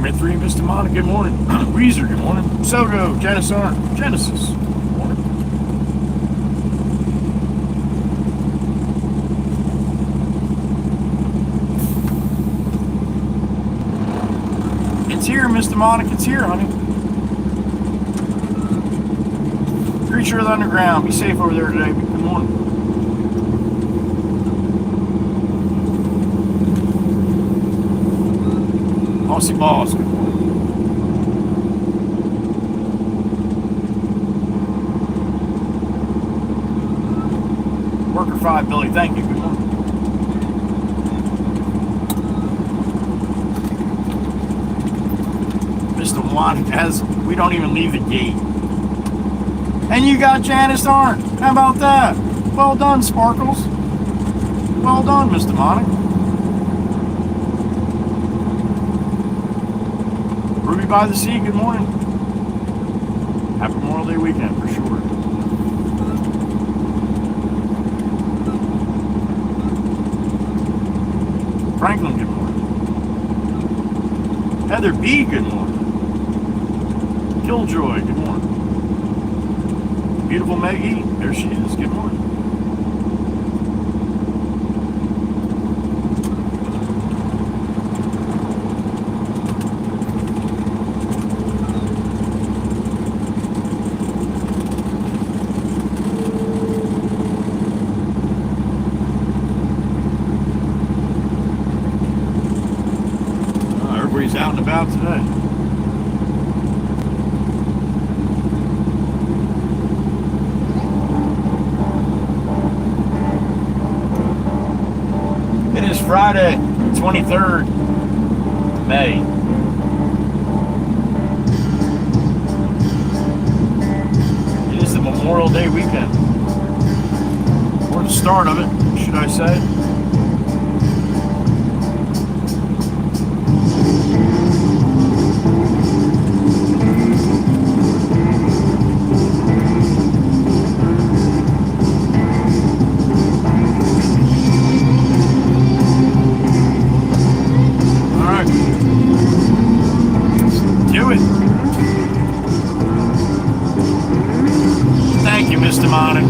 Pyramid 3, Mr. Monica, good morning. Weezer, good morning. Sogo, Genesis, good morning. It's here, Mr. Monica, it's here, honey. Creature of the Underground, be safe over there today. Good morning. Bossy Boss, good morning. Worker 5, Billy, thank you, good morning. Mr. Juan, as we don't even leave the gate. And you got Janice Arndt. How about that? Well done, Sparkles. Well done, Mr. Monica. Ruby by the Sea, good morning. Happy Memorial Day weekend for sure. Franklin, good morning. Heather B, good morning. Killjoy, good morning. Beautiful Maggie, there she is, good morning. Everybody's out and about today. Friday, 23rd May. It is the Memorial Day weekend. Or the start of it, should I say.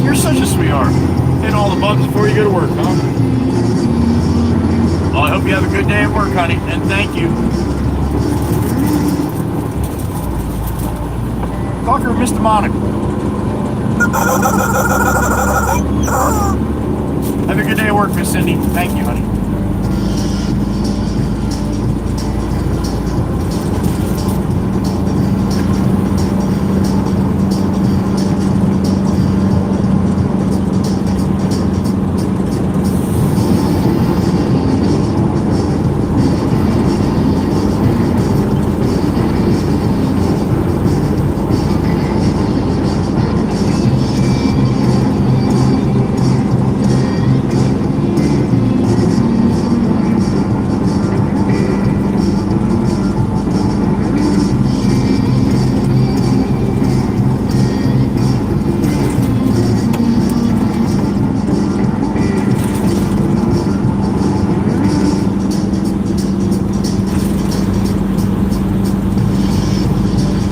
You're such a sweetheart. Hit all the buttons before you go to work, huh? Well, I hope you have a good day at work, honey, and thank you. Talk her, Mr. Monica. Have a good day at work, Miss Cindy. Thank you, honey.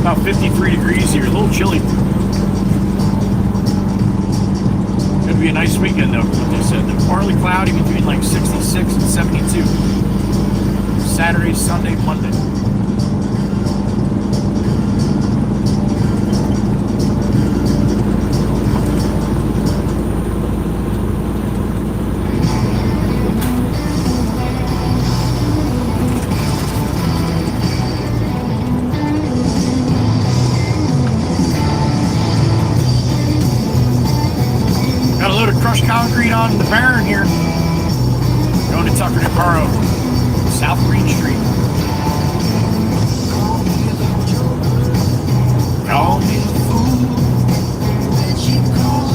About 53 degrees here, a little chilly. Gonna be a nice weekend though, what they said. Partly cloudy between like 66 and 72. Saturday, Sunday, Monday. Concrete on the Barren here. Going to Tucker to Caro, South Green Street. Call me the fool that you call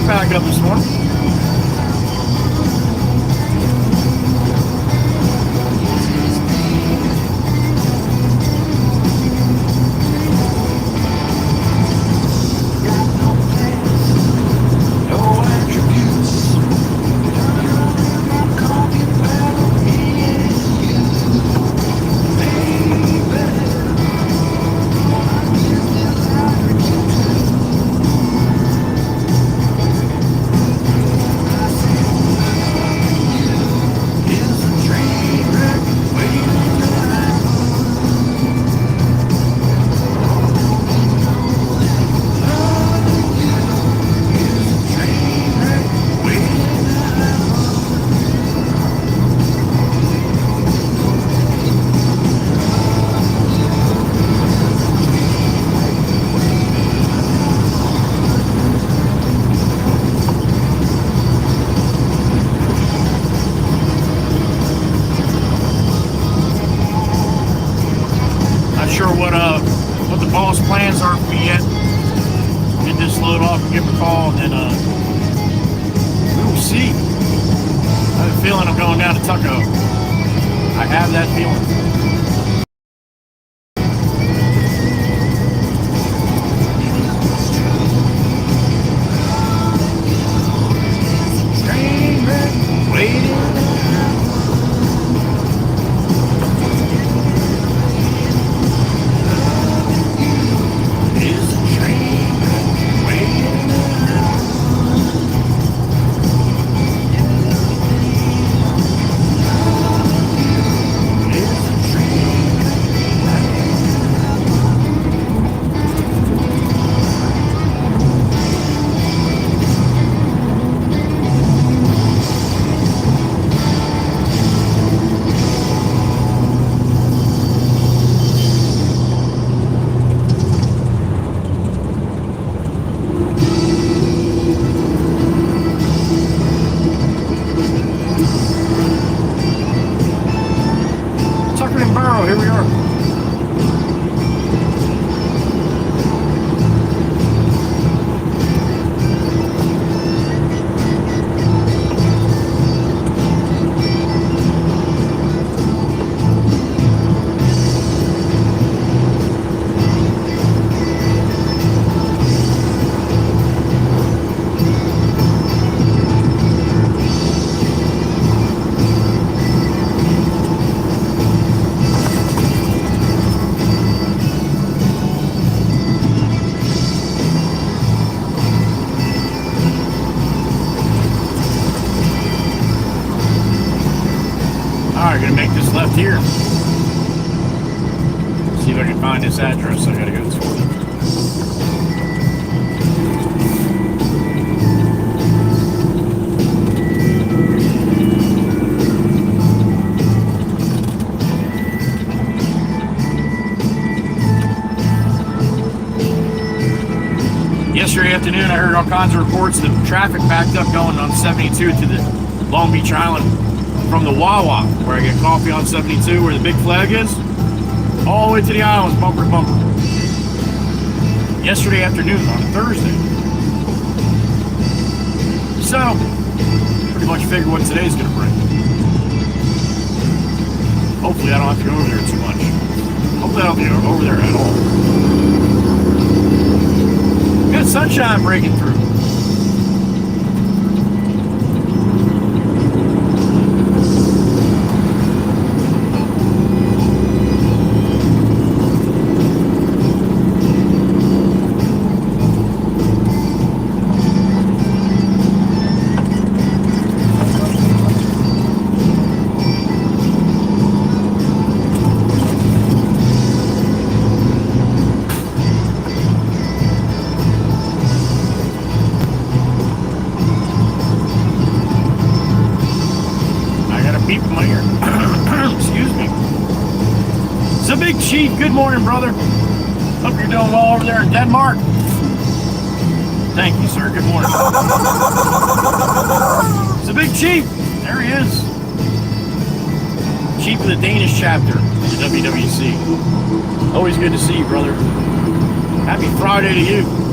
traffic back up this morning. What the boss plans are for me yet. Get this load off and give him a call, and then we'll see. I have a feeling I'm going down to Tucko. I have that feeling. Here we are. Alright, gonna make this left here. See if I can find this address I gotta go to. Yesterday afternoon, I heard all kinds of reports that traffic backed up going on 72 to the Long Beach Island from the Wawa, where I get coffee on 72, where the big flag is, all the way to the islands, bumper to bumper. Yesterday afternoon on a Thursday. So, pretty much figure what today's going to bring. Hopefully I don't have to go over there too much. Hopefully I don't have to go over there at all. Good sunshine breaking through. Big Chief, good morning, brother. Hope you're doing well over there in Denmark. Thank you, sir. Good morning. It's the Big Chief. There he is. Chief of the Danish chapter of the WWC. Always good to see you, brother. Happy Friday to you.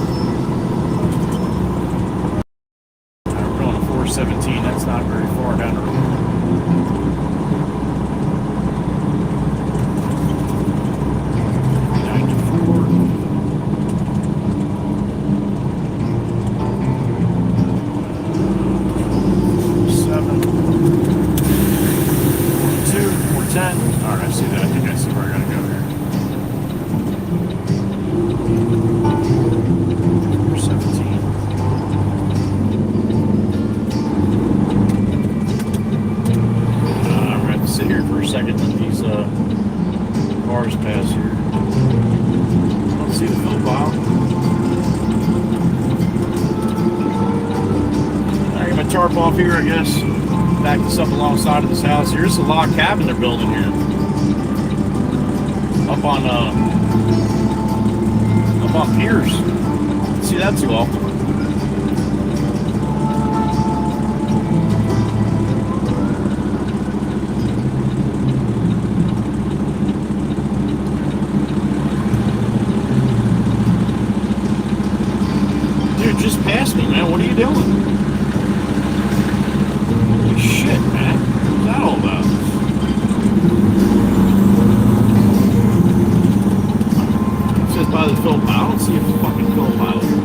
second that these cars pass here. Let's see the fill pile. I get my tarp off here, I guess. Back this up alongside of this house. Here's a log cabin they're building here. Up on piers. Don't see that too often. Dude, just pass me, man. What are you doing? Holy shit, man. What's that all about? By the fill pile. I don't see a fucking fill pile here.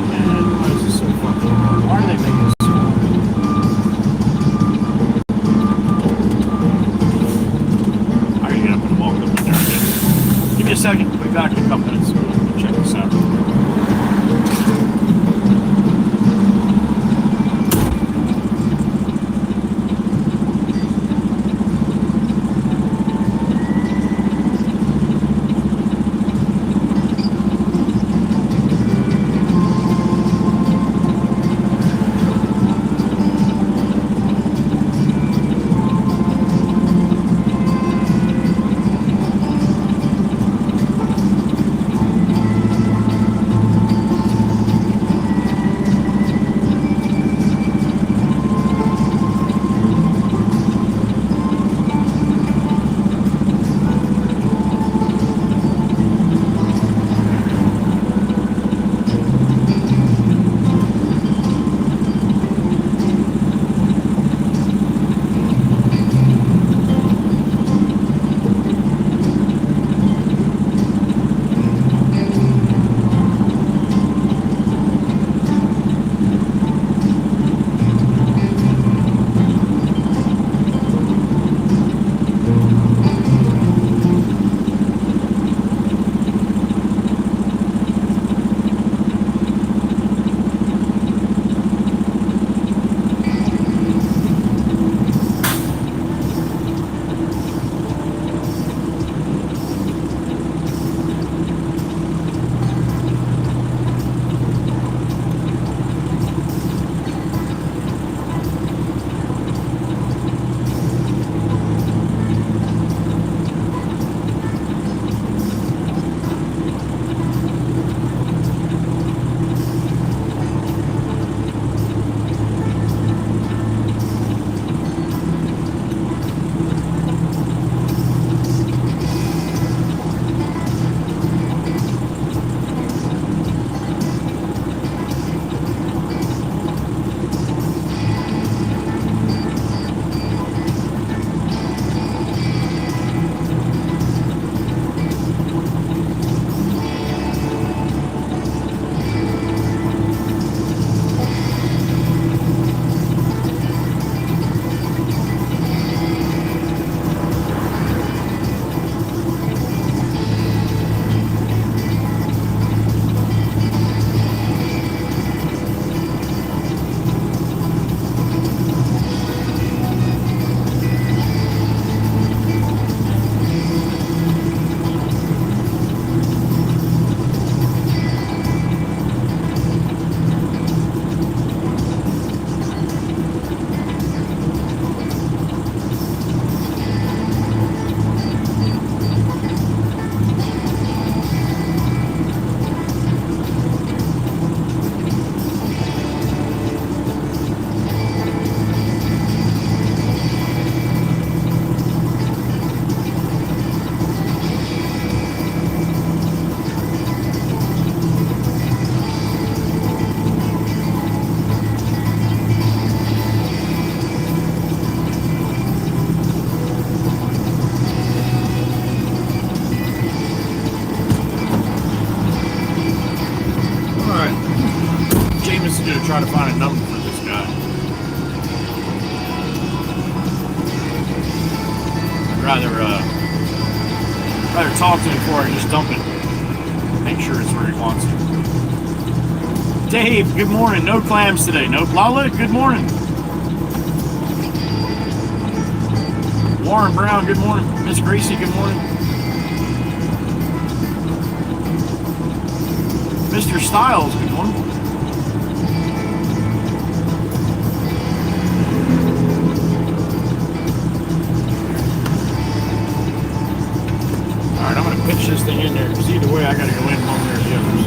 Man, why is this so fucking hard? Why are they making this so hard? I gotta get up and walk up in there again. Give me a second. We'll be back in a couple minutes. Check this out. try to find a number for this guy. I'd rather talk to him before I just dump it. Make sure it's where he wants it. Dave, good morning. No clams today. No Lala, good morning. Warren Brown, good morning. Miss Gracie, good morning. Mr. Styles, good morning. All right, I'm going to pitch this thing in there because either way I got to go in one way or the other.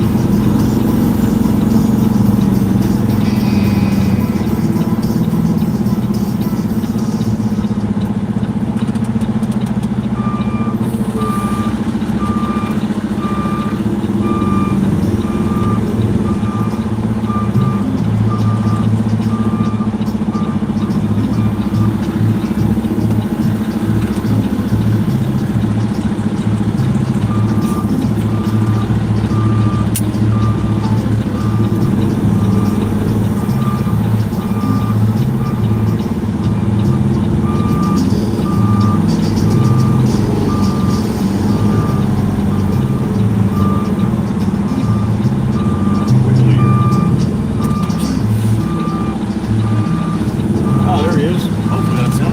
So.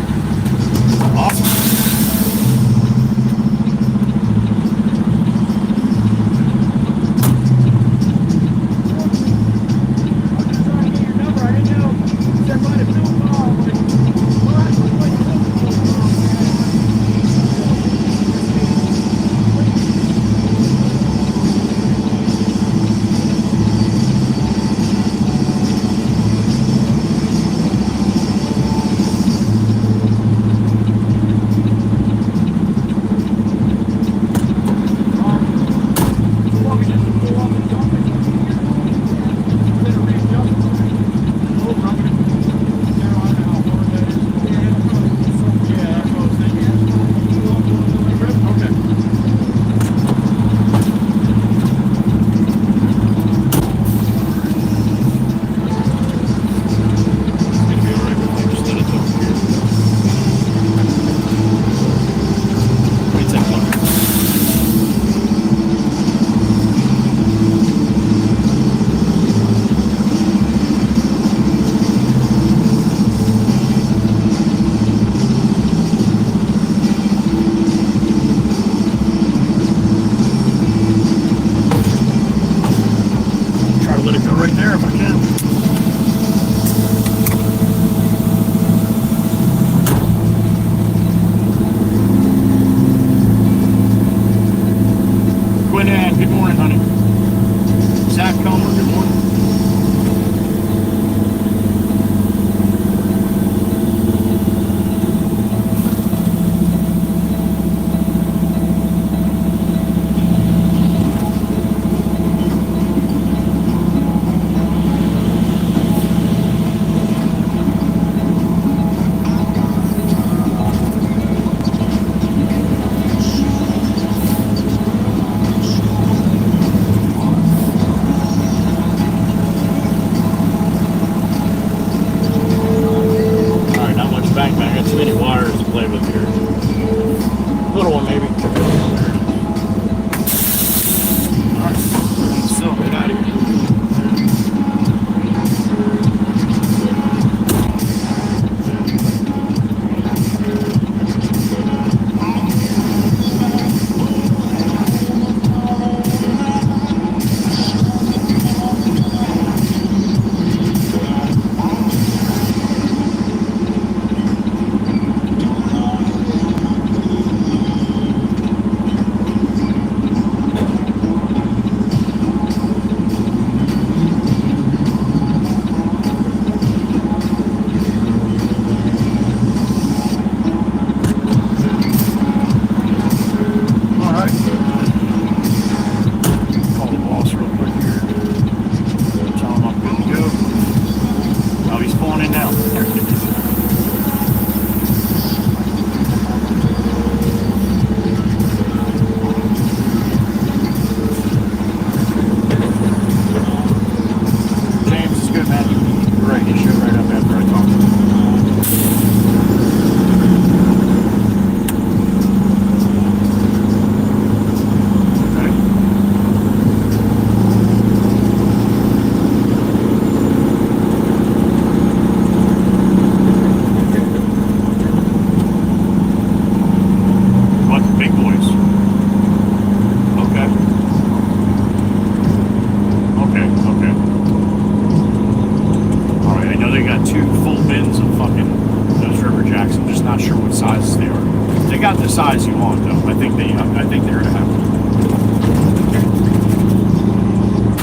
sizes they are. They got the size you want, though. I think they're gonna have it.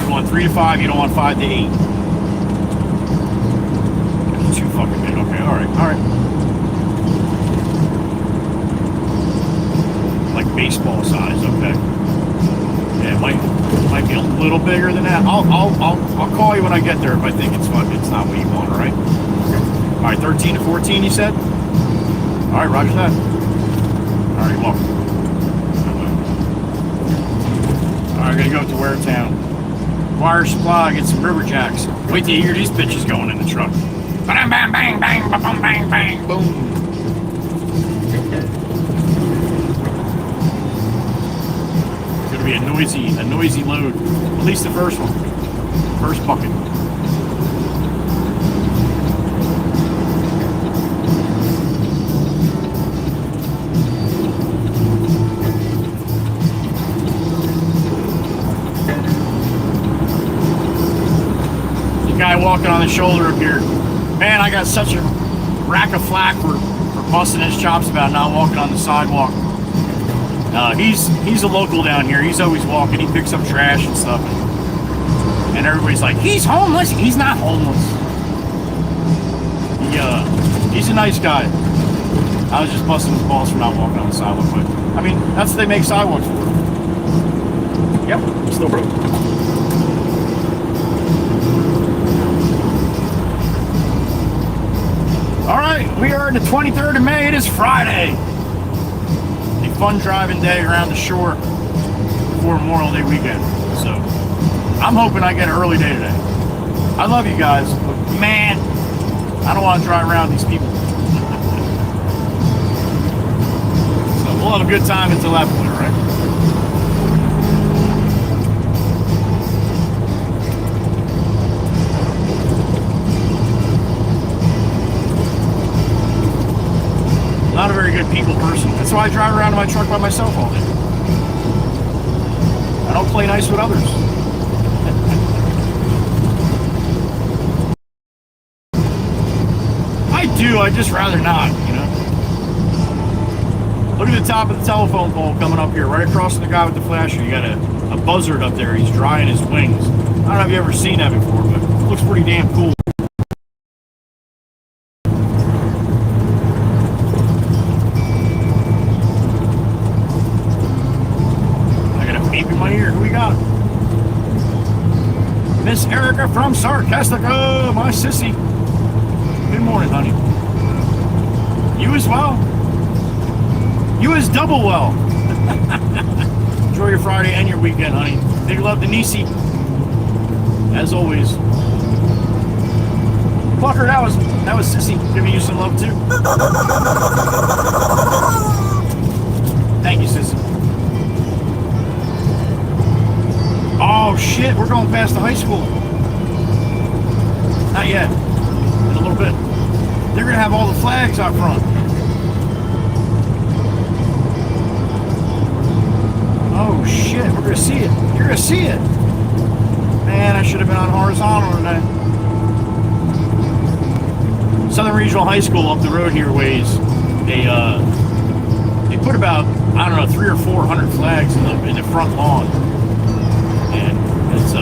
You want 3 to 5. You don't want 5 to 8. It's too fucking big. Okay, all right. Like baseball size. Okay. Yeah, it might be a little bigger than that. I'll call you when I get there if I think it's not what you want. All right. Okay. All right. 13 to 14. You said. All right. Roger that. All right. Welcome. All right. I'm gonna go to Waretown. Wire supply. Get some river jacks. Wait till you hear these bitches going in the truck. Bang bang bang bang bang bang bang boom. Be a noisy load. At least the first one. First bucket. The guy walking on the shoulder up here. Man, I got such a rack of flack for busting his chops about not walking on the sidewalk. He's a local down here. He's always walking. He picks up trash and stuff. And everybody's like, he's homeless. He's not homeless. He's a nice guy. I was just busting his balls for not walking on the sidewalk. But, I mean, that's what they make sidewalks for. Yep, still broke. All right, we are on the 23rd of May. It is Friday. Fun driving day around the shore before Memorial Day weekend. So I'm hoping I get an early day today. I love you guys, but man, I don't want to drive around these people. So we'll have a good time until that point, right? Not a very good people person. That's why I drive around in my truck by myself all day. I don't play nice with others. I do, I'd just rather not, you know. Look at the top of the telephone pole coming up here, right across from the guy with the flasher. You got a buzzard up there. He's drying his wings. I don't know if you've ever seen that before, but it looks pretty damn cool. Miss Erica from Sarcastica, my sissy. Good morning, honey. You as well. You as double well. Enjoy your Friday and your weekend, honey. Big love to Nisi. As always. Plucker, that was sissy. Giving you some love too. Thank you, sissy. Oh shit, we're going past the high school. Not yet. In a little bit. They're gonna have all the flags out front. Oh shit, we're gonna see it. You're gonna see it. Man, I should have been on horizontal today. Southern Regional High School up the road here ways. They put about, I don't know, 300 or 400 flags in the front lawn. And it's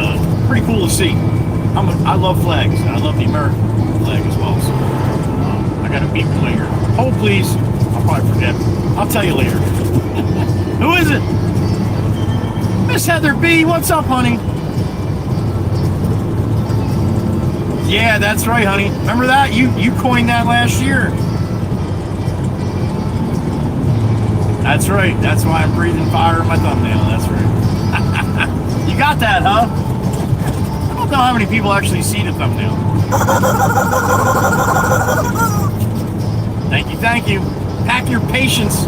pretty cool to see. I love flags, and I love the American flag as well. So I got to beep my ear. Hold, please. I'll probably forget. I'll tell you later. Who is it? Miss Heather B. What's up, honey? Yeah, that's right, honey. Remember that? You coined that last year. That's right. That's why I'm breathing fire in my thumbnail. That's right. You got that, huh? I don't know how many people actually see the thumbnail. Thank you. Pack your patience.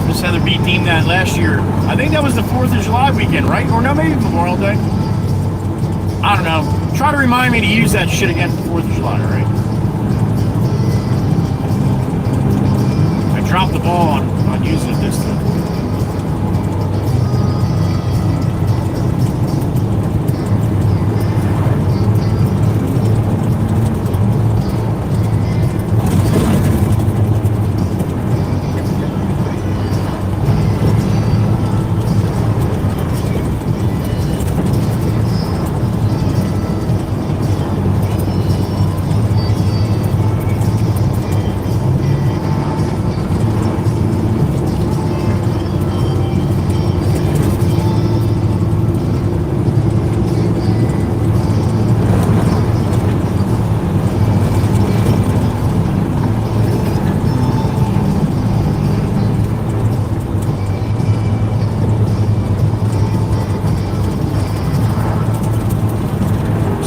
Miss Heather B teamed that last year. I think that was the 4th of July weekend, right? Or no, maybe Memorial Day. I don't know. Try to remind me to use that shit again for 4th of July, all right? I dropped the ball on using it this time.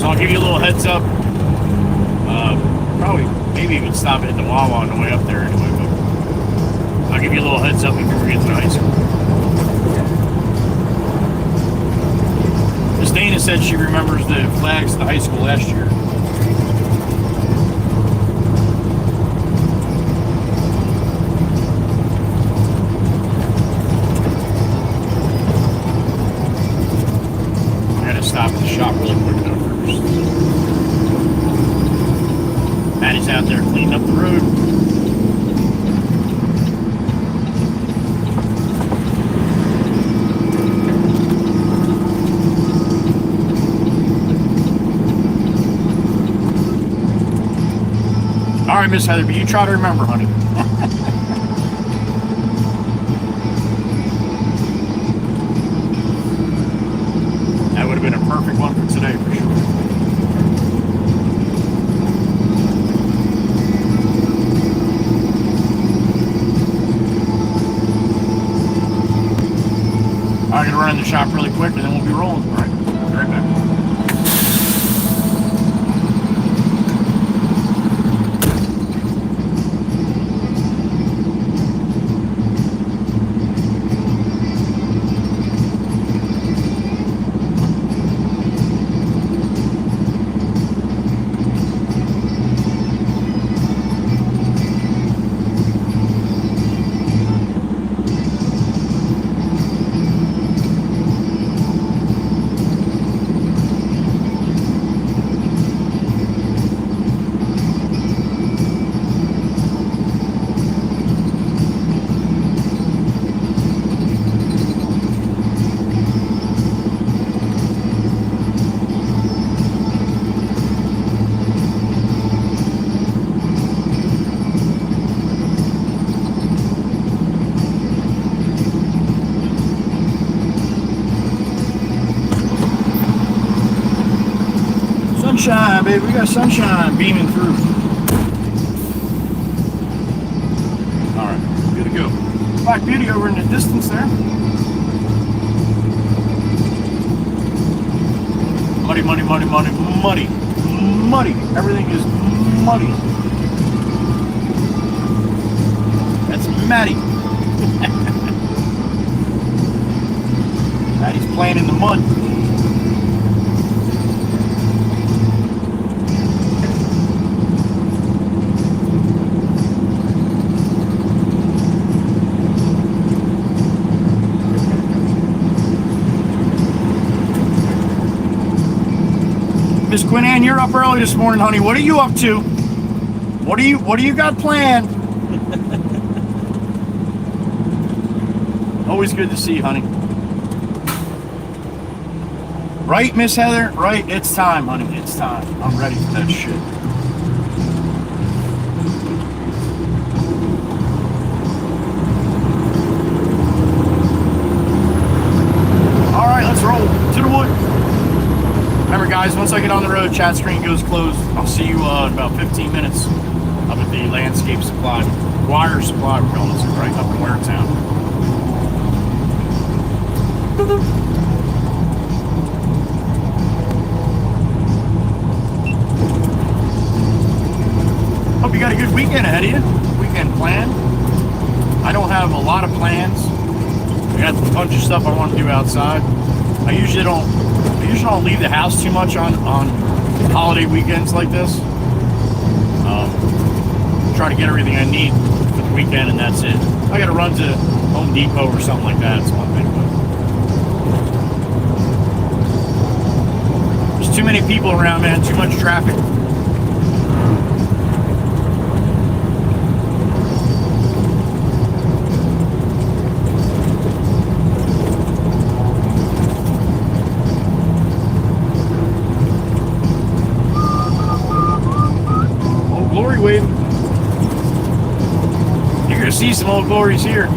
So I'll give you a little heads up. Probably, maybe even stop at the Wawa on the way up there anyway, but I'll give you a little heads up before we get to the high school. Miss Dana said she remembers the flags at the high school last year. I gotta stop at the shop really quick though first. Maddie's out there cleaning up the road. All right, Miss Heather, but you try to remember, honey. That would have been a perfect one for today, for sure. I'm going to run in the shop really quick, and then we'll be rolling. All right, I'll be right back. Sunshine, baby. We got sunshine beaming through. Alright, good to go. Black Beauty over in the distance there. Muddy, muddy, muddy, muddy, muddy. Muddy. Everything is muddy. That's Maddie. Maddie's playing in the mud. Miss Quinn Ann, you're up early this morning, honey. What are you up to? What do you got planned? Always good to see you, honey. Right, Miss Heather? Right, it's time, honey. It's time. I'm ready for that shit. All right, let's roll to the wood. Remember, guys, once I get on the road, chat screen goes closed. I'll see you in about 15 minutes up at the Landscape Supply, Wire Supply, we're calling this, right up in Waretown. Hope you got a good weekend ahead of you. Weekend planned. I don't have a lot of plans. I got a bunch of stuff I want to do outside. I usually don't leave the house too much on holiday weekends like this. Try to get everything I need for the weekend, and that's it. I got to run to Home Depot or something like that. It's one thing, but there's too many people around, man. Too much traffic. Wave. You're gonna see some old glories here.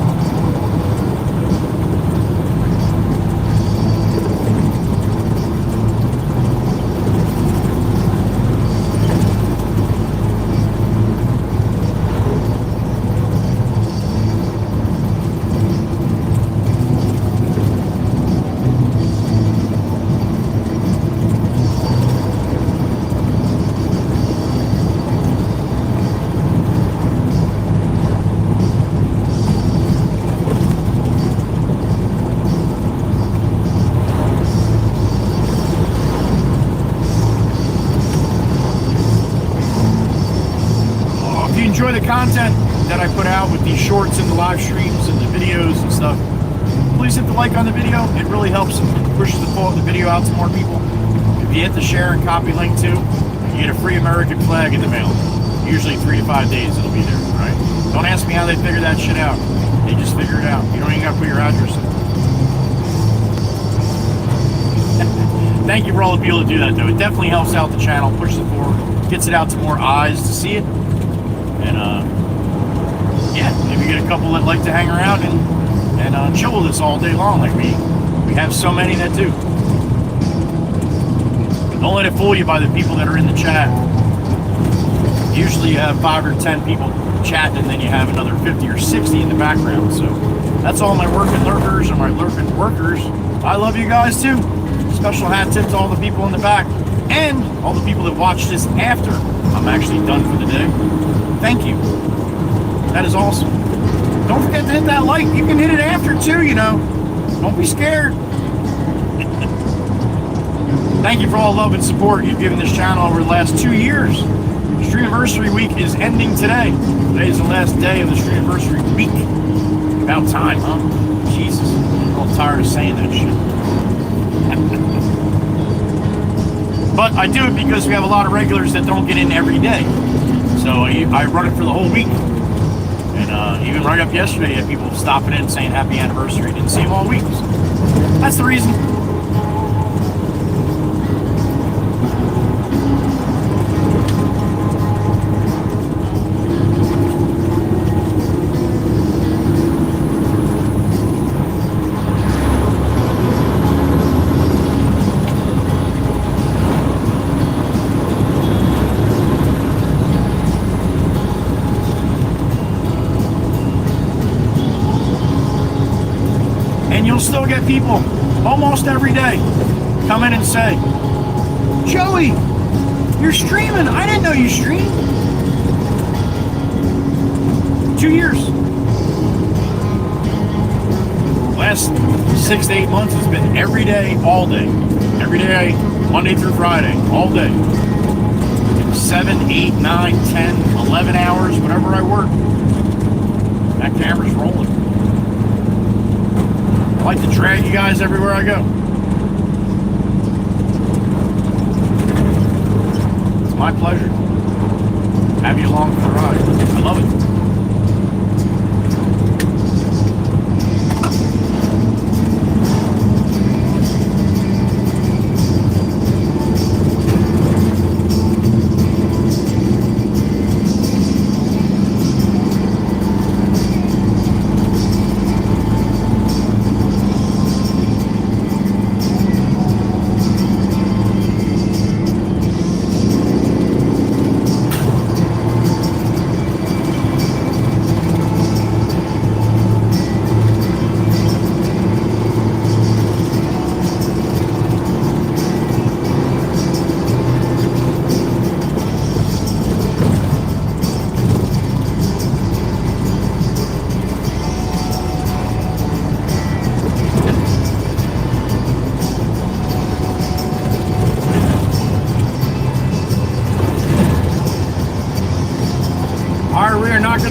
enjoy the content that I put out with these shorts and the live streams and the videos and stuff, please hit the like on the video. It really helps and pushes the video out to more people. If you hit the share and copy link too, you get a free American flag in the mail. Usually 3 to 5 days it'll be there, all right? Don't ask me how they figure that shit out. They just figure it out. You don't even got to put your address in. Thank you for all the people that do that, though. It definitely helps out the channel, pushes it forward, gets it out to more eyes to see it. And, yeah, maybe get a couple that like to hang around and chill with us all day long like we have so many that do. Don't let it fool you by the people that are in the chat. Usually you have 5 or 10 people chatting, and then you have another 50 or 60 in the background. So that's all my working lurkers and my lurking workers. I love you guys too. Special hat tip to all the people in the back and all the people that watch this after I'm actually done for the day. Thank you. That is awesome. Don't forget to hit that like. You can hit it after too, you know. Don't be scared. Thank you for all the love and support you've given this channel over the last 2 years. Streamiversary week is ending today. Today is the last day of the Streamiversary week. About time, huh? Jesus. I'm all tired of saying that shit. But I do it because we have a lot of regulars that don't get in every day. So I run it for the whole week. And even right up yesterday, you had people stopping in saying happy anniversary. Didn't see them all week. So that's the reason. Still get people almost every day come in and say, Joey, you're streaming. I didn't know you streamed. 2 years. Last 6 to 8 months has been every day, all day. Every day, Monday through Friday, all day. 7, 8, 9, 10, 11 hours, whatever I work. That camera's rolling. I like to drag you guys everywhere I go. It's my pleasure. Have you along for the ride. I love it.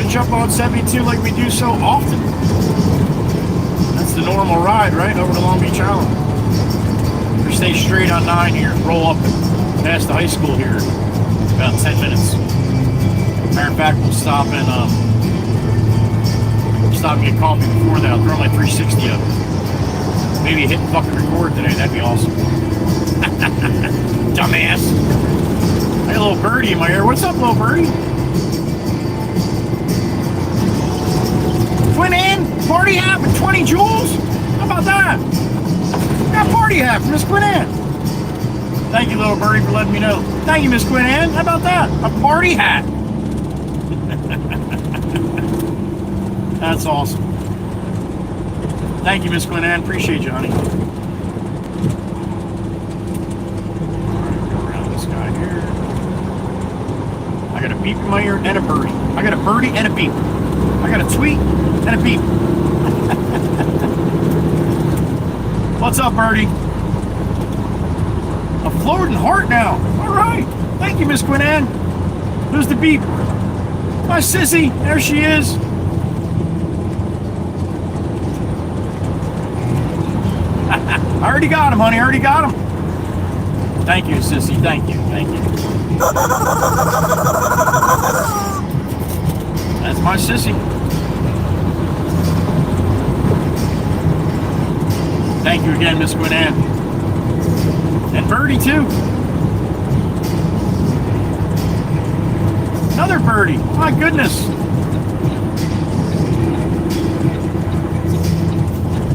Jump on 72 like we do so often. That's the normal ride, right? Over to Long Beach Island. We stay straight on 9 here. Roll up past the high school here. About 10 minutes. Matter of fact, we'll stop and get coffee before that. I'll throw my 360 up. Maybe hit fucking record today. That'd be awesome. Dumbass. Hey, little birdie in my ear. What's up, little birdie? Twin in, party hat with 20 jewels? How about that? Got a party hat from Miss Quinn Ann. Thank you, little birdie, for letting me know. Thank you, Miss Quinn Ann. How about that? A party hat. That's awesome. Thank you, Miss Quinn Ann. Appreciate you, honey. Around this guy here. I got a beep in my ear and a birdie. I got a birdie and a beep. I got a tweet and a beep. What's up, birdie? A floating heart now. All right. Thank you, Miss Quinn Ann. Who's the beep? My sissy, there she is. I already got him, honey. I already got him. Thank you, sissy. Thank you. Thank you. That's my sissy. Thank you again, Miss Gwen Ann. And Birdie, too. Another birdie. My goodness.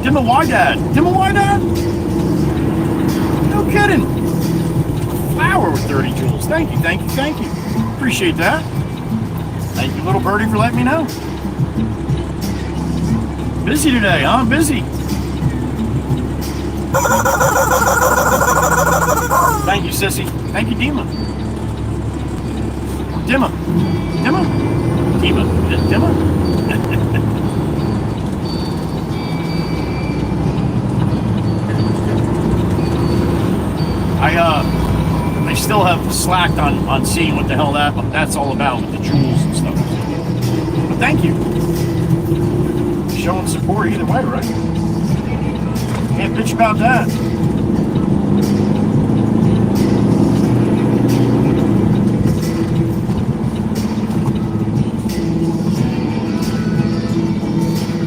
Dimma Wydad. Dimma Wydad? No kidding. Flower with 30 jewels. Thank you, thank you, thank you. Appreciate that. Thank you, little birdie, for letting me know. Busy today, huh? Busy. Thank you, sissy. Thank you, Dima. Dimma. Dimma? Dima. Dimma? I still have slacked on seeing what the hell that's all about with the jewels and stuff. But thank you. Showing support either way, right? Can't bitch about that.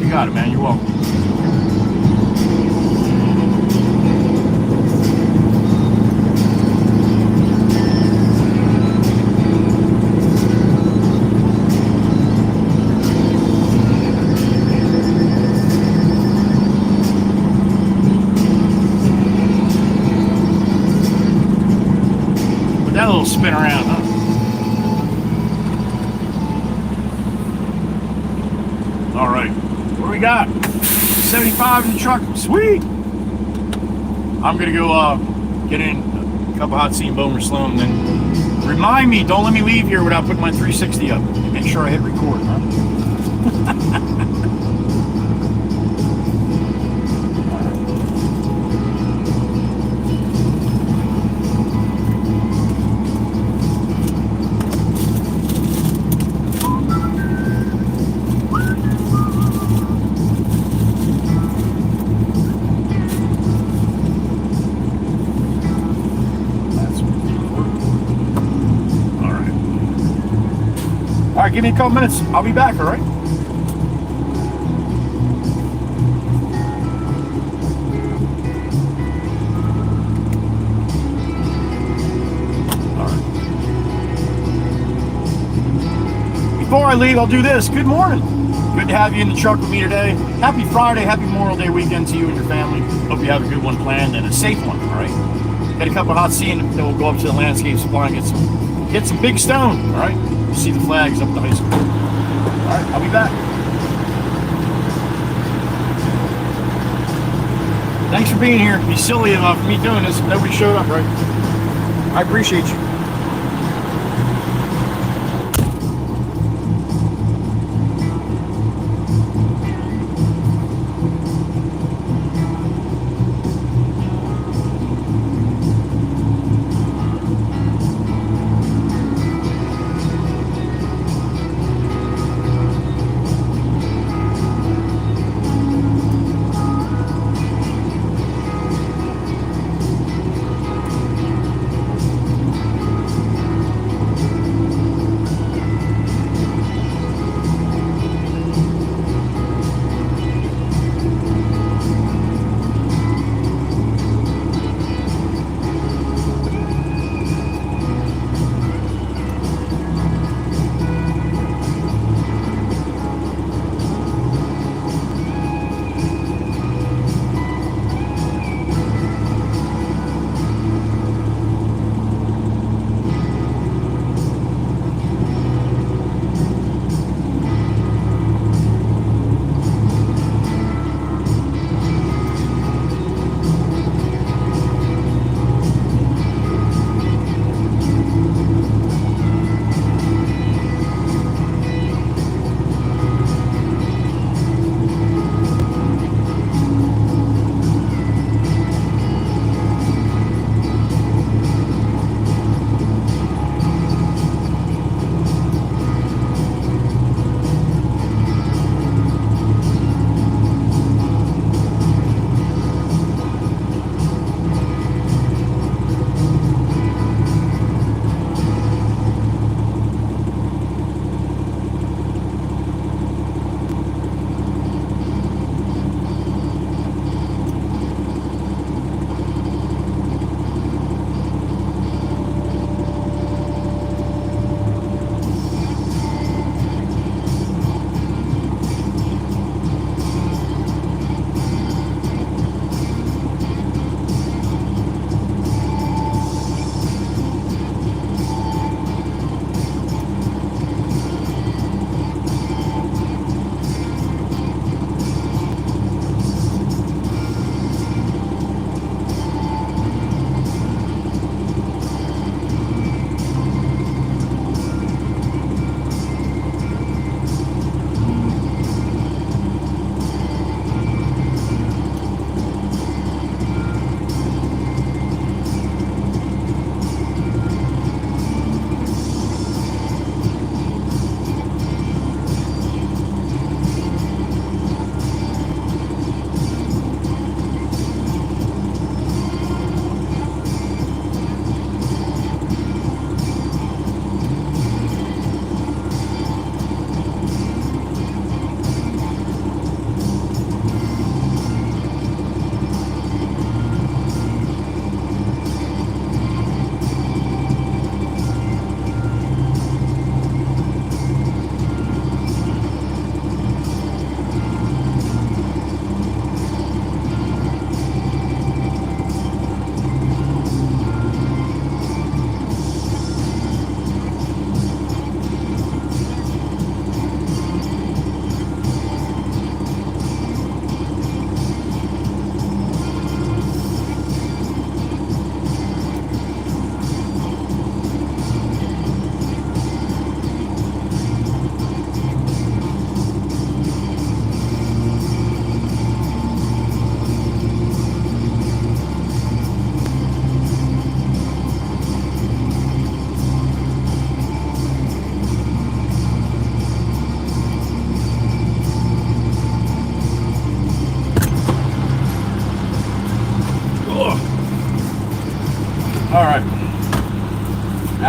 You got it, man. You're welcome. That little spin around, huh? All right, what do we got? 75 in the truck, sweet. I'm gonna go get in a cup of hot tea and Bowmer Sloan, and then remind me, don't let me leave here without putting my 360 up. Make sure I hit record, huh? All right, give me a couple minutes. I'll be back, all right? All right. Before I leave, I'll do this. Good morning. Good to have you in the truck with me today. Happy Friday. Happy Memorial Day weekend to you and your family. Hope you have a good one planned and a safe one, all right? Get a cup of hot tea, and then we'll go up to the landscape supply and get some big stone, all right? See the flags up at the high school. All right, I'll be back. Thanks for being here. It'd be silly enough for me doing this if nobody showed up, right? I appreciate you.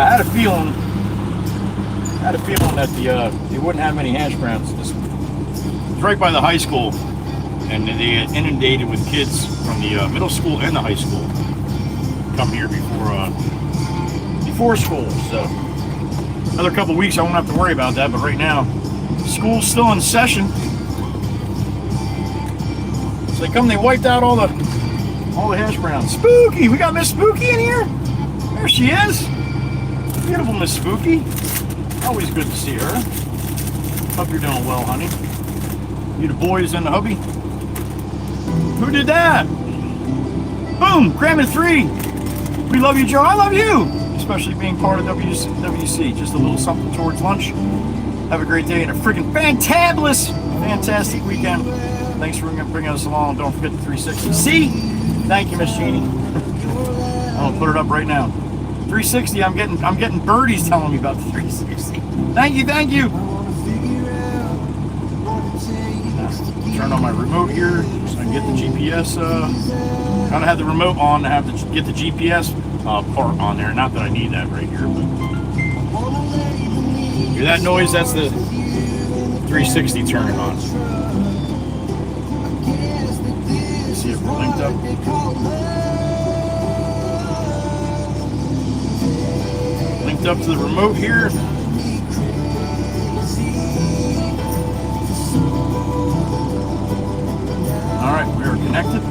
I had a feeling that they wouldn't have many hash browns. It's right by the high school, and they had inundated with kids from the middle school and the high school come here before school. So another couple weeks, I won't have to worry about that. But right now, school's still in session. So they wiped out all the hash browns. Spooky, we got Miss Spooky in here. There she is. Beautiful Miss Spooky. Always good to see her. Hope you're doing well, honey. You the boys and the hubby. Who did that? Boom, cramming 3. We love you, Joe. I love you. Especially being part of WC. Just a little something towards lunch. Have a great day and a freaking fantastic weekend. Thanks for bringing us along. Don't forget the 360. See? Thank you, Miss Jeannie. I'm gonna put it up right now. 360. I'm getting birdies telling me about the 360. Thank you. Turn on my remote here so I can get the GPS. Gotta have the remote on to have to get the GPS part on there. Not that I need that right here, but hear that noise? That's the 360 turning on. See if we're linked up. Linked up to the remote here. Alright, we are connected.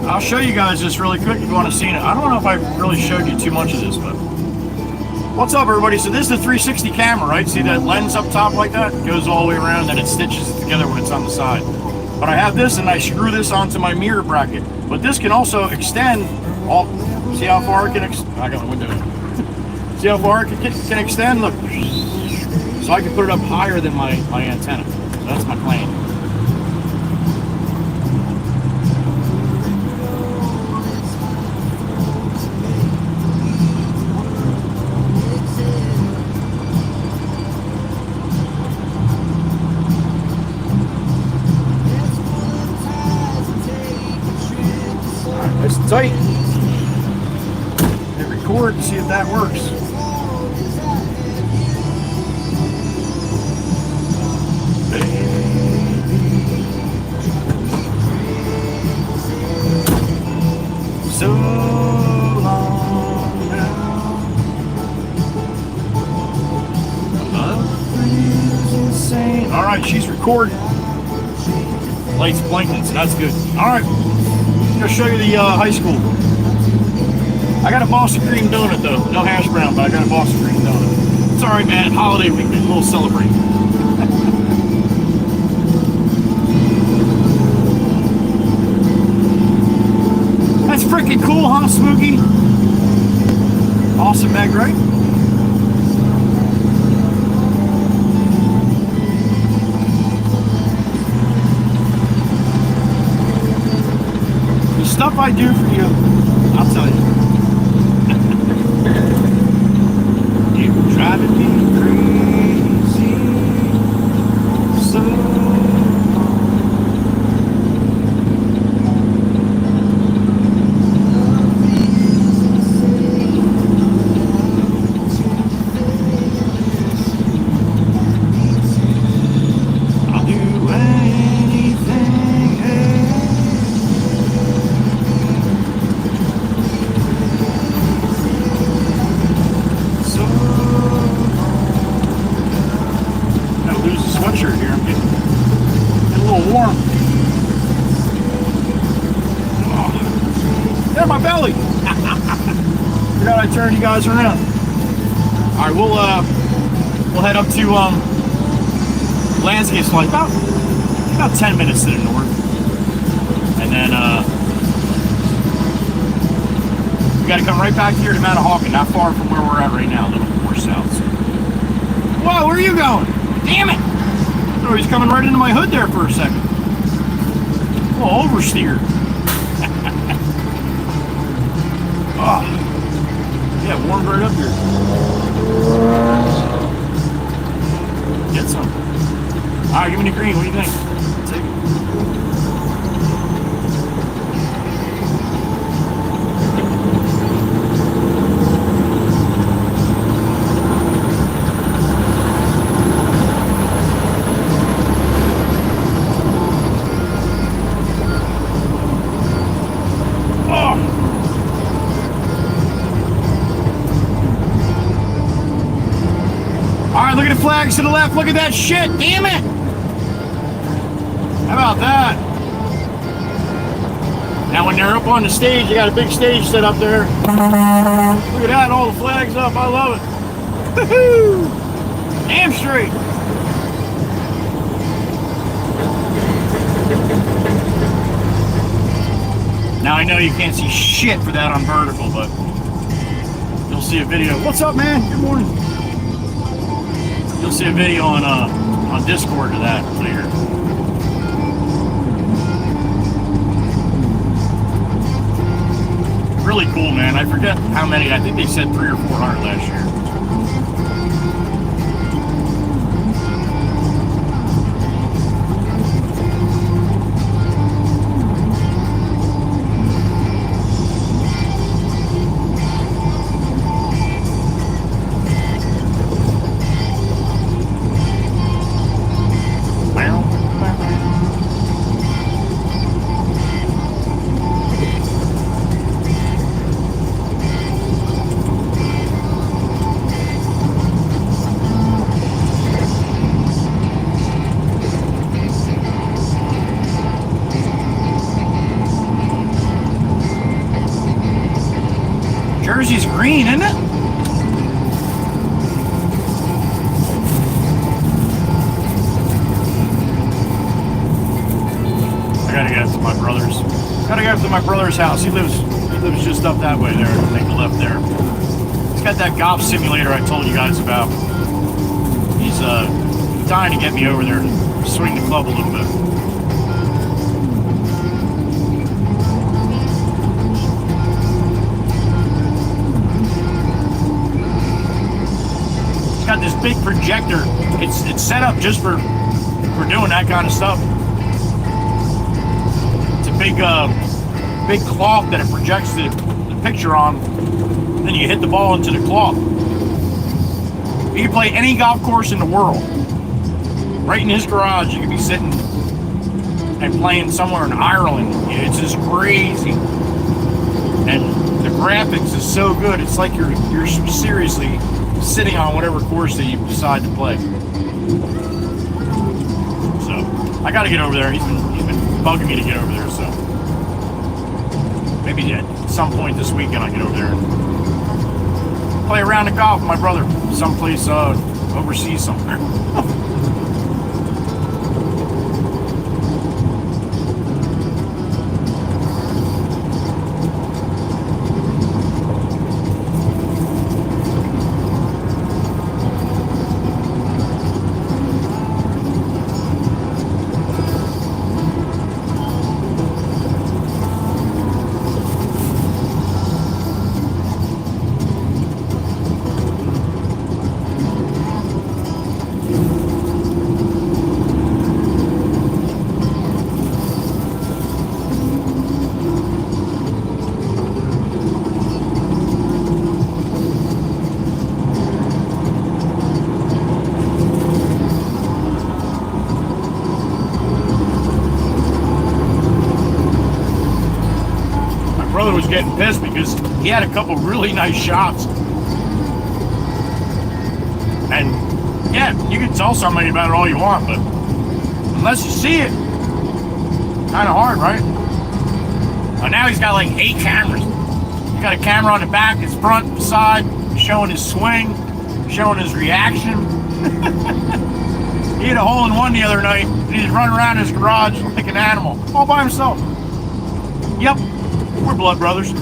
I'll show you guys this really quick if you want to see it. I don't know if I really showed you too much of this, but what's up, everybody? So this is the 360 camera, right? See that lens up top like that? It goes all the way around, then it stitches it together when it's on the side. But I have this, and I screw this onto my mirror bracket. But this can also extend. See how far it can extend? I got the window. See how far it can extend? Look. So I can put it up higher than my antenna. So that's my plan. Alright, nice and tight. Hit record and see if that works. So long now. Love is insane. All right, she's recording. Lights blinking, so that's good. All right, I'm gonna show you the high school. I got a Boston cream donut though. No hash brown, but I got a Boston cream donut. It's all right, man. Holiday weekend, a little celebrate. That's freaking cool, huh, Smokey? Awesome bag, right? The stuff I do for you, I'll tell you. You're driving me crazy. So turn you guys around. All right, we'll head up to landscape flight about 10 minutes to the north, and then we got to come right back here to Mount Hawken, not far from where we're at right now, a little more south. So. Whoa, where are you going? Damn it! Oh, he's coming right into my hood there for a second. A little oversteer. Oh. Yeah, warm right up here. Get some. All right, give me the green. What do you think? Take it. Red flags to the left. Look at that shit. Damn it. How about that? Now when they're up on the stage, you got a big stage set up there. Look at that, all the flags up. I love it. Woohoo! Damn straight. Now I know you can't see shit for that on vertical, but you'll see a video. What's up, man? Good morning. You'll see a video on Discord of that later. Really cool, man. I forget how many. I think they said 300 or 400 last year. Jersey's green, isn't it? I gotta get up to my brother's. Gotta get up to my brother's house. He lives just up that way there. Make a left there. He's got that golf simulator I told you guys about. He's dying to get me over there and swing the club a little bit. Got this big projector. It's set up just for doing that kind of stuff. It's a big cloth that it projects the picture on. Then you hit the ball into the cloth. You can play any golf course in the world. Right in his garage, you could be sitting and playing somewhere in Ireland. It's just crazy. And the graphics is so good. It's like you're seriously sitting on whatever course that you decide to play. So I got to get over there. He's been bugging me to get over there. So maybe at some point this weekend I'll get over there and play a round of golf with my brother, someplace overseas somewhere. Was getting pissed because he had a couple really nice shots, and yeah, you can tell somebody about it all you want, but unless you see it, kind of hard, right? But now he's got like 8 cameras. He's got a camera on the back, his front, his side, showing his swing, showing his reaction. He hit a hole-in-one the other night, and he's running around his garage like an animal, all by himself. Yep. We're blood brothers. You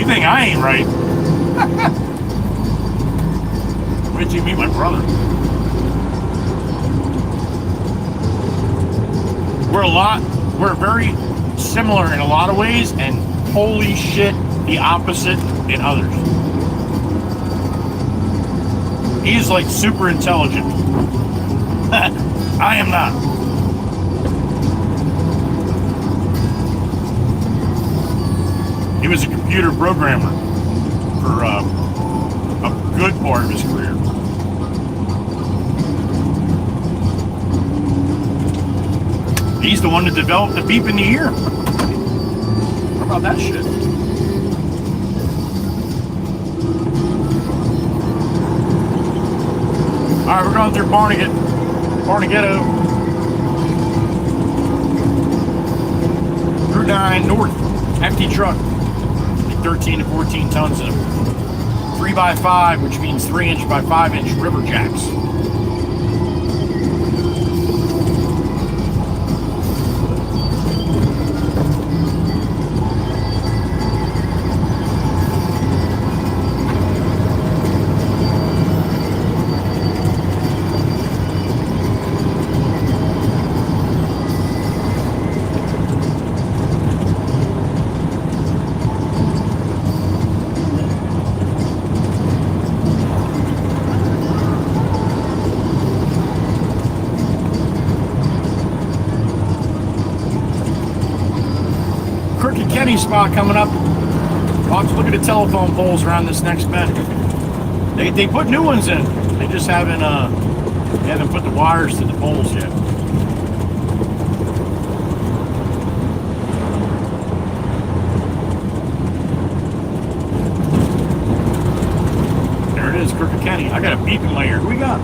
think I ain't right? Where did you meet my brother? We're very similar in a lot of ways, and holy shit, the opposite in others. He's like super intelligent. I am not. He was a computer programmer for a good part of his career. He's the one that developed the beep in the ear. How about that shit? right, we're going through Barnegetto. Route 9 north. Empty truck. 13 to 14 tons of 3x5, which means 3-inch by 5-inch river jacks. Kenny spot coming up. I'll have to look at the telephone poles around this next bend. They put new ones in. They just haven't put the wires to the poles yet. There it is, Crooked Kenny. I got a beep in my ear. Who we got?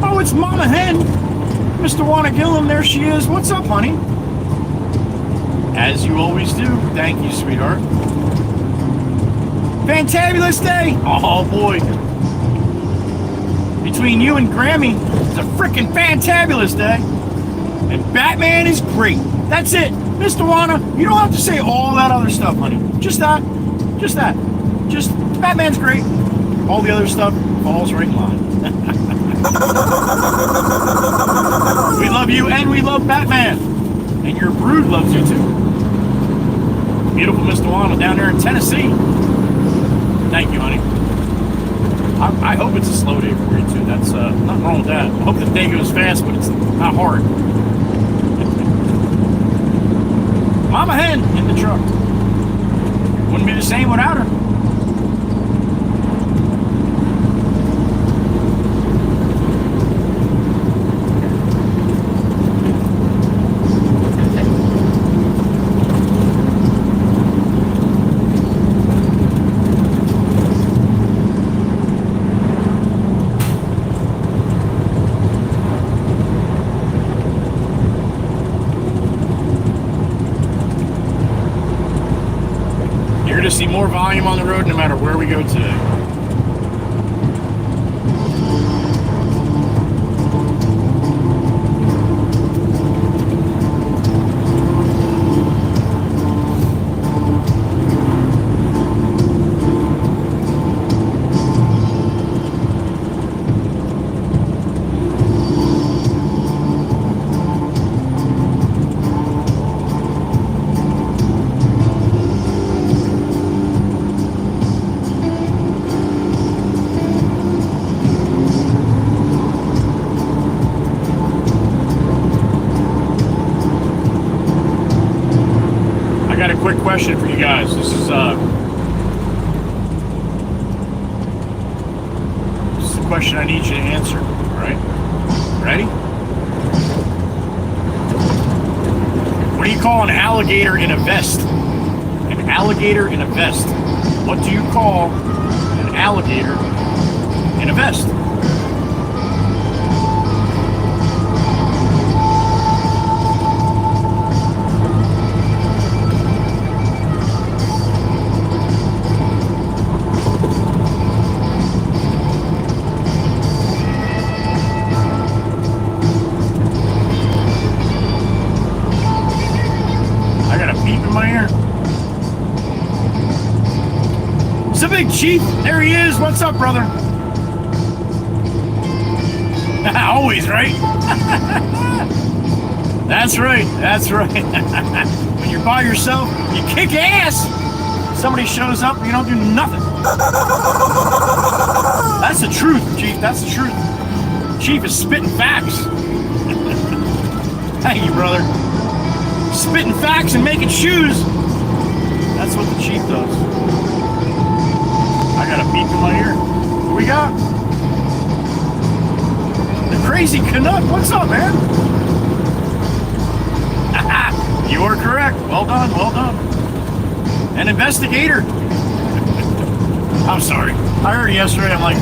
Oh, it's Mama Hen. Mr. Wanna Gillum, there she is. What's up, honey? As you always do. Thank you, sweetheart. Fantabulous day! Oh boy. Between you and Grammy, it's a freaking fantabulous day. And Batman is great. That's it. Mr. Wanna, you don't have to say all that other stuff, honey. Just that. Just that. Just Batman's great. All the other stuff falls right in line. We love you and we love Batman. And your brood loves you too. Beautiful Miss Dewana down there in Tennessee. Thank you, honey. I hope it's a slow day for you too. That's nothing wrong with that. I hope the day goes fast, but it's not hard. Mama Hen in the truck. Wouldn't be the same without her. To see more volume on the road no matter where we go today. Quick question for you guys. This is a question I need you to answer. All right? Ready? What do you call an alligator in a vest? An alligator in a vest. What do you call an alligator in a vest? Big Chief, there he is. What's up, brother? Always, right? That's right. That's right. When you're by yourself, you kick ass. Somebody shows up, you don't do nothing. That's the truth, Chief. That's the truth. Chief is spitting facts. Thank you, brother. Spitting facts and making shoes. That's what the Chief does. I got a beep in my ear. What we got? The Crazy Canuck. What's up, man? You are correct. Well done. Well done. An investigator. I'm sorry. I heard yesterday. I'm like,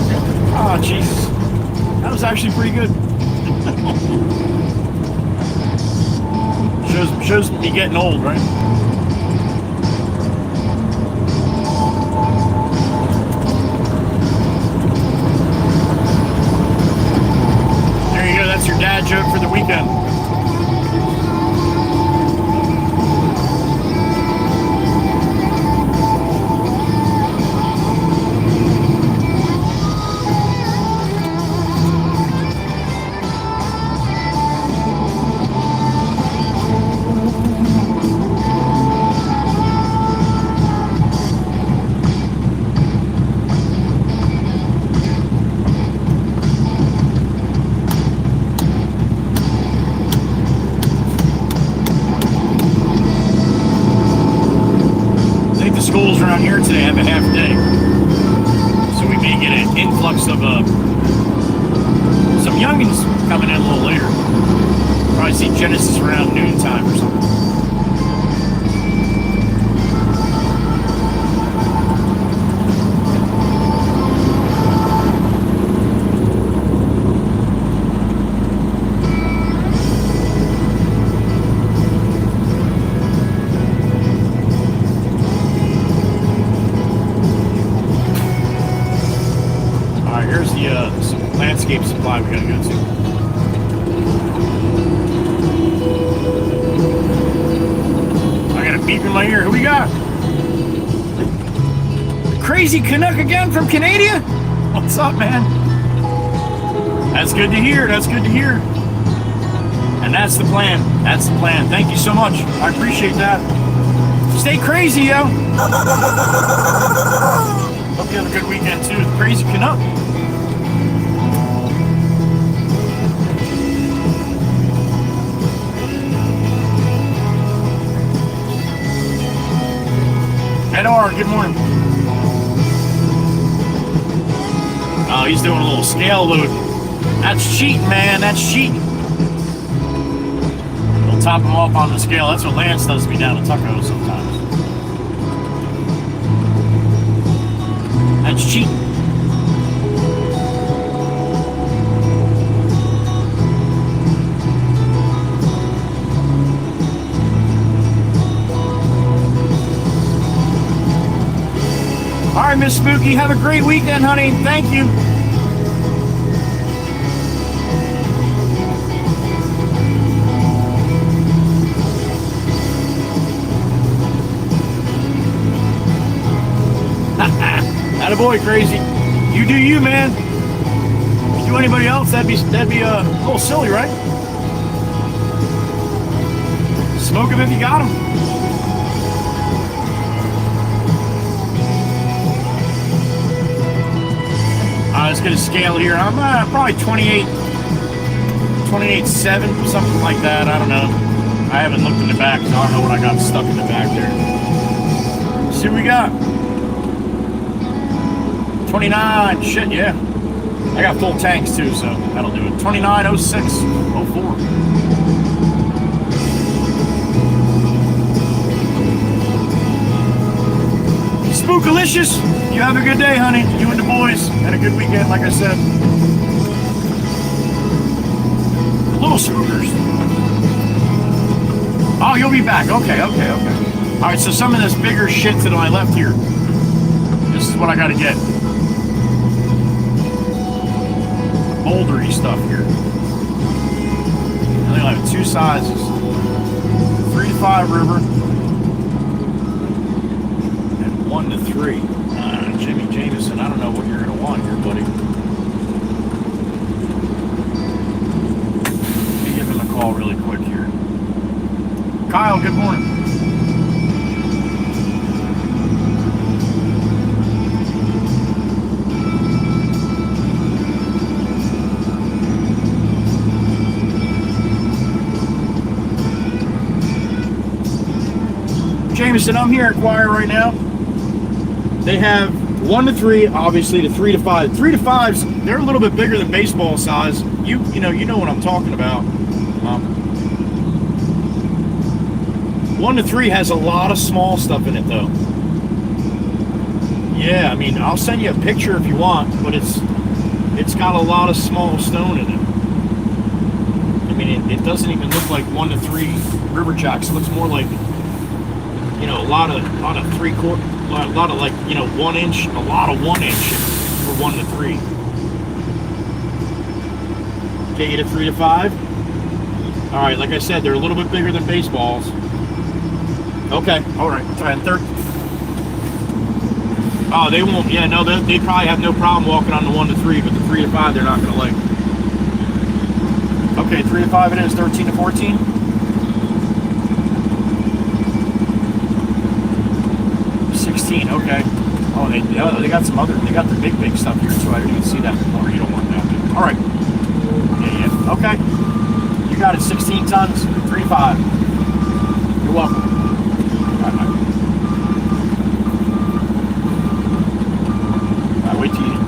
Oh, Jesus. That was actually pretty good. shows me getting old, right? There you go. That's your dad joke for the weekend. Schools around here today have a half day, so we may get an influx of some youngins coming in a little later. Probably see Genesis around noontime or something. Landscape supply we gotta go to. I got a beep in my ear. Who we got? Crazy Canuck again from Canada? What's up, man? That's good to hear. That's good to hear. And that's the plan. That's the plan. Thank you so much. I appreciate that. Stay crazy, yo. Hope you have a good weekend too. Crazy Canuck. Edward, good morning. Oh, he's doing a little scale load. That's cheating, man. That's cheating. We'll top him off on the scale. That's what Lance does to me down at Tucko sometimes. That's cheating. All right, Miss Spooky, have a great weekend, honey. Thank you. Attaboy, Crazy. You do you, man. If you do anybody else, that'd be a little silly, right? Smoke him if you got him. Let's get a scale here. I'm probably 28.7, something like that. I don't know. I haven't looked in the back, so I don't know what I got stuck in the back there. Let's see what we got. 29. Shit, yeah. I got full tanks too, so that'll do it. 29.06.04. Spookalicious, you have a good day, honey. You and the boys, and a good weekend, like I said. Little spookers. Oh, you'll be back. Okay. All right, so some of this bigger shit that I left here. This is what I got to get. Bouldery stuff here. I think I have two sizes. 3 to 5 river. 1 to 3. Jimmy Jameson, I don't know what you're going to want here, buddy. Let me give him a call really quick here. Kyle, good morning. Jameson, I'm here at Choir right now. They have 1 to 3, obviously, to 3 to 5. 3 to 5s, they're a little bit bigger than baseball size. You know what I'm talking about. 1 to 3 has a lot of small stuff in it, though. Yeah, I mean, I'll send you a picture if you want, but it's it's got a lot of small stone in it. I mean, it doesn't even look like 1 to 3 river jacks. It looks more like, you know, a lot of 3/4, a lot of like, you know, 1 inch, a lot of 1 inch for 1 to 3. Okay, you get a 3 to 5. All right, like I said, they're a little bit bigger than baseballs. Okay, all right, try 30. Oh, they won't. Yeah, no, they probably have no problem walking on the 1 to 3, but the 3 to 5 they're not going to like. Okay, 3 to 5 it is. 13 to 14. Okay. Oh, they got some other. They got the big stuff here too. I didn't even see that before. You don't want that. All right. Yeah. Okay. You got it. 16 tons. 3 to 5. You're welcome. Bye.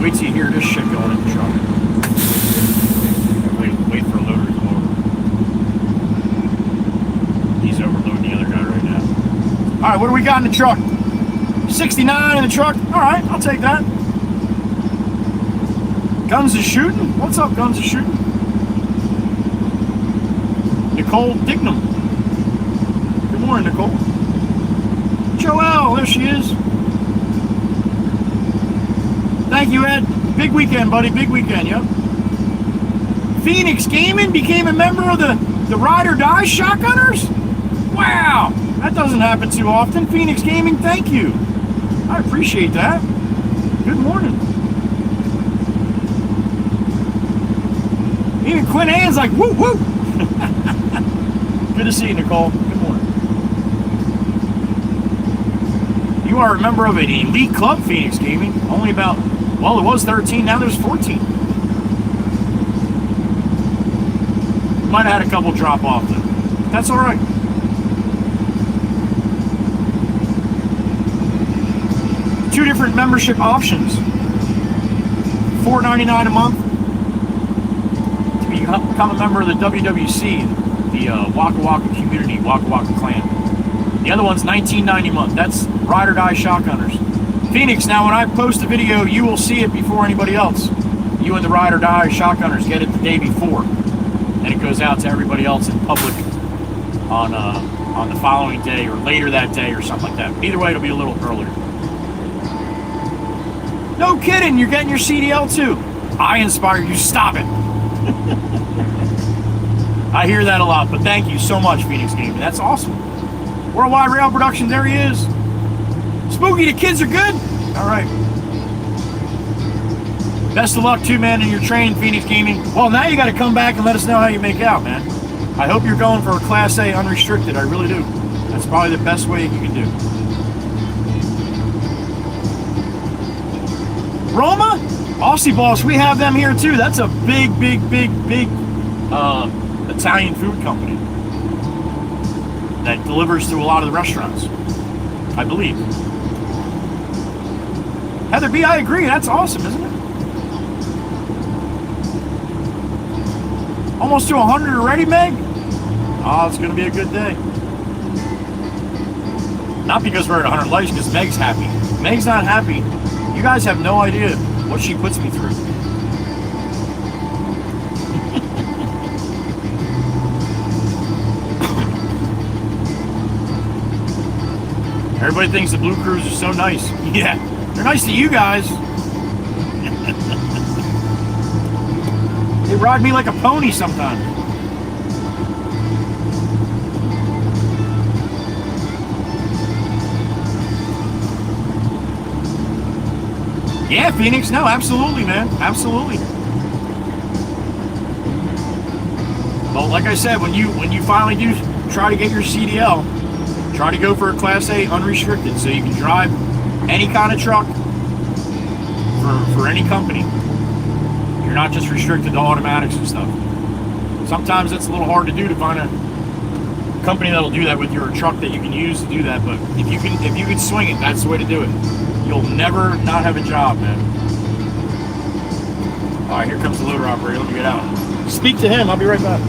Wait till you hear this shit going in the truck. Wait for a loader to come over. He's overloading the other guy right now. All right. What do we got in the truck? 69 in the truck. All right, I'll take that. Guns is shooting. What's up, Guns is shooting? Nicole Dignam. Good morning, Nicole. Joelle, there she is. Thank you, Ed. Big weekend, buddy. Big weekend, yep. Phoenix Gaming became a member of the Ride or Die Shotgunners? Wow, that doesn't happen too often. Phoenix Gaming, thank you. I appreciate that. Good morning. Even Quinn Ann's like, woo woo. Good to see you, Nicole. Good morning. You are a member of an elite club, Phoenix Gaming. Only about, well, it was 13, now there's 14. Might have had a couple drop off though. That's all right. Two different membership options. $4.99 a month to become a member of the WWC, the Waka Waka community, Waka Waka clan. The other one's $19.90 a month. That's Ride or Die Shotgunners. Phoenix, now when I post a video, you will see it before anybody else. You and the Ride or Die Shotgunners get it the day before. And it goes out to everybody else in public on the following day or later that day or something like that. Either way, it'll be a little earlier. No kidding, you're getting your CDL too. I inspire you, stop it. I hear that a lot, but thank you so much, Phoenix Gaming. That's awesome. Worldwide Rail Production, there he is. Spooky, the kids are good? All right. Best of luck too, man, in your training, Phoenix Gaming. Well, now you got to come back and let us know how you make out, man. I hope you're going for a Class A unrestricted, I really do. That's probably the best way you can do. Roma, Aussie Boss, we have them here too. That's a big Italian food company that delivers to a lot of the restaurants, I believe. Heather B, I agree. That's awesome, isn't it? Almost to 100 already, Meg? Oh, it's going to be a good day. Not because we're at 100 likes, because Meg's happy. Meg's not happy. You guys have no idea what she puts me through. Everybody thinks the Blue Crews are so nice. Yeah, they're nice to you guys. They ride me like a pony sometimes. Yeah, Phoenix. No, absolutely, man. Absolutely. Well, like I said, when you finally do try to get your CDL, try to go for a Class A unrestricted, so you can drive any kind of truck for any company. You're not just restricted to automatics and stuff. Sometimes it's a little hard to do to find a company that'll do that with your truck that you can use to do that. But if you can swing it, that's the way to do it. You'll never not have a job, man. All right, here comes the loader operator. Let me get out. Speak to him. I'll be right back.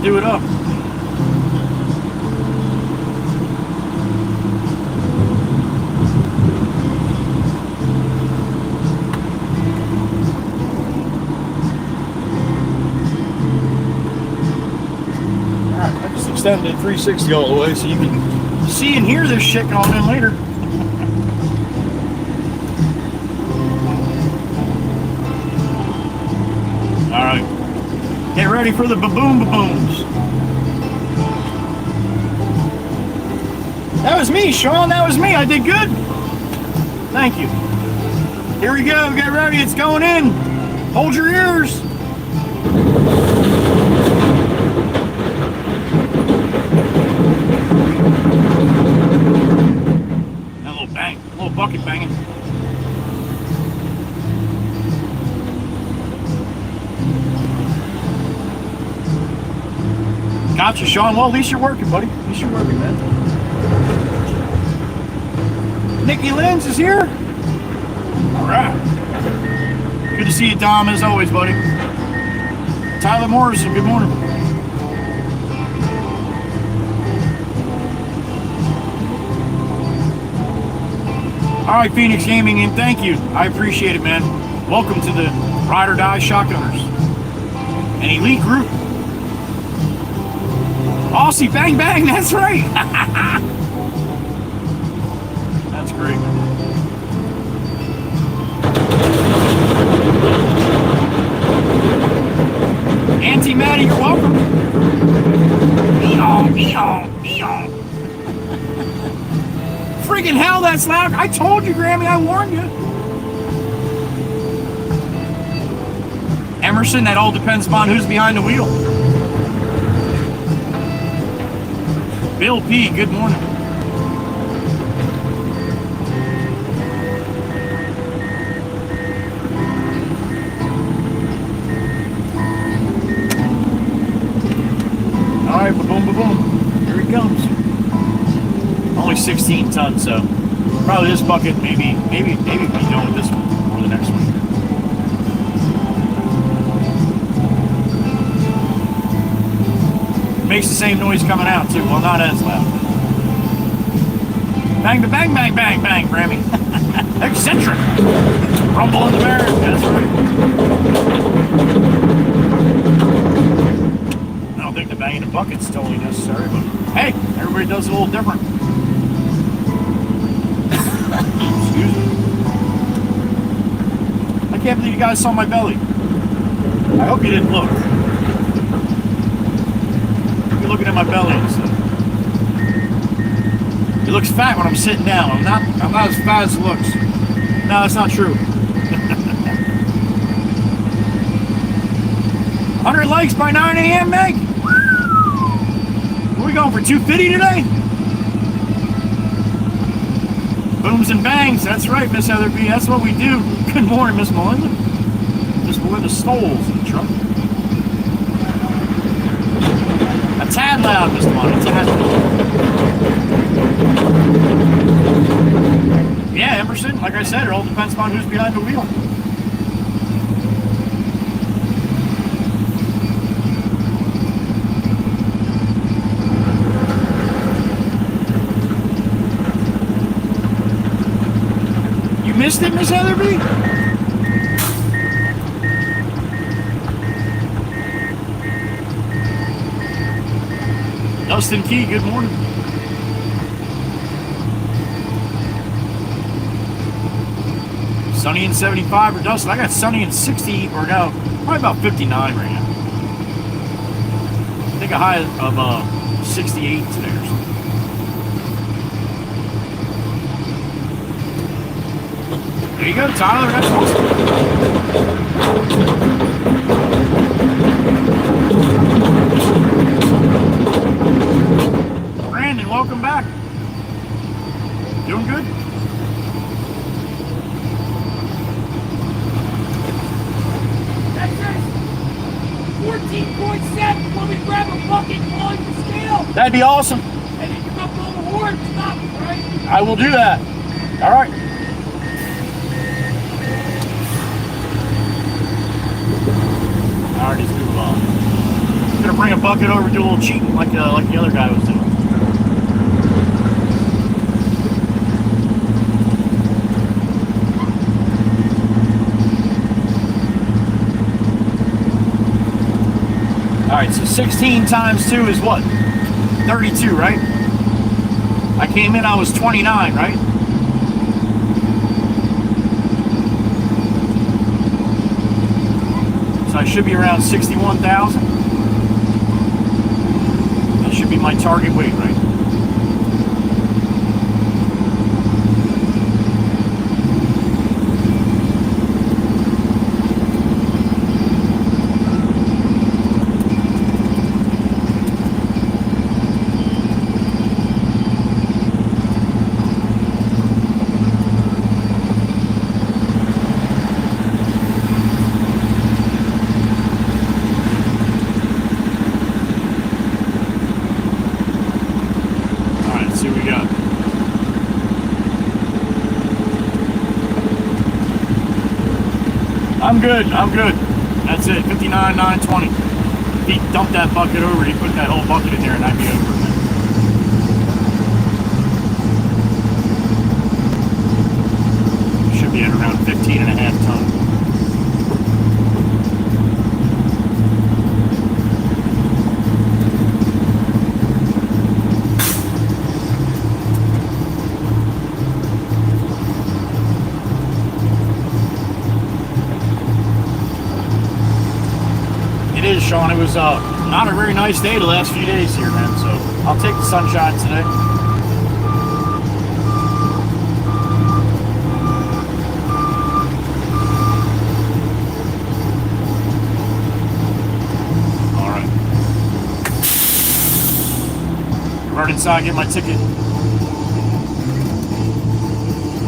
do it up. Alright, I just extended 360 all the way so you can see and hear this shit going in later. Alright. Get ready for the baboons. That was me, Sean. That was me. I did good. Thank you. Here we go. Get ready. It's going in. Hold your ears. That little bang. A little bucket banging. Gotcha, Sean. Well, at least you're working, buddy. At least you're working, man. Nikki Lenz is here. All right. Good to see you, Dom, as always, buddy. Tyler Morrison, good morning. All right, Phoenix Gaming, and thank you. I appreciate it, man. Welcome to the Ride or Die Shotgunners. An elite group. Aussie bang bang, that's right. That's great. Auntie Maddie, you're welcome. Friggin' hell, that's loud. I told you, Grammy, I warned you. Emerson, that all depends upon who's behind the wheel. Bill P, good morning. All right, boom, boom, boom. Here he comes. Only 16 tons, so probably this bucket, maybe be done with this one or the next one. Makes the same noise coming out too. Well, not as loud. Bang, bang, bang, bang, bang, Grammy. Eccentric. Rumble in the bear. That's right. I don't think the banging the bucket's totally necessary, but hey, everybody does it a little different. Excuse me. I can't believe you guys saw my belly. I hope you didn't look. Looking at my belly and stuff. It looks fat when I'm sitting down. I'm not as fat as it looks. No, that's not true. 100 likes by 9 a.m., Meg. Are we going for 250 today? Booms and bangs. That's right, Miss Heather B. That's what we do. Good morning, Miss Melinda. Miss Melinda Stoles in the truck. A tad loud, Mr. Monty, a tad loud. Yeah, Emerson, like I said, it all depends upon who's behind the wheel. You missed it, Miss Heather B? Dustin Key, good morning. Sunny in 75 or Dustin. I got sunny in 60 or no, probably about 59 right now. I think a high of 68 today or something. There you go, Tyler. That's awesome. Brandon, welcome back. Doing good? That's it. 14.7 when we grab a bucket on the scale. That'd be awesome. And then you come blow the horn and stop it, right? I will do that. All right. All right, let's move on. gonna bring a bucket over, do a little cheating like the other guy was doing. All right, so 16 times 2 is what? 32, right? I came in, I was 29, right? So I should be around 61,000. That should be my target weight, right? I'm good. That's it, 59,920. If he dumped that bucket over, he put that whole bucket in there and I'd be over. Should be at around 15.5 tons. Sean, it was not a very nice day the last few days here, man, so I'll take the sunshine today. All right. Run inside, get my ticket.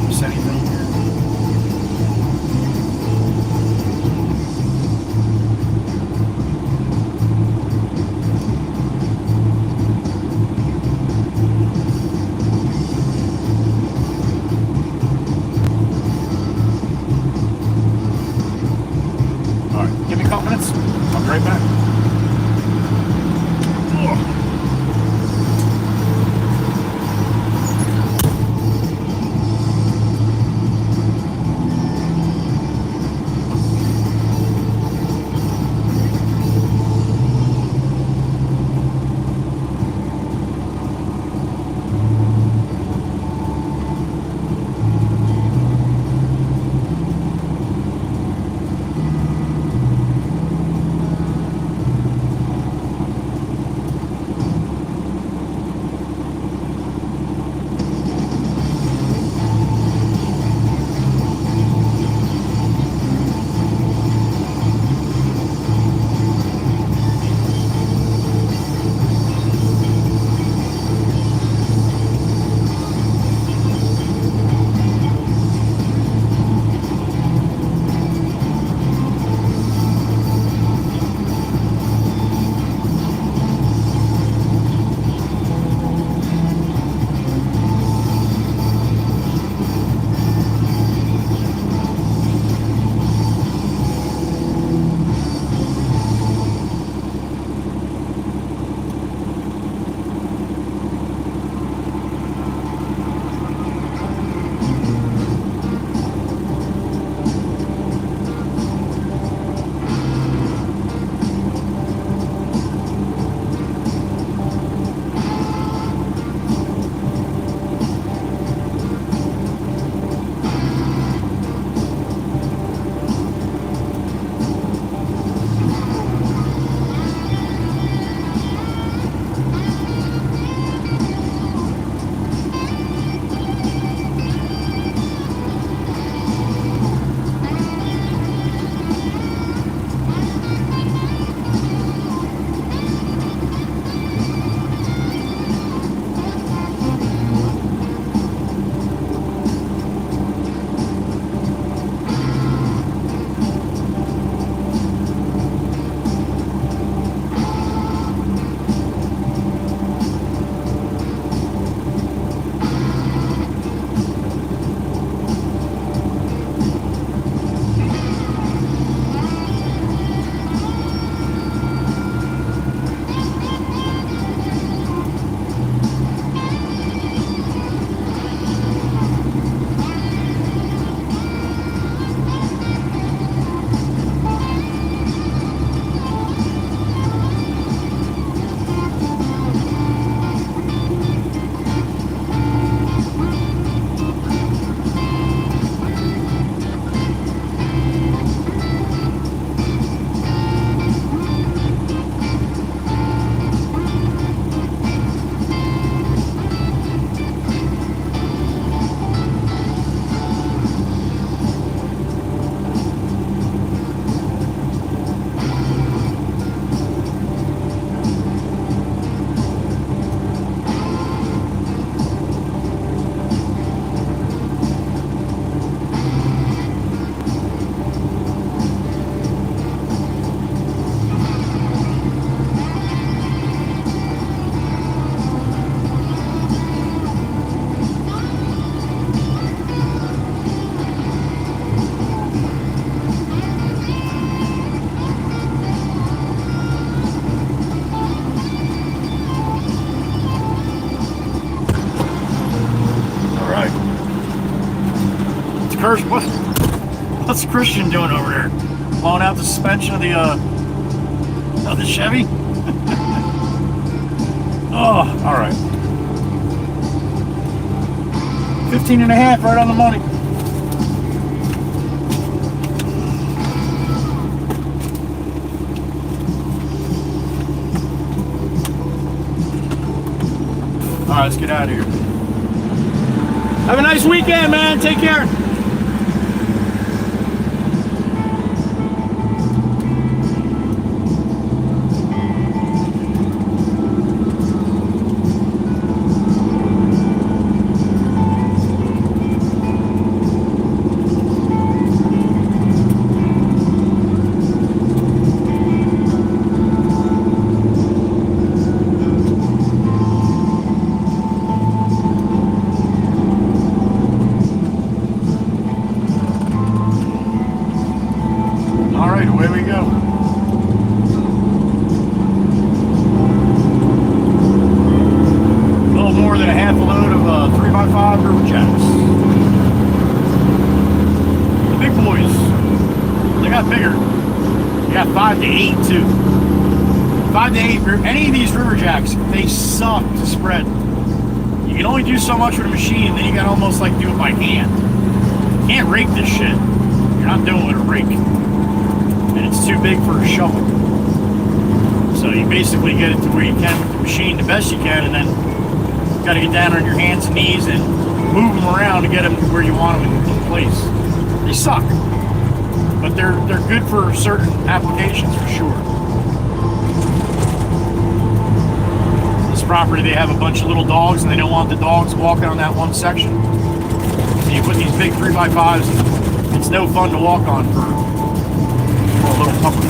Miss anything here? Right back. What's Christian doing over there? Blowing out the suspension of the Chevy? Oh, all right. 15 and a half, right on the money. All right, let's get out of here. Have a nice weekend, man. Take care. Any of these river jacks, they suck to spread. You can only do so much with a machine, then you gotta almost like do it by hand. You can't rake this shit. You're not doing it with a rake. And it's too big for a shovel. So you basically get it to where you can with the machine the best you can, and then you gotta get down on your hands and knees and move them around to get them to where you want them in place. They suck. But they're good for certain applications for sure. Property, they have a bunch of little dogs and they don't want the dogs walking on that one section. So you put these big 3x5s and it's no fun to walk on for a little puppy.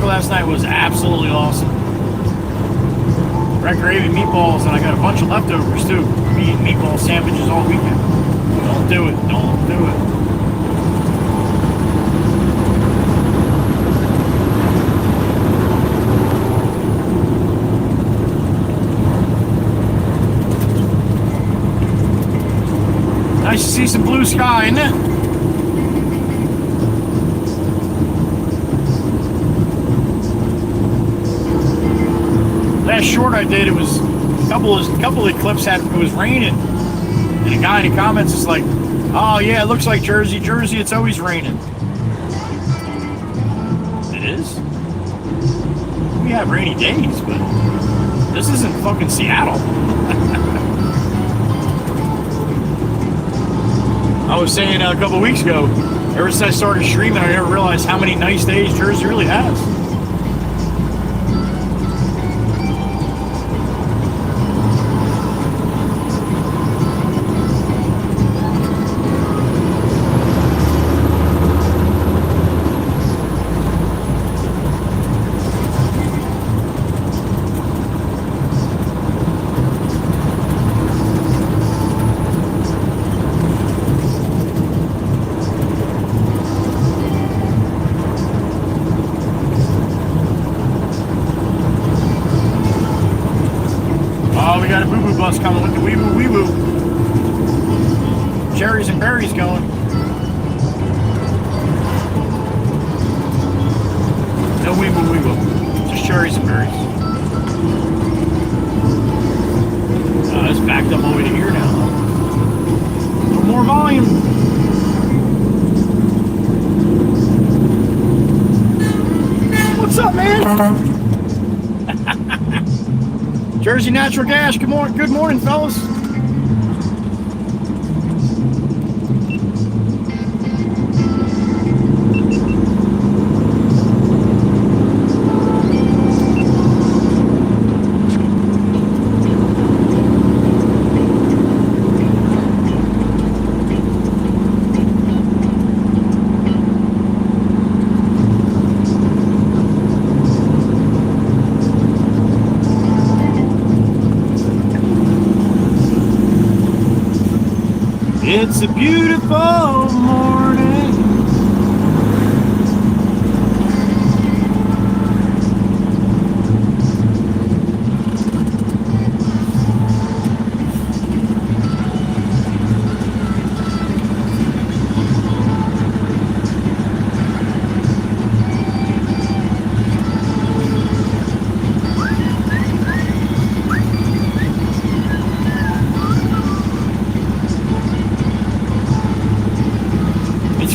Last night was absolutely awesome. Red gravy meatballs, and I got a bunch of leftovers too. I'm eating meatball sandwiches all weekend. Don't do it. Don't do it. Nice to see some blue sky, isn't it? Last short I did, it was a couple of clips had it was raining, and a guy in the comments is like, "Oh yeah, it looks like Jersey, it's always raining." It is. We have rainy days, but this isn't fucking Seattle. I was saying a couple weeks ago, ever since I started streaming, I never realized how many nice days Jersey really has. Coming with the wee woo. Jersey Natural Gas. Good morning, fellas. It's a beautiful morning.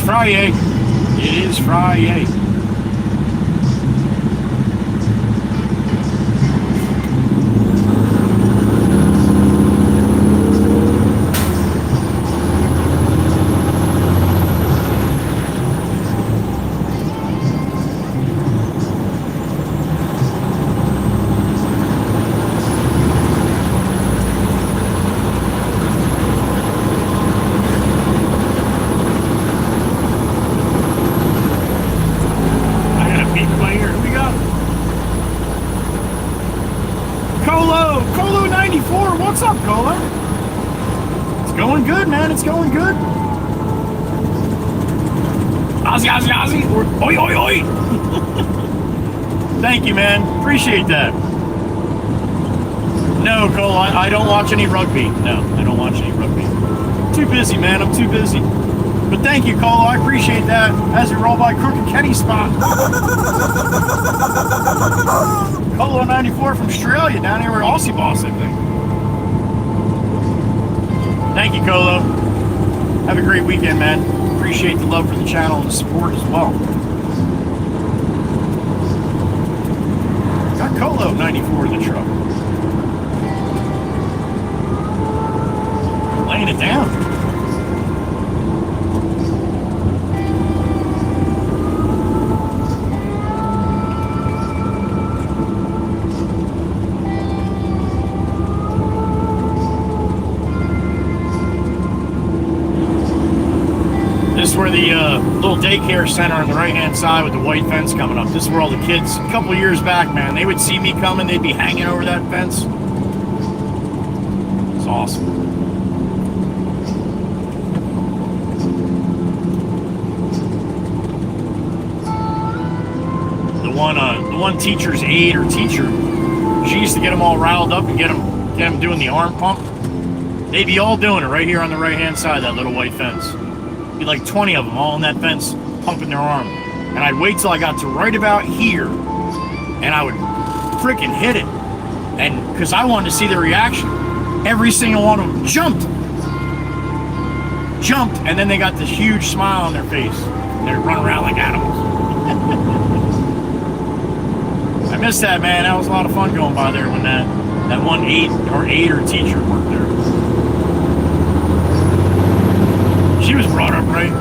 Friday. It is Friday. What's up, Cola? It's going good, man. It's going good. Ozzy, Ozzy, Ozzy. Oi, oi, oi. Thank you, man. Appreciate that. No, Cola, I don't watch any rugby. No, I don't watch any rugby. Too busy, man. I'm too busy. But thank you, Cola. I appreciate that. As we roll by Crooked Kenny's spot. Cola 94 from Australia, down here with Aussie Boss, I think. Thank you, Colo. Have a great weekend, man. Appreciate the love for the channel and the support as well. Got Colo 94 in the truck. Laying it down. Where the little daycare center on the right-hand side with the white fence coming up. This is where all the kids, a couple of years back, man, they would see me coming, they'd be hanging over that fence. It's awesome. The one teacher's aide or teacher, she used to get them all riled up and get them doing the arm pump. They'd be all doing it right here on the right-hand side of that little white fence. Be like 20 of them all on that fence pumping their arm. And I'd wait till I got to right about here and I would freaking hit it. And because I wanted to see the reaction. Every single one of them jumped, and then they got this huge smile on their face. And they'd run around like animals. I missed that, man. That was a lot of fun going by there when that one aide or teacher worked there. She was brought up right.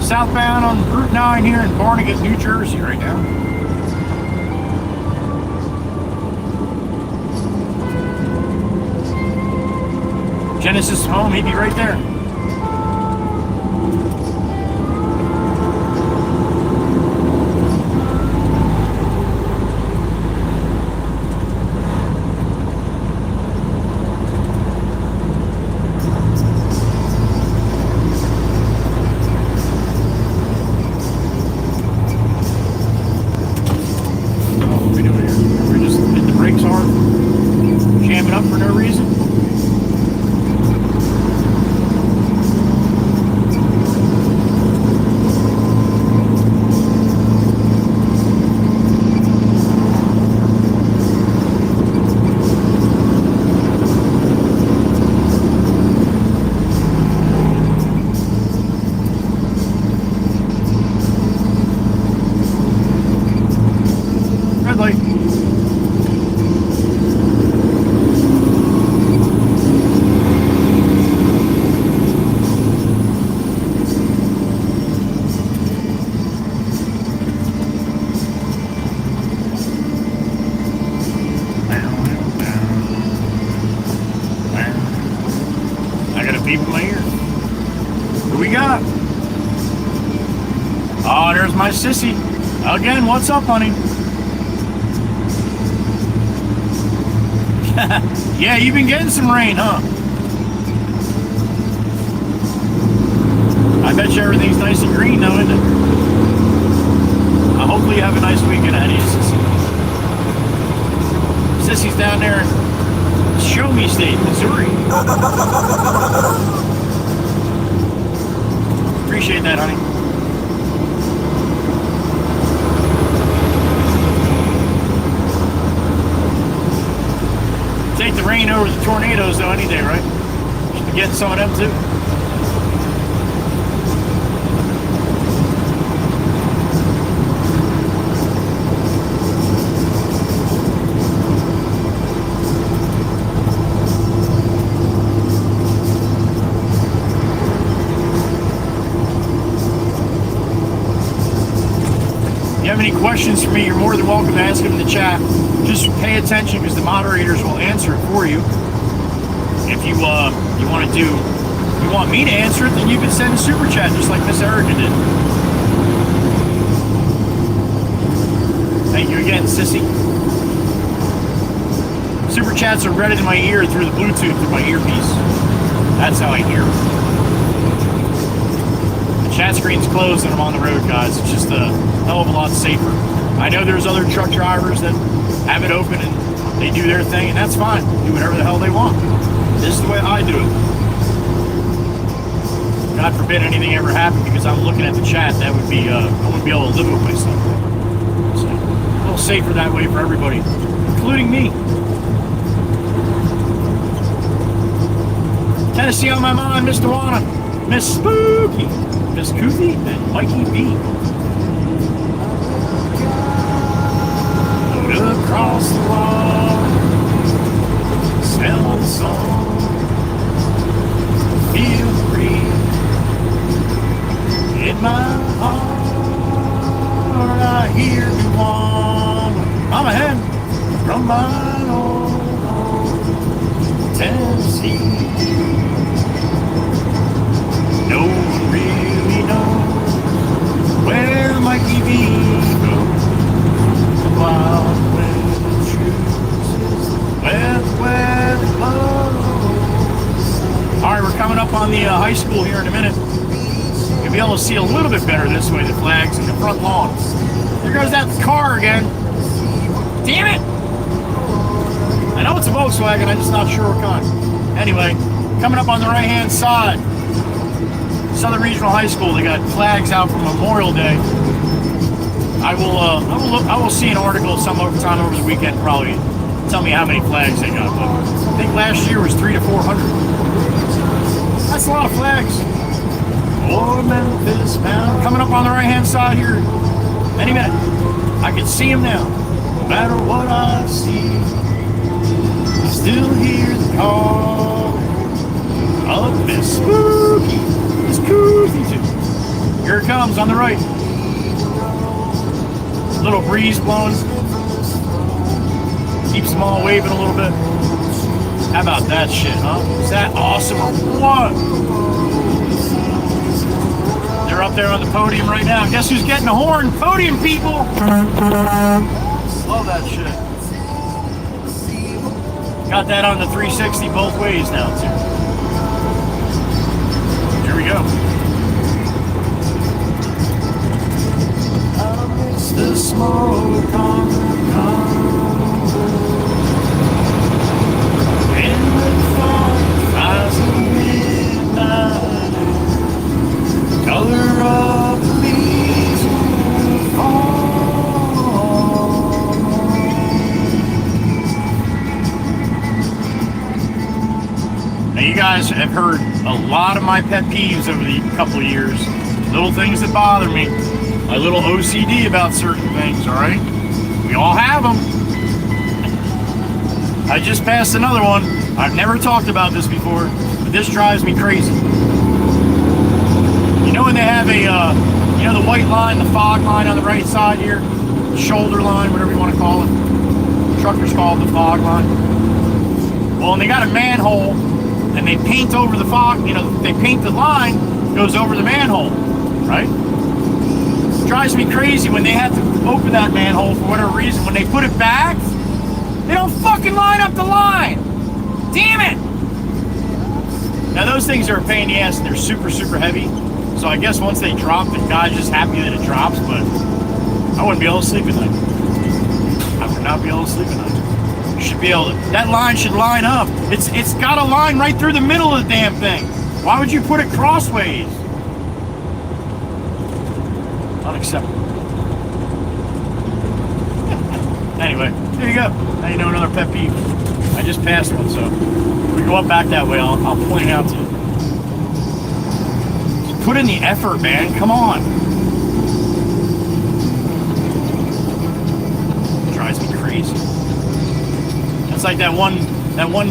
Southbound on Route 9 here in Barnegat, New Jersey right now. Genesis home, he'd be right there. What are we doing here? people in my ear. Who we got? Oh, there's my sissy. Again, what's up, honey? Yeah, you've been getting some rain, huh? I bet you everything's nice and green though, isn't it? Hopefully you have a nice weekend ahead of you, Sissy. Sissy's down there in Show Me State, Missouri. Appreciate that, honey. Take the rain over the tornadoes though any day, right? Should be getting some of them too. Any questions for me, you're more than welcome to ask them in the chat. Just pay attention because the moderators will answer it for you. If you want me to answer it, then you can send a super chat just like Miss Erica did. Thank you again, Sissy. Super chats are read in my ear through the Bluetooth through my earpiece. That's how I hear. The chat screen's closed and I'm on the road, guys. It's just a hell of a lot safer. I know there's other truck drivers that have it open and they do their thing, and that's fine. Do whatever the hell they want. This is the way I do it. God forbid anything ever happened because I'm looking at the chat. That would be I wouldn't be able to live with myself. So a little safer that way for everybody, including me. Tennessee on my mind, Mr. Wanna, Miss Spooky, Miss Koothie, and Mikey B. Across the water, smell the song, feel the breeze in my heart. I hear you on. I'm ahead from my old home, Tennessee. No one really knows where Mikey B goes. Wild wind chooses where the clothes. Alright, we're coming up on the high school here in a minute. You'll be able to see a little bit better this way, the flags and the front lawn. There goes that car again. Damn it! I know it's a Volkswagen, I'm just not sure what kind. Anyway, coming up on the right hand side, Southern Regional High School, they got flags out for Memorial Day. I will see an article sometime over the weekend, probably tell me how many flags they got. But I think last year was 300 to 400. That's a lot of flags. Oh, Memphis bound. Coming up on the right hand side here any minute. I can see him now. No matter what I see, I still hear the call of Miss Spooky, Miss Koothie too. Here it comes on the right. Little breeze blowing. Keeps them all waving a little bit. How about that shit, huh? Is that awesome or what? They're up there on the podium right now. Guess who's getting the horn? Podium people! Love that shit. Got that on the 360 both ways now, too. Here we go. The smoke on the cover in the fires of midnight, color of the leaves will fall. Now you guys have heard a lot of my pet peeves over the couple of years, little things that bother me. My little OCD about certain things, all right? We all have them. I just passed another one. I've never talked about this before, but this drives me crazy. You know when they have a, the white line, the fog line on the right side here? The shoulder line, whatever you want to call it. Truckers call it the fog line. Well, and they got a manhole and they paint over the fog, you know, they paint the line, goes over the manhole, right? It drives me crazy when they have to open that manhole for whatever reason. When they put it back, they don't fucking line up the line. Damn it! Now those things are a pain in the ass and they're super, super heavy. So I guess once they drop, the guy's just happy that it drops, but I wouldn't be able to sleep at night. I would not be able to sleep at night. You should be able to, that line should line up. It's got a line right through the middle of the damn thing. Why would you put it crossways? Unacceptable. Anyway, there you go. Now you know another pet peeve. I just passed one, so if we go up back that way, I'll point it out to you. Just put in the effort, man. Come on. It drives me crazy. It's like that one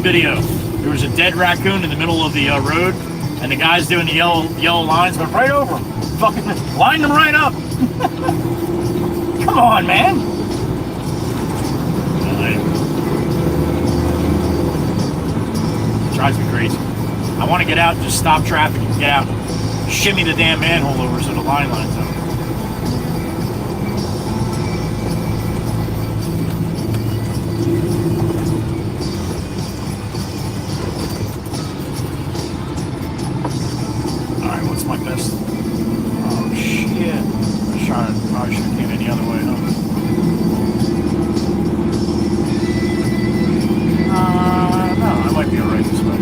video. There was a dead raccoon in the middle of the road, and the guy's doing the yellow lines, but right over him. Fucking line them right up. Come on, man. It drives me crazy. I want to get out and just stop traffic and get out and shimmy the damn manhole over so the line lines up. What's my best? Oh shit! Probably should have came any other way, huh? No, I might be alright this way.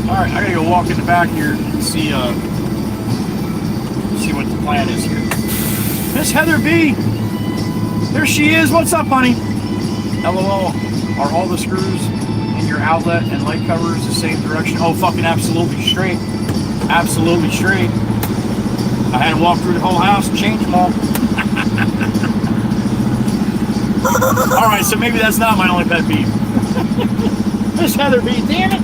Alright, I gotta go walk in the back here and see what the plan is here. Miss Heather B! There she is! What's up, honey? LOL. Are all the screws in your outlet and light covers the same direction? Oh, fucking absolutely straight. Absolutely straight. I had to walk through the whole house and change them all. Alright, so maybe that's not my only pet peeve. Miss Heather B, damn it!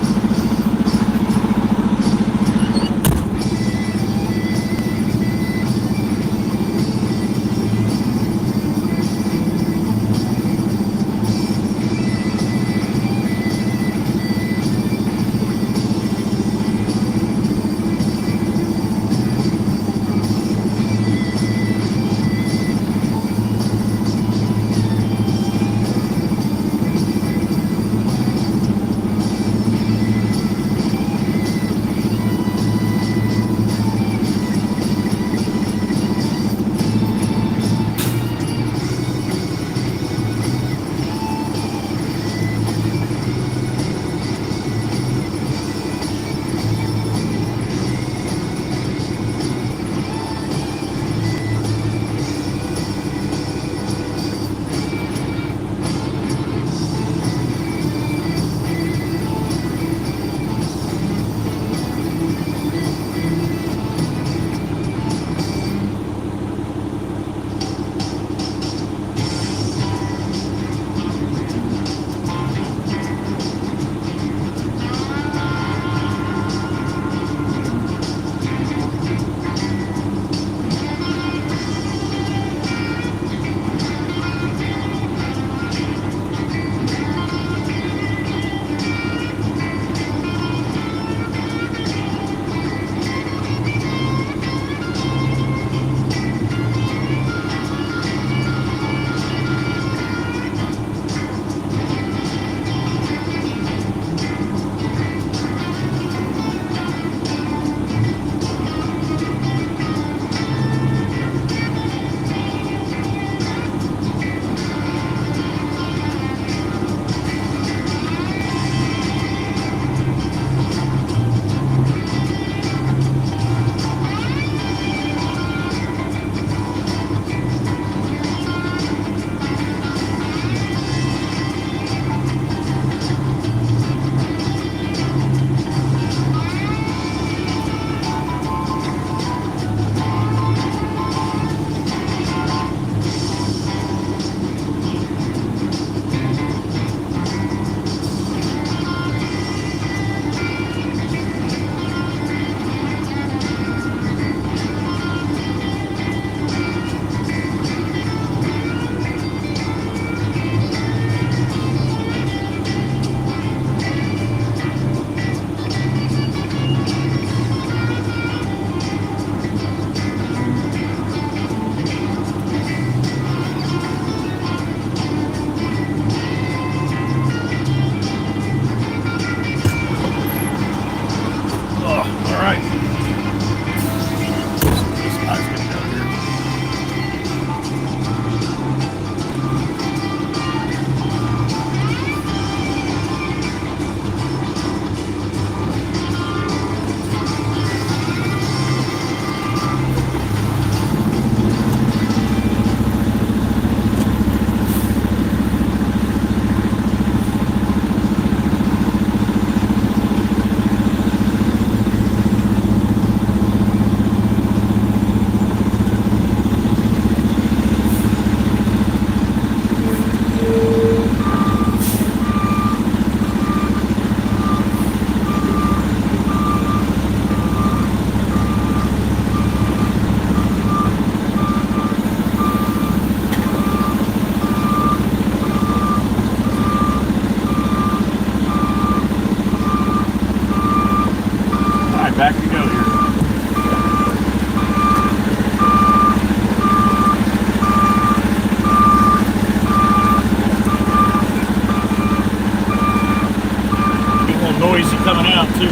coming out too.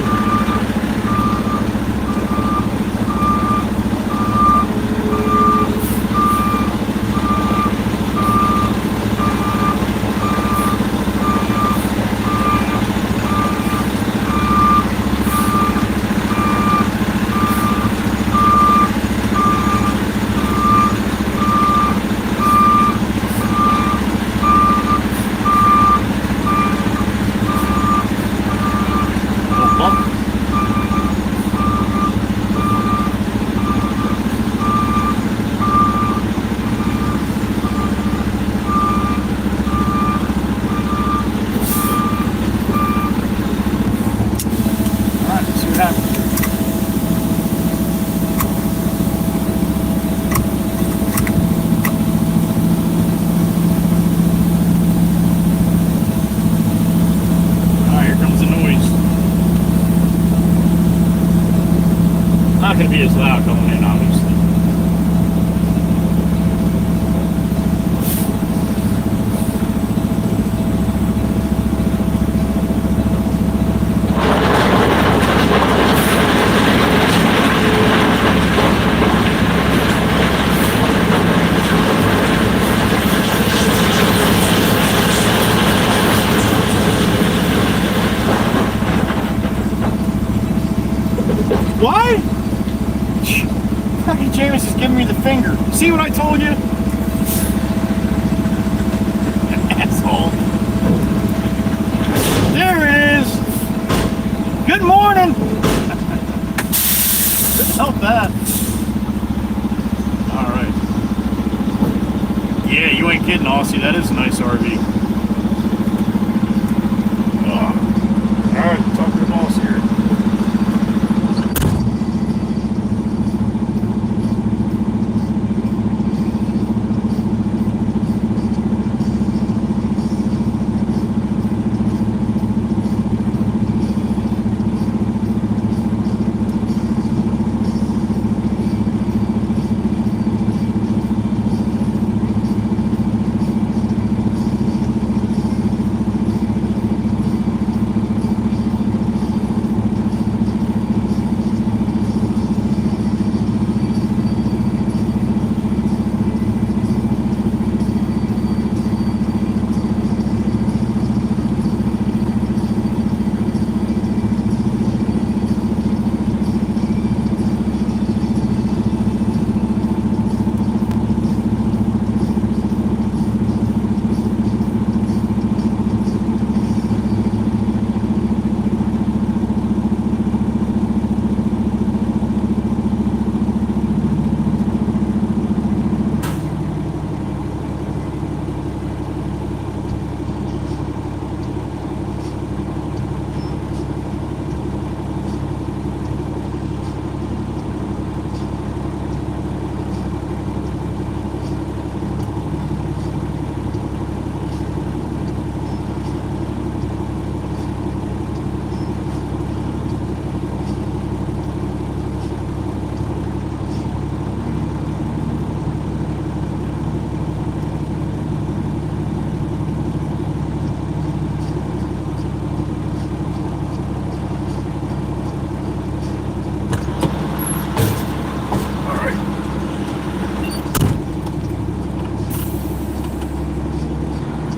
Not going to be as loud going in, obviously. Why? Fucking James is giving me the finger. See what I told you? Asshole. There it is. Good morning. Couldn't help that. Alright. Yeah, you ain't kidding, Aussie. That is a nice RV. Alright, talk to the boss here.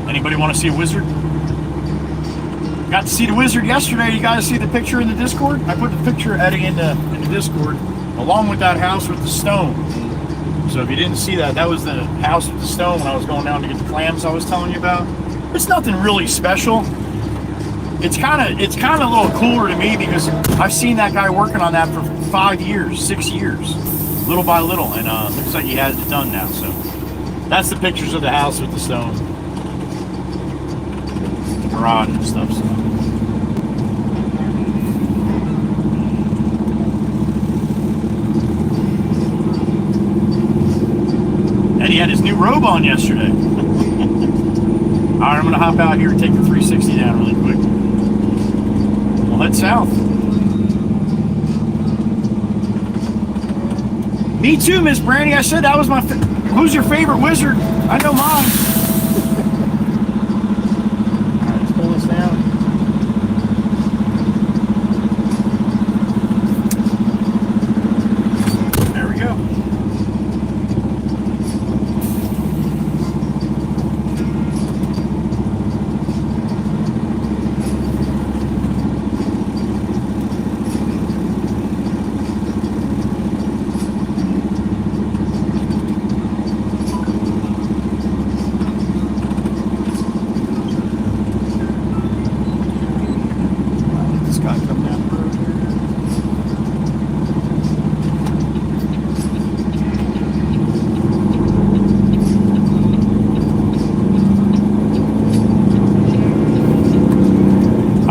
Anybody want to see a wizard? Got to see the wizard yesterday. You guys see the picture in the Discord? I put the picture, Eddie, in the Discord, along with that house with the stone. So if you didn't see that, that was the house with the stone when I was going down to get the clams I was telling you about. It's nothing really special. It's kind of a little cooler to me because I've seen that guy working on that for 5 years, 6 years, little by little, and looks like he has it done now. So that's the pictures of the house with the stone. Garage and stuff. So. And he had his new robe on yesterday. Alright, I'm gonna hop out here and take the 360 down really quick. We'll head south. Me too, Miss Brandy. I said that was my. Who's your favorite wizard? I know mine.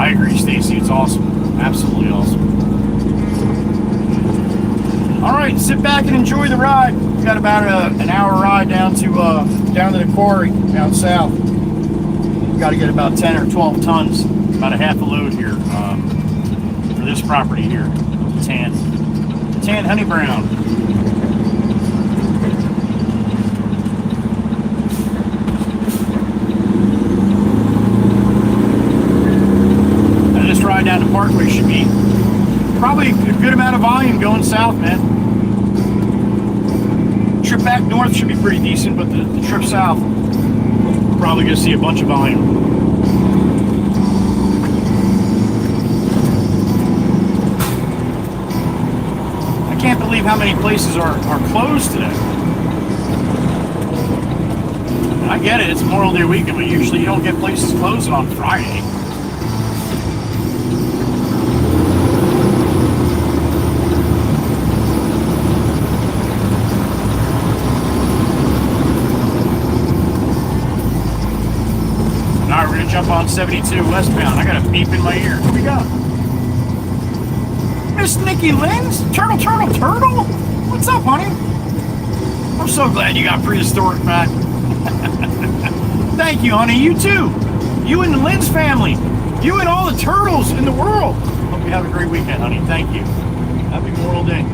I agree, Stacy. It's awesome. Absolutely awesome. All right, sit back and enjoy the ride. We've got about an hour ride down to the quarry down south. We've got to get about 10 or 12 tons, about a half a load here for this property here. Tan honey brown. And this ride down to Parkway should be probably a good amount of volume going south, man. Trip back north should be pretty decent, but the trip south, we're probably going to see a bunch of volume. I can't believe how many places are closed today. And I get it, it's Memorial Day weekend, but usually you don't get places closing on Friday. Alright, we're gonna jump on 72 westbound. I got a beep in my ear. Here we go. Miss Nikki Lynn's? Turtle? What's up, honey? I'm so glad you got prehistoric back. Thank you, honey. You too. You and the Lynn's family. You and all the turtles in the world. Hope you have a great weekend, honey. Thank you. Happy Memorial Day.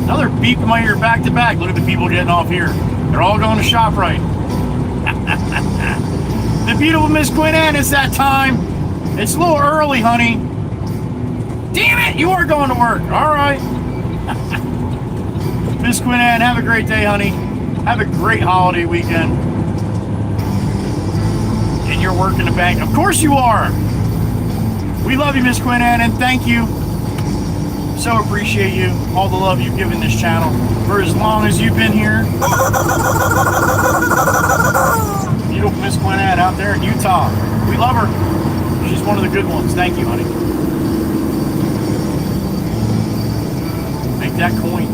Another beep in my ear back to back. Look at the people getting off here. They're all going to ShopRite. The beautiful Miss Quinn Ann, it's that time. It's a little early, honey. Damn it, you are going to work. All right. Miss Quinn Ann, have a great day, honey. Have a great holiday weekend. And you're working the bank. Of course you are. We love you, Miss Quinn Ann, and thank you. So appreciate you. All the love you've given this channel for as long as you've been here. Beautiful Miss Quinn Ann out there in Utah. We love her. She's one of the good ones. Thank you, honey. Make that coin.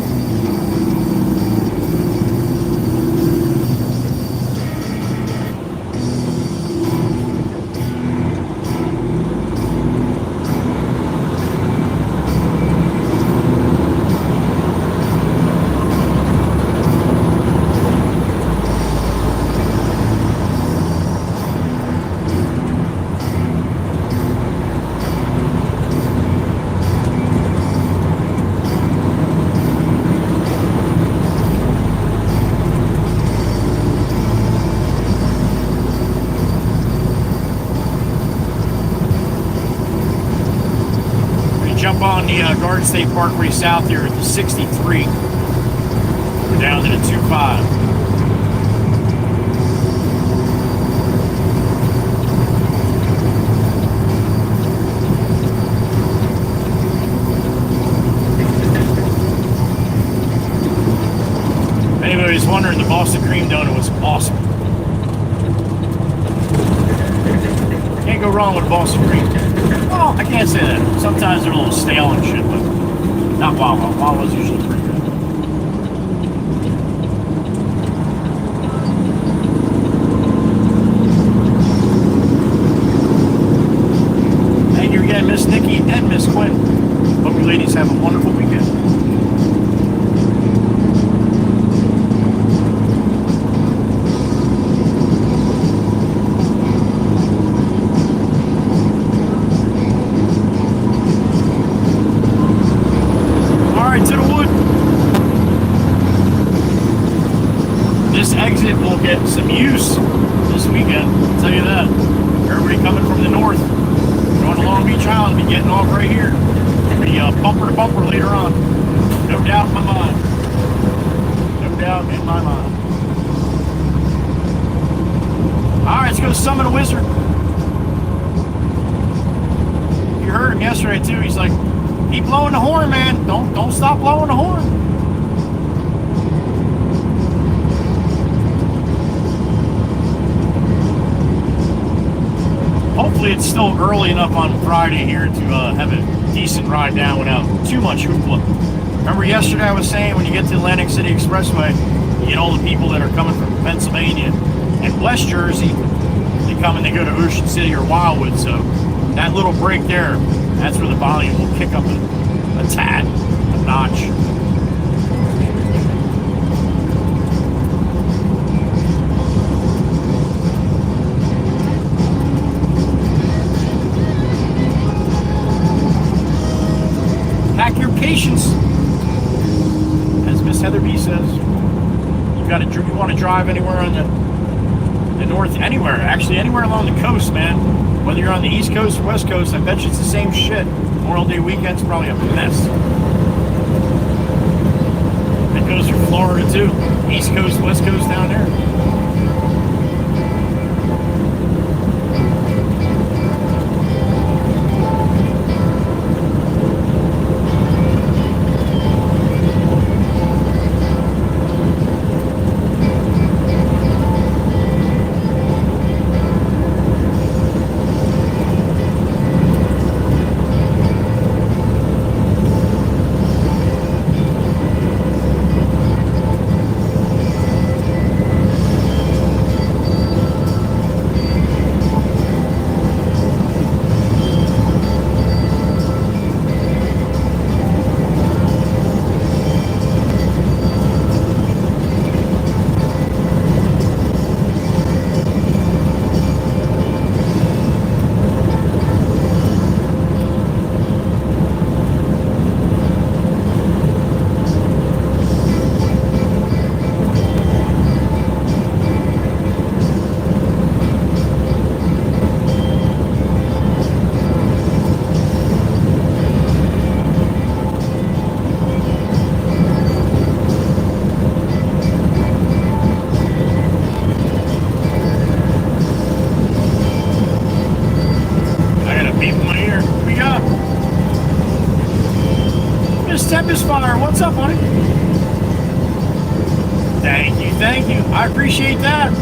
Jump on the Garden State Parkway South here at the 63. We're down to the 25. If anybody's wondering, the Boston Cream Donut was awesome. Can't go wrong with Boston Cream. Well, I can't say that. Sometimes they're a little stale and shit, but not Wawa. Wawa's usually pretty good. Thank you again, Miss Nikki and Miss Quinn. Hope you ladies have a wonderful weekend. Get some use this weekend, I'll tell you that. Everybody coming from the north, going to Long Beach Island, be getting off right here. Be bumper to bumper later on. No doubt in my mind. No doubt in my mind. Alright, let's go to Summit of Wizard. You heard him yesterday too. He's like, keep blowing the horn, man. Don't stop blowing the horn. Hopefully it's still early enough on Friday here to have a decent ride down without too much hoopla. Remember yesterday I was saying when you get to Atlantic City Expressway, you get all the people that are coming from Pennsylvania and West Jersey, they coming to go to Ocean City or Wildwood. So that little break there, that's where the volume will kick up a tad, a notch. Pack your patience, as Miss Heather B says. You want to drive anywhere on the north, anywhere, actually anywhere along the coast, man. Whether you're on the East Coast or West Coast, I bet you it's the same shit. Memorial Day weekend's probably a mess. It goes through Florida too. East Coast, West Coast down there. What's up, honey? Thank you. I appreciate that.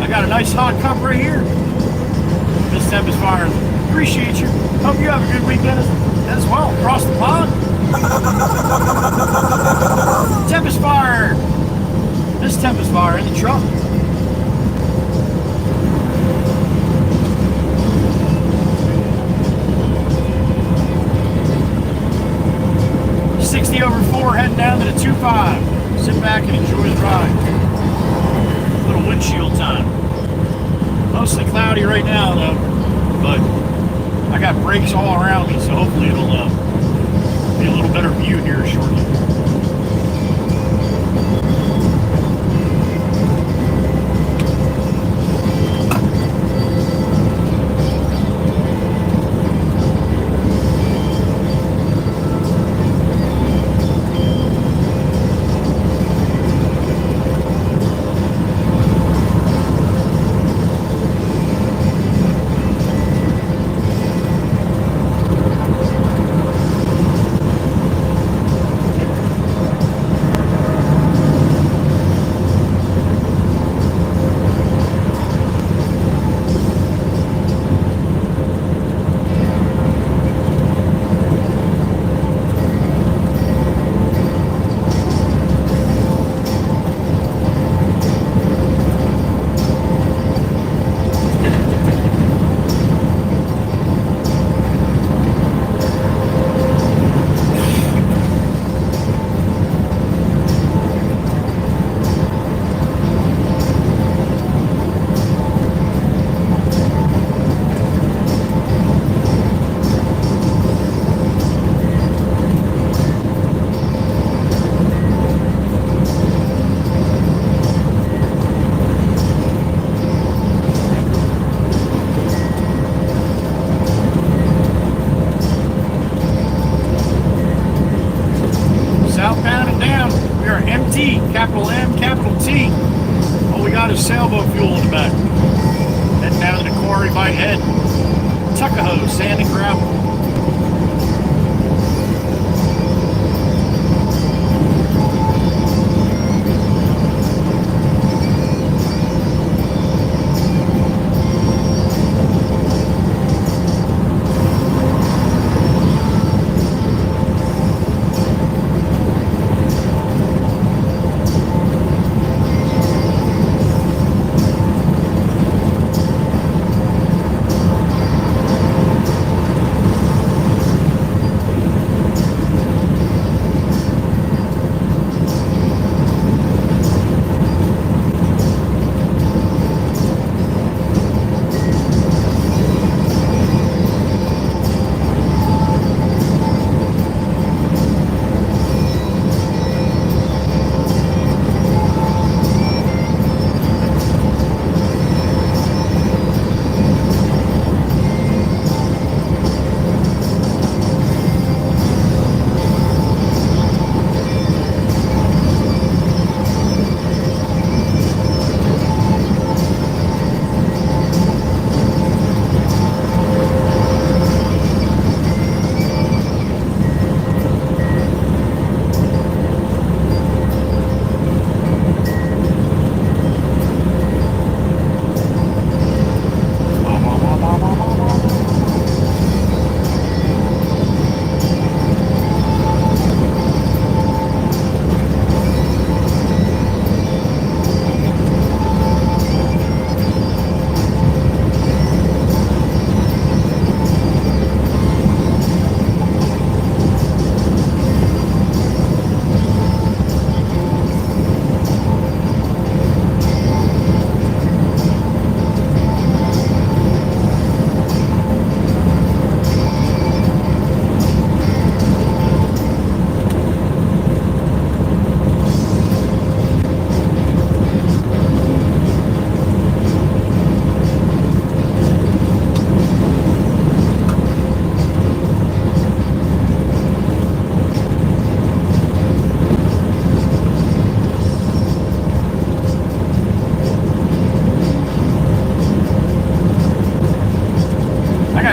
I got a nice hot cup right here. Miss Tempest Fire, appreciate you. Hope you have a good weekend as well. Across the pond. Tempest Fire. Miss Tempest Fire in the truck. Over 4 heading down to the 2.5. Sit back and enjoy the ride. A little windshield time. Mostly cloudy right now though, but I got brakes all around me, so hopefully it'll be a little better view here shortly. Capital M, capital T. All we got is sailboat fuel in the back. Heading down to the quarry by Ed. Tuckahoe, sand and gravel.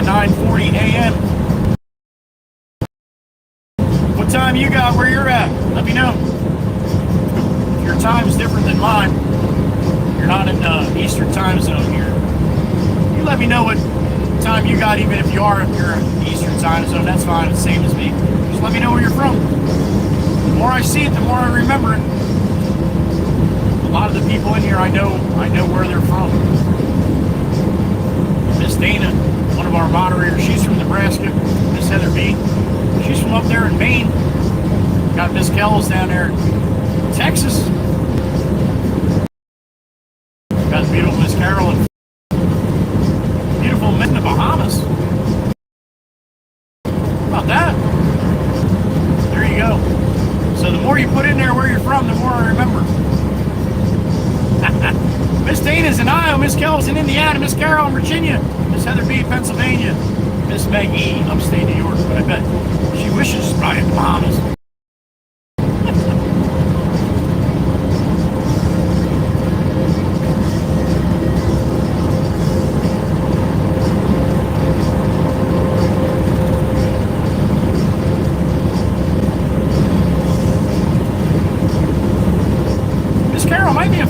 got 9:40 a.m. What time you got where you're at? Let me know. If your time is different than mine, you're not in the Eastern time zone here. You let me know what time you got, even if you're in Eastern time zone. That's fine. It's the same as me. Just let me know where you're from. The more I see it, the more I remember it. A lot of the people in here, I know where they're from. Miss Dana, one of our moderators, she's from Nebraska. Miss Heather B, she's from up there in Maine. Got Miss Kells down there in Texas. Got the beautiful Miss Carol and beautiful men in the Bahamas. How about that? There you go. So the more you put in there where you're from, the more I remember. Miss Dana's in Iowa, Miss Kells in Indiana, Miss Carol in Virginia, Miss Heather B, Pennsylvania, Miss Maggie, upstate New York, but I bet she wishes she's probably in the Bahamas.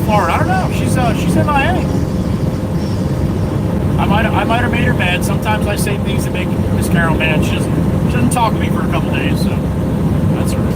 Florida. I don't know. She's in Miami. I might have made her mad. Sometimes I say things that make Miss Carol mad. She doesn't talk to me for a couple days, so that's all right.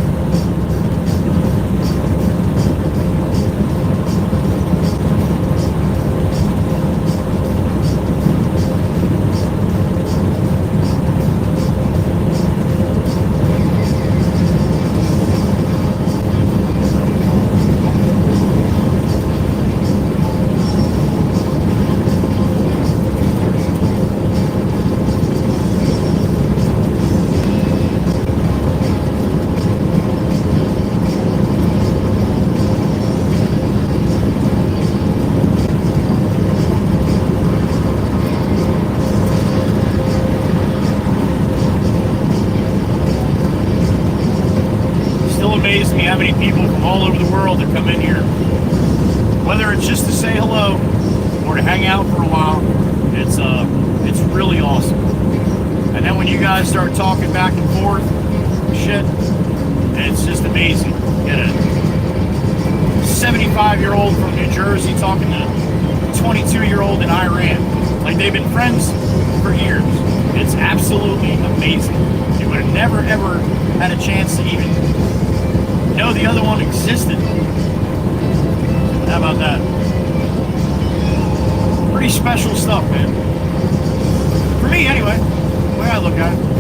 How many people from all over the world that come in here, whether it's just to say hello or to hang out for a while. It's really awesome. And then when you guys start talking back and forth, shit, it's just amazing. You get a 75-year-old from New Jersey talking to a 22-year-old in Iran, like they've been friends for years. It's absolutely amazing. You would have never ever had a chance to even know the other one existed. How about that? Pretty special stuff, man. For me, anyway. The way I look at it.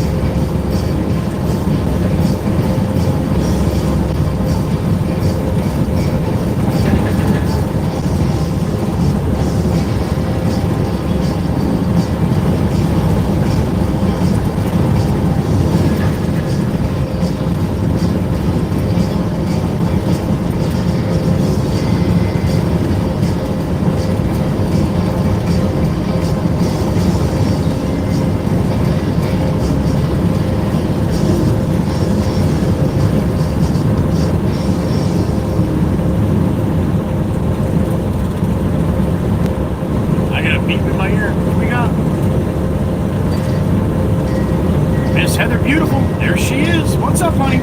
Beautiful. There she is. What's up, honey?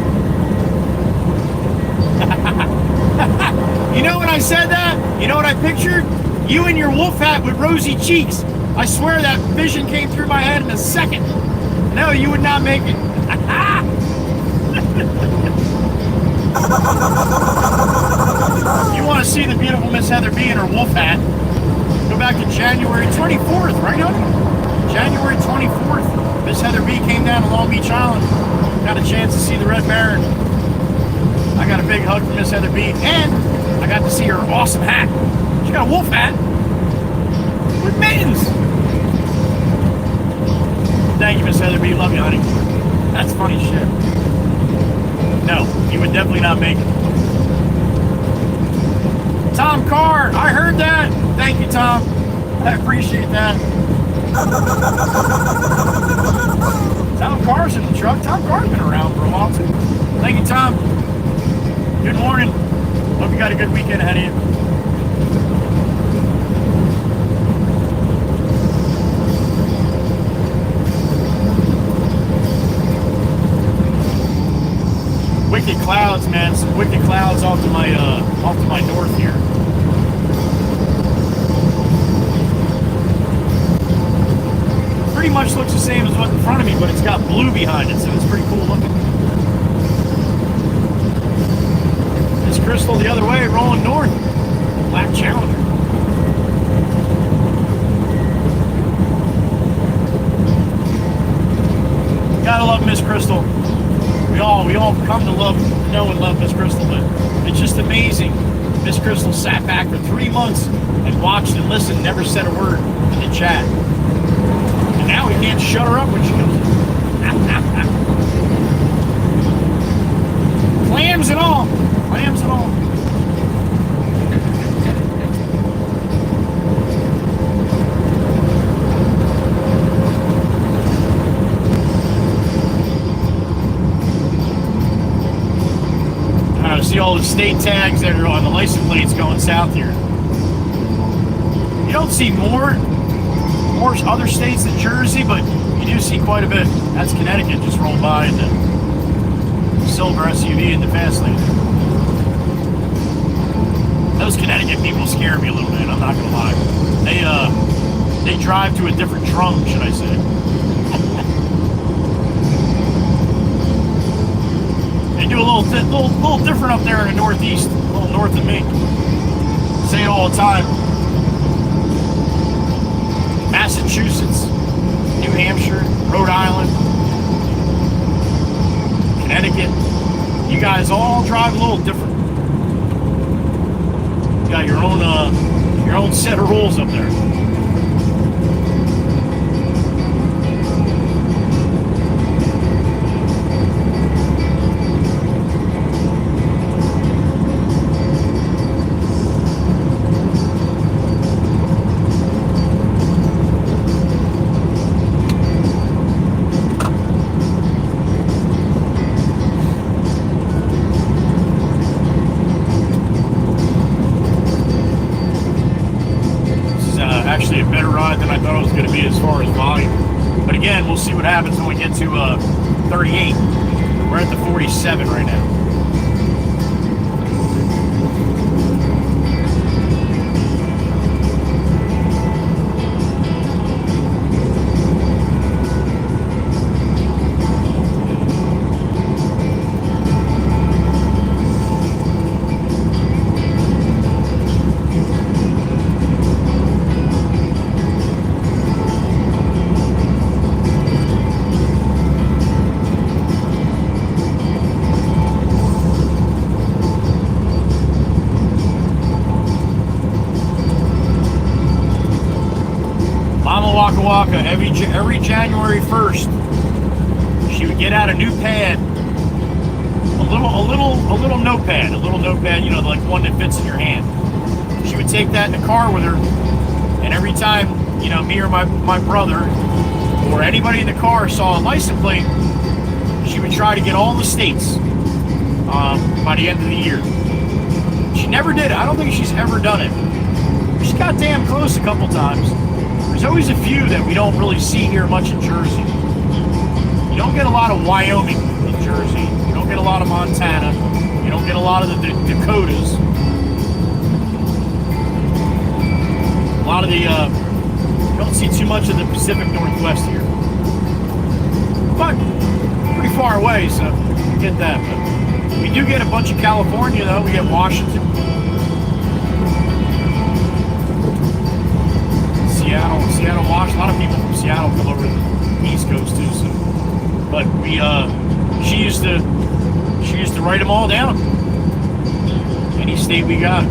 You know when I said that? You know what I pictured? You in your wolf hat with rosy cheeks. I swear that vision came through my head in a second. No, you would not make it. You want to see the beautiful Miss Heather B in her wolf hat? Go back to January 24th, right, honey? January 24th. Miss Heather B came down to Long Beach Island. Got a chance to see the Red Baron. I got a big hug from Miss Heather B, and I got to see her awesome hat. She got a wolf hat with mittens. Thank you, Miss Heather B. Love you, honey. That's funny shit. No, you would definitely not make it. Tom Carr, I heard that. Thank you, Tom. I appreciate that. Tom Carr's in the truck. Tom Carr's been around for a while too. Thank you, Tom. Good morning. Hope you got a good weekend ahead of you. wicked clouds, man. Some wicked clouds off to my north here. Pretty much looks the same as what's in front of me, but it's got blue behind it, so it's pretty cool looking. This Crystal the other way, rolling north. Black Challenger. Gotta love Miss Crystal. We all come to know and love Miss Crystal, but it's just amazing. Miss Crystal sat back for 3 months and watched and listened, never said a word in the chat. And now we can't shut her up when she goes. Clams and all. Clams and all. See all the state tags that are on the license plates going south here. You don't see more other states than Jersey, but you do see quite a bit. That's Connecticut just rolled by in the silver SUV in the fast lane. Those Connecticut people scare me a little bit, I'm not gonna lie. They drive to a different drum, should I say. They do a little different up there in the Northeast, a little north of me. Say it all the time. Massachusetts, New Hampshire, Rhode Island, Connecticut. You guys all drive a little different. You got your own set of rules up there. Actually a better ride than I thought it was going to be as far as volume. But again, we'll see what happens when we get to 38. We're at the 47 right now. Waka every January 1st, she would get out a new pad, a little notepad, you know, like one that fits in your hand. She would take that in the car with her, and every time, you know, me or my brother or anybody in the car saw a license plate, she would try to get all the states by the end of the year. She never did it. I don't think she's ever done it. She got damn close a couple times. There's always a few that we don't really see here much in Jersey. You don't get a lot of Wyoming in Jersey. You don't get a lot of Montana. You don't get a lot of the Dakotas. A lot of the, you don't see too much of the Pacific Northwest here. But, pretty far away, so you get that. But we do get a bunch of California, though. We get Washington. Seattle, Washington. A lot of people from Seattle come over to the East Coast too. So, but she used to write them all down. Any state we got.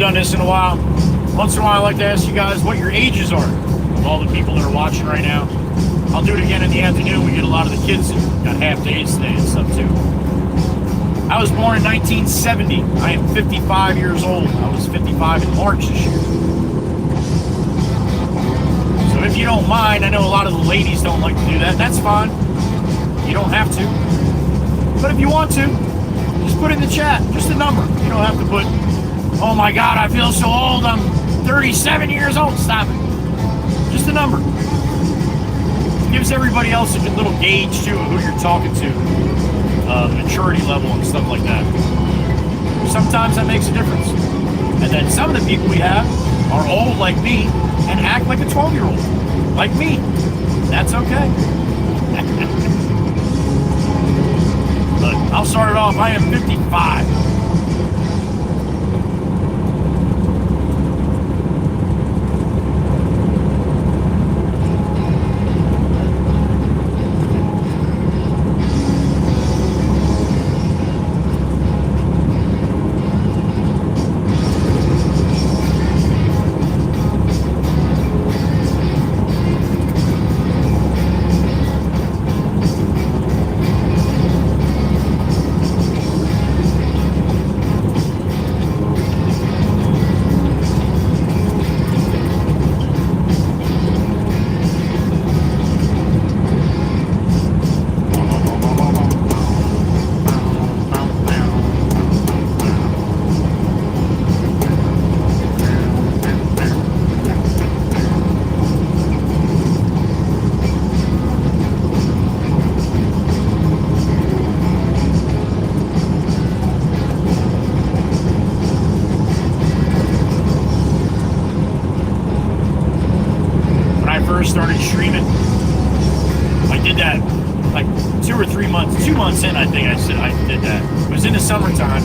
done this in a while. Once in a while, I like to ask you guys what your ages are of all the people that are watching right now. I'll do it again in the afternoon. We get a lot of the kids that got half days today and stuff too. I was born in 1970. I am 55 years old. I was 55 in March this year. So if you don't mind, I know a lot of the ladies don't like to do that. That's fine. You don't have to. But if you want to, just put it in the chat. Just a number. You don't have to put, oh my God, I feel so old. I'm 37 years old. Stop it. Just a number. It gives everybody else a good little gauge too of who you're talking to. Maturity level and stuff like that. Sometimes that makes a difference. And then some of the people we have are old like me and act like a 12-year-old. Like me. That's okay. But I'll start it off. I am 55. Started streaming. I did that like 2 months in, I think I said I did that. It was in the summertime,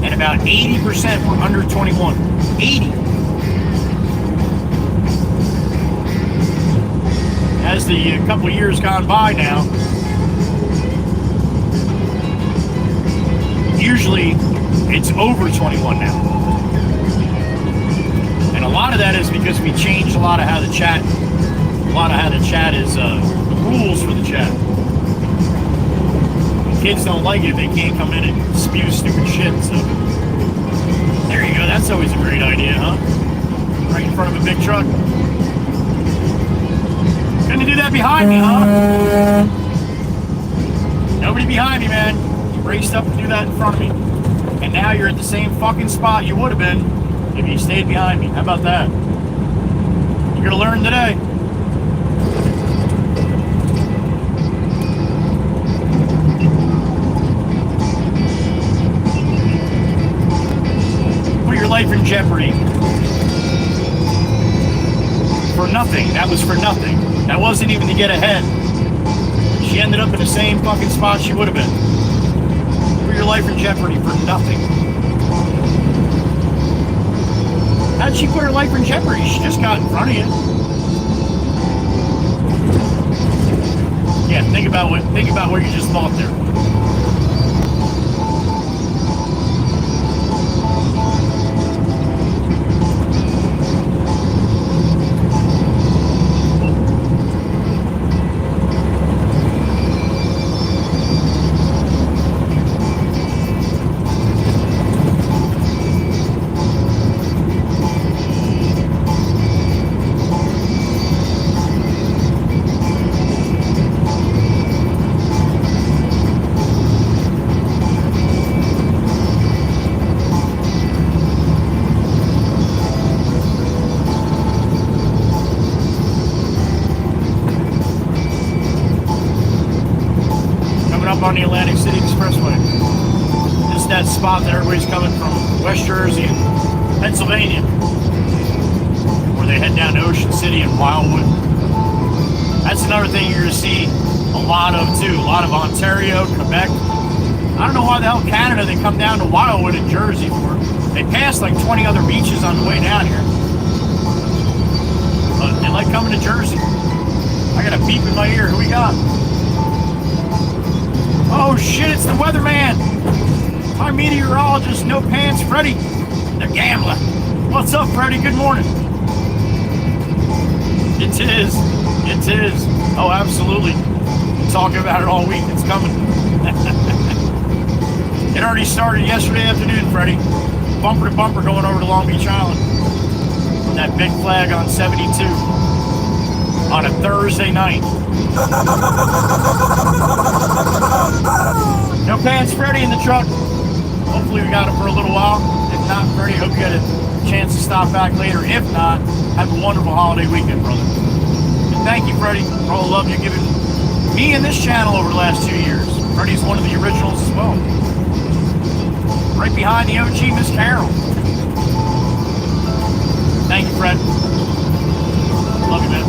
and about 80% were under 21. 80. As the couple years gone by now, usually it's over 21 now. A lot of that is because we changed a lot of how the chat is, the rules for the chat. Kids don't like it, they can't come in and spew stupid shit, so. There you go, that's always a great idea, huh? Right in front of a big truck. Gonna do that behind me, huh? Nobody behind me, man. You raced up to do that in front of me. And now you're at the same fucking spot you would have been if you stayed behind me. How about that? You're gonna learn today. Put your life in jeopardy. For nothing. That was for nothing. That wasn't even to get ahead. She ended up in the same fucking spot she would have been. Put your life in jeopardy for nothing. How'd she put her life in jeopardy? She just got in front of you. Yeah, think about what you just thought there. On the Atlantic City Expressway. This is that spot that everybody's coming from West Jersey and Pennsylvania, where they head down to Ocean City and Wildwood. That's another thing you're going to see a lot of too. A lot of Ontario, Quebec. I don't know why the hell Canada they come down to Wildwood and Jersey for. They pass like 20 other beaches on the way down here. But they like coming to Jersey. I got a beep in my ear. Who we got? Oh shit, it's the weatherman! My meteorologist, no pants, Freddy! The gambler. What's up, Freddie? Good morning. It is. It is. Oh, absolutely. Been talking about it all week. It's coming. It already started yesterday afternoon, Freddie. Bumper to bumper going over to Long Beach Island. That big flag on 72 on a Thursday night. No pants, Freddie, in the truck. Hopefully we got him for a little while. If not, Freddie, hope you get a chance to stop back later. If not, have a wonderful holiday weekend, brother. And thank you, Freddie, for all the love you've given me and this channel over the last 2 years. Freddie's one of the originals as well. Right behind the OG, Miss Carol. Thank you, Fred. Love you, man.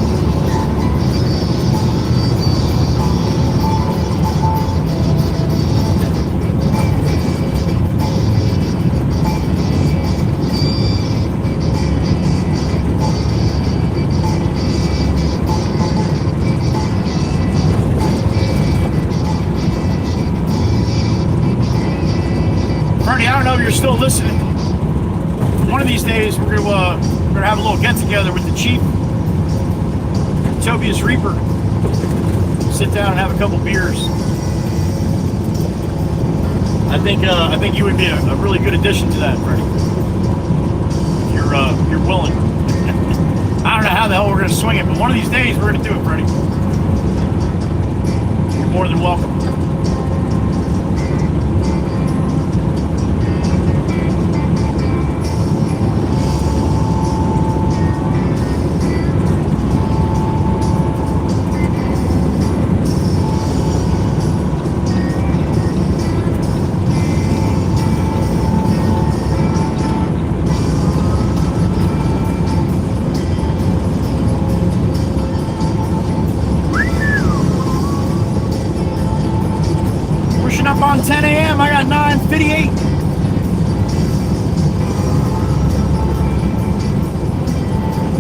Freddie, I don't know if you're still listening. One of these days, we're gonna have a little get together with the Chief, Tobias Reaper. Sit down and have a couple beers. I think you would be a really good addition to that, Freddie. If you're willing. I don't know how the hell we're gonna swing it, but one of these days we're gonna do it, Freddie. You're more than welcome. Up on 10 a.m. I got 9:58.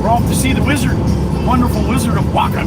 We're off to see the wizard, wonderful Wizard of Waka.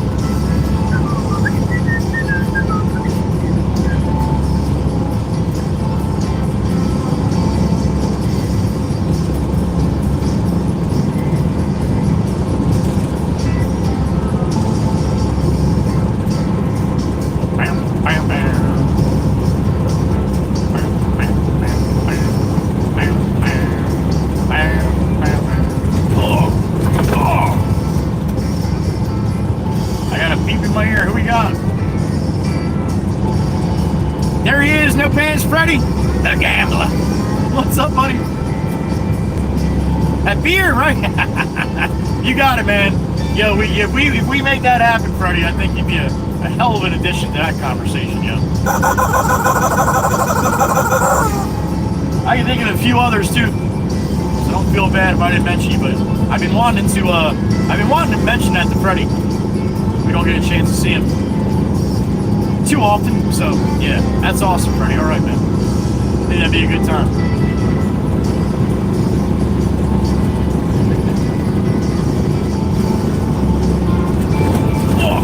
There he is, no pants, Freddie, the gambler. What's up, buddy? That beer, right? You got it, man. Yo, if we make that happen, Freddie, I think you'd be a hell of an addition to that conversation, yo. I can think of a few others too, so don't feel bad if I didn't mention you. But I've been wanting to mention that to Freddie. We don't get a chance to see him too often, so yeah, that's awesome, Freddie. All right, man. I think that'd be a good time. Oh.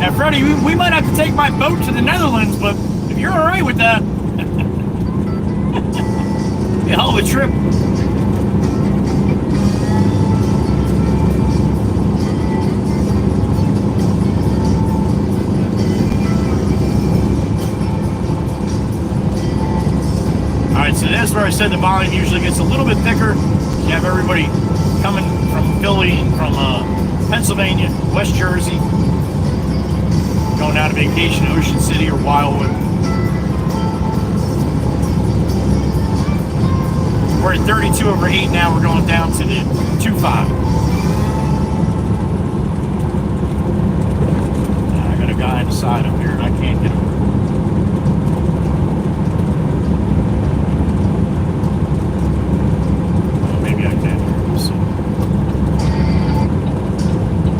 Now, Freddie, we might have to take my boat to the Netherlands, but if you're all right with that, be a hell of a trip. So that's where I said the volume usually gets a little bit thicker. You have everybody coming from Philly and from Pennsylvania, West Jersey, going out on vacation to Ocean City or Wildwood. We're at 32/8 now. We're going down to the 2.5. I got a guy on the side up here and I can't get him.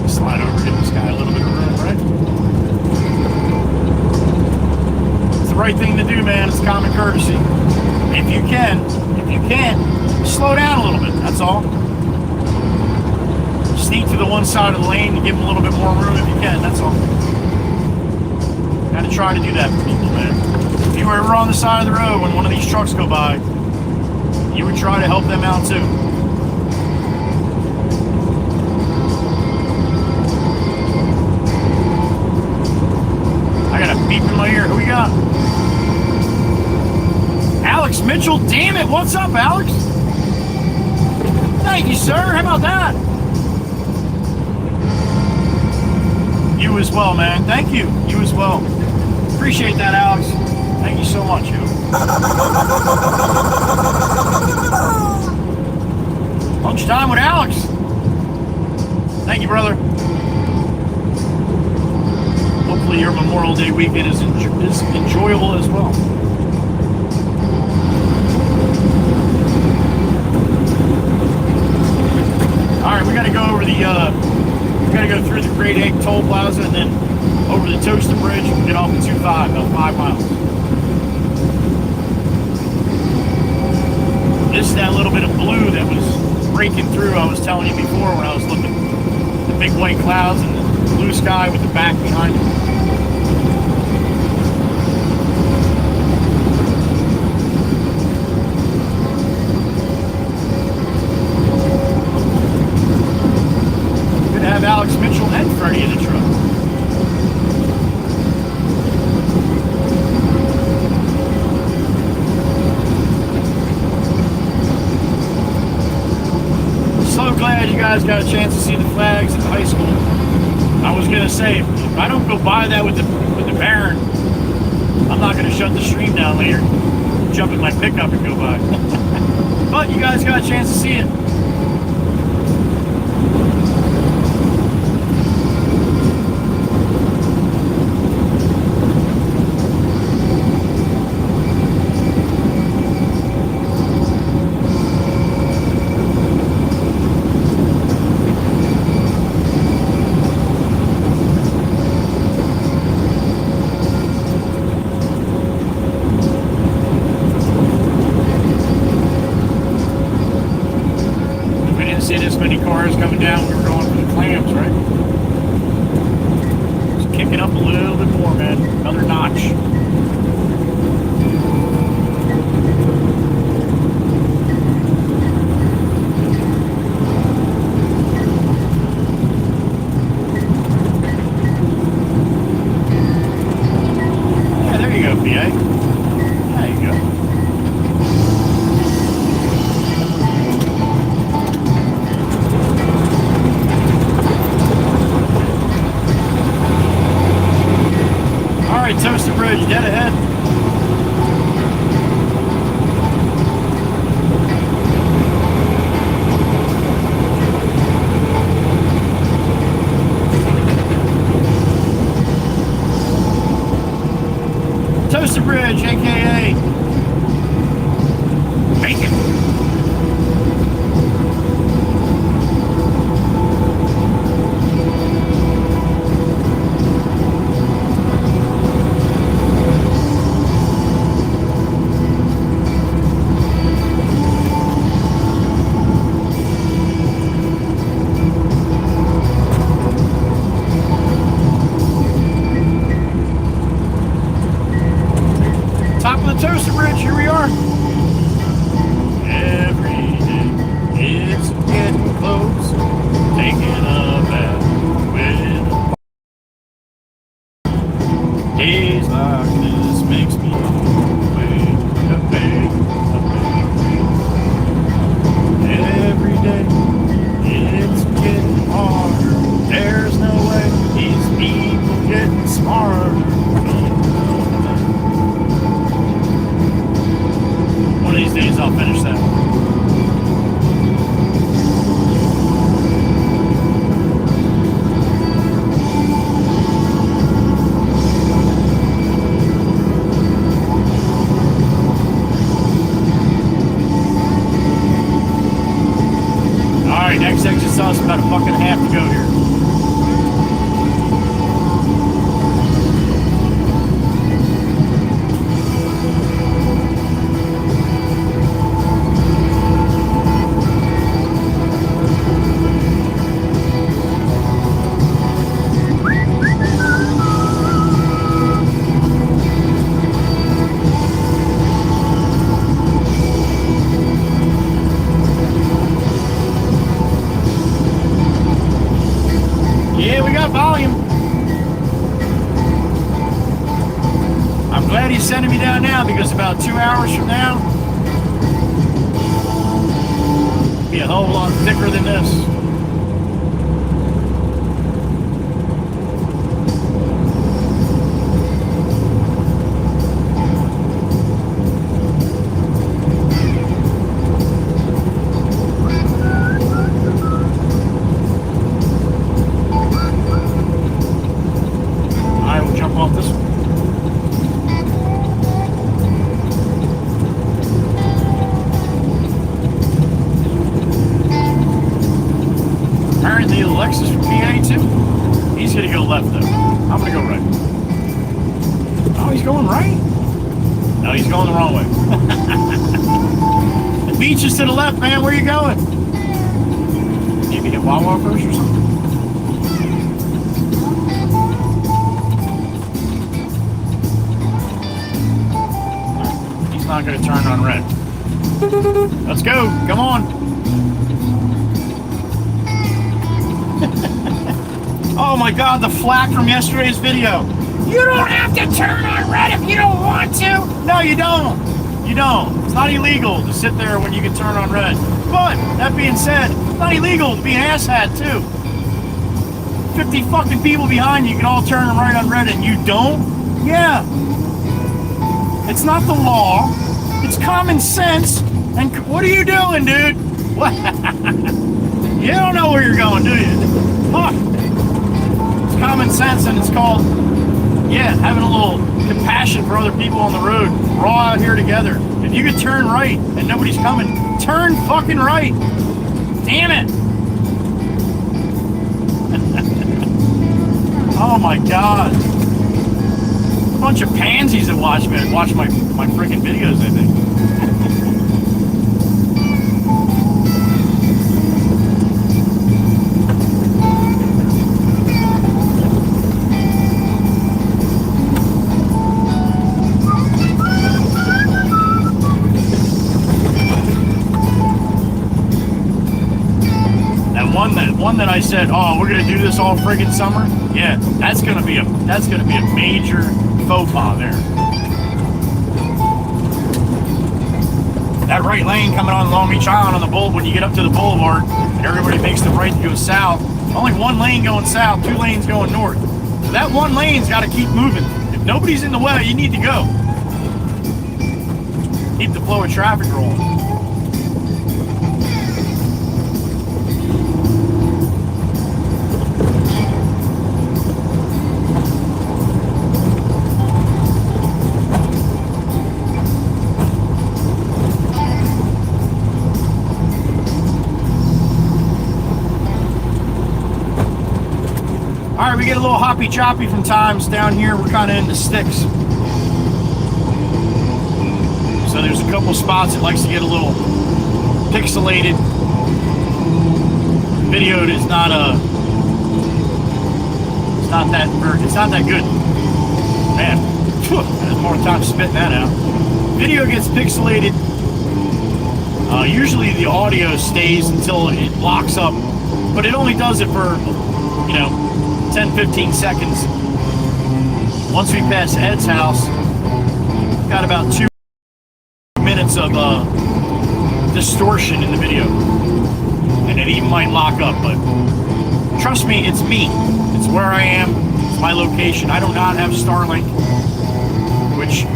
Slide over, give this guy a little bit of room, right? It's the right thing to do, man. It's common courtesy. If you can, slow down a little bit, that's all. Sneak to the one side of the lane and give them a little bit more room if you can, that's all. Gotta try to do that for people, man. If you were ever on the side of the road when one of these trucks go by, you would try to help them out too. I got a beep in my ear. Who we got? Alex Mitchell. Damn it. What's up, Alex? Thank you, sir. How about that? You as well, man. Thank you. You as well. Appreciate that, Alex. Thank you so much, yo. Lunchtime with Alex. Thank you, brother. Hopefully your Memorial Day weekend is enjoyable as well. All right, we got to go over the, we got to go through the Great Egg Toll Plaza and then over the Toaster Bridge and get off the 2-5, about 5 miles. This is that little bit of blue that was breaking through I was telling you before when I was looking at the big white clouds and the blue sky with the back behind it. Have Alex Mitchell and Freddie in the truck. So glad you guys got a chance to see the flags at the high school. I was gonna say, if I don't go by that with the Baron, I'm not gonna shut the stream down later. Jump in my pickup and go by. But you guys got a chance to see it. Coming down, we were going for the clams, right? Just kicking up a little bit more, man. Another notch. Yeah, there you go, PA. There you go. Toaster Bridge, dead ahead. Toaster Bridge, aka Bacon. Toaster Bridge, here we are. Every day it's getting close, taking a bath with days like this makes me wait a big. Every day it's getting harder. There's no way these people getting smarter. One of these days I'll finish that. Alright, next exit sauce, about a buck and a half to go here. I'm glad he's sending me down now because about 2 hours from now, it'll be a hell of a lot thicker than this. I will jump off this one. Apparently Alexis from PA too. He's gonna go left though. I'm gonna go right. Oh, he's going right? No, he's going the wrong way. The beach is to the left, man. Where are you going? Maybe get Wawa first or something? He's not gonna turn on red. Let's go. Come on. Oh my God, the flack from yesterday's video. You don't have to turn on red if you don't want to. No, you don't. You don't. It's not illegal to sit there when you can turn on red. But, that being said, it's not illegal to be an asshat too. 50 fucking people behind you can all turn right on red and you don't? Yeah. It's not the law. It's common sense. And what are you doing, dude? What? You don't know where you're going, do you? Fuck. Common sense, and it's called, yeah, having a little compassion for other people on the road. We're all out here together. If you could turn right and nobody's coming, turn fucking right. Damn it. Oh my God. A bunch of pansies that watch my freaking videos, I think. One that I said, oh, we're gonna do this all friggin' summer. Yeah, that's gonna be a major faux pas there. That right lane coming on Long Beach Island on the boulevard, when you get up to the boulevard and everybody makes the right to go south, only one lane going south, 2 lanes going north. So that one lane's got to keep moving. If nobody's in the way, you need to go. Keep the flow of traffic rolling. All right, we get a little hoppy choppy from times down here. We're kind of in the sticks. So there's a couple spots that likes to get a little pixelated. Video is not it's not that good. Man, there's more time spitting that out. Video gets pixelated. Usually the audio stays until it locks up, but it only does it for, 10-15 seconds. Once we pass Ed's house, got about 2 minutes of distortion in the video, and it even might lock up. But trust me, it's me. It's where I am. It's my location. I do not have Starlink, which,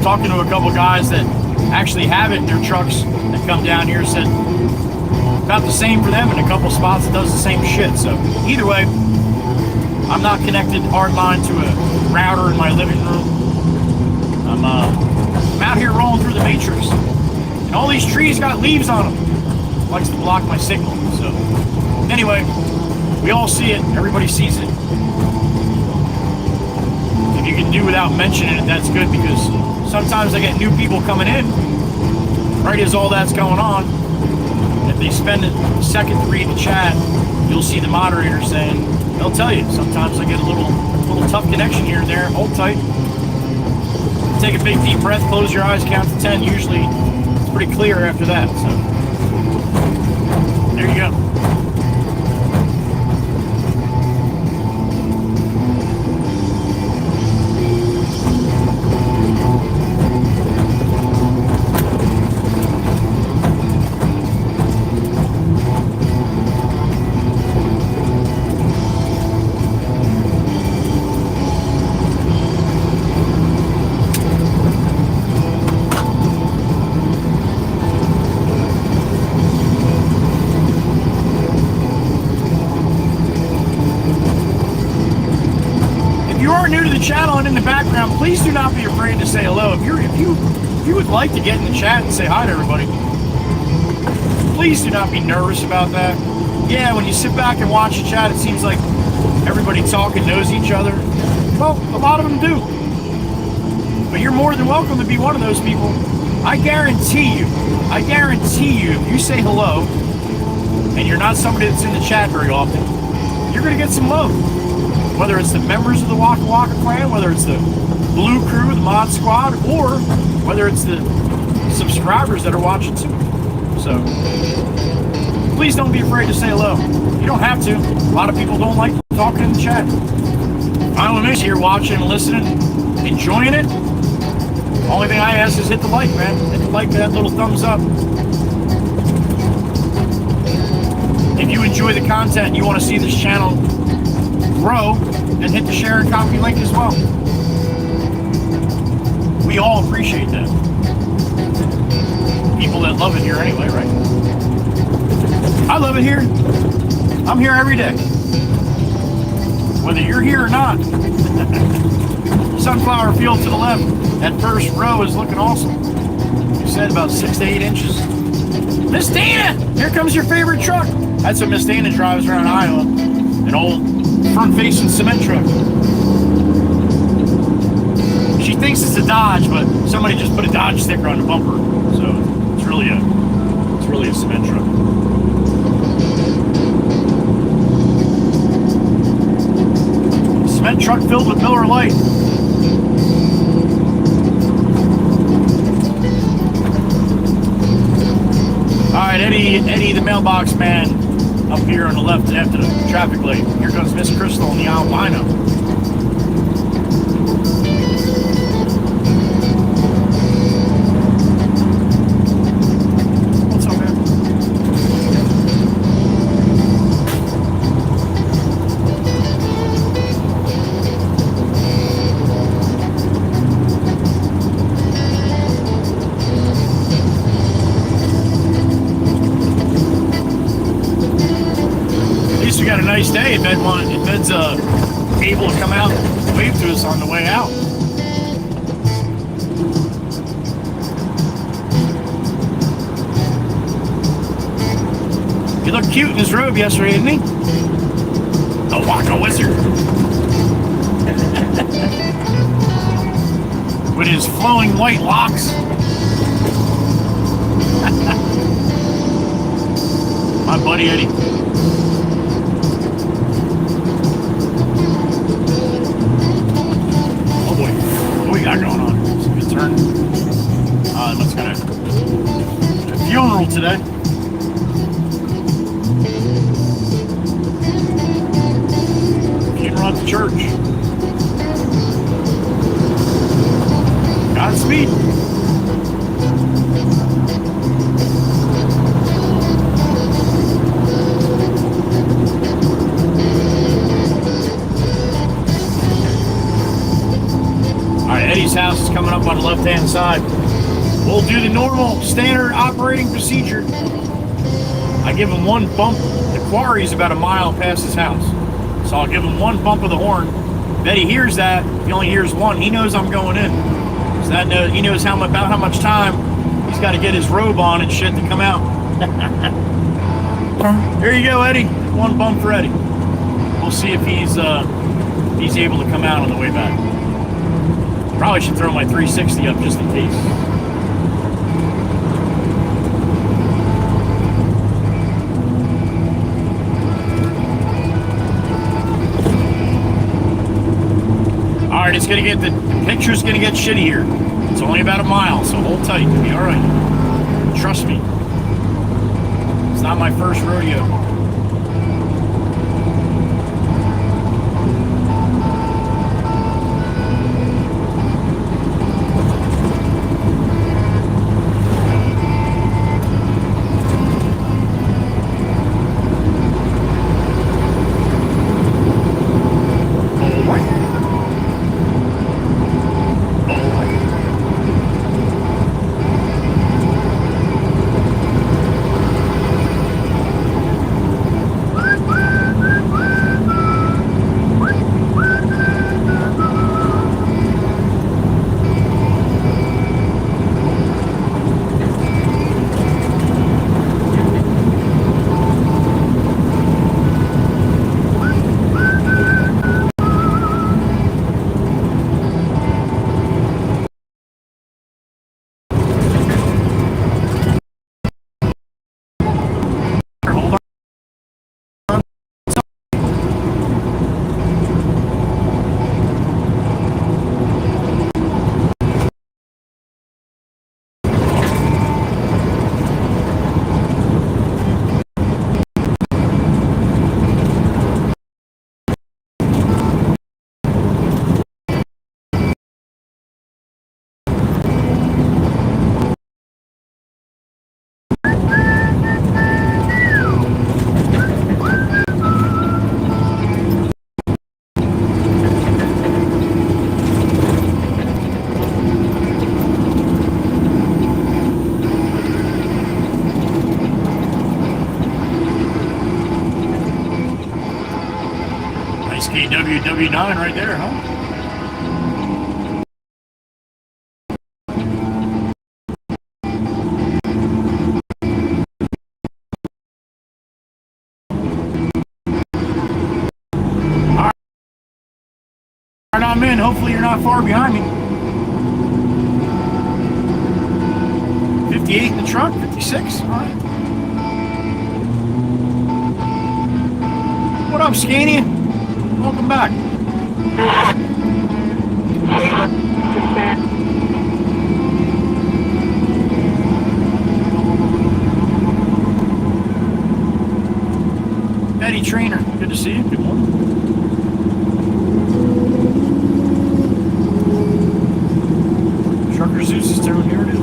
talking to a couple guys that actually have it in their trucks that come down here, said about the same for them. In a couple spots it does the same shit. So either way, I'm not connected hardline to a router in my living room. I'm out here rolling through the matrix, and all these trees got leaves on them. It likes to block my signal. So anyway, we all see it. Everybody sees it. If you can do without mentioning it, that's good, because sometimes I get new people coming in right as all that's going on. If they spend a second to read the chat, you'll see the moderator saying, they'll tell you, sometimes I get a little tough connection here and there. Hold tight. Take a big deep breath, close your eyes, count to 10. Usually it's pretty clear after that. So there you go. the channel and in the background, please do not be afraid to say hello. If you would like to get in the chat and say hi to everybody, please do not be nervous about that. Yeah, when you sit back and watch the chat, it seems like everybody talking knows each other. Well, a lot of them do. But you're more than welcome to be one of those people. I guarantee you, if you say hello, and you're not somebody that's in the chat very often, you're going to get some love. Whether it's the members of the Waka Waka clan, whether it's the Blue Crew, the Mod Squad, or whether it's the subscribers that are watching too. So, please don't be afraid to say hello. You don't have to. A lot of people don't like talking in the chat. Final miss here, watching and listening, enjoying it. Only thing I ask is hit the like, man. Hit the like, that little thumbs up. If you enjoy the content and you want to see this channel grow, then hit the share and copy link as well. We all appreciate that. People that love it here anyway, right? I love it here. I'm here every day. Whether you're here or not. Sunflower field to the left. That first row is looking awesome. You said about 6 to 8 inches. Miss Dana! Here comes your favorite truck. That's what Miss Dana drives around Iowa. An old front-facing cement truck. She thinks it's a Dodge, but somebody just put a Dodge sticker on the bumper. So it's really a cement truck. Cement truck filled with Miller Lite. Alright, Eddie the mailbox man up here on the left after the traffic light. Here comes Miss Crystal and the albino. What's up, man? We got a nice day. If Ed's able to come out and wave to us on the way out. He looked cute in his robe yesterday, didn't he? The Waka Wizard. With his flowing white locks. My buddy Eddie. Got going on. It's a good turn. Let's go to a funeral today. Funeral at the church. Godspeed. Eddie's house is coming up on the left-hand side. We'll do the normal standard operating procedure. I give him one bump. The quarry is about a mile past his house. So I'll give him one bump of the horn. If Eddie hears that, if he only hears one, he knows I'm going in. So that he knows about how much time he's got to get his robe on and shit to come out. Here you go, Eddie. One bump for Eddie. We'll see if he's able to come out on the way back. Probably should throw my 360 up just in case. Alright, it's gonna get the picture's gonna get shitty here. It's only about a mile, so hold tight, you'll be alright. Trust me. It's not my first rodeo. JW9 right there, huh? All right, I'm in. Hopefully you're not far behind me. 58 in the truck, 56. All right. What up, Scanny? Welcome back. Eddie Trainer, good to see you. Good morning. Trucker Zeus is through. Here it is.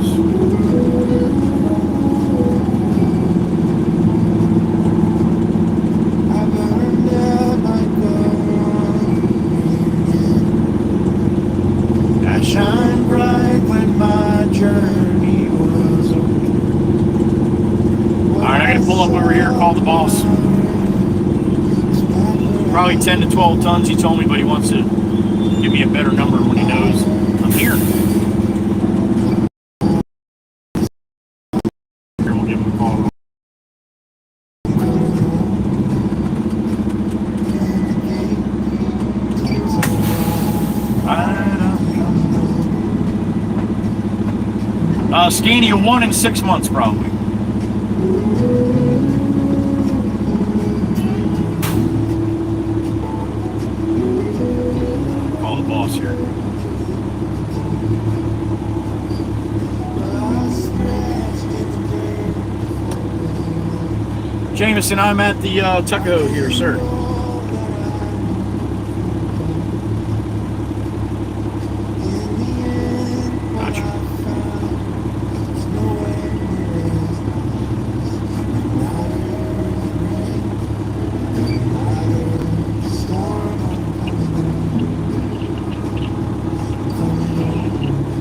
I shine bright when my journey was over. Alright, I gotta pull up over here and call the boss. Probably 10 to 12 tons, he told me, but he wants to give me a better number when he knows I'm here. Here, we'll give him a call. Scanny, 1 in 6 months, probably. Call the boss here. Jameson, I'm at the Tuckahoe here, sir.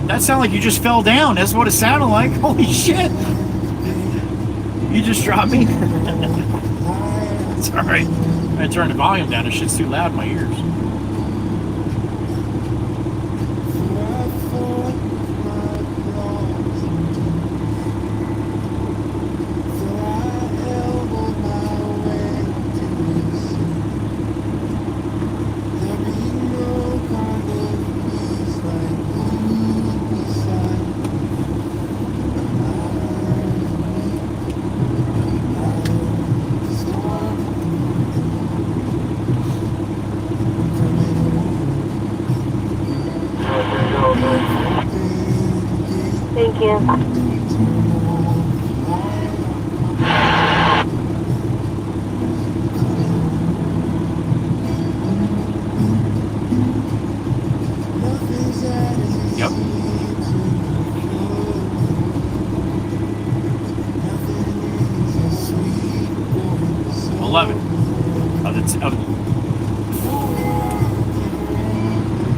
That sounded like you just fell down. That's what it sounded like. Holy shit. You just dropped me. It's alright. I turned the volume down. This shit's too loud in my ears. Thank you. Yep.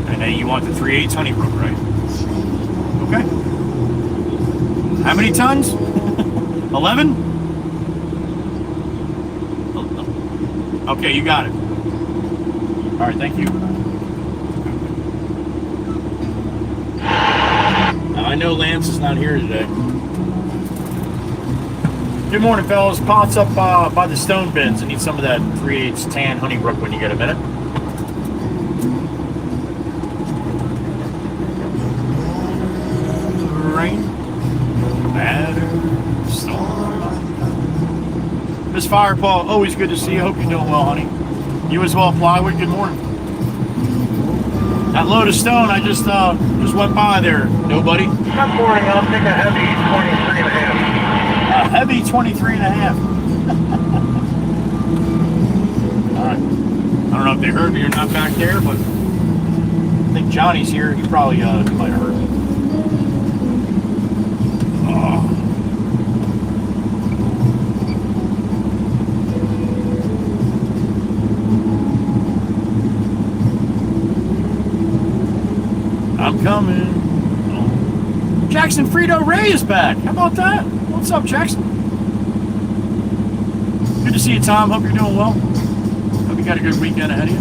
And then you want the 3/8 Honeybrook, right? Okay. How many tons? 11? Okay, you got it. All right, thank you. Now, I know Lance is not here today. Good morning, fellas. Pot's up by the stone bins. I need some of that 3/8 tan Honeybrook when you get a minute. Rain, batter, storm. Miss Firepaw, always good to see you. Hope you're doing well, honey. You as well, Plywood. Good morning. That load of stone, I just went by there. Nobody. Good morning. I'll take a heavy 23 and a half. A heavy 23 and a half. All right. I don't know if they heard me or not back there, but I think Johnny's here. He probably might have heard me. Oh. I'm coming. Oh. Jackson Frito Ray is back. How about that? What's up, Jackson? Good to see you, Tom. Hope you're doing well. Hope you got a good weekend ahead of you.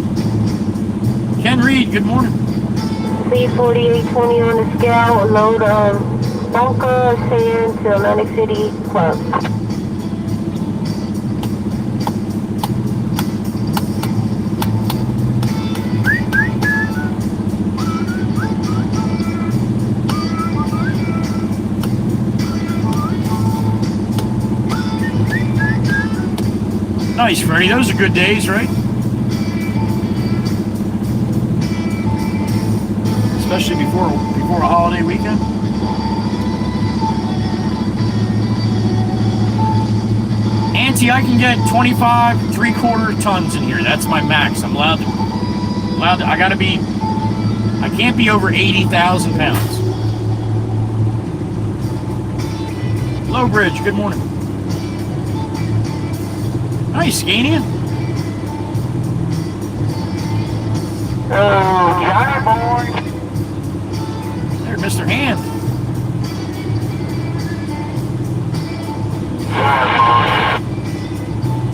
Ken Reed, good morning. Speed 4820 on the scale. Load bunker sand to Atlantic City Club. Nice, Freddie. Those are good days, right? Especially before a holiday weekend. Auntie, I can get 25 3/4 tons in here. That's my max. I'm allowed to. I can't be over 80,000 pounds. Low Bridge, good morning. Nice, Scania. Johnny boy. There, Mr. Hand.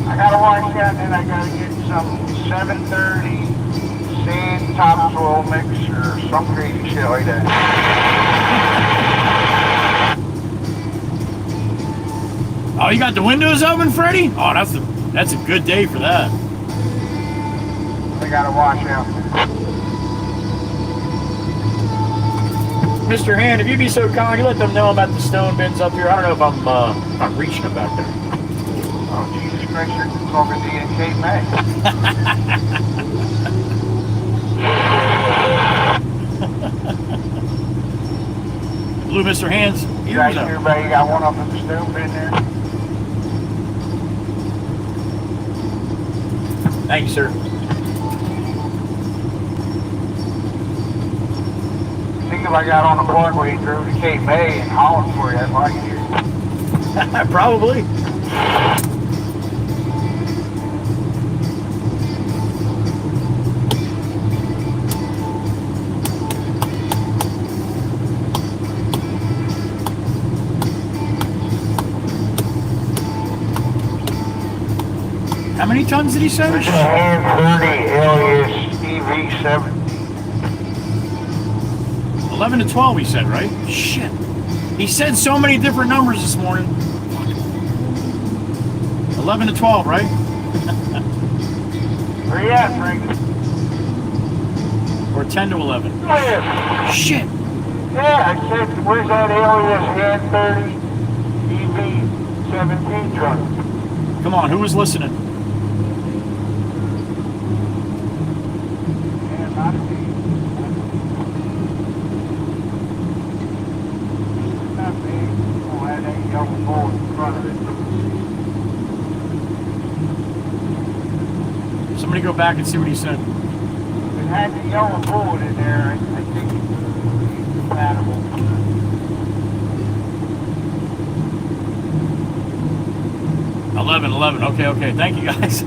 I gotta wash that, and then I gotta get some 730 sand topsoil mix or some crazy shit like that. Oh, you got the windows open, Freddie? Oh, that's a good day for that. I gotta wash out. Mr. Hand, if you'd be so kind, you let them know I'm at the stone bins up here. I don't know if I'm reaching them back there. Oh, Jesus Christ, you're talking to Kate May. Blue Mr. Hand's You guys ears hear up. about you got one up in the stone bin there? Thank you, sir. I think if I got on the Parkway and drove to Cape May and Holland for you, I'd like you. Probably. How many tons did he say? There's a hand 30 LAST EV7. 11 to 12, he said, right? Shit. He said so many different numbers this morning. 11 to 12, right? Where you at, Frank? Or 10 to 11. Yeah, Shit. I said, where's that LAST hand 30 EV17 truck? Come on, who was listening? Yeah, not me. Not me. Oh, that ain't yellow board in front of it. Somebody go back and see what he said. If it had the yellow board in there, I think it's compatible. 11. Okay. Thank you, guys.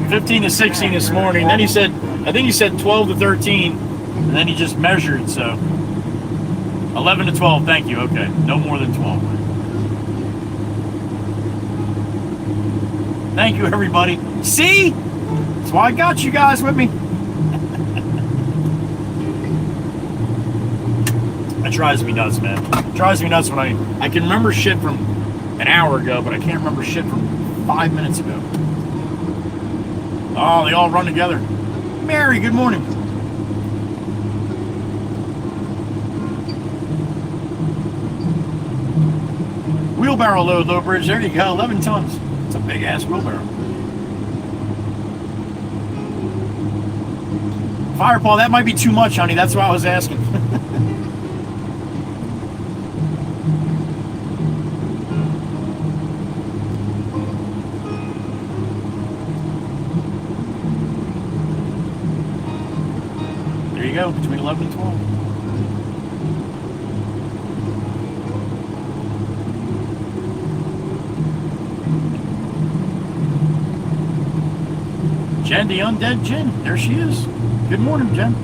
15 to 16 this morning. Then he said, I think he said 12 to 13, and then he just measured, so 11 to 12. Thank you. Okay, no more than 12. Thank you, everybody. See? That's why I got you guys with me. That drives me nuts, man. It drives me nuts when I can remember shit from an hour ago, but I can't remember shit from 5 minutes ago. Oh, they all run together. Mary, good morning. Wheelbarrow load, Low Bridge. There you go, 11 tons. It's a big ass wheelbarrow. Firepaw, that might be too much, honey. That's why I was asking. There you go, between 11 and 12. Jen, the undead Jen. There she is. Good morning, Jen.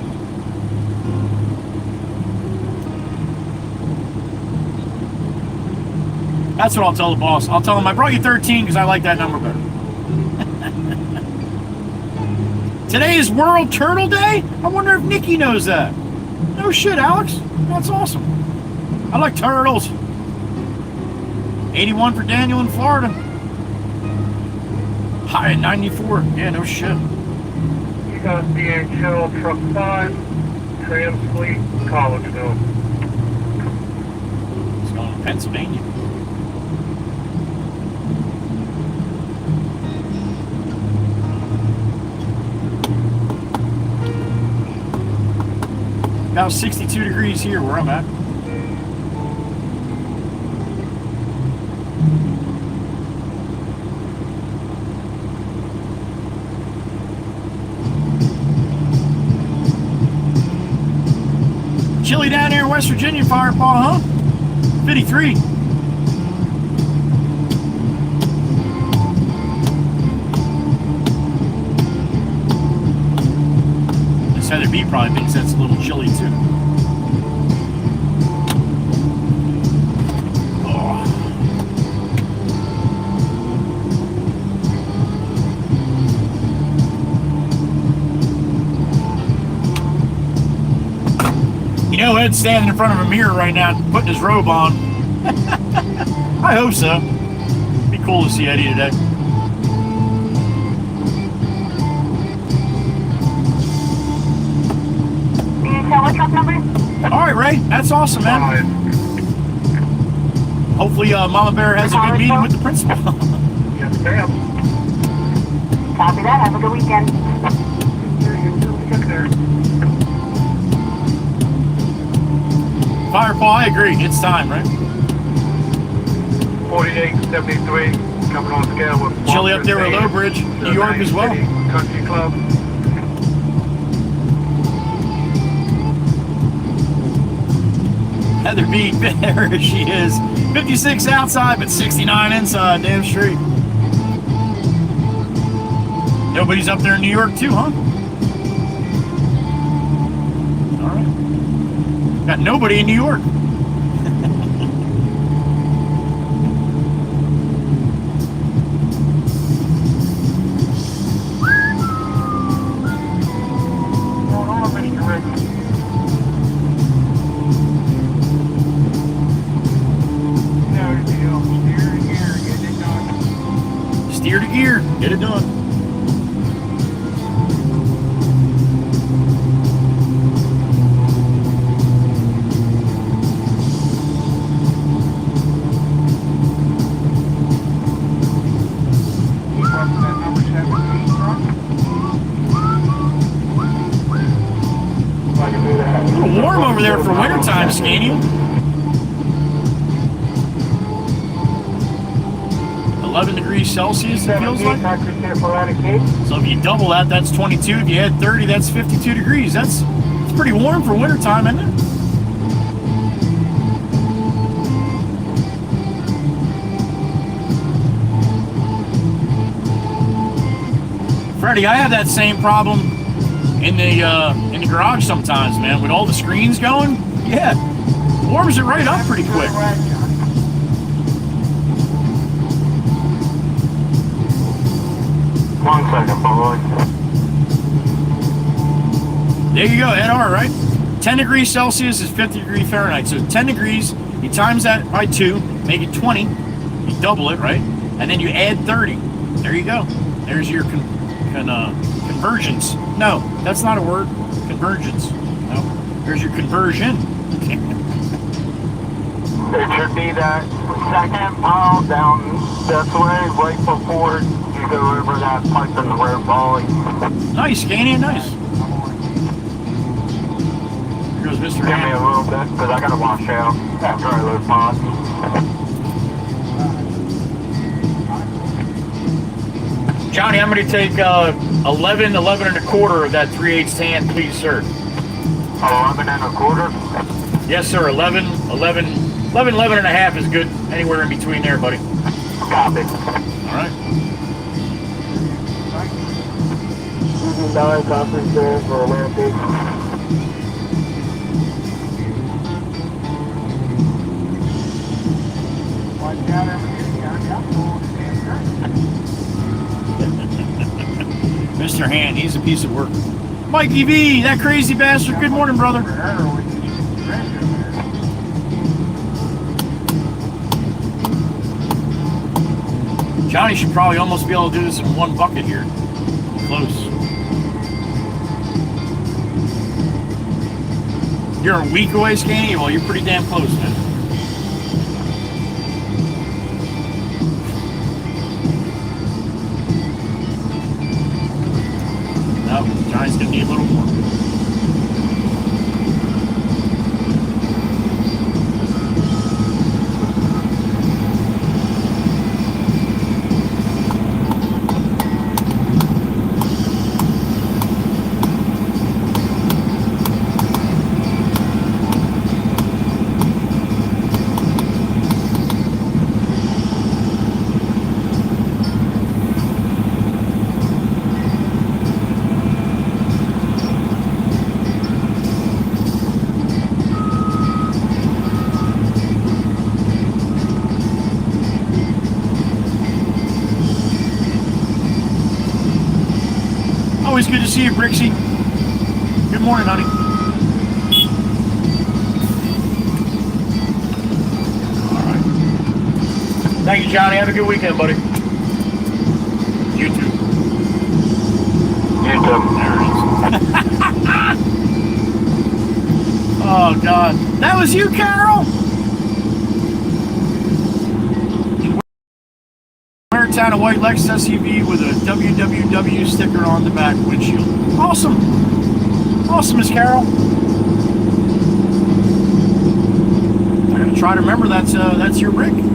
That's what I'll tell the boss. I'll tell him I brought you 13 because I like that number better. Today is World Turtle Day? I wonder if Nikki knows that. No shit, Alex. That's awesome. I like turtles. 81 for Daniel in Florida. High at 94. Yeah, no shit. You got DHL Truck 5, Transfleet, Collegeville. It's going to Pennsylvania. About 62 degrees here where I'm at. Chilly down here in West Virginia, Fireball, huh? 53. This Heather B probably thinks that's a little chilly too. Oh. You know, Ed's standing in front of a mirror right now, putting his robe on. I hope so. Be cool to see Eddie today. What truck number? All right, Ray. That's awesome, man. Hopefully, Mama Bear has a good meeting with the principal. Yes, ma'am. Copy that. Have a good weekend. Get there. Firepaw, I agree. It's time, right? 4873, coming on scale with Chilly up there with Low Bridge, New York as well. Country Club. Heather B, there she is. 56 outside, but 69 inside. Damn straight. Nobody's up there in New York too, huh? All right. Got nobody in New York. Hold on, Mr. Rick. Steer to gear, get it done. A little warm over there for wintertime, Scanny. 11 degrees Celsius, it feels like. So if you double that, that's 22. If you add 30, that's 52 degrees. It's pretty warm for wintertime, isn't it? Freddie, I have that same problem in the garage sometimes, man. With all the screens going, yeah, warms it right up pretty quick. One second, boy. There you go, NR, right? 10 degrees Celsius is 50 degrees Fahrenheit. So 10 degrees, you times that by 2, make it 20. You double it, right? And then you add 30. There you go. There's your convergence. No, that's not a word. Convergence. No. There's your conversion. It should be that second pile down this way, right before you go over that pipe in the rear volley. Nice, Scanny, nice. Here goes Mr. Give me a Ham. little bit, because I got to wash out after I load pods. Johnny, I'm going to take 11 and a quarter of that 3/8 tan, please, sir. 11 and a quarter? Yes, sir. 11 and a half is good. Anywhere in between there, buddy. Copy. All right. $9 conference there for Atlantic. Mr. Mr. Hand, he's a piece of work. Mikey V, that crazy bastard. Good morning, brother. Johnny should probably almost be able to do this in one bucket here. Close. You're a week away, Scanny? Well, you're pretty damn close, man. No, Johnny's gonna need a little more. Always good to see you, Brixie. Good morning, honey. All right. Thank you, Johnny. Have a good weekend, buddy. You too. You too. There it is. Oh, God. That was you, Carol? Town, a white Lexus SUV with a WWW sticker on the back windshield. Awesome. Awesome, Miss Carol. I gotta try to remember that's your rig.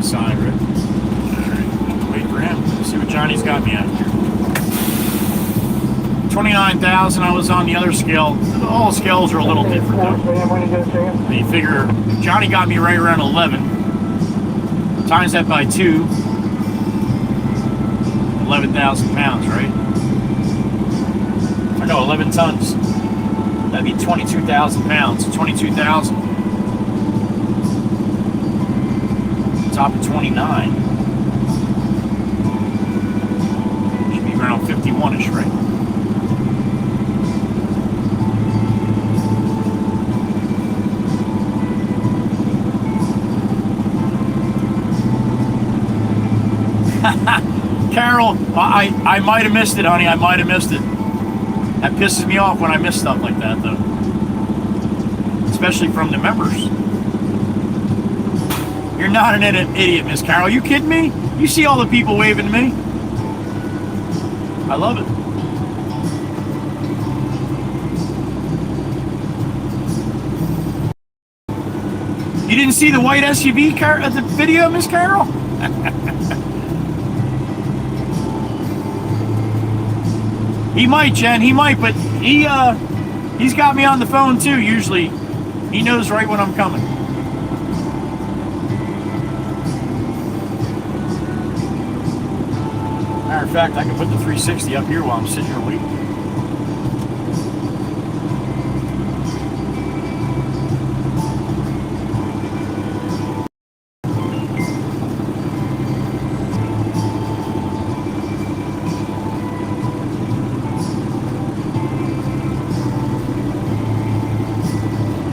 Side, right? Alright, wait for him. Let's see what Johnny's got me at here. 29,000. I was on the other scale. All scales are a little different though. You figure Johnny got me right around 11. Times that by 2. 11,000 pounds, right? Or no, 11 tons. That'd be 22,000 pounds. 22,000. Top of 29. Should be around 51-ish, right? Carol, I might have missed it, honey. I might have missed it. That pisses me off when I miss stuff like that, though. Especially from the members. You're not an idiot, Miss Carol. You kidding me? You see all the people waving to me? I love it. You didn't see the white SUV car at the video, Miss Carol? He might, Jen. He might, but he's got me on the phone too. Usually, he knows right when I'm coming. Matter of fact, I can put the 360 up here while I'm sitting here waiting.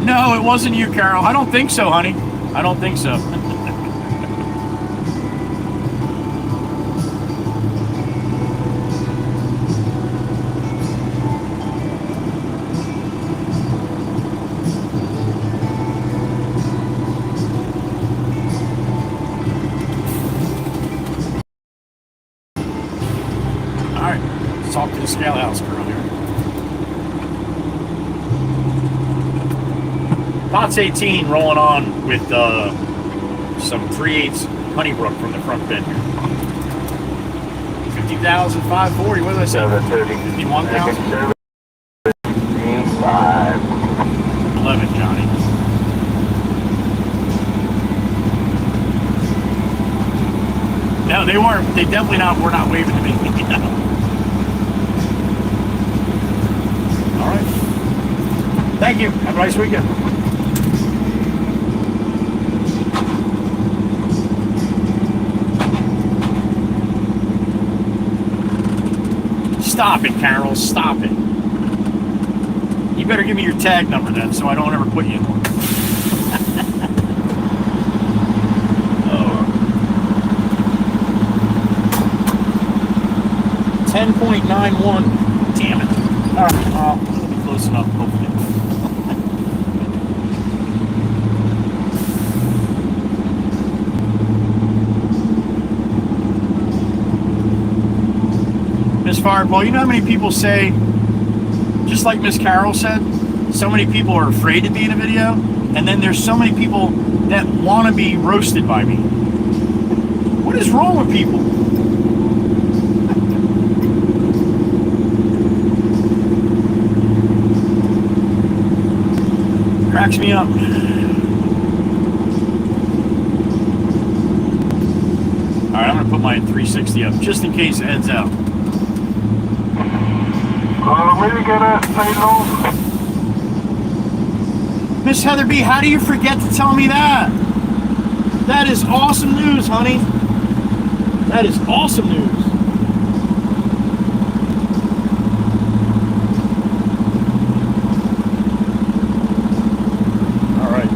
No, it wasn't you, Carol. I don't think so, honey. I don't think so. Talk to the scale house girl here. Pot's 18 rolling on with some 3/8 Honeybrook from the front bend here. 50,540. What did I say? 51,000. 11, Johnny. they weren't. They definitely were not waving to me. All right. Thank you. Have a nice weekend. Stop it, Carol. Stop it. You better give me your tag number then, so I don't ever put you in one. 10.91. Damn it. Alright, well, it'll be close enough, hopefully. Miss Fireball, you know how many people say, just like Miss Carol said, so many people are afraid to be in a video, and then there's so many people that want to be roasted by me. What is wrong with people? Cracks me up. Alright, I'm going to put my 360 up, just in case it heads out. Where you gonna say no? Miss Heather B, how do you forget to tell me that? That is awesome news, honey. That is awesome news. All right.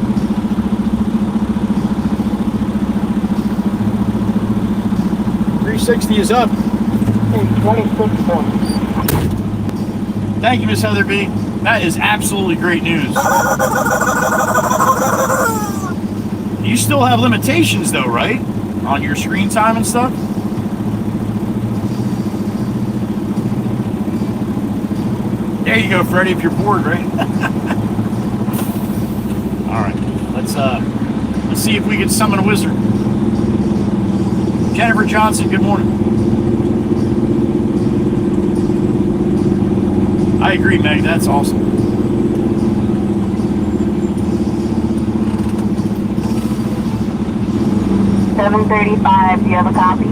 $360 is up. 26 points. Thank you, Miss Heather B. That is absolutely great news. You still have limitations though, right? On your screen time and stuff? There you go, Freddie, if you're bored, right? Alright, let's see if we can summon a wizard. Jennifer Johnson, good morning. I agree, Meg, that's awesome. $735, do you have a copy?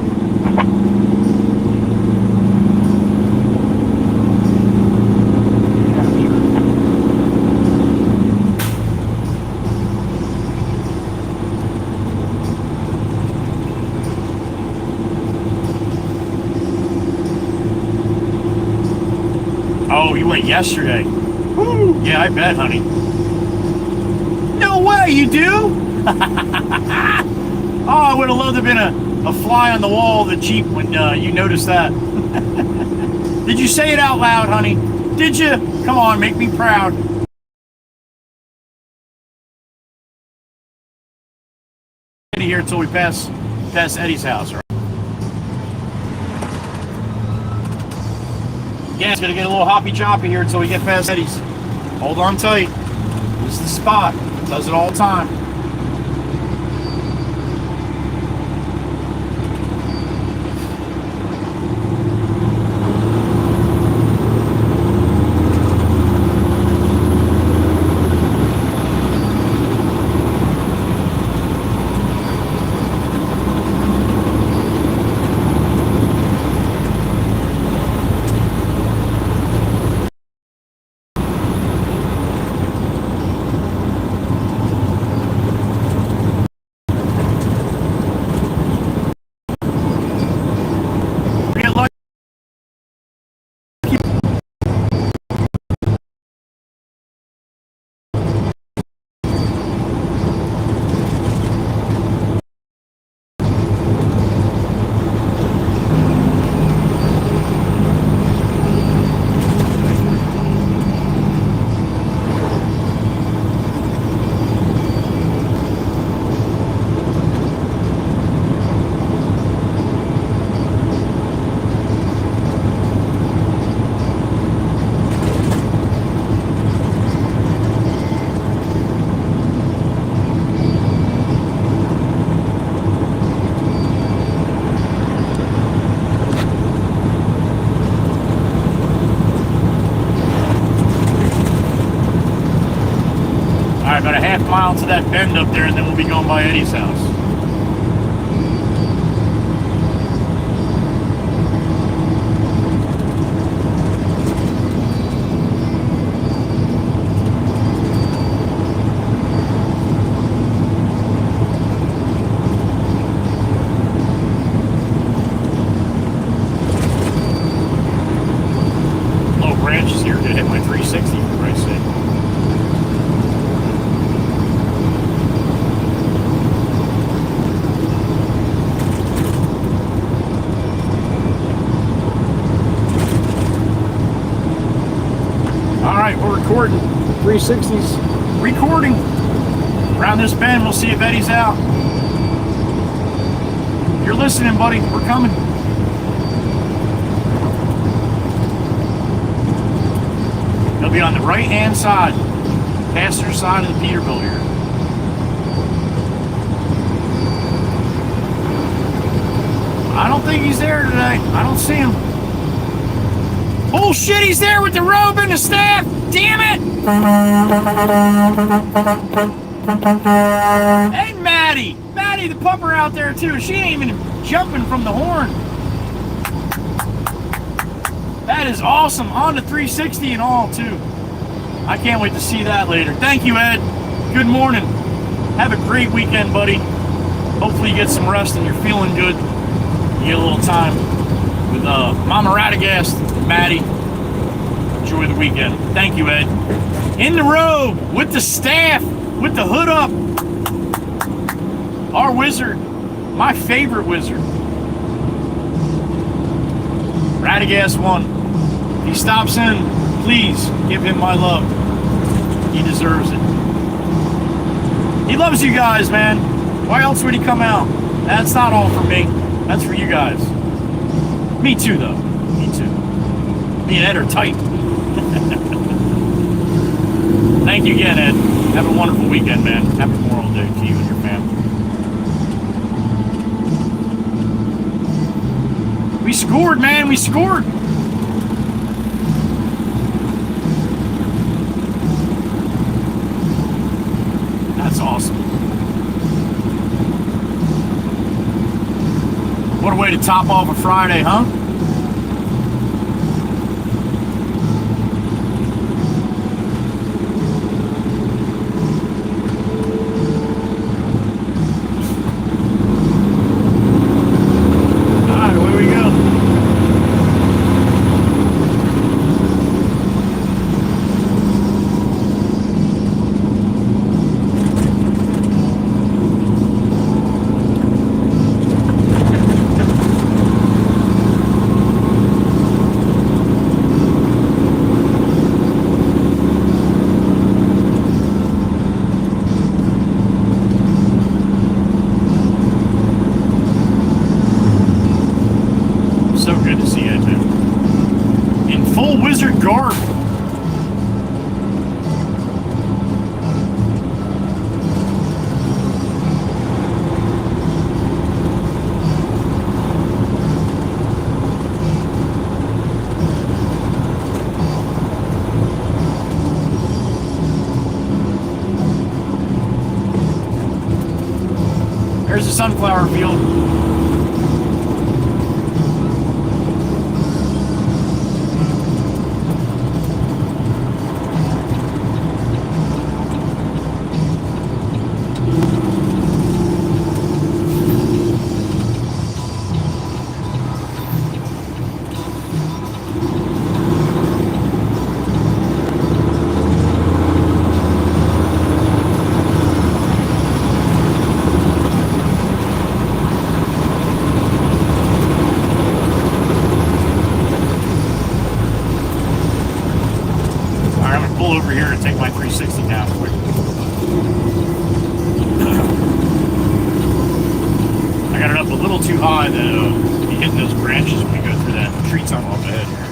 Oh, you went yesterday. Woo. Yeah, I bet, honey. No way, you do? Oh, I would have loved to have been a fly on the wall of the Jeep when you noticed that. Did you say it out loud, honey? Did you? Come on, make me proud. Here until we pass Eddie's house, right? Yeah, it's gonna get a little hoppy choppy here until we get past Eddie's. Hold on tight. This is the spot. It does it all the time. About a half mile to that bend up there, and then we'll be going by Eddie's house. branches here to hit my 360, for Christ's sake. All right, we're recording. 360s. Recording. Around this bend, we'll see if Eddie's out. You're listening, buddy. We're coming. He'll be on the right-hand side, passenger side of the Peterbilt here. I don't think he's there today. I don't see him. Bullshit, he's there with the robe and the staff. Damn it! Hey, Maddie. Maddie, the pupper out there, too. She ain't even jumping from the horn. That is awesome. On the 360 and all, too. I can't wait to see that later. Thank you, Ed. Good morning. Have a great weekend, buddy. Hopefully you get some rest and you're feeling good. You get a little time with Mama Radagast and Maddie. Enjoy the weekend. Thank you, Ed. In the robe, with the staff, with the hood up. Our wizard. My favorite wizard. Radagast 1. If he stops in, please give him my love. He deserves it. He loves you guys, man. Why else would he come out? That's not all for me. That's for you guys. Me too, though. Me too. Me and Ed are tight. Thank you again, Ed. Have a wonderful weekend, man. Happy Memorial Day to you and your family. We scored, man. We scored. That's awesome. What a way to top off a Friday, huh? There's a sunflower field. Over here to take my 360 down quick. I got it up a little too high to be hitting those branches when we go through that tree tunnel up ahead here.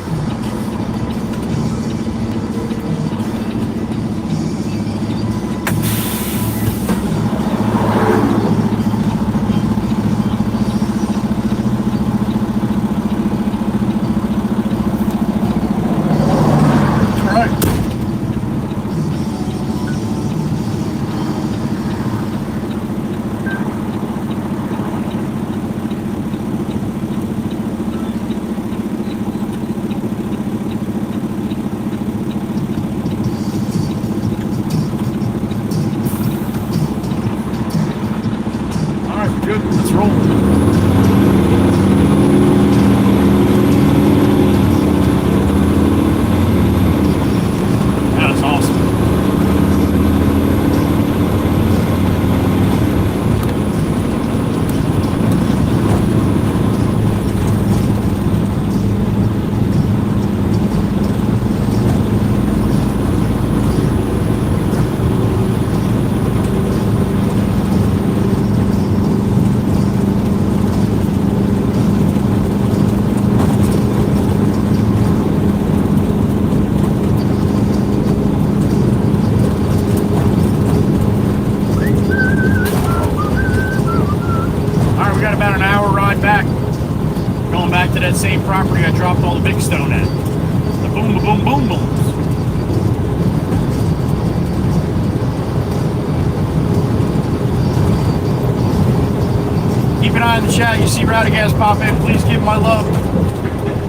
that same property I dropped all the big stone at. The boom, boom, boom, booms. Keep an eye on the chat. You see Radagas pop in, please give him my love.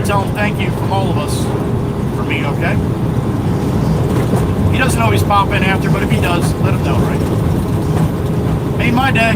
Tell him thank you from all of us. For me, okay? He doesn't always pop in after, but if he does, let him know, right? Made my day.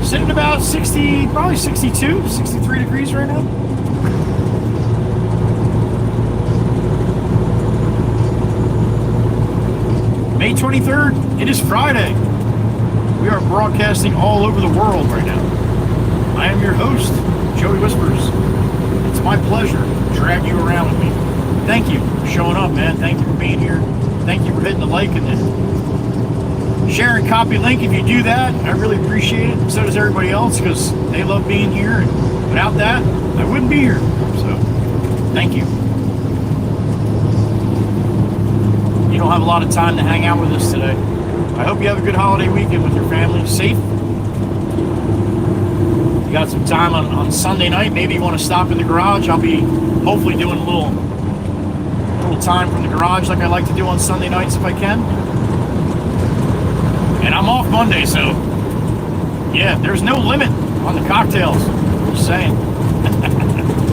Sitting about 60, probably 62, 63 degrees right now. May 23rd, it is Friday. We are broadcasting all over the world right now. I am your host, Joey Whispers. It's my pleasure to drag you around with me. Thank you for showing up, man. Thank you for being here. Thank you for hitting the like and the share and copy link. If you do that, I really appreciate it. So does everybody else, because they love being here. And without that, I wouldn't be here. So, thank you. You don't have a lot of time to hang out with us today. I hope you have a good holiday weekend with your family. Safe. You got some time on Sunday night. Maybe you want to stop in the garage. I'll be hopefully doing a little time from the garage like I like to do on Sunday nights if I can. And I'm off Monday, so yeah, there's no limit on the cocktails. Just saying.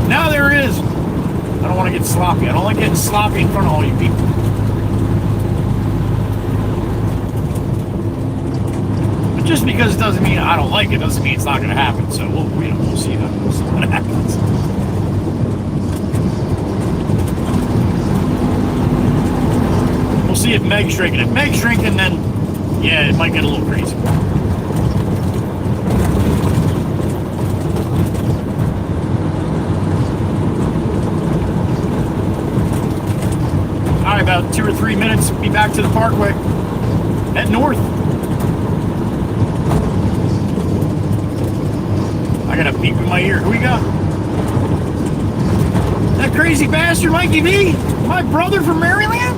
Now there is. I don't want to get sloppy. I don't like getting sloppy in front of all you people. But just because it doesn't mean I don't like it, doesn't mean it's not going to happen. So we'll see that. We'll see what happens. We'll see if Meg's drinking. If Meg's drinking, then yeah, it might get a little crazy. All right, about 2 or 3 minutes, be back to the Parkway. Head north. I got a beep in my ear. Who we got? That crazy bastard Mikey V, my brother from Maryland?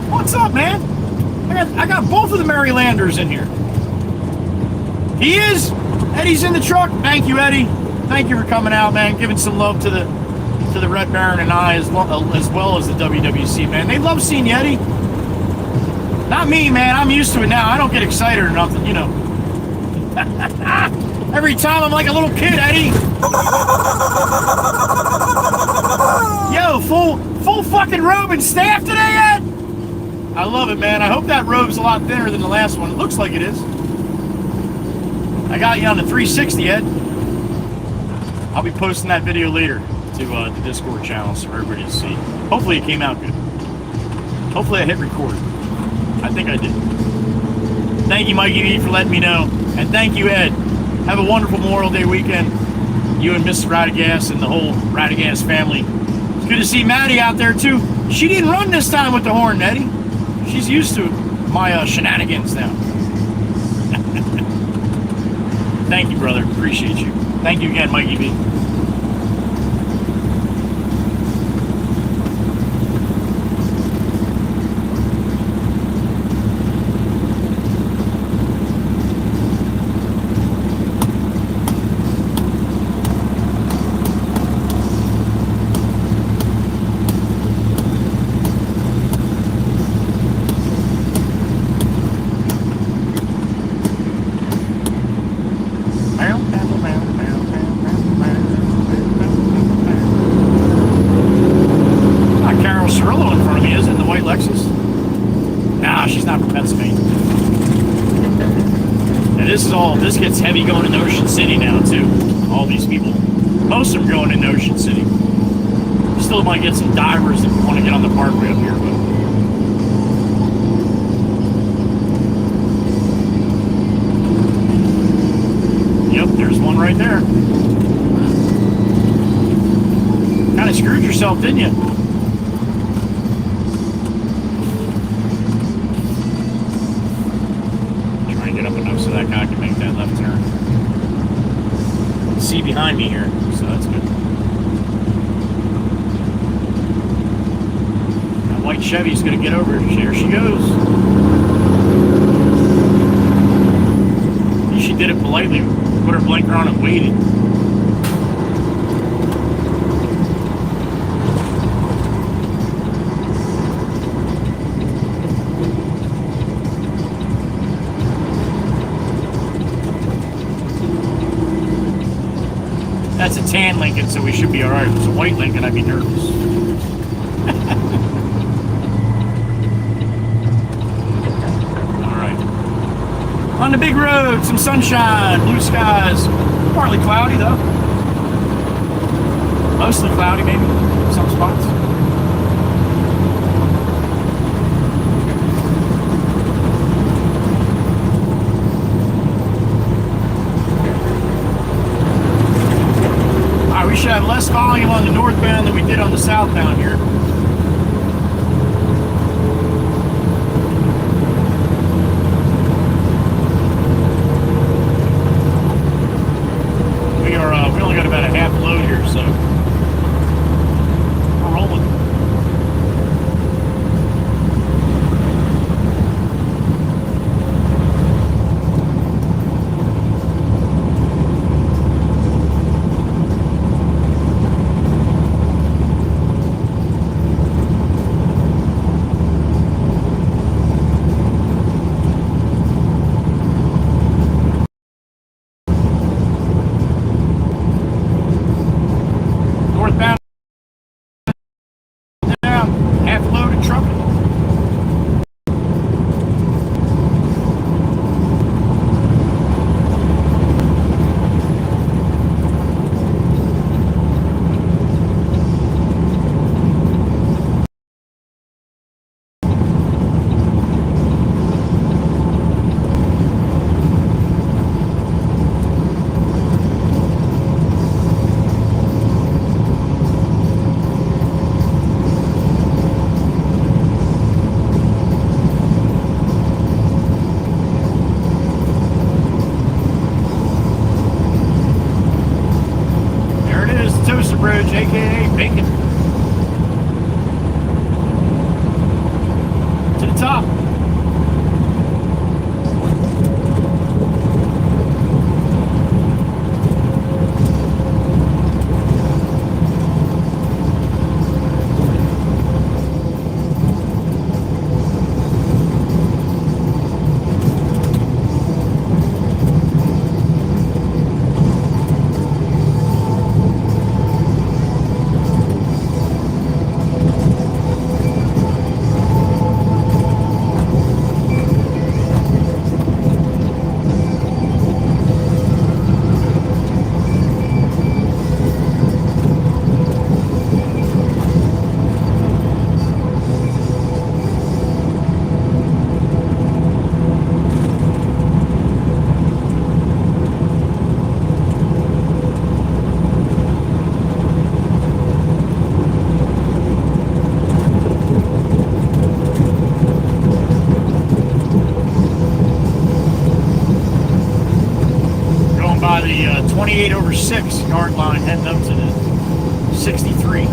What's up, man? I got both of the Marylanders in here. He is. Eddie's in the truck. Thank you, Eddie. Thank you for coming out, man. Giving some love to the Red Baron and I, as well as the WWC, man. They love seeing you, Eddie. Not me, man. I'm used to it now. I don't get excited or nothing, you know. Every time I'm like a little kid, Eddie. Yo, full fucking robe and staff today, Ed? I love it, man. I hope that robe's a lot thinner than the last one. It looks like it is. I got you on the 360, Ed. I'll be posting that video later to the Discord channel so everybody to see. Hopefully it came out good. Hopefully I hit record. I think I did. Thank you, Mikey V, for letting me know. And thank you, Ed. Have a wonderful Memorial Day weekend. You and Miss Radagas and the whole Radagas family. It's good to see Maddie out there, too. She didn't run this time with the horn, Eddie. She's used to my shenanigans now. Thank you, brother. Appreciate you. Thank you again, Mikey V. Not Carol Cirillo in front of me, is it? The white Lexus? Nah, she's not from Pennsylvania. And this gets heavy going into Ocean City now, too. All these people. Most of them going into Ocean City. Still might get some divers that want to get on the Parkway up here, but. Yep, there's one right there. Kind of screwed yourself, didn't you? Try and get up enough so that guy can make that left turn. See behind me here, so that's good. That white Chevy's gonna get over. Here she goes. She did it politely. Put her blinker on and waited. That's a tan Lincoln, so we should be alright. If it's a white Lincoln, I'd be nervous. Alright. On the big road, some sunshine, blue skies. Partly cloudy, though. Mostly cloudy, maybe. Some spots. We should have less volume on the northbound than we did on the southbound here. We only got about a half load here, so we're rolling. Bridge, aka Bacon. To the top. By the 28/6 yard line, heading up to the 63.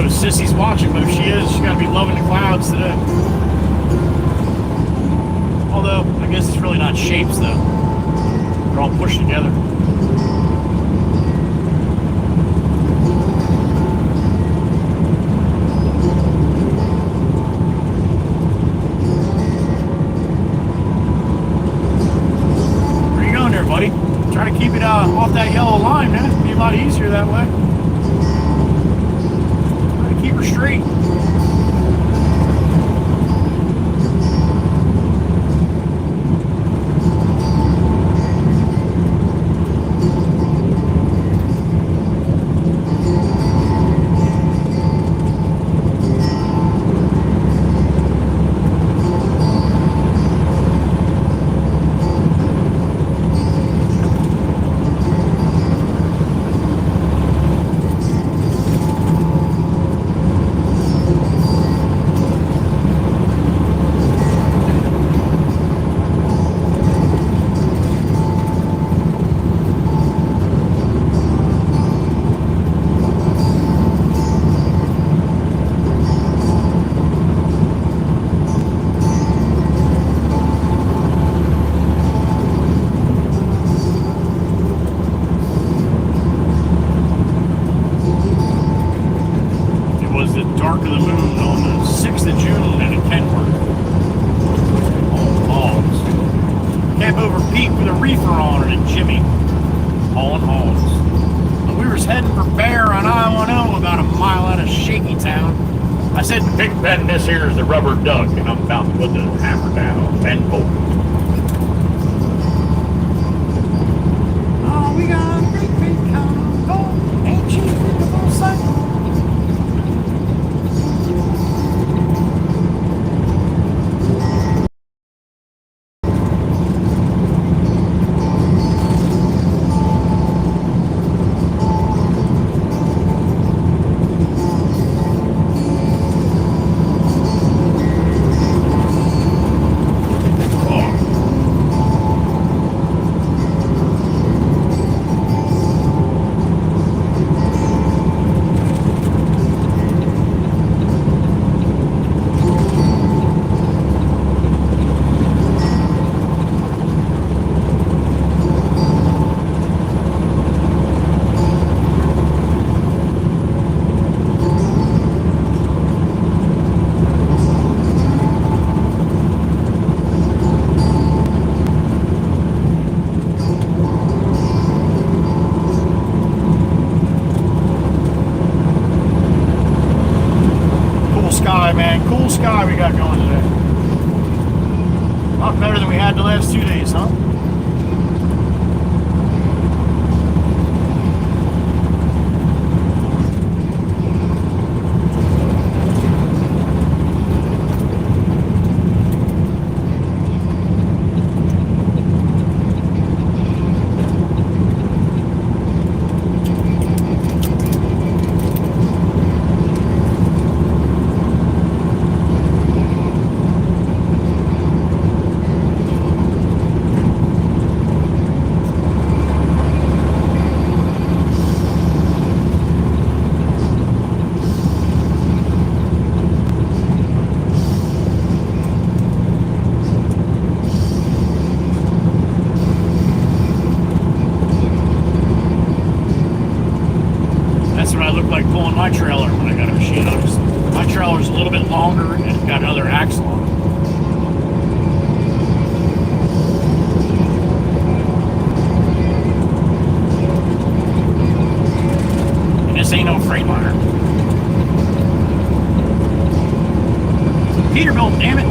know if Sissy's watching, but if she is, she's got to be loving the clouds today. Although, I guess it's really not shapes, though. They're all pushed together. Where you going there, buddy? Try to keep it off that yellow line, man. It'd be a lot easier that way. Try to keep her straight. This here is the rubber duck, and I'm about to put the hammer down and pull. Oh, we got a big combo. Ain't she beautiful, son? Cool sky we got going today. A lot better than we had the last 2 days, huh? My trailer when I got a machine on it. My trailer's a little bit longer and it's got another axle on it. And this ain't no Freightliner. Peterbilt, damn it.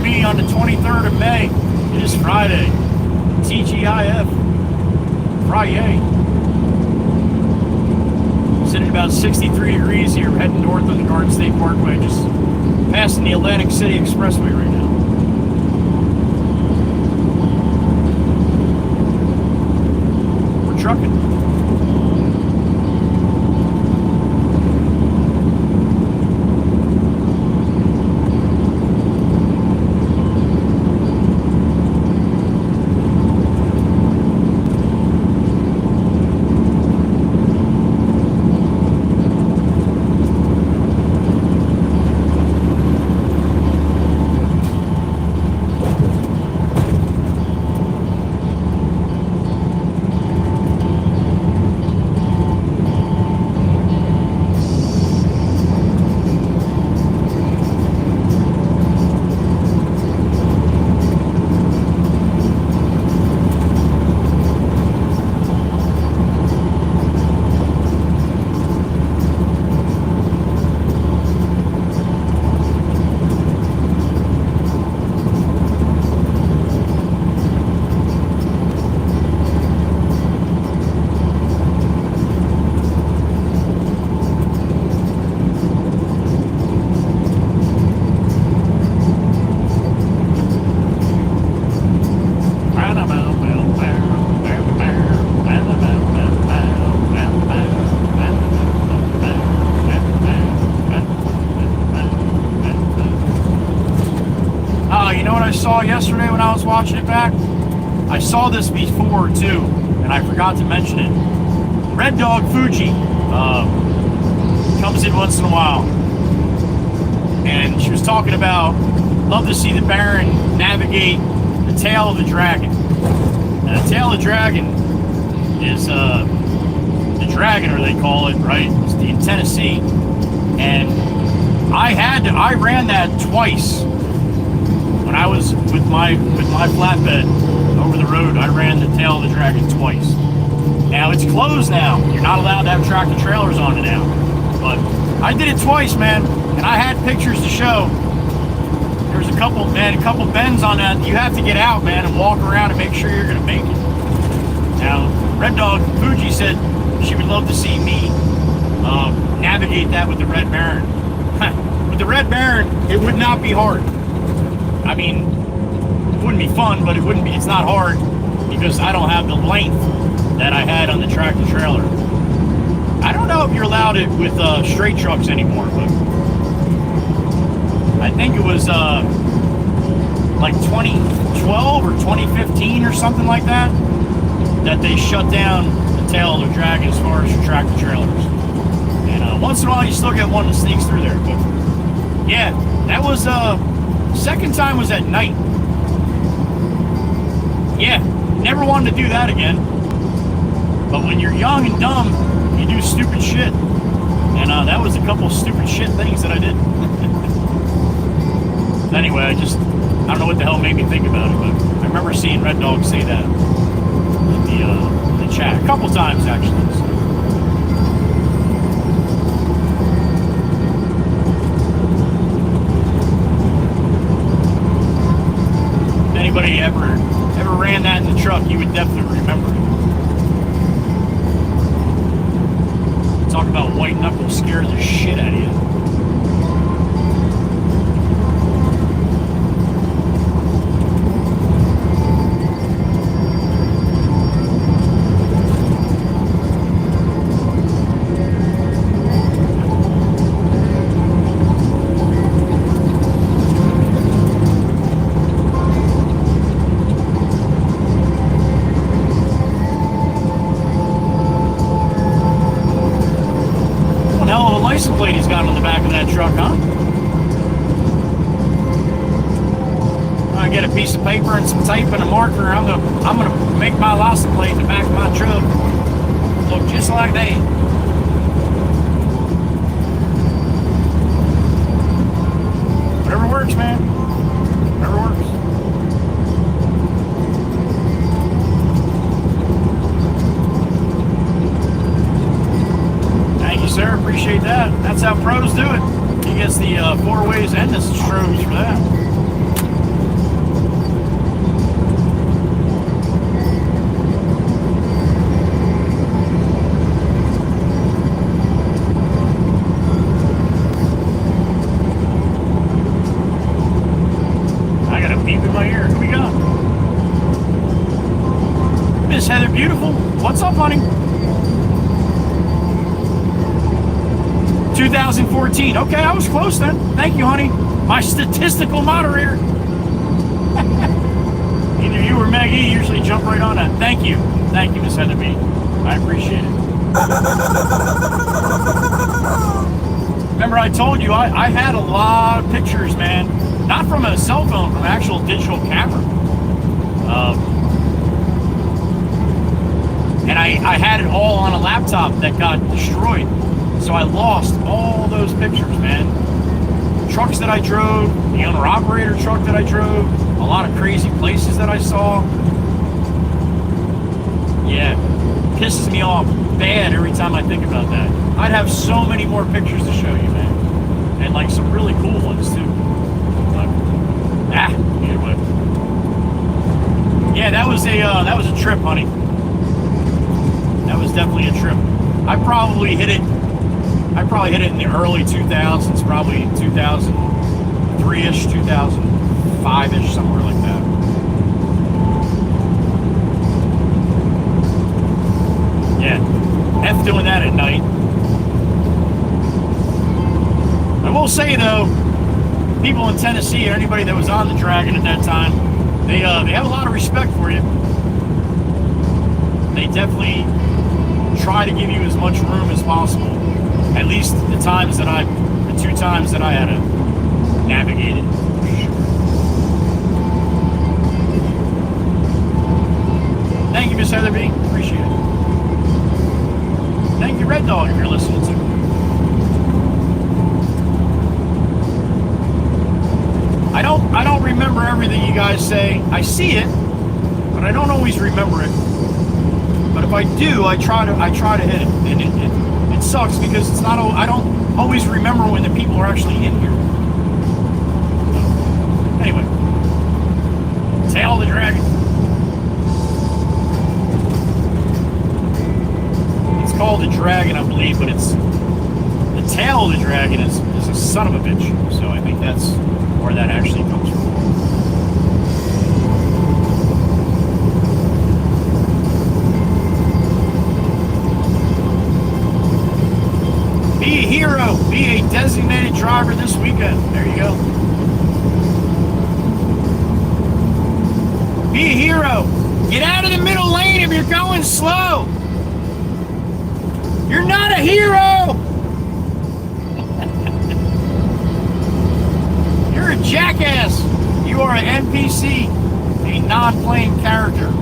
me on the 23rd of May. It is Friday. TGIF. Friday. Sitting about 63 degrees here. We're heading north on the Garden State Parkway, just passing the Atlantic City Expressway right now. We're trucking. Yesterday when I was watching it back, I saw this before too, and I forgot to mention it. Red Dog Fuji comes in once in a while, and she was talking about love to see the Baron navigate the tail of the dragon. And the tail of the dragon is the Dragoner, they call it, right? It's in Tennessee, and I ran that twice. When I was with my flatbed over the road, I ran the tail of the Dragon twice. Now it's closed now. You're not allowed to have tractor trailers on it now. But I did it twice, man, and I had pictures to show. There's a couple bends on that. You have to get out, man, and walk around and make sure you're gonna make it. Now, Red Dog Fuji said she would love to see me navigate that with the Red Baron. With the Red Baron, it would not be hard. I mean, it wouldn't be fun, but it's not hard because I don't have the length that I had on the tractor trailer. I don't know if you're allowed it with straight trucks anymore, but I think it was like 2012 or 2015 or something like that they shut down the tail of the Dragon as far as your tractor trailers. And once in a while you still get one that sneaks through there, but yeah, that was second time was at night. Yeah, never wanted to do that again. But when you're young and dumb, you do stupid shit. And that was a couple stupid shit things that I did. Anyway, I don't know what the hell made me think about it, but I remember seeing Red Dog say that in the chat a couple times actually. So. Anybody ever ran that in the truck, you would definitely remember it. Talk about white knuckle scares the shit out of you. Plate he's got on the back of that truck, huh? I get a piece of paper and some tape and a marker. I'm gonna make my license plate in the back of my truck look just like that. Whatever works, man. Whatever works. Sir, appreciate that. That's how pros do it. He gets the 4 ways and the strobes for that. Miss Heather Beautiful, what's up, honey? 2014. Okay, I was close then. Thank you, honey. My statistical moderator. Either you or Maggie usually jump right on that. Thank you. Thank you, Miss Heather B. I appreciate it. Remember I told you I had a lot of pictures, man. Not from a cell phone, from an actual digital camera. And I had it all on a laptop that got destroyed. So I lost all those pictures, man. Trucks that I drove, the owner-operator truck that I drove, a lot of crazy places that I saw. Yeah, pisses me off bad every time I think about that. I'd have so many more pictures to show you, man. And like some really cool ones too. But, either way. Yeah, that was a trip, honey. That was definitely a trip. I probably hit it in the early 2000s, probably 2003-ish, 2005-ish, somewhere like that. Yeah, F doing that at night. I will say though, people in Tennessee and anybody that was on the Dragon at that time, they have a lot of respect for you. They definitely try to give you as much room as possible. At least the 2 times that I had to navigate it. Thank you, Miss Heather B. Appreciate it. Thank you, Red Dog, if you're listening to. I don't remember everything you guys say. I see it, but I don't always remember it. But if I do, I try to hit it. And it sucks because it's not. I don't always remember when the people are actually in here. Anyway, Tail of the Dragon. It's called the Dragon, I believe, but it's the Tail of the Dragon is a son of a bitch. So I think that's where that actually comes from. Be a hero. Be a designated driver this weekend. There you go. Be a hero. Get out of the middle lane if you're going slow. You're not a hero. You're a jackass. You are an NPC, a non-playing character.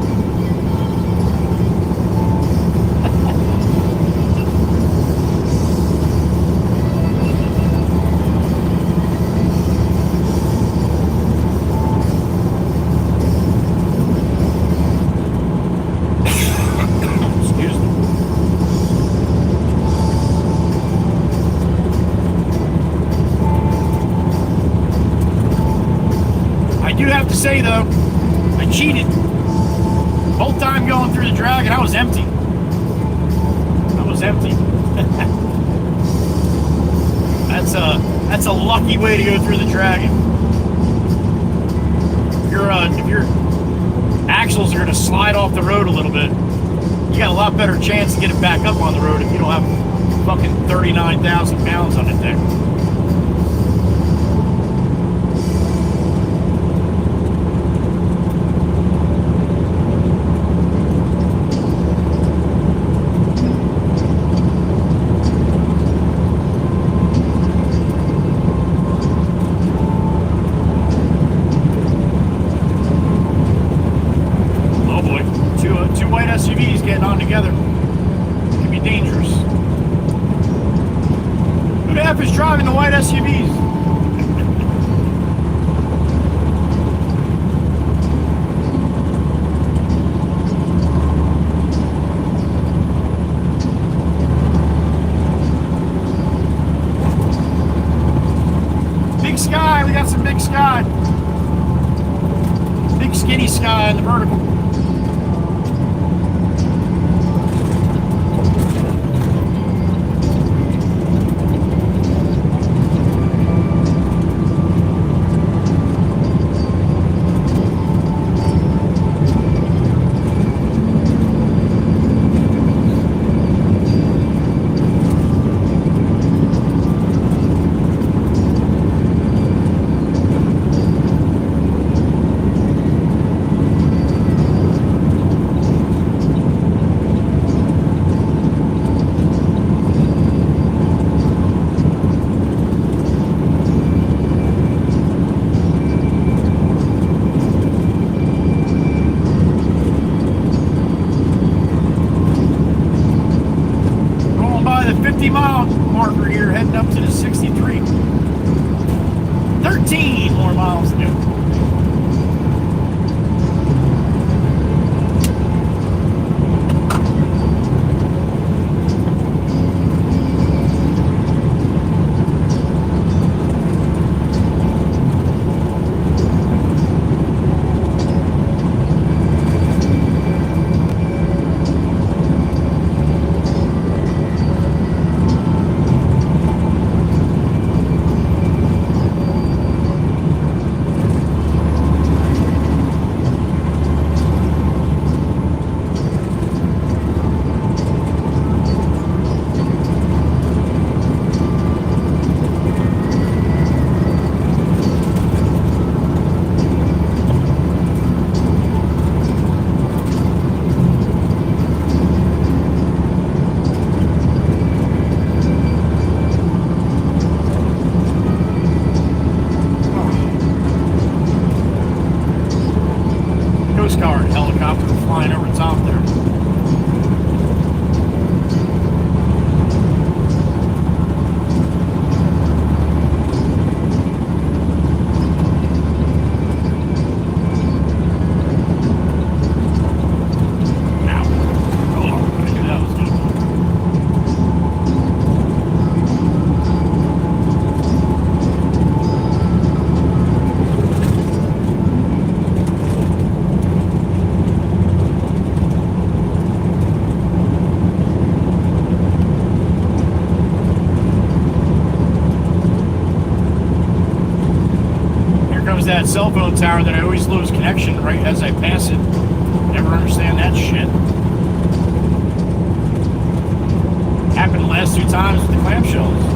Say though, I cheated. Whole time going through the Dragon, I was empty. That's a lucky way to go through the Dragon. If your axles are gonna slide off the road a little bit, you got a lot better chance to get it back up on the road if you don't have fucking 39,000 pounds on it there. Driving the white SUVs. Big sky, we got some big sky. Big skinny sky in the vertical. 50-mile marker here, heading up to the 63. 13 more miles to do. Coast Guard helicopter flying over the top there. That cell phone tower that I always lose connection right as I pass it. Never understand that shit. Happened the last 2 times with the clamshells.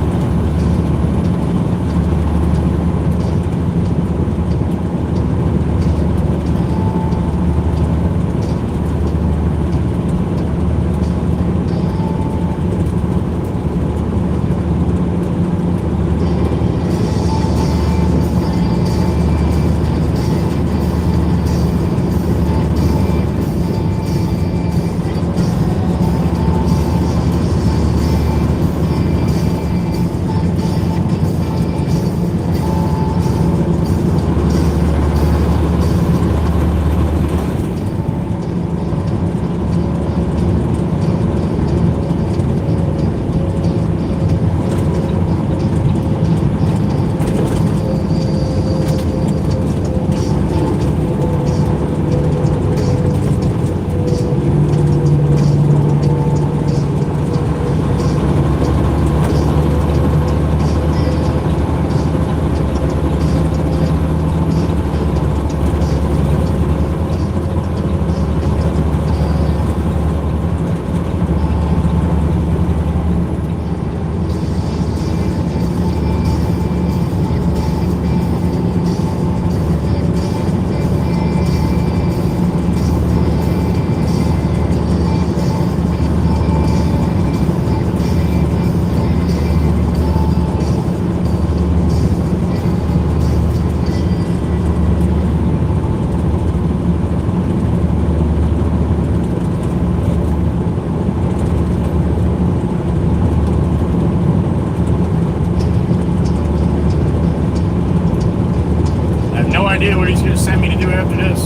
Idea what he's going to send me to do after this.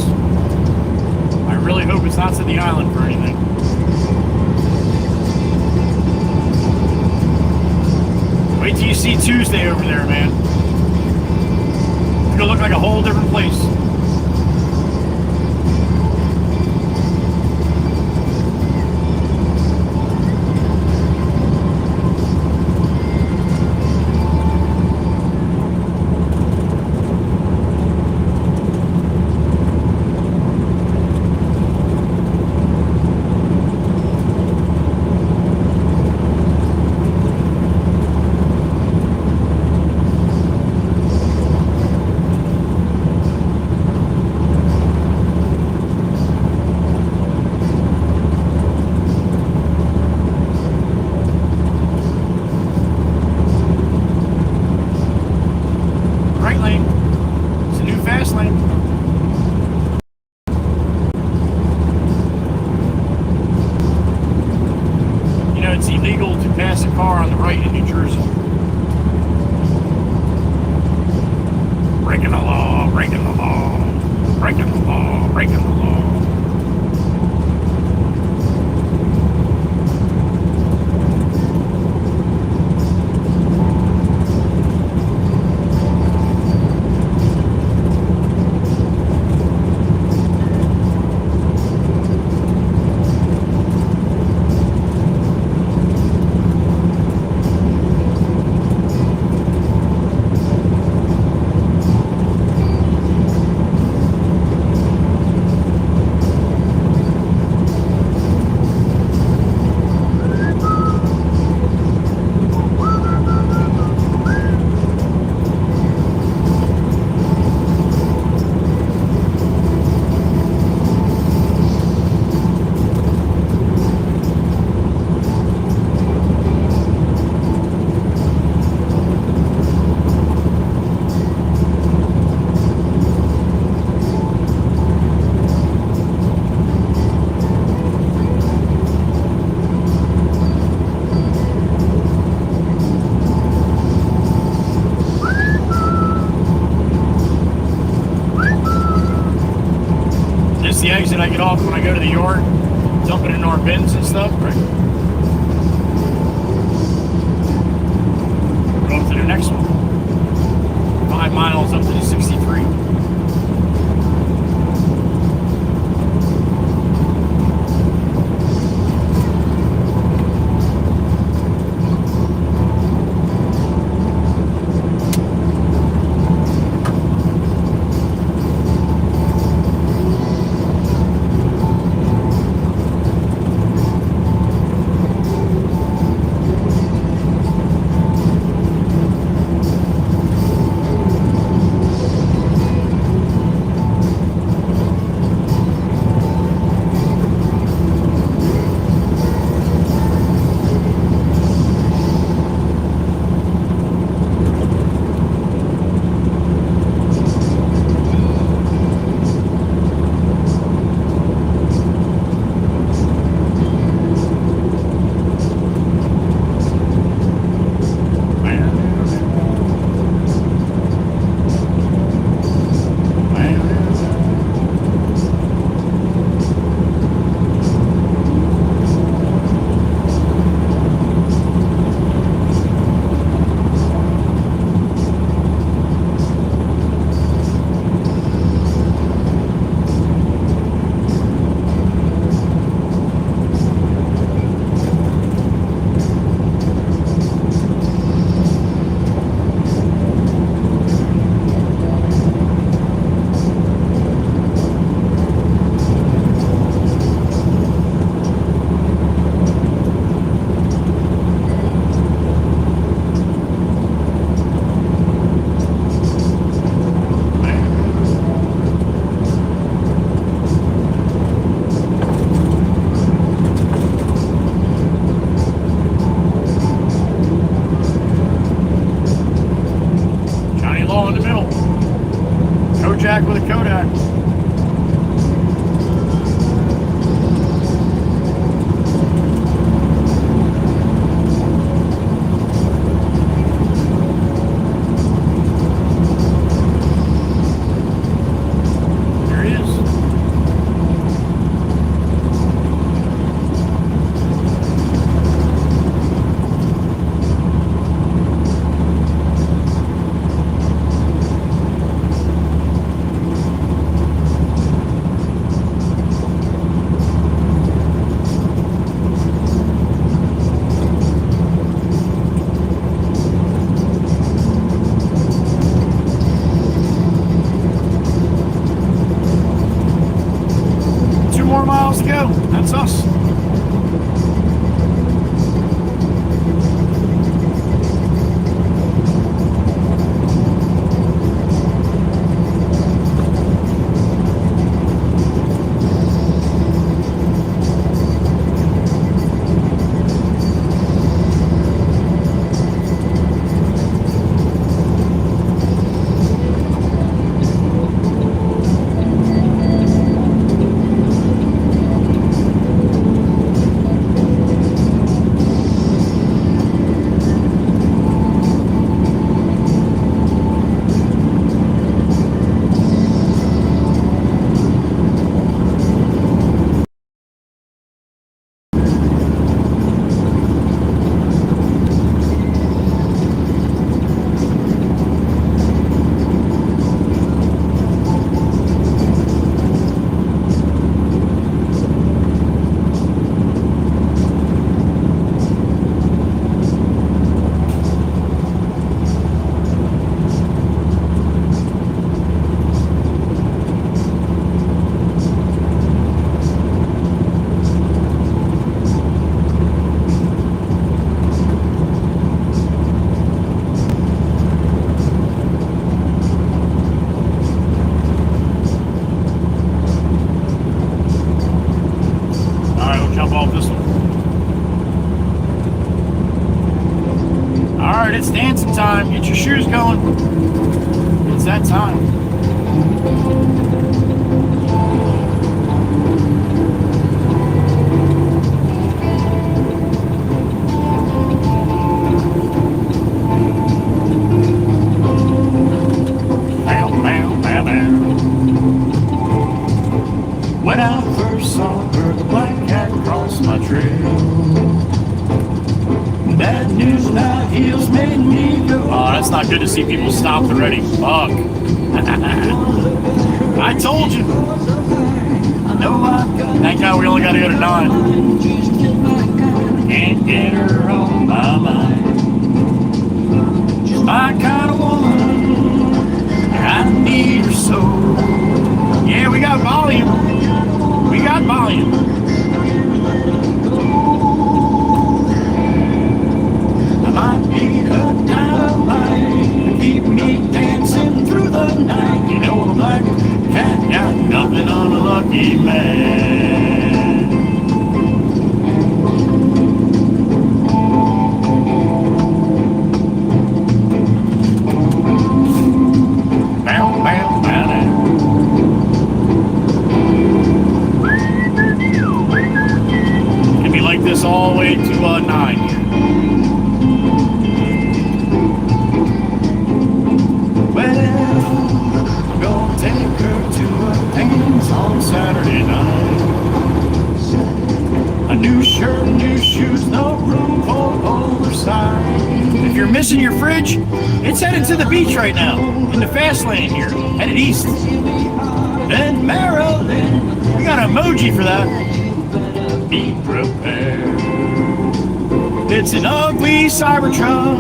I really hope it's not to the island for anything. Wait till you see Tuesday over there, man. It's going to look like a whole different place. It's illegal to pass a car on the right in New Jersey. Breaking the law, breaking the law, breaking the law, breaking the law. The exit I get off when I go to the yard, dump it in our bins and stuff, right? Go on to the next one. 5 miles up to the 63. Jack with a Kodak. There he is. Miles to go. That's us. Alright, we'll jump off this one. Alright, it's dancing time. Get your shoes going. It's that time. When I first saw her, the black cat crossed my trail. Bad news, my heels made me go. Oh, that's not good to see people stopped already. Fuck. I told you. Thank God we only got to go to 9. Can't get her on my mind. She's my kind of woman. I need her so. Yeah, we got volume. We got volume. I might be her dynamite, keep me dancing through the night. You know a black cat got nothing on a lucky man. Bow, bow, bow, bow. Like this all the way to 9 here. Well, I'm gonna take her to a dance on Saturday night. A new shirt, new shoes, no room for oversized. If you're missing your fridge, it's headed to the beach right now, in the fast lane here, headed east. Then Maryland, we got an emoji for that. Be prepared. It's an ugly Cybertruck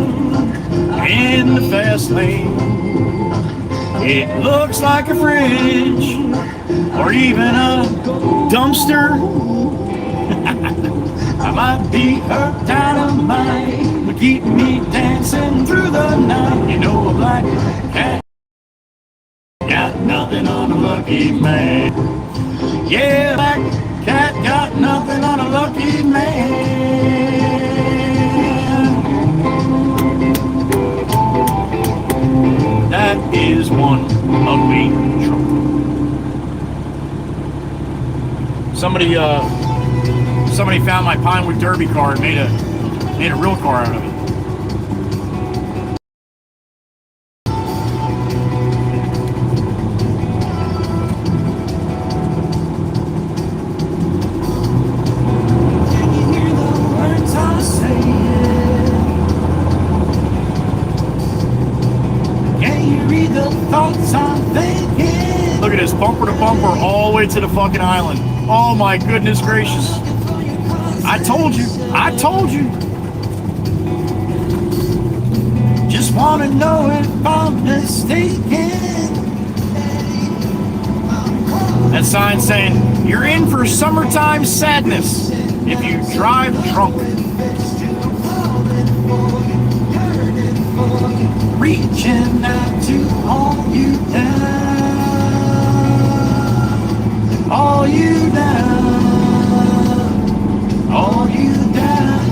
in the fast lane. It looks like a fridge or even a dumpster. I might be her dynamite, but keep me dancing through the night. You know a black cat got nothing on a lucky man. Yeah, black cat got nothing on a lucky man. That is one ugly truck. Somebody found my Pinewood Derby car and made a real car out of it. Look at this, bumper to bumper all the way to the fucking island. Oh my goodness gracious. I told you. Just want to know if I'm mistaken. That sign saying, you're in for summertime sadness if you drive drunk. Reaching out to all you down, all you down, all you down,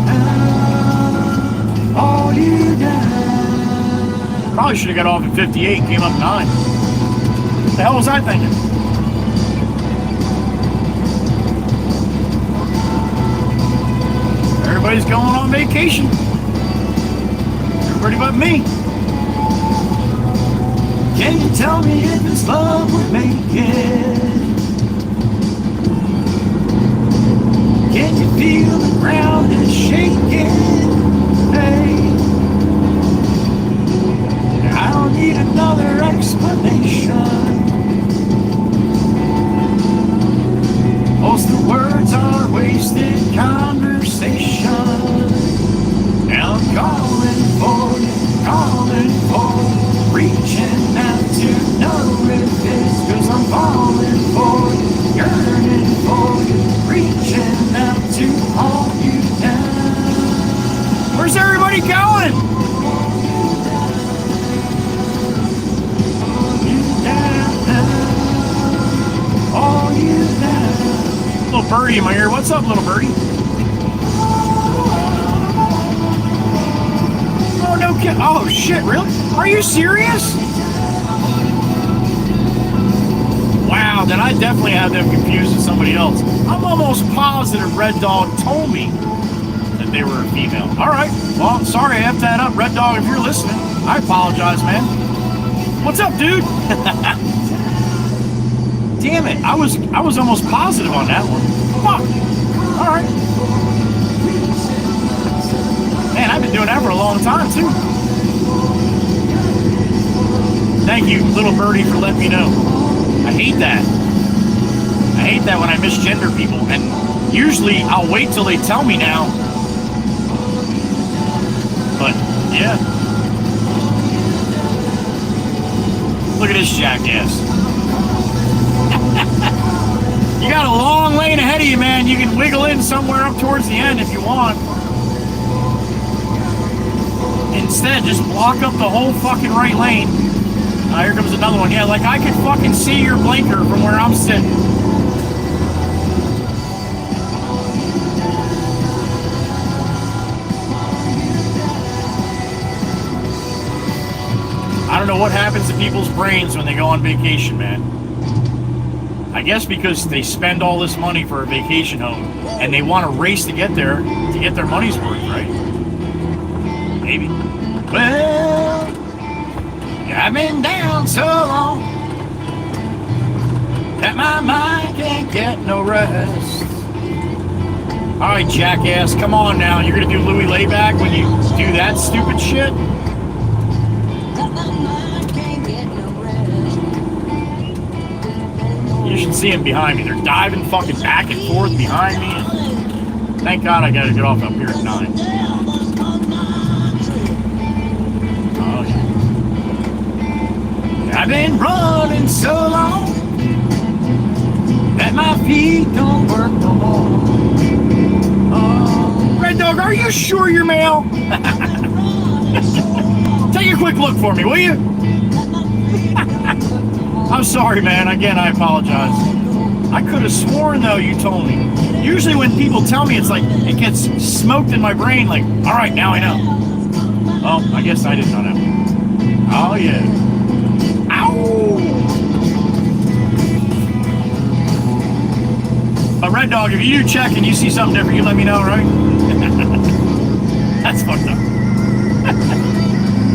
all you down. Probably should have got off at 58, came up 9. What the hell was I thinking? Everybody's going on vacation. Everybody but me. Can you tell me if it's love we're making? Can you feel the ground is shaking? Hey, I don't need another explanation. Most of the words are wasted conversation. Now I'm calling for you, reaching out to know if it's 'cause I'm falling for you, yearning for you, reaching out to all you down. Where's everybody going? All you down, all you down. Little birdie birdie in my ear. What's up, little birdie? Oh, no kid. Oh, shit, really? Are you serious? Wow, then I definitely have them confused with somebody else. I'm almost positive Red Dog told me that they were a female. All right. Well, I'm sorry I effed that up. Red Dog, if you're listening, I apologize, man. What's up, dude? Damn it. I was almost positive on that one. Fuck. All right. Man, I've been doing that for a long time, too. Thank you, little birdie, for letting me know. I hate that. I hate that when I misgender people. And usually I'll wait till they tell me now. But, yeah. Look at this jackass. You got a long lane ahead of you, man. You can wiggle in somewhere up towards the end if you want. Instead, just block up the whole fucking right lane. Here comes another one. Yeah, like I can fucking see your blinker from where I'm sitting. I don't know what happens to people's brains when they go on vacation, man. I guess because they spend all this money for a vacation home and they want to race to get there to get their money's worth, right? Maybe. Well, I've been down so long that my mind can't get no rest. All right, jackass, come on now. You're going to do Louis Layback when you do that stupid shit? You should see them behind me. They're diving fucking back and forth behind me. And thank God I got to get off up here at 9. Oh, yeah. I've been running so long that my feet don't work no more. Oh, Red Dog, are you sure you're male? Take a quick look for me, will you? I'm sorry, man. Again, I apologize. I could have sworn, though, you told me. Usually when people tell me, it's like, it gets smoked in my brain, like, all right, now I know. Oh, I guess I did not know. Oh, yeah. Ow! But Red Dog, if you do check and you see something different, you let me know, right? That's fucked up.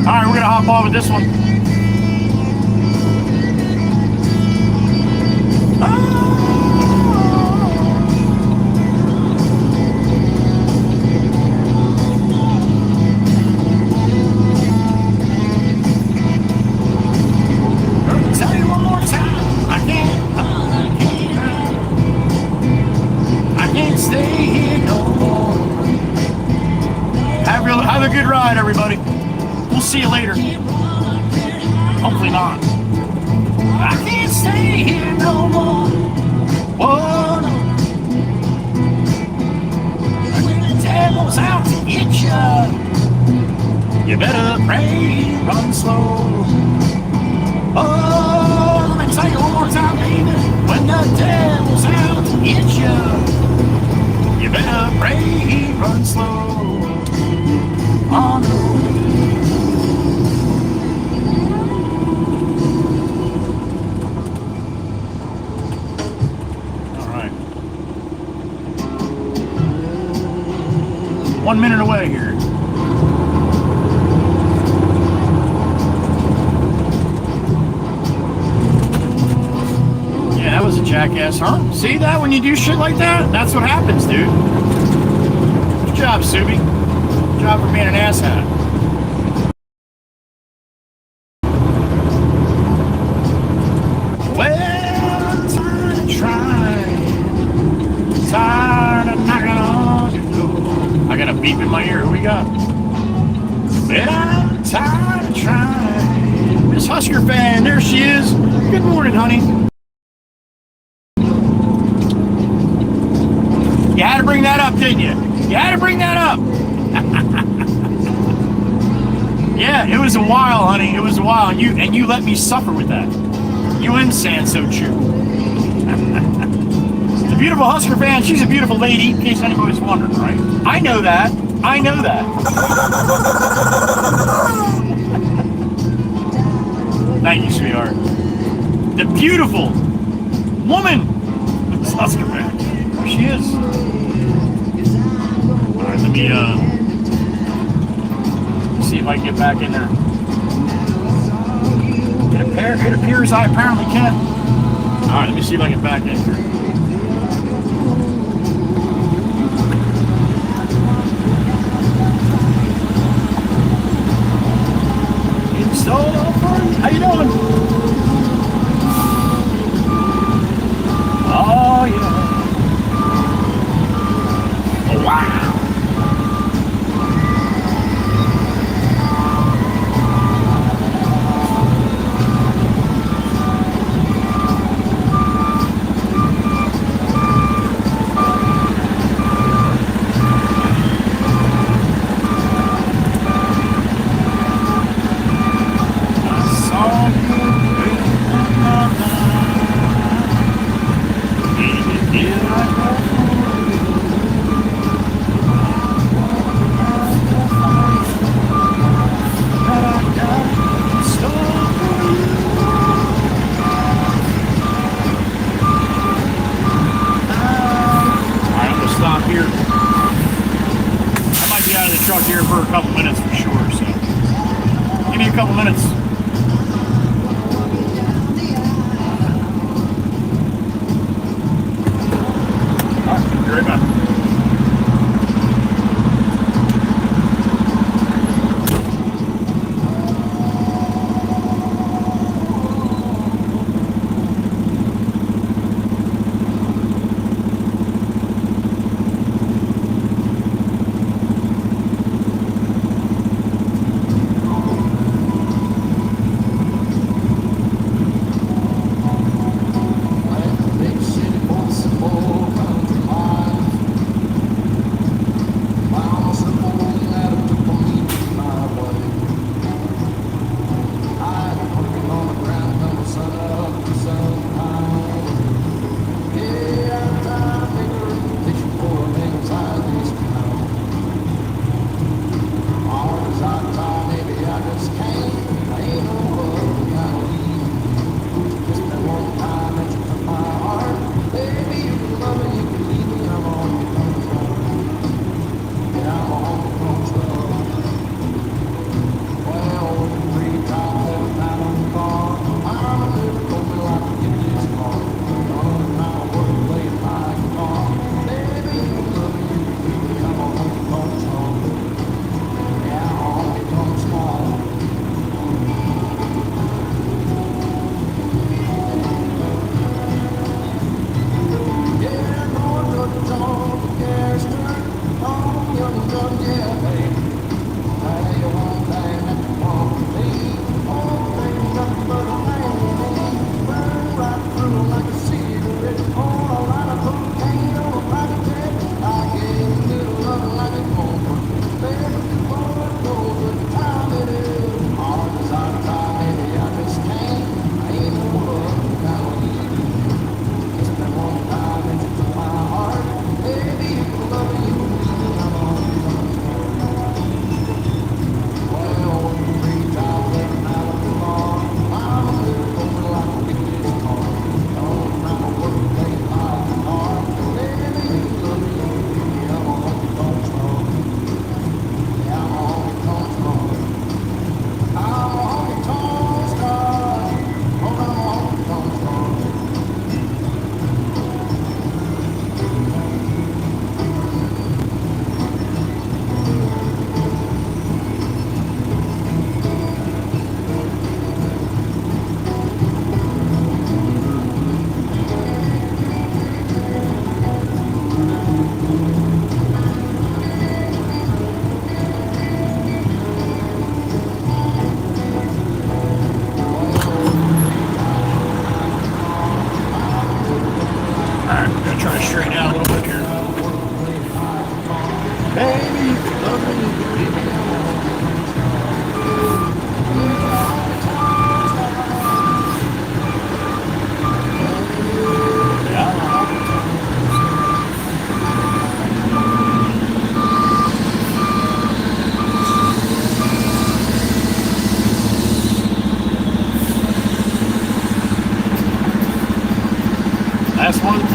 All right, we're going to hop on with this one. Have a good ride, everybody. We'll see you later. Hopefully not. I can't stay here no more. Whoa, no. When the devil's out to get you better pray, run slow. Oh, let me tell you one more time, baby. When the devil's out to get you better pray, run slow. On the road. All right. 1 minute away here. Yeah, that was a jackass, huh? See that when you do shit like that? That's what happens, dude. Good job, Subi. Good job for being an asshat. Well, I'm tired of trying. Tired of knocking on your door. I got a beep in my ear. Who we got? Well, I'm tired of trying. Miss Husker fan, there she is. Good morning, honey. You had to bring that up, didn't you? You had to bring that up. Yeah, it was a while, honey. It was a while, and you let me suffer with that. You and Sanso Chew. The beautiful Husker fan, she's a beautiful lady, in case anybody's wondering, right? I know that. I know that. Thank you, sweetheart. The beautiful woman. This Husker fan. There she is. All right, let me see if I can get back in there. It appears I apparently can. All right, let me see if I can get back in here. It's so fun. How you doing? Oh yeah. Oh wow. Truck here for a couple minutes for sure, so give me a couple minutes. All right, be right back.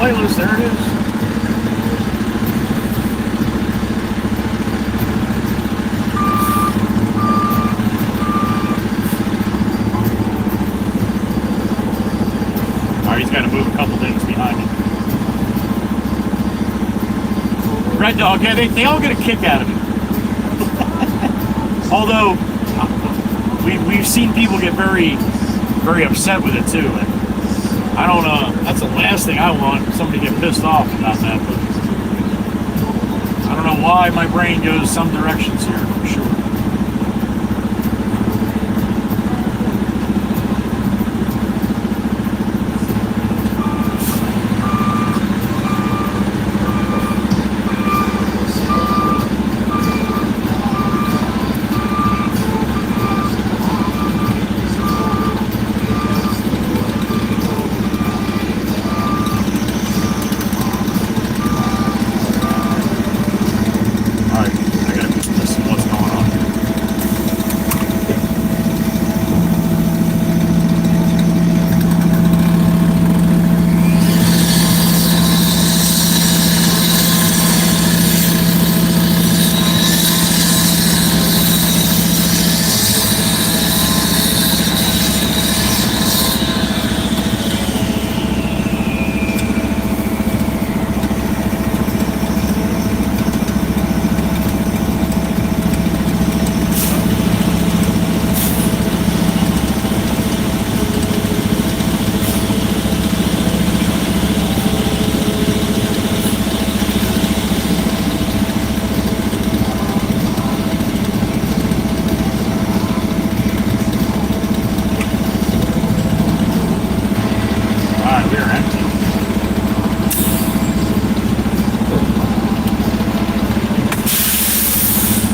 playlist. There it is. All right, he's got to move a couple things behind him. Red Dog, yeah, they all get a kick out of it. Although, we've seen people get very, very upset with it too. And I don't that's the last thing I want, somebody to get pissed off about that. But I don't know why my brain goes some directions here, for sure.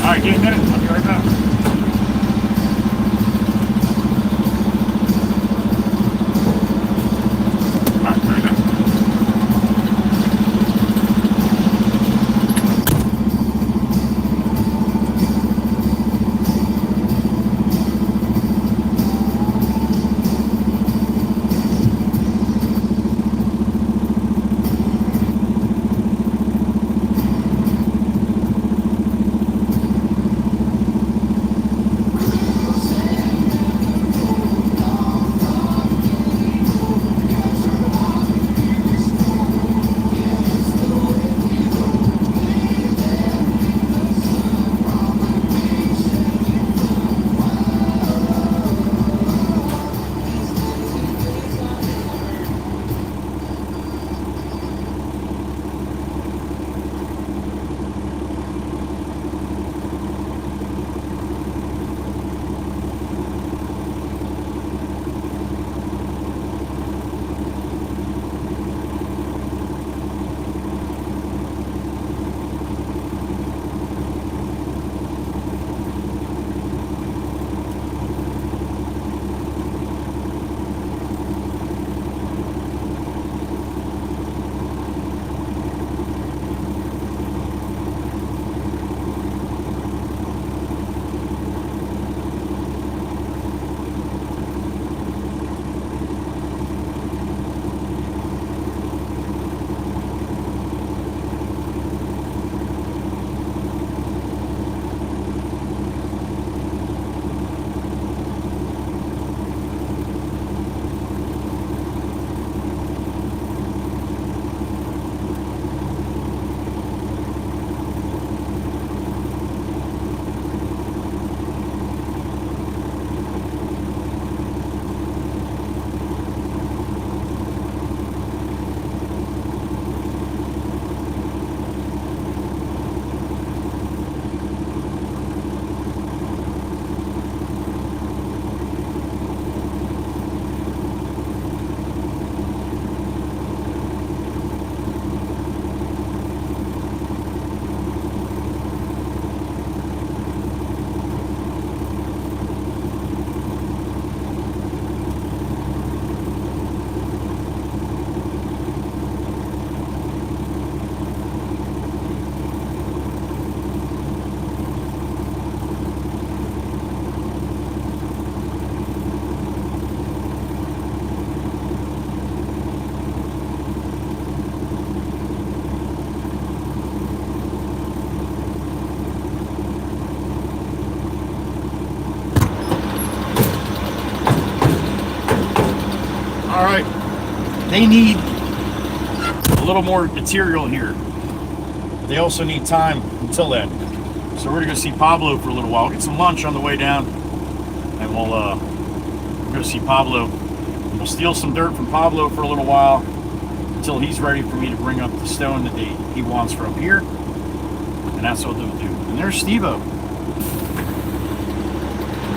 Alright, give me a minute. I'll be right back. Alright, right now. All right. They need a little more material here. They also need time until then. So we're gonna go see Pablo for a little while. Get some lunch on the way down, and we'll go see Pablo. And we'll steal some dirt from Pablo for a little while until he's ready for me to bring up the stone that he wants from here. And that's what they'll do. And there's Steve-O.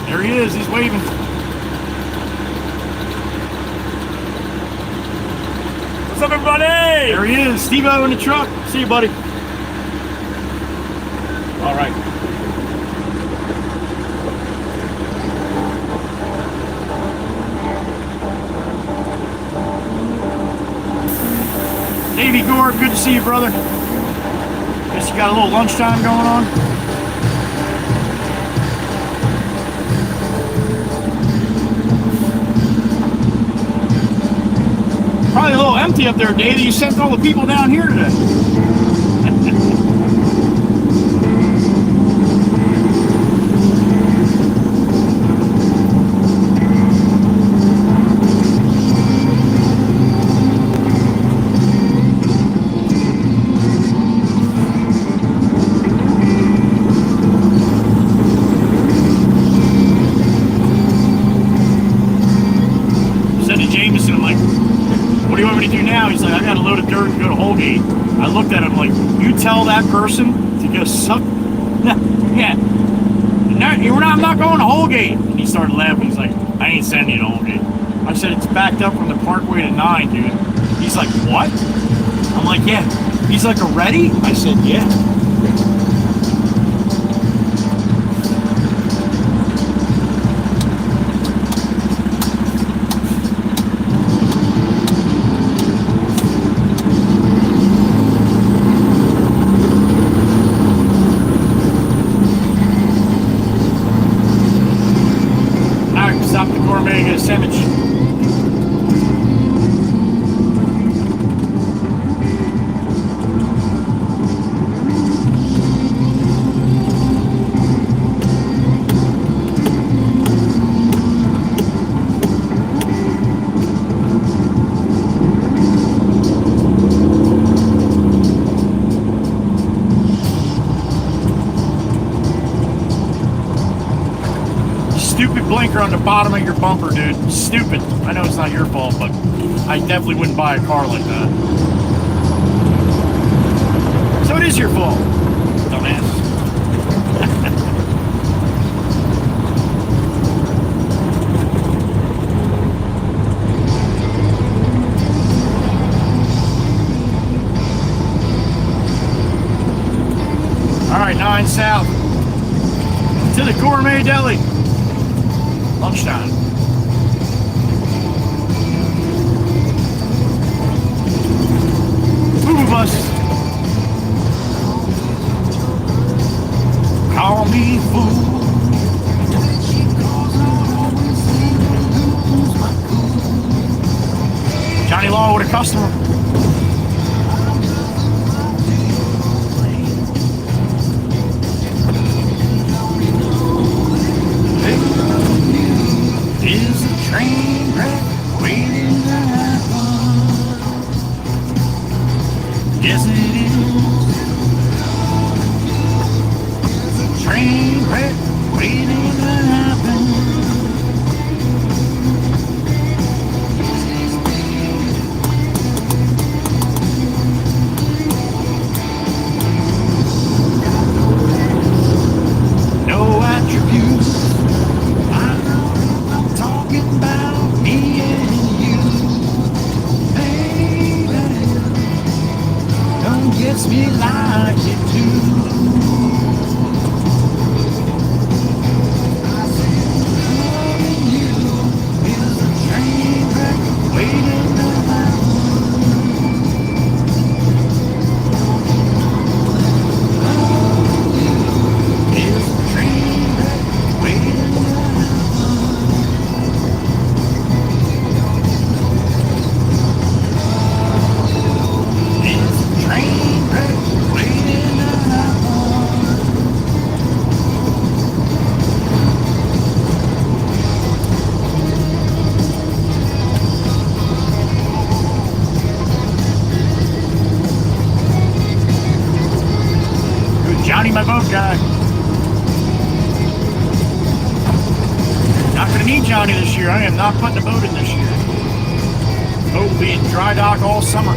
There he is. He's waving. What's up, everybody? There he is. Steve-O in the truck. See you, buddy. All right. Davey Gore, good to see you, brother. Guess you got a little lunchtime going on. Probably a little empty up there, Davey. You sent all the people down here today. He's like, I got a load of dirt to go to Holgate. I looked at him like, you tell that person to go suck. Yeah. No, I'm not going to Holgate. And he started laughing. He's like, I ain't sending you to Holgate. I said, it's backed up from the Parkway to 9, dude. He's like, what? I'm like, yeah. He's like, already? I said, yeah. Sandwich. Stupid blinker on the bottom of your bumper, dude. Stupid. I know it's not your fault, but I definitely wouldn't buy a car like that. So it is your fault, dumbass. All right, 9 south to the Gourmet Deli. Lunchtime. Boo bus. Call me fool. Johnny Law with a customer. Is a train wreck waiting to happen? Yes, it is. There's a train wreck waiting to happen. Johnny, my boat guy. Not gonna need Johnny this year. I am not putting a boat in this year. Boat will be in dry dock all summer.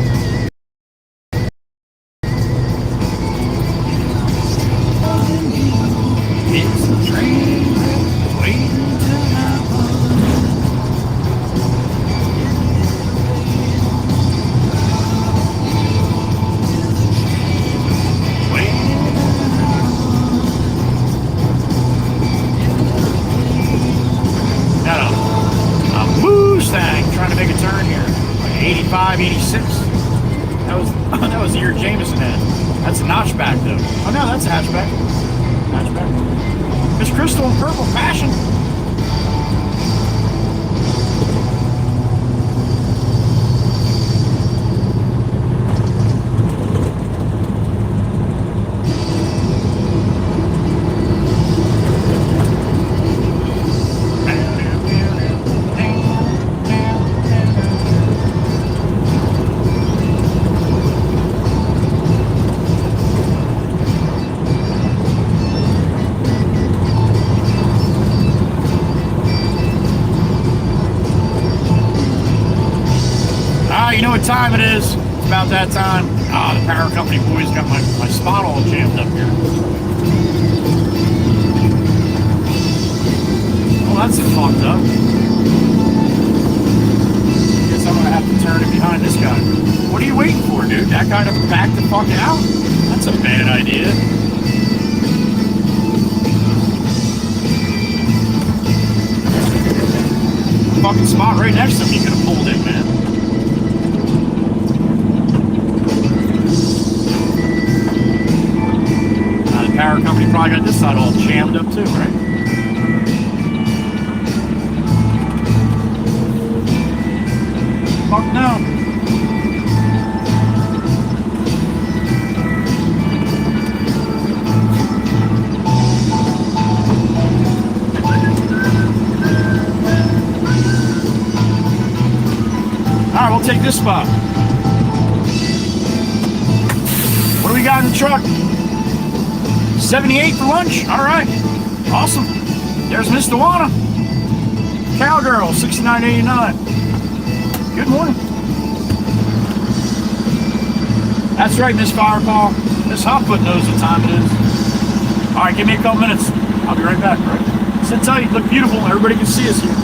It's the train waiting to happen. Got a Mustang trying to make a turn here. Like 85, 86. That was the year Jameson had. That's a notchback though. Oh no, that's a hatchback. Miss Crystal in purple passion. You know what time it is? It's about that time. Ah, the power company boys got my spot all jammed up here. Oh, that's fucked up. Guess I'm gonna have to turn it behind this guy. What are you waiting for, dude? That guy to back the fuck out? That's a bad idea. Fucking spot right next to me, you could have pulled in, man. Power company probably got this side all jammed up too, right? Fuck no. Alright, we'll take this spot. What do we got in the truck? 78 for lunch. All right. Awesome. There's Miss Dewana. Cowgirl, 69.89. Good morning. That's right, Miss Fireball. Miss Hopfoot knows what time it is. All right, give me a couple minutes. I'll be right back, right? Sit tight. Look beautiful. Everybody can see us here.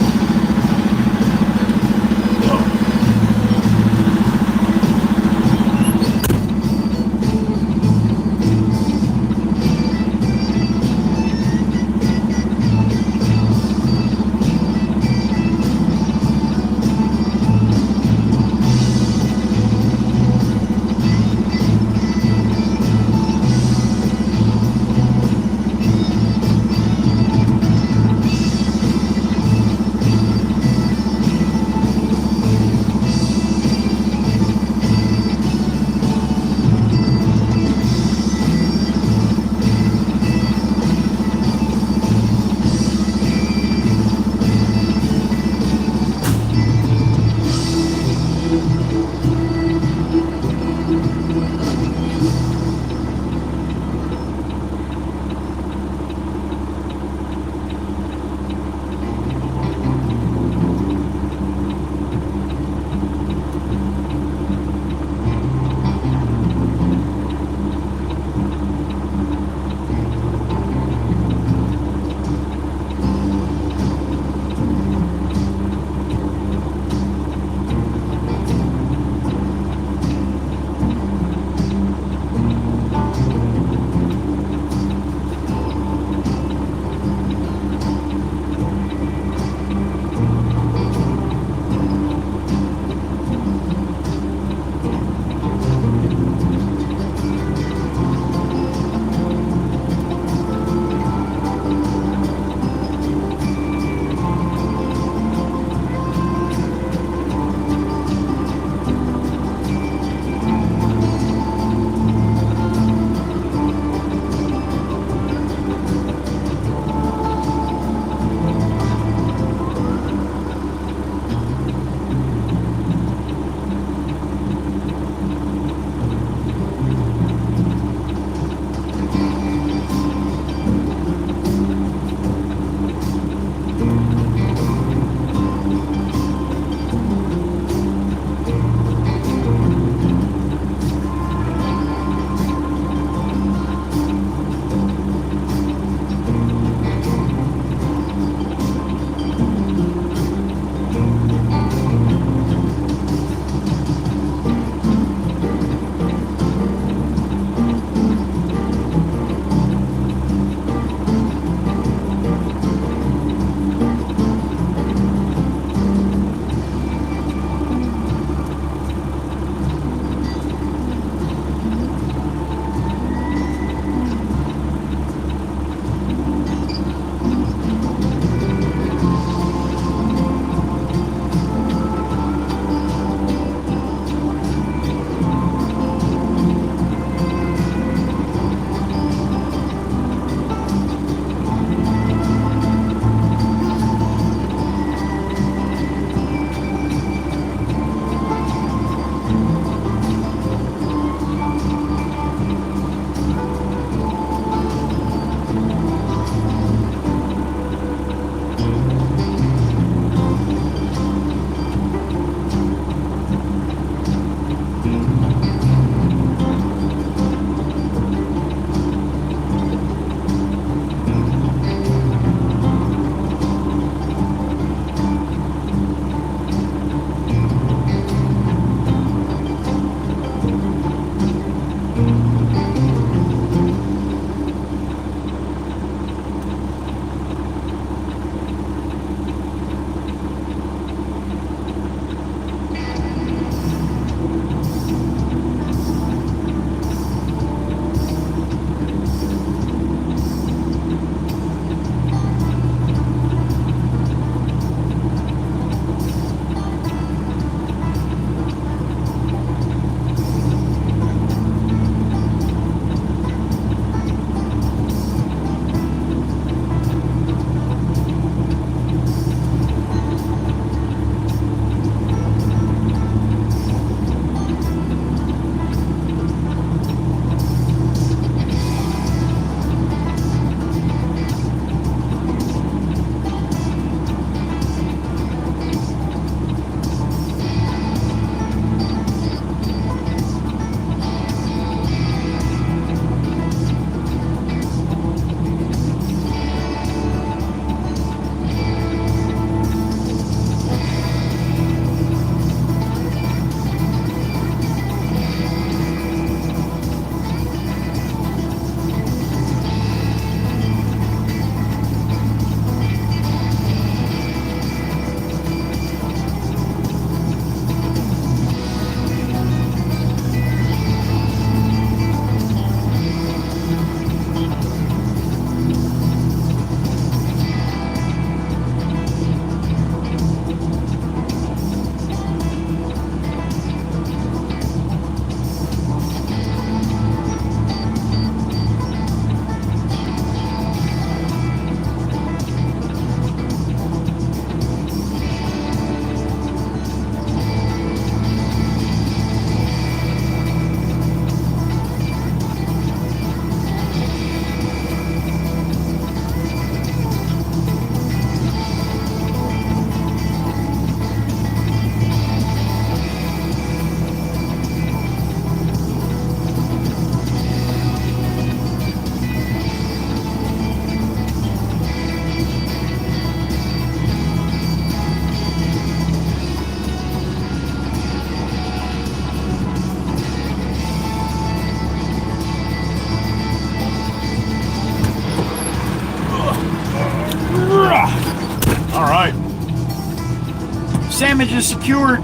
Sandwich is secured.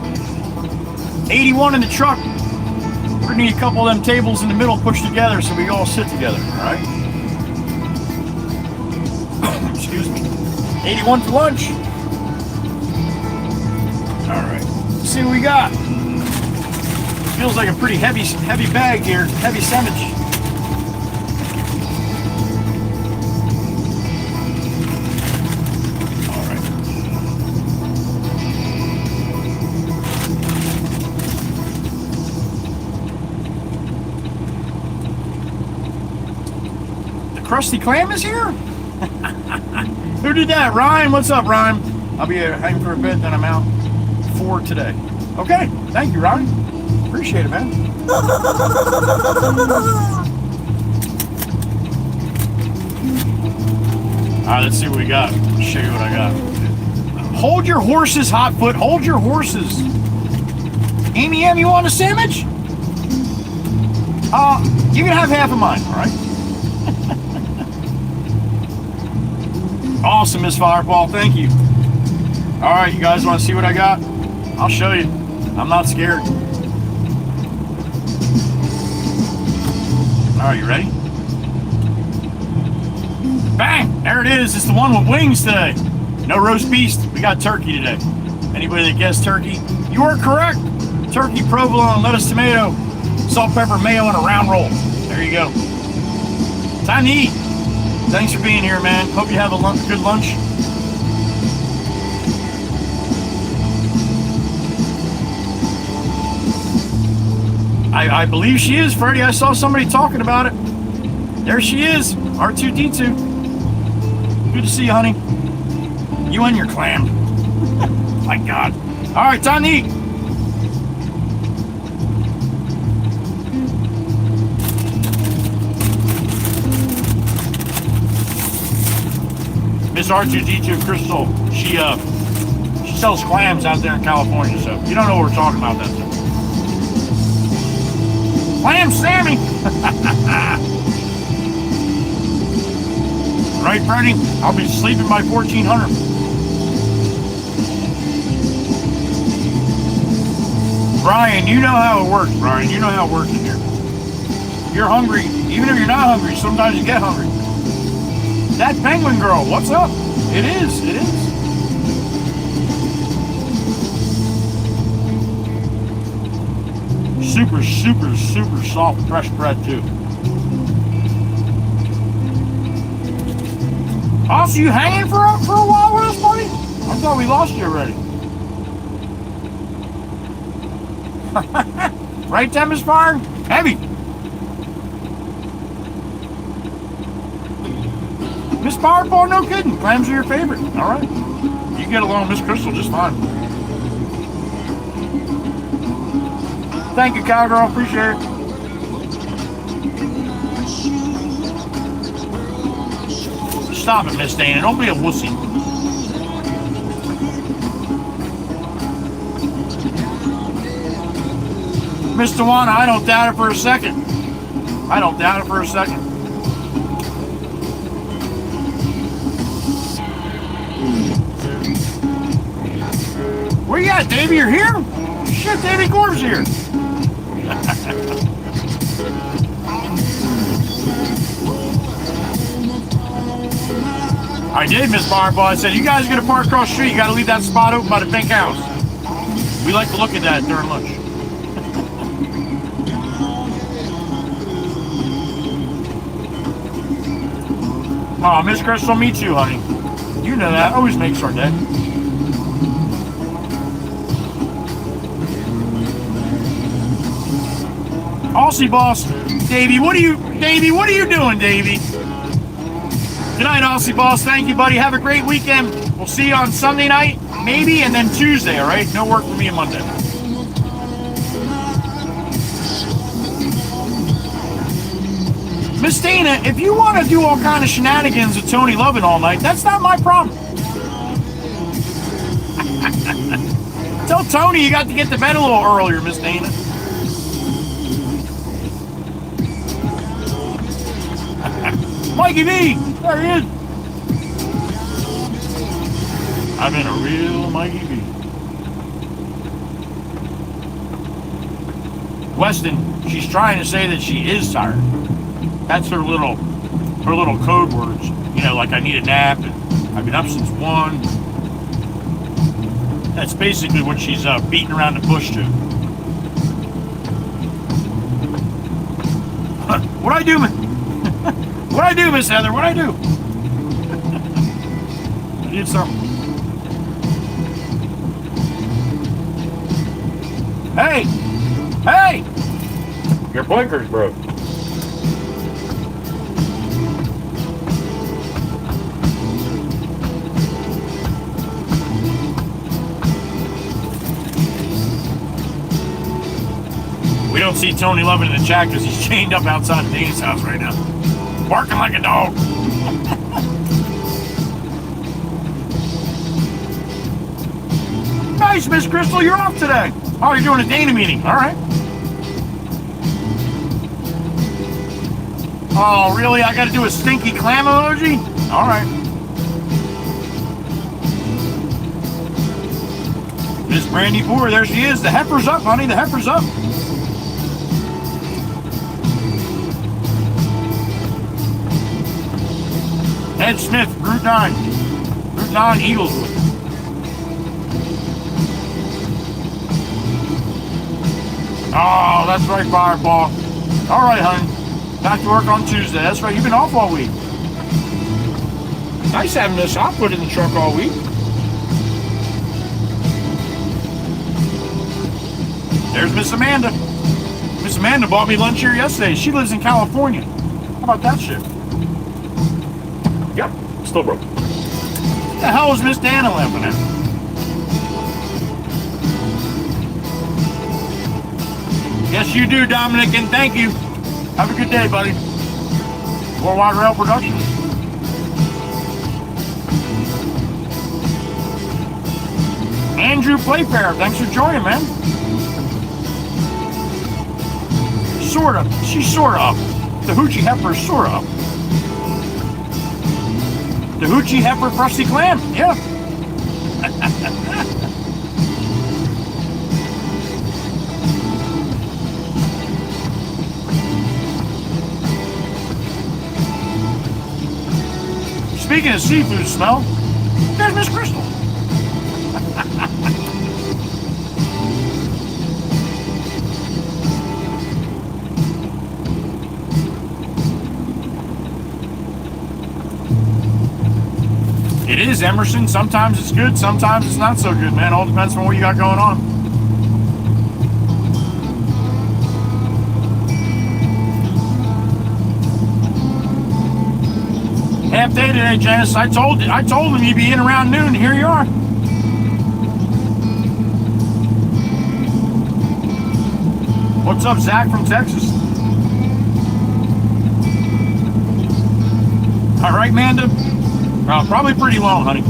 81 in the truck. We're gonna need a couple of them tables in the middle pushed together so we all sit together, all right? Excuse me. 81 for lunch. All right, let's see what we got. Feels like a pretty heavy bag here, heavy sandwich. Krusty Clam is here? Who did that? Ryan, what's up, Ryan? I'll be hanging for a bit, then I'm out for today. Okay, thank you, Ryan. Appreciate it, man. Alright, let's see what we got. I'll show you what I got. Hold your horses, Hotfoot. Hold your horses. Amy M, you want a sandwich? You can have half of mine, alright? Awesome, Miss Fireball, thank you. All right, you guys want to see what I got? I'll show you. I'm not scared. All right, you ready? Bang! There it is. It's the one with wings today. No roast beef. We got turkey today. Anybody that guessed turkey, you are correct. Turkey, provolone, lettuce, tomato, salt, pepper, mayo, and a round roll. There you go. Time to eat. Thanks for being here, man. Hope you have a good lunch. I believe she is, Freddie. I saw somebody talking about it. There she is, R2D2. Good to see you, honey. You and your clam. My God. All right, time to eat. Miss R2D2 Crystal, she sells clams out there in California, so you don't know what we're talking about that. Clam Sammy! Right, Freddie? I'll be sleeping by 1400. Brian, you know how it works, Brian. You know how it works in here. You're hungry. Even if you're not hungry, sometimes you get hungry. That penguin girl, what's up? It is, it is. Super, super, super soft, fresh bread too. Oh, so you hanging for a while with us, buddy? I thought we lost you already. Right, Tim is firing? Heavy. Miss Powerball, no kidding. Clams are your favorite. All right. You get along with Miss Crystal just fine. Thank you, Cowgirl. Appreciate it. Stop it, Miss Dana. Don't be a wussy. Miss Tawana, I don't doubt it for a second. I don't doubt it for a second. Where you at, Davey? You're here? Shit, Davey Gore's here. I did, Miss Barbell. I said, you guys are going to park across the street. You got to leave that spot open by the pink house. We like to look at that during lunch. Oh, Miss Crystal, me too, honey. You know that. Always makes our day. Aussie boss, Davey, what are you doing, Davey? Good night, Aussie boss. Thank you, buddy. Have a great weekend. We'll see you on Sunday night, maybe, and then Tuesday, all right? No work for me on Monday. Miss Dana, if you want to do all kind of shenanigans with Tony Lovin all night, that's not my problem. Tell Tony you got to get to bed a little earlier, Miss Dana. Mikey B, there he is. I'm in a real Mikey B. Weston, she's trying to say that she is tired. That's her little code words. You know, like I need a nap, and I've been up since 1. That's basically what she's beating around the bush to. What'd I do, what'd I do, Miss Heather? What'd I do? I did something. Hey! Hey! Your blinker's broke. We don't see Tony Lovin in the chat because he's chained up outside of Dane's house right now. Barking like a dog. Nice, Miss Crystal, you're off today. Oh, you're doing a Dana meeting. All right. Oh, really? I got to do a stinky clam emoji? All right. Miss Brandy Poor, there she is. The heifer's up, honey. The heifer's up. Ed Smith, Route 9. Route 9, Eagleswood. Oh, that's right, Fireball. All right, honey. Back to work on Tuesday. That's right. You've been off all week. Nice having this hot put in the truck all week. There's Miss Amanda. Miss Amanda bought me lunch here yesterday. She lives in California. How about that shit? Yep, still broke. What the hell is Miss Dana laughing at? Yes, you do, Dominic, and thank you. Have a good day, buddy. Worldwide Rail Productions. Andrew Playfair, thanks for joining, man. Sort of. She's sort of. The Hoochie Heifer is sort of. The Hoochie Heifer Frosty Clam, yeah. Speaking of seafood smell, there's Miss Crystal. It is, Emerson. Sometimes it's good, sometimes it's not so good, man. All depends on what you got going on. Half day today, Janice. I told him you'd be in around noon. Here you are. What's up, Zach from Texas? All right, Manda. Probably pretty long, honey.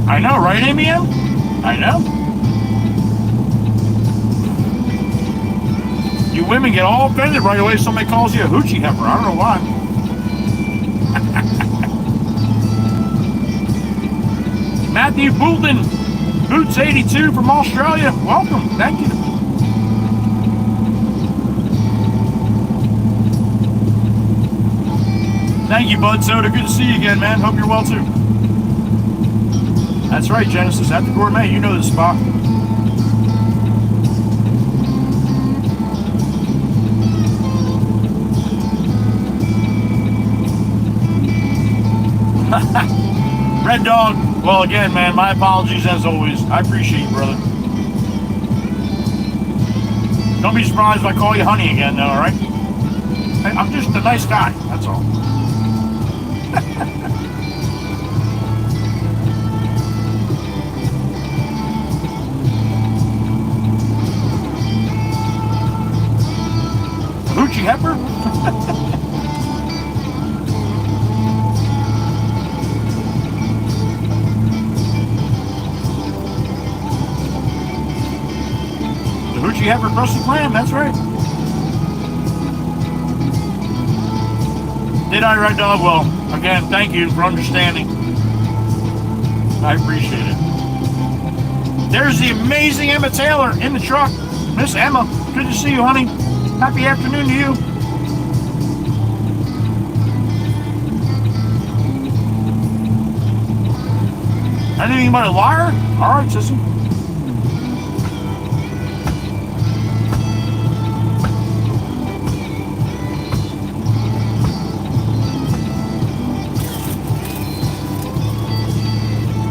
I know, right, Amy M? I know. You women get all offended right away if somebody calls you a hoochie heifer. I don't know why. Matthew Boulton, Boots 82 from Australia. Welcome. Thank you. Thank you, Bud Soda. Good to see you again, man. Hope you're well, too. That's right, Genesis. At the Gourmet. You know the spot. Red Dog. Well, again, man, my apologies as always. I appreciate you, brother. Don't be surprised if I call you honey again, though, all right? I'm just a nice guy. That's all. Hoochie Heifer? The Hoochie Heifer Frosty Clam, that's right. Did I, Red Dog? Well, again, thank you for understanding. I appreciate it. There's the amazing Emma Taylor in the truck. Miss Emma, good to see you, honey. Happy afternoon to you. Anything but a liar? All right, sissy.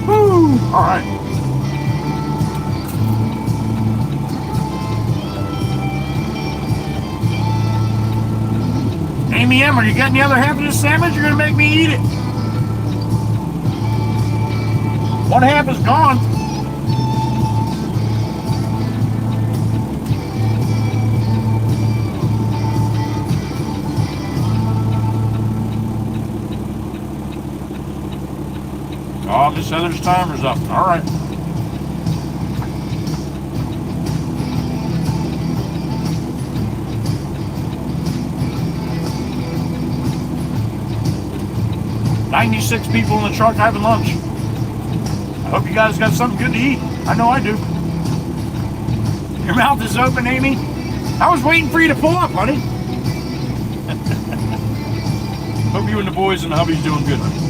Woo! All right. Amy M, are you getting the other half of this sandwich? You're gonna make me eat it. One half is gone. Oh, Miss Heather's timer's up. All right. $96 people in the truck having lunch. I hope you guys got something good to eat. I know I do. Your mouth is open, Amy. I was waiting for you to pull up, honey. Hope you and the boys and the hubby's doing good, honey.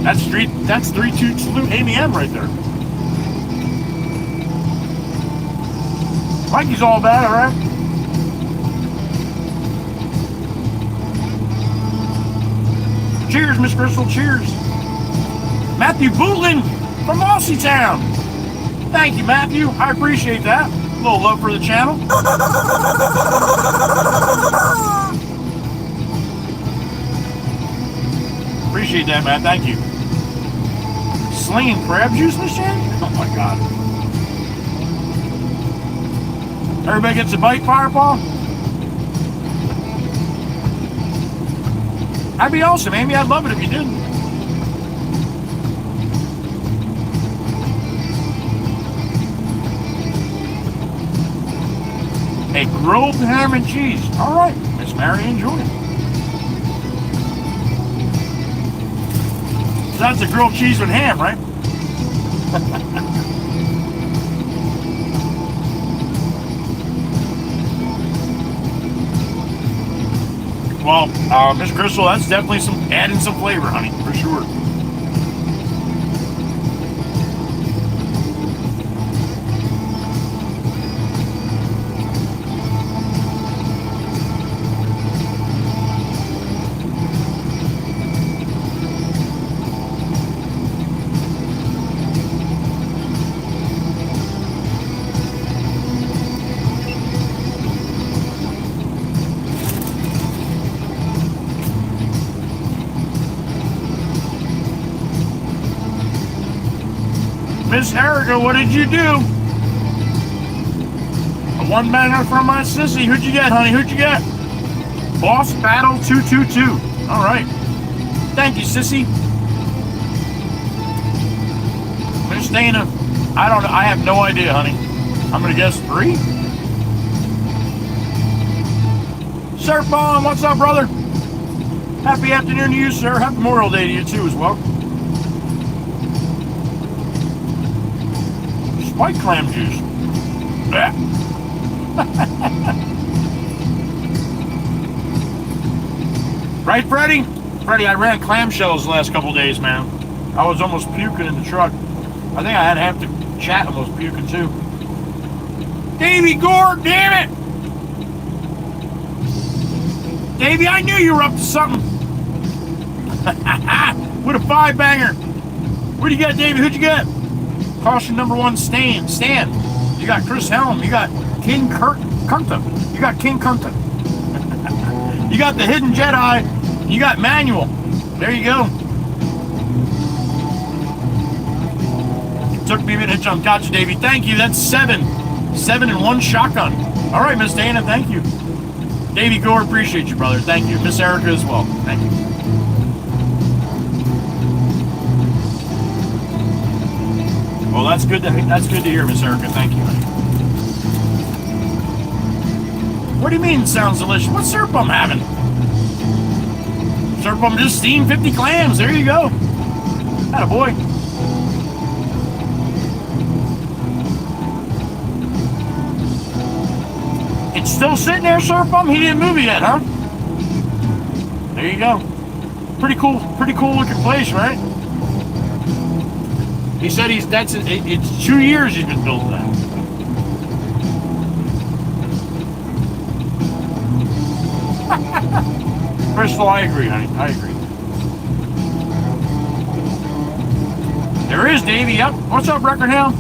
That's 3-2 salute Amy M right there. Mikey's all bad, all right? Cheers, Miss Crystal, cheers. Matthew Bootland from Aussie Town. Thank you, Matthew. I appreciate that. A little love for the channel. Appreciate that, Matt. Thank you. Slinging crab juice, Miss Jen? Oh, my God. Everybody gets a bite, Fireball? That'd be awesome, Amy. I'd love it if you did. A grilled ham and cheese. All right, Miss Mary, enjoy it. So that's a grilled cheese with ham, right? Well, Miss Crystal, that's definitely adding some flavor, honey, for sure. Miss Erica, what did you do? A one-banger from my sissy. Who'd you get, honey? Who'd you get? Boss Battle 222. All right. Thank you, sissy. Miss Dana, I don't know. I have no idea, honey. I'm going to guess 3. Surf Bomb, what's up, brother? Happy afternoon to you, sir. Happy Memorial Day to you, too, as well. White clam juice. Right, Freddie? Freddie, I ran clamshells the last couple days, man. I was almost puking in the truck. I think I had half the chat almost puking, too. Davey Gore, damn it! Davey, I knew you were up to something. With a 5-banger. What do you got, Davey? Who'd you get? Caution number 1, Stan. You got Chris Helm. You got King Kunta. You got King Kunta. You got the Hidden Jedi. You got Manuel. There you go. It took me a minute to jump. Gotcha, Davey. Thank you. That's 7. 7 in 1 shotgun. All right, Miss Dana. Thank you. Davey Gore, appreciate you, brother. Thank you. Miss Erica as well. Thank you. Well, that's good to hear, Miss Erica. Thank you. What do you mean it sounds delicious? What syrup I'm having? Surf them, just steam 50 clams. There you go. Atta boy. It's still sitting there, Surf Bum? He didn't move it yet, huh? There you go. Pretty cool looking place, right? He said it's 2 years he's been building that. Crystal, I agree, honey. I agree. There is Davey. Yep. What's up, Record Hound?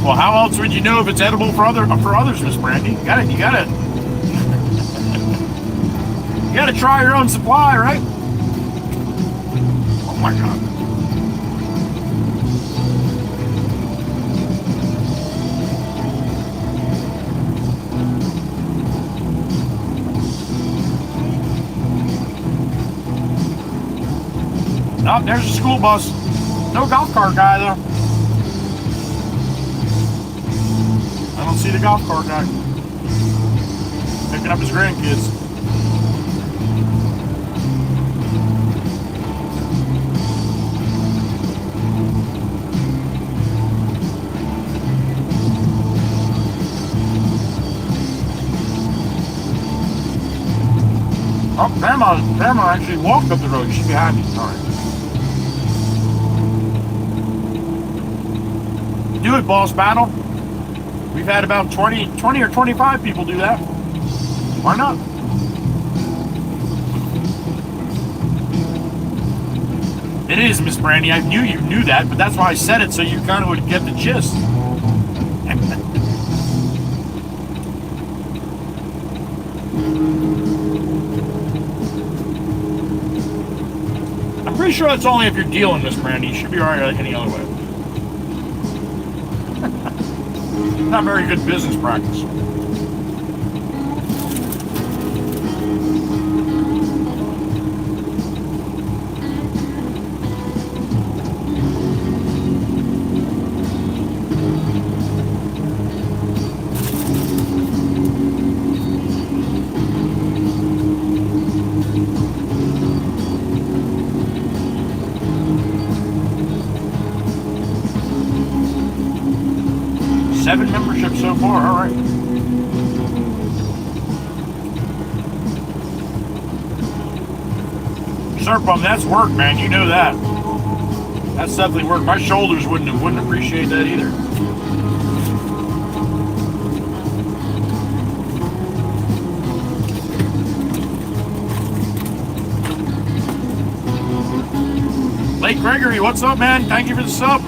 Well, how else would you know if it's edible for others, Miss Brandy? You gotta try your own supply, right? Oh my God. Oh, there's a school bus. No golf cart guy though. I don't see the golf cart guy. Picking up his grandkids. Oh, Grandma actually walked up the road. She's behind me. All right. Do it, Boss Battle. We've had about 20 or 25 people do that. Why not? It is, Miss Brandy. I knew you knew that, but that's why I said it, so you kind of would get the gist. I'm pretty sure that's only if you're dealing, Miss Brandy. You should be alright any other way. Not very good business practice. Seven memberships so far, all right. Serpum, that's work, man. You know that. That's definitely work. My shoulders wouldn't appreciate that either. Lake Gregory, what's up, man? Thank you for the sub.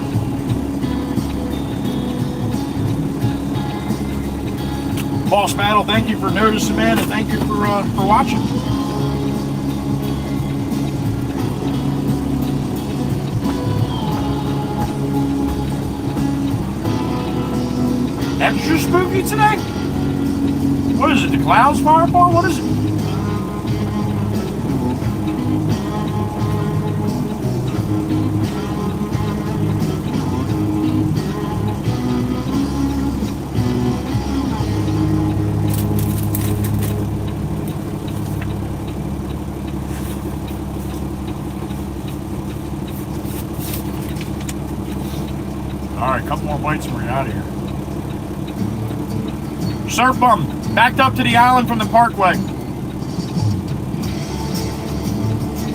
Boss Battle, thank you for noticing, man, and thank you for watching. Extra spooky today? What is it, the clouds fireball? What is it? Alright, a couple more bites and we're out of here. Surf Bum, backed up to the island from the Parkway.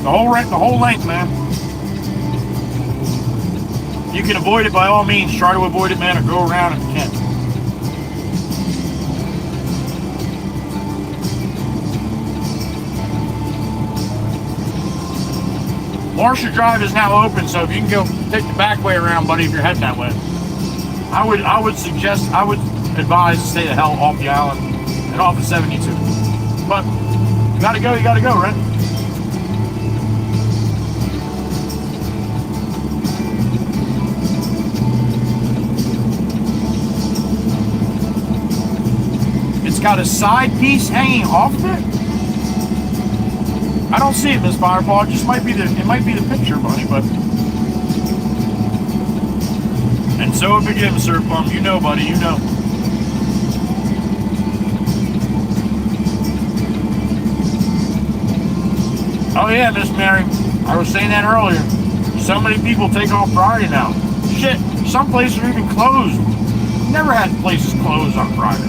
The whole length, man. You can avoid it by all means. Try to avoid it, man, or go around if you can. Marshall Drive is now open, so if you can go take the back way around, buddy, if you're heading that way. I would advise to stay the hell off the island and off the 72. But you gotta go, right? It's got a side piece hanging off it. I don't see it, Miss Fireball. It might be the picture, buddy, but. And so it begins, Sir Plum. You know, buddy, you know. Oh yeah, Miss Mary. I was saying that earlier. So many people take off Friday now. Shit, some places are even closed. Never had places closed on Friday.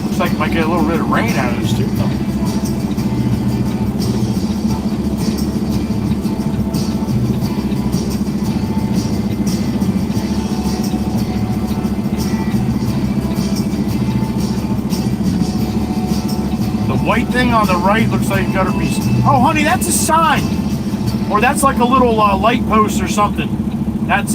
Looks like it might get a little bit of rain out of this too, though. White thing on the right looks like it got a piece. Oh, honey, that's a sign. Or that's like a little light post or something. That's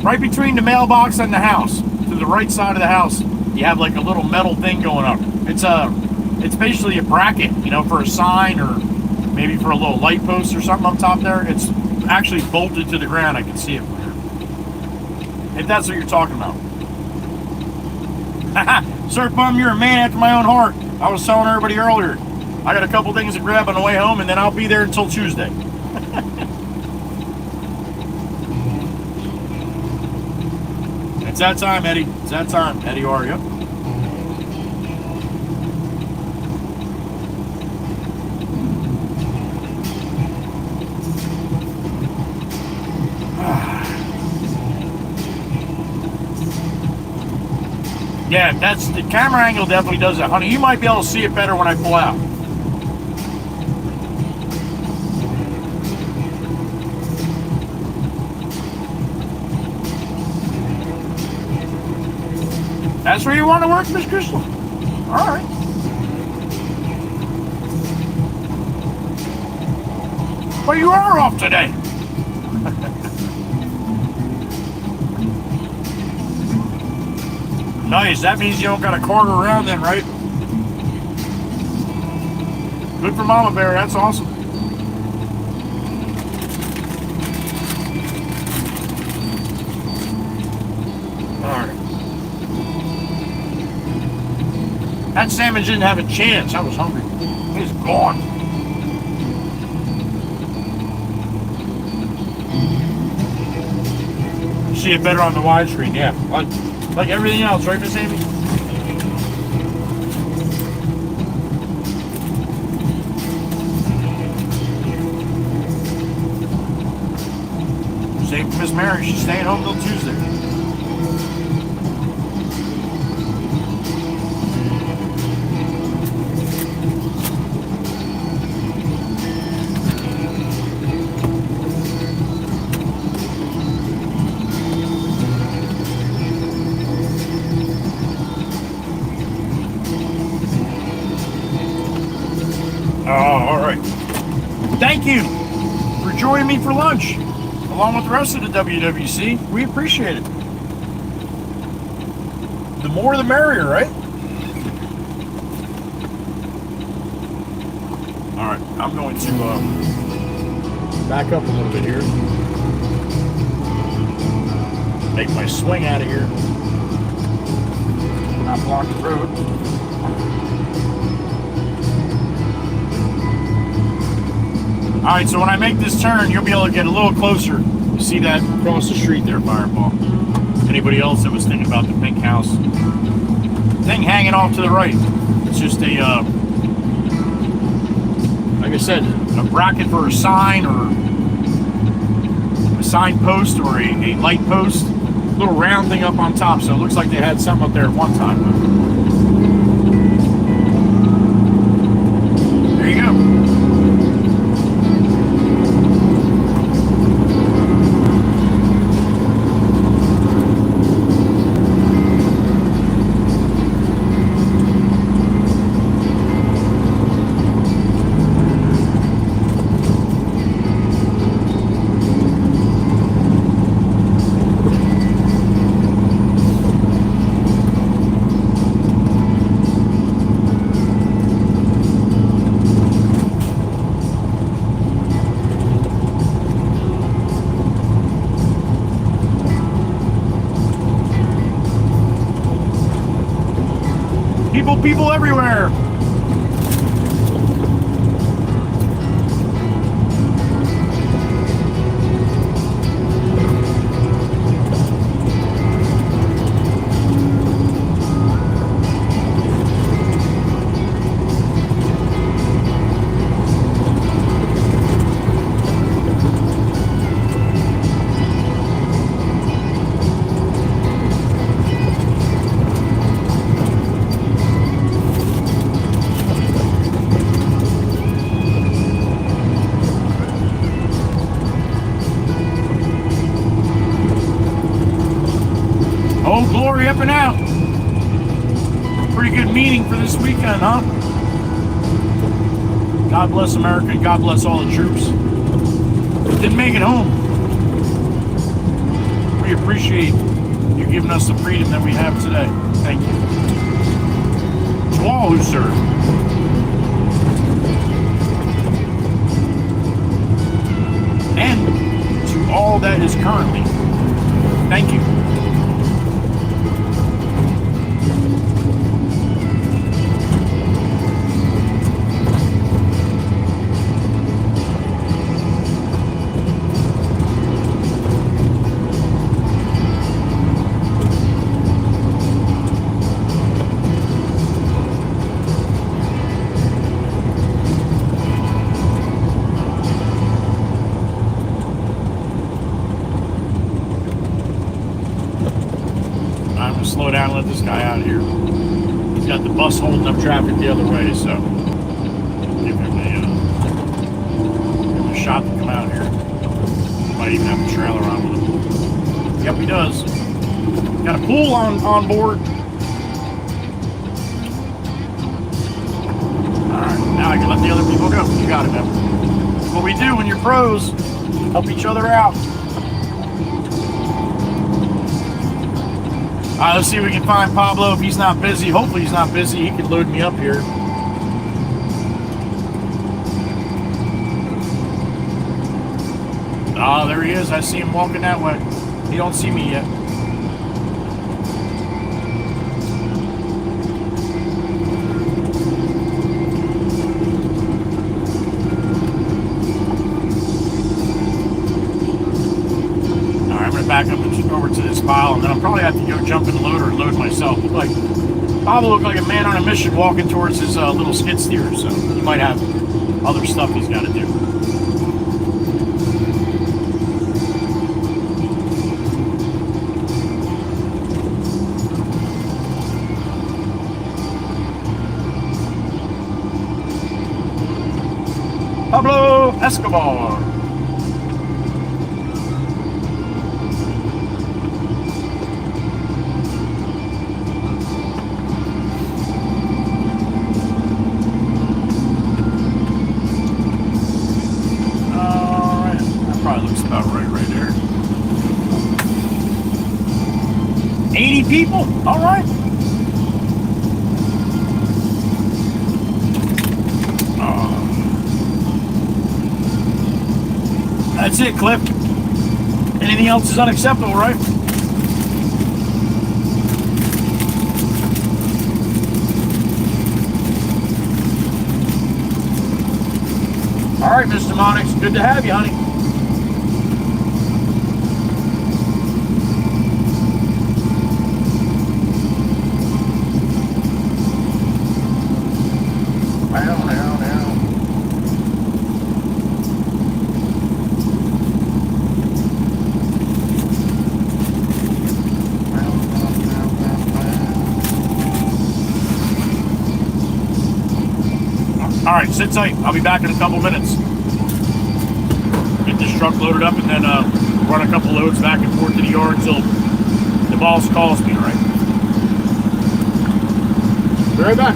right between the mailbox and the house. To the right side of the house, you have like a little metal thing going up. It's basically a bracket, you know, for a sign or maybe for a little light post or something up top there. It's actually bolted to the ground. I can see it from here. If that's what you're talking about. Sir Bum, you're a man after my own heart. I was telling everybody earlier, I got a couple things to grab on the way home, and then I'll be there until Tuesday. It's that time, Eddie. It's that time. Eddie, how are you? Yeah, that's the camera angle definitely does that. Honey, you might be able to see it better when I pull out. That's where you want to work, Miss Crystal? All right. Well, you are off today. Nice, that means you don't got a quarter around then, right? Good for Mama Bear, that's awesome. Alright. That salmon didn't have a chance, I was hungry. It's gone. See it better on the widescreen, yeah. Like everything else, right, Miss Amy? Same for Miss Mary. She's staying home till Tuesday. Thank you for joining me for lunch, along with the rest of the WWC. We appreciate it. The more the merrier, right? All right, I'm going to back up a little bit here. Make my swing out of here. Not block the road. Alright, so when I make this turn, you'll be able to get a little closer. You see that across the street there, Fireball. Anybody else that was thinking about the pink house? Thing hanging off to the right. It's just a, like I said, a bracket for a sign or a sign post or a light post. A little round thing up on top, so it looks like they had some up there at one time. There you go. People everywhere. stepping out. Pretty good meeting for this weekend, huh? God bless America and God bless all the troops. Didn't make it home. We appreciate you giving us the freedom that we have today. Thank you. To all who serve. And to all that is currently. Thank you. Slow down and let this guy out of here. He's got the bus holding up traffic the other way, so give him a shot to come out here. Might even have a trailer on with him. Yep, he does. Got a pool on board. Alright, now I can let the other people go. You got it, man. That's what we do when you're pros. Help each other out. Alright, let's see if we can find Pablo. If he's not busy, hopefully he's not busy, he can load me up here. Ah, there he is. I see him walking that way. He don't see me yet. Back up and over to this pile, and then I'll probably have to go jump in the loader and load myself. Look like Pablo looked like a man on a mission walking towards his little skid steer, so he might have other stuff he's got to do. Pablo Escobar. About right there. 80 people? All right. That's it, Cliff. Anything else is unacceptable, right? All right, Mr. Monix. Good to have you, honey. Alright, sit tight. I'll be back in a couple minutes. Get this truck loaded up and then run a couple loads back and forth to the yard until the boss calls me, alright? Be right back.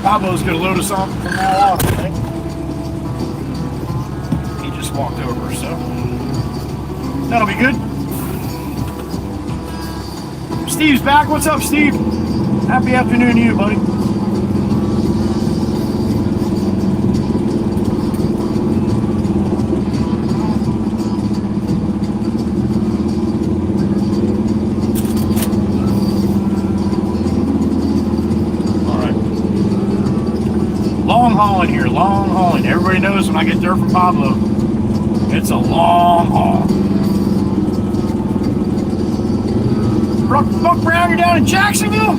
Pablo's gonna load us on from now on, I think. He just walked over, so that'll be good. Steve's back. What's up, Steve? Happy afternoon to you, buddy. Long hauling here, long hauling. Everybody knows when I get dirt from Pablo, it's a long haul. Buck Brown, you're down in Jacksonville?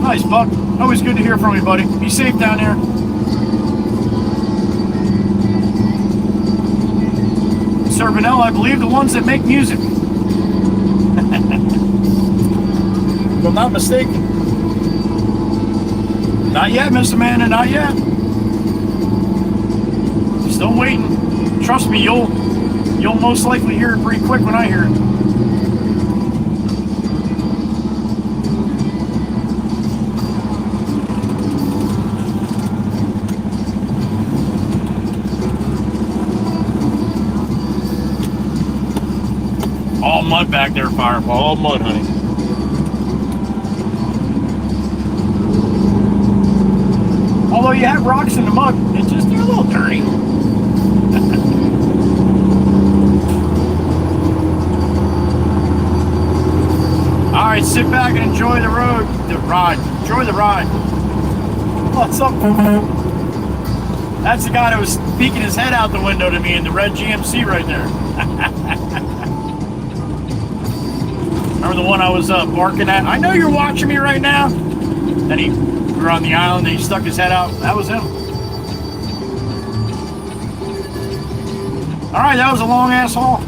Nice, Buck. Always good to hear from you, buddy. Be safe down there. Sir Vanilla, I believe the ones that make music. If I'm not mistaken. Not yet, Miss Amanda, not yet. Still waiting. Trust me, you'll most likely hear it pretty quick when I hear it. All mud back there, Fireball. All mud, honey. Although you have rocks in the mud, it's just they're a little dirty. All right, sit back and enjoy the road, the ride. Enjoy the ride. What's up? That's the guy that was peeking his head out the window to me in the red GMC right there. Remember the one I was barking at? I know you're watching me right now. Then we were on the island and he stuck his head out. That was him. All right, that was a long ass haul.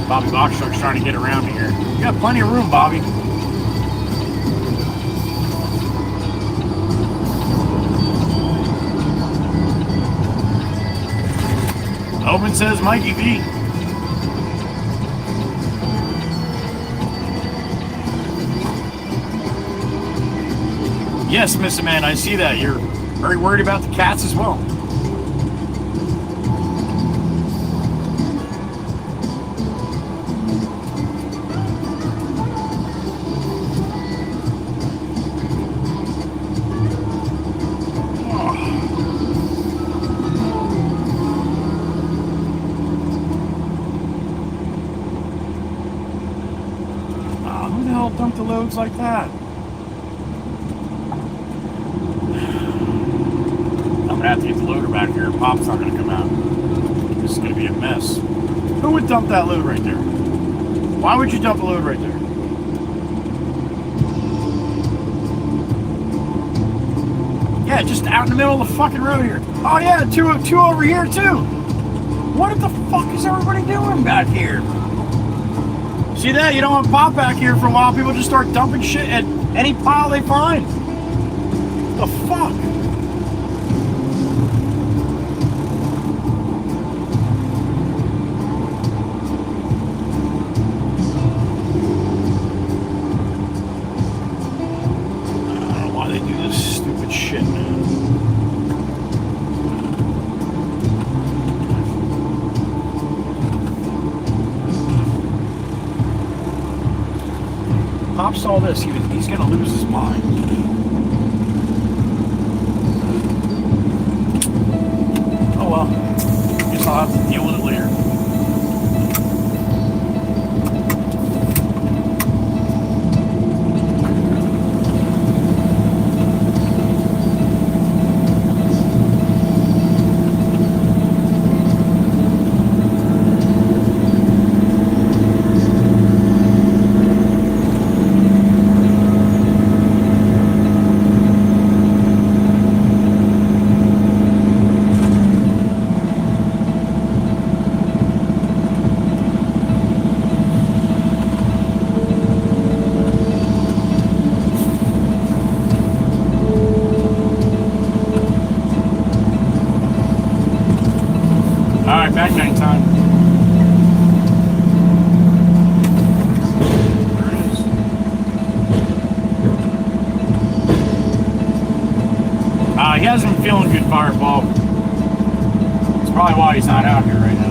Bobby Box Truck's trying to get around me here. You got plenty of room, Bobby. Open says Mikey V. Yes, Miss Amanda, I see that. You're very worried about the cats as well. Dump the loads like that. I'm gonna have to get the loader back here. Pop's not gonna come out. This is gonna be a mess. Who would dump that load right there? Why would you dump a load right there? Yeah, just out in the middle of the fucking road here. Oh yeah, two over here too. What the fuck is everybody doing back here? See that? You don't want Pop back here for a while. People just start dumping shit at any pile they find. The fuck? I don't know why they do this stupid shit, man. Pop saw this, he's gonna lose his mind. Oh well, guess I'll have to deal with it later. feeling good, Fireball. That's probably why he's not out here right now.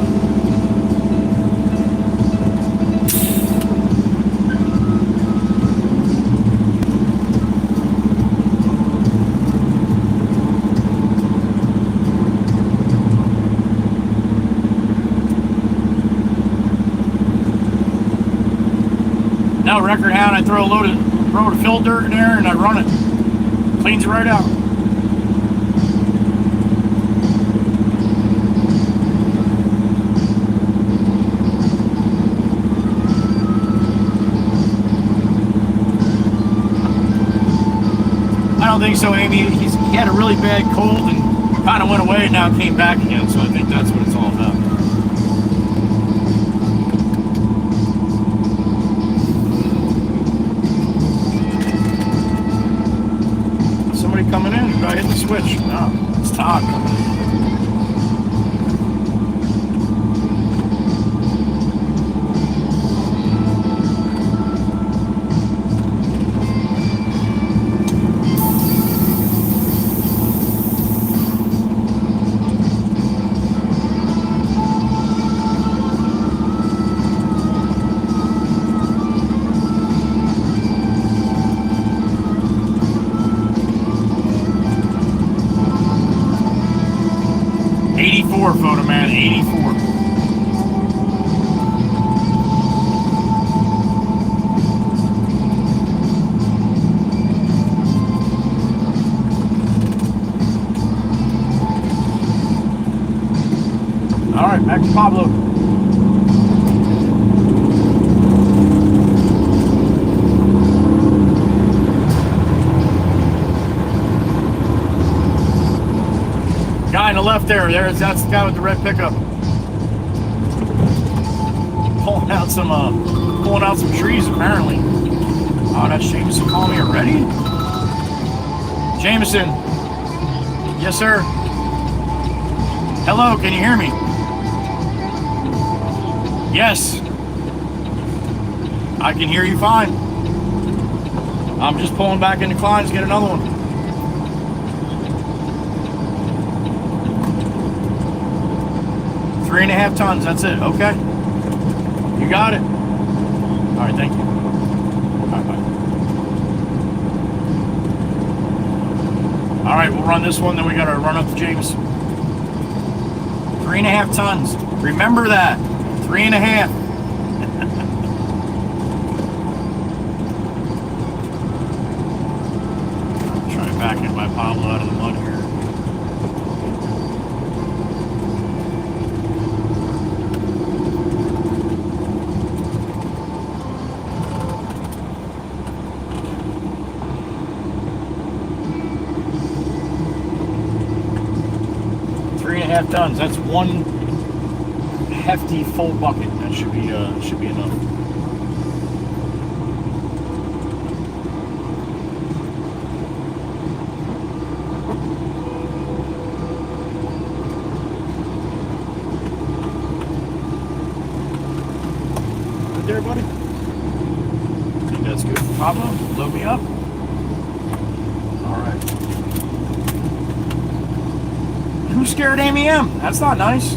Now record hound, I throw a fill dirt in there and I run it. Cleans it right out. I don't think so, Amy. He had a really bad cold and kind of went away and now came back again, so I think that's what it's all about. Coming in, I hit the switch. No, it's Todd coming in. Photo man, 84. All right, back to Pablo. Guy on the left that's the guy with the red pickup. Pulling out some trees apparently. Oh, that's Jameson calling me already? Jameson. Yes, sir. Hello, can you hear me? Yes. I can hear you fine. I'm just pulling back into Klein's to get another one. Three and a half tons, that's it. Okay. You got it. All right, thank you. All right, bye. All right, we'll run this one, then we got to run up to James. 3.5 tons. Remember that. 3.5. Try to back in my Pablo out of the mud here. Tons. That's one hefty full bucket. That should be enough. Good there, buddy. I think that's good. Pablo, load me up. All right. Who scared Amy M? That's not nice.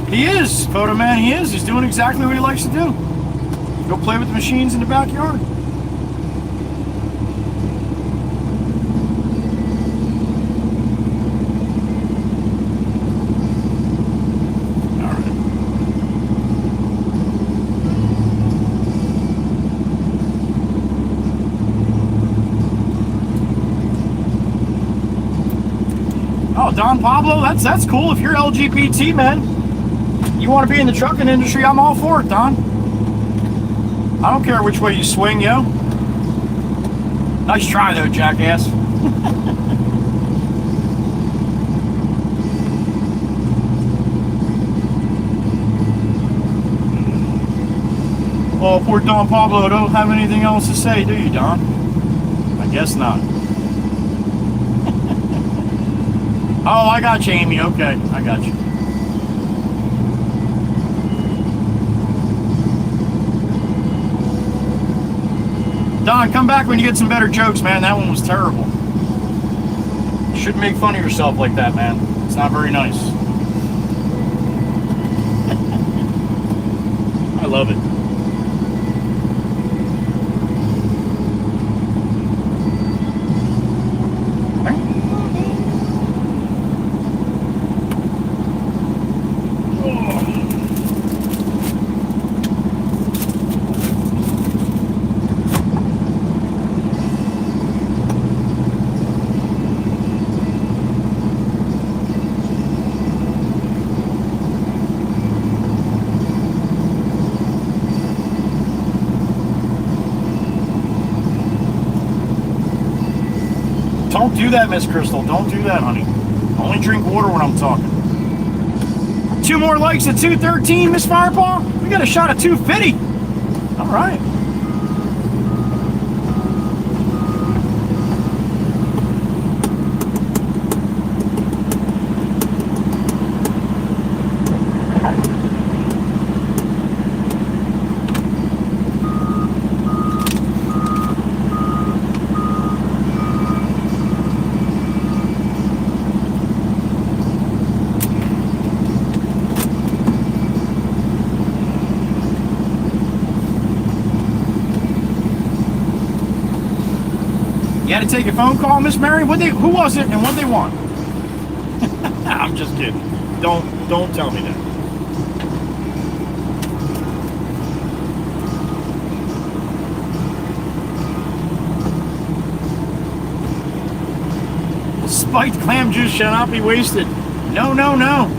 He is, Photo Man, he is. He's doing exactly what he likes to do. Go play with the machines in the backyard. Don Pablo, that's cool. If you're LGBT, man, you want to be in the trucking industry, I'm all for it, Don. I don't care which way you swing, yo. Nice try, though, jackass. Well, poor Don Pablo don't have anything else to say, do you, Don? I guess not. Oh, I got you, Amy. Okay, I got you. Don, come back when you get some better jokes, man. That one was terrible. You shouldn't make fun of yourself like that, man. It's not very nice. I love it. Don't do that, Miss Crystal. Don't do that, honey. Only drink water when I'm talking. 2 more likes at 213, Miss Firepaw. We got a shot at 250. All right. You had to take a phone call, Miss Mary? Who was it and what they want? I'm just kidding. Don't tell me that. Spiked clam juice shall not be wasted. No, no, no.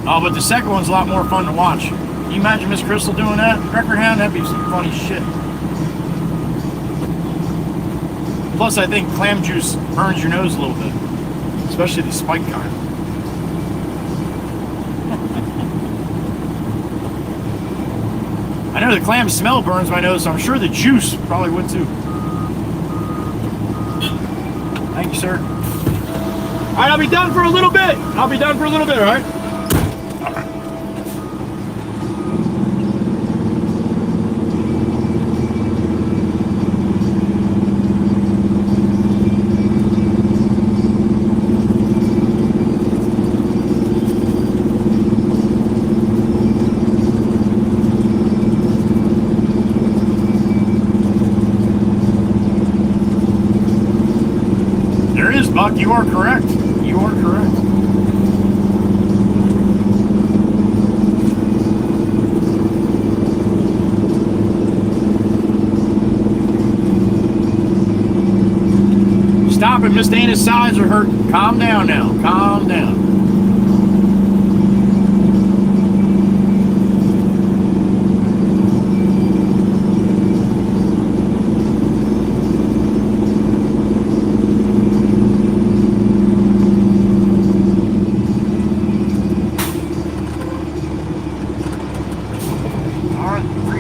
Oh, but the second one's a lot more fun to watch. Can you imagine Miss Crystal doing that? Record hand, that'd be some funny shit. Plus, I think clam juice burns your nose a little bit. Especially the spike kind. I know the clam smell burns my nose, so I'm sure the juice probably would too. Thank you, sir. All right, I'll be done for a little bit. All right? Buck, you are correct. You are correct. Stop it, Miss Dana's sides are hurting. Calm down now. Calm down.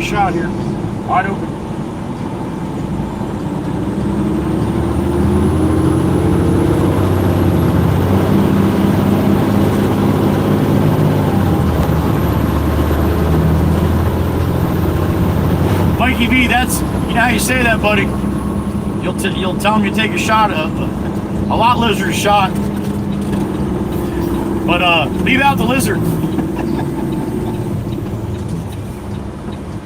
Shot here, wide open. Mikey V, that's, you know how you say that, buddy. You'll tell him you take a shot, a lot lizard shot, but leave out the lizard.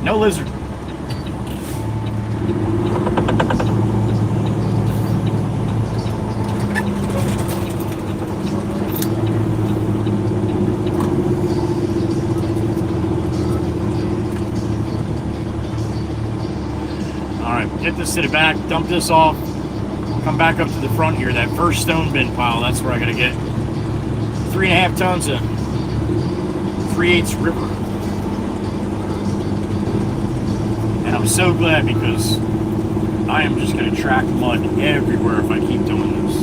No lizard. All right, get this to the back, dump this off, come back up to the front here. That first stone bin pile, that's where I gotta get 3.5 tons of 3/8 ripper. And I'm so glad, because I am just gonna track mud everywhere if I keep doing this.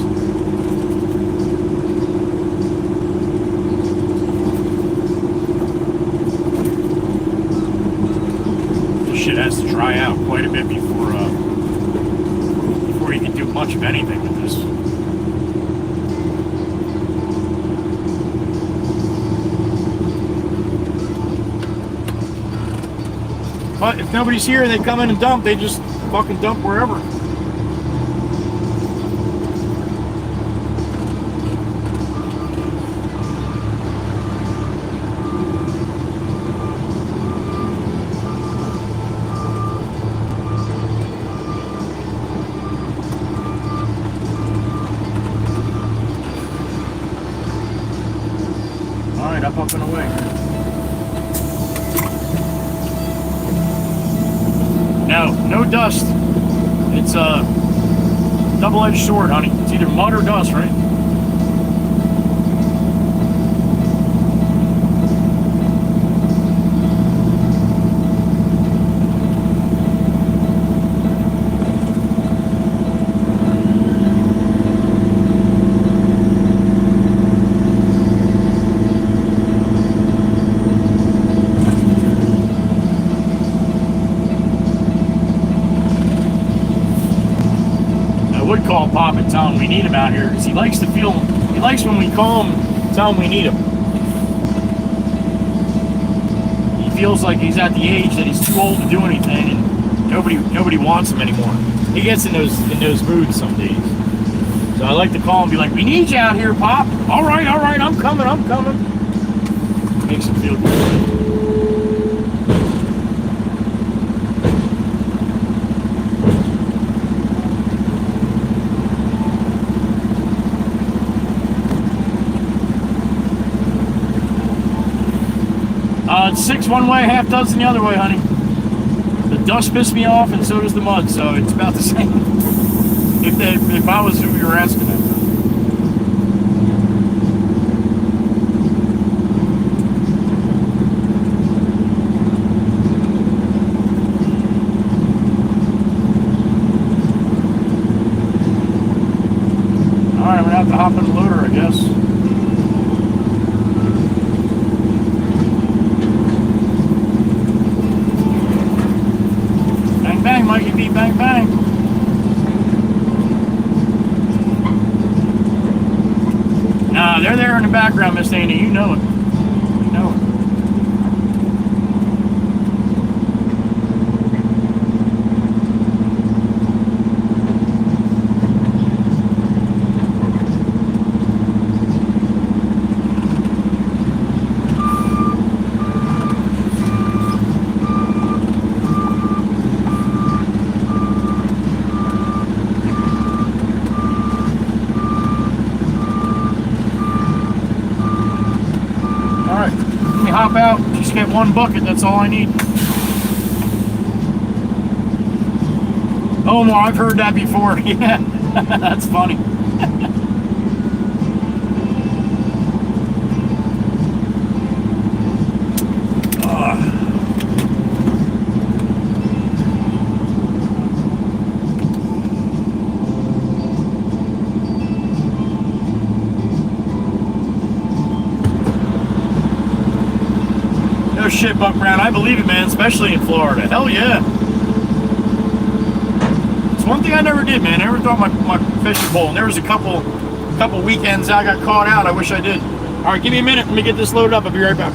This shit has to dry out quite a bit before you can do much of anything with this. But if nobody's here, they come in and dump. They just fucking dump wherever. All right, up and away. No dust. It's a double-edged sword, honey. It's either mud or dust, right? Call Pop and tell him we need him out here, because he likes when we call him, tell him we need him. He feels like he's at the age that he's too old to do anything, and nobody wants him anymore. He gets in those moods some days. So I like to call him and be like, we need you out here, Pop. All right, I'm coming. Makes him feel good. 6 one way, half dozen the other way, honey. The dust pissed me off, and so does the mud, so it's about the same. If I was who you were asking that. Alright, I'm gonna have to hop in the loader, I guess. Bang, Mikey B, bang, bang. Nah, they're there in the background, Miss Andy. You know it. You know it. Hop out, just get one bucket, that's all I need. Oh, well, I've heard that before. Yeah, that's funny. No shit, Buck Brown. I believe it, man, especially in Florida. Hell yeah. It's one thing I never did, man. I never thought my fishing pole. And there was a couple weekends I got caught out. I wish I did. All right, give me a minute. Let me get this loaded up. I'll be right back.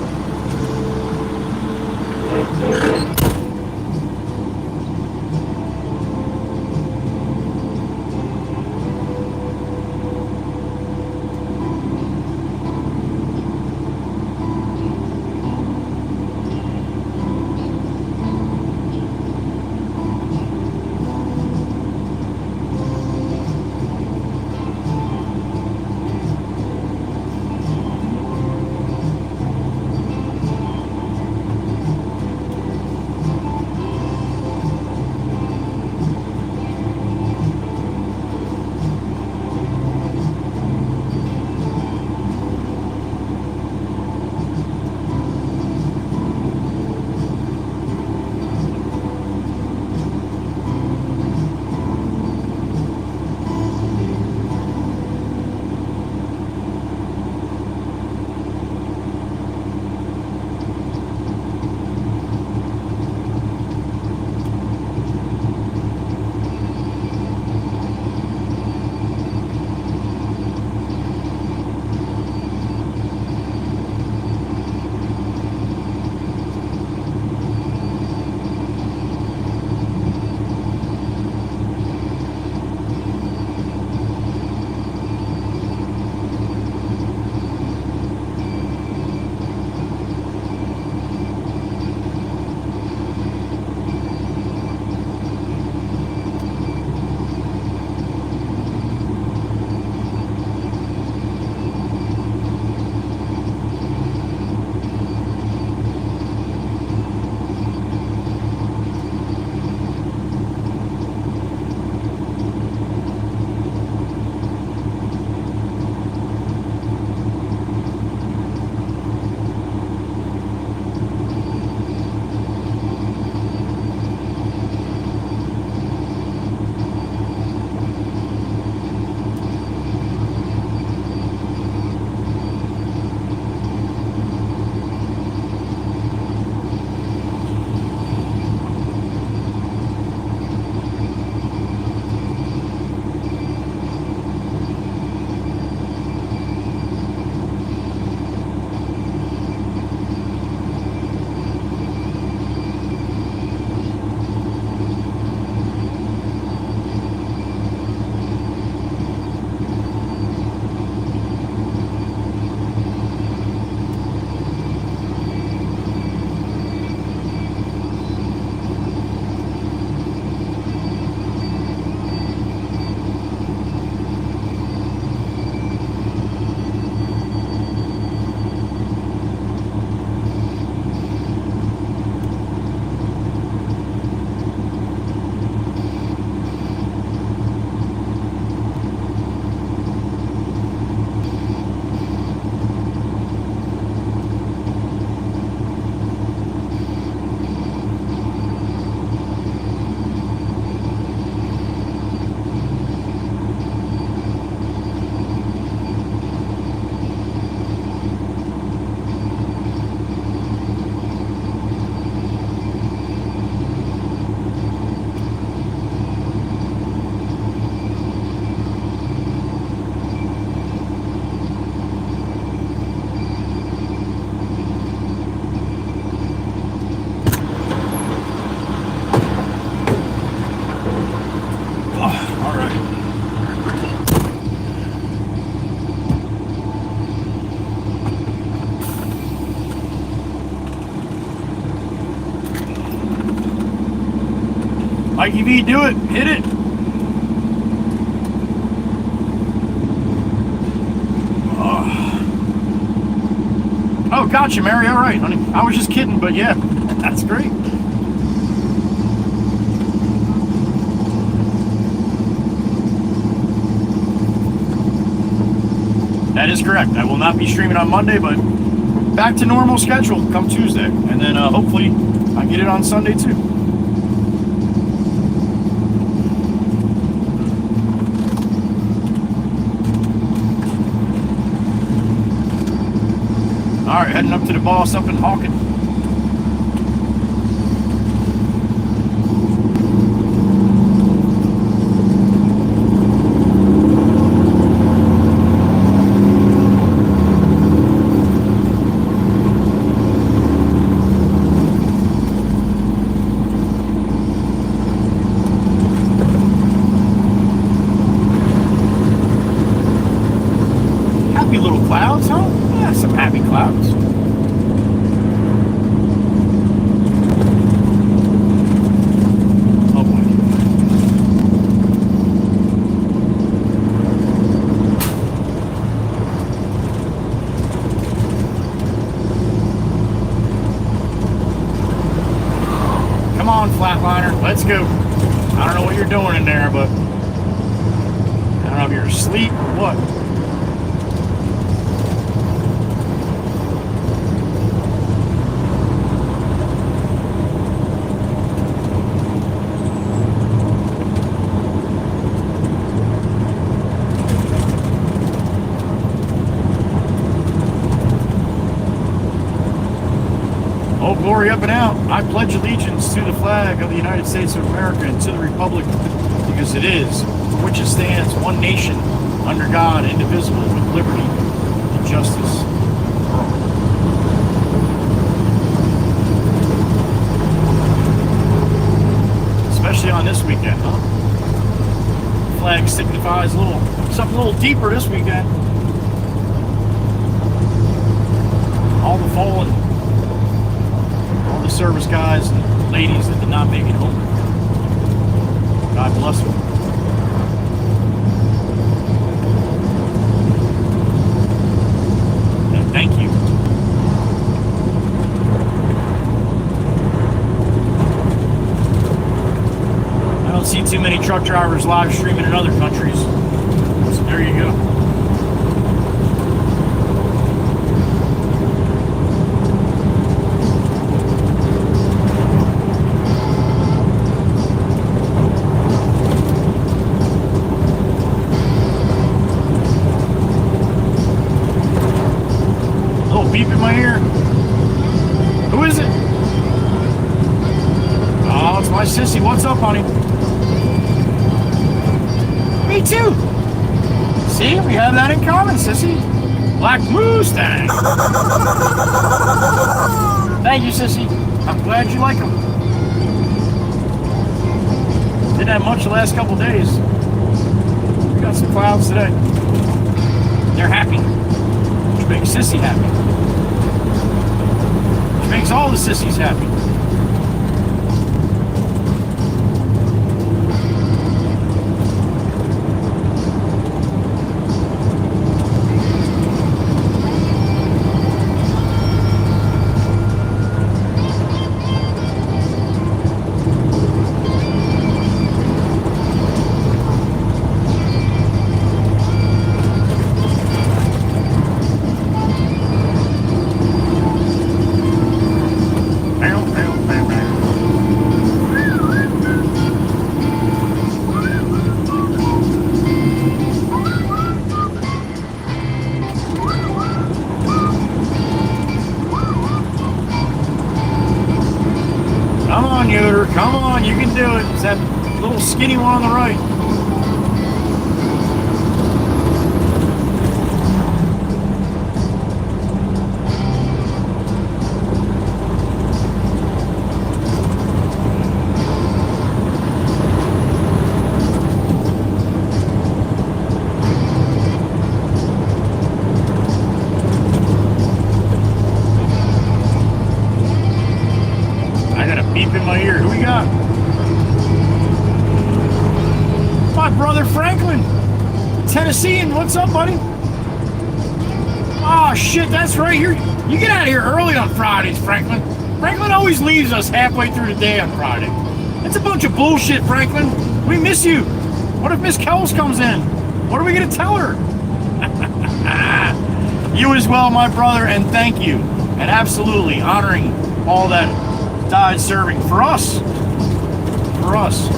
Mikey V, do it. Hit it. Oh, gotcha, Mary. All right, honey. I was just kidding, but yeah, that's great. That is correct. I will not be streaming on Monday, but back to normal schedule come Tuesday. And then hopefully I get it on Sunday too. All right, heading up to the boss up in Hawken. Happy little clouds, huh? Yeah, some happy clouds. Oh boy. Come on, flatliner, let's go. I don't know what you're doing in there, but I don't know if you're asleep or what. Oh, glory up and out. I pledge allegiance to the flag of the United States of America and to the republic because it is, for which it stands, one nation, under God, indivisible, with liberty and justice for all. Especially on this weekend, huh? Flag signifies something a little deeper this weekend. All the fallen, all the service guys and ladies that did not make it home. God bless them. And thank you. I don't see too many truck drivers live streaming in other countries. So there you go. Beep in my ear. Who is it? Oh, it's my sissy. What's up, honey? Me too. See, we have that in common, sissy. Black Mustang. Thank you, sissy. I'm glad you like them. Didn't have much the last couple days. We got some clouds today. They're happy. Which makes sissy happy. Makes all the sissies happy. Come on, you can do it. It's that little skinny one on the right. I got a beep in my ear. Who we got? my brother Franklin, Tennessean. What's up, buddy? Oh shit, that's right. You get out of here early on Fridays, Franklin. Franklin always leaves us halfway through the day on Friday. That's a bunch of bullshit, Franklin. We miss you. What if Miss Kells comes in? What are we gonna tell her? You as well, my brother, and thank you. And absolutely honoring all that died serving for us. For us.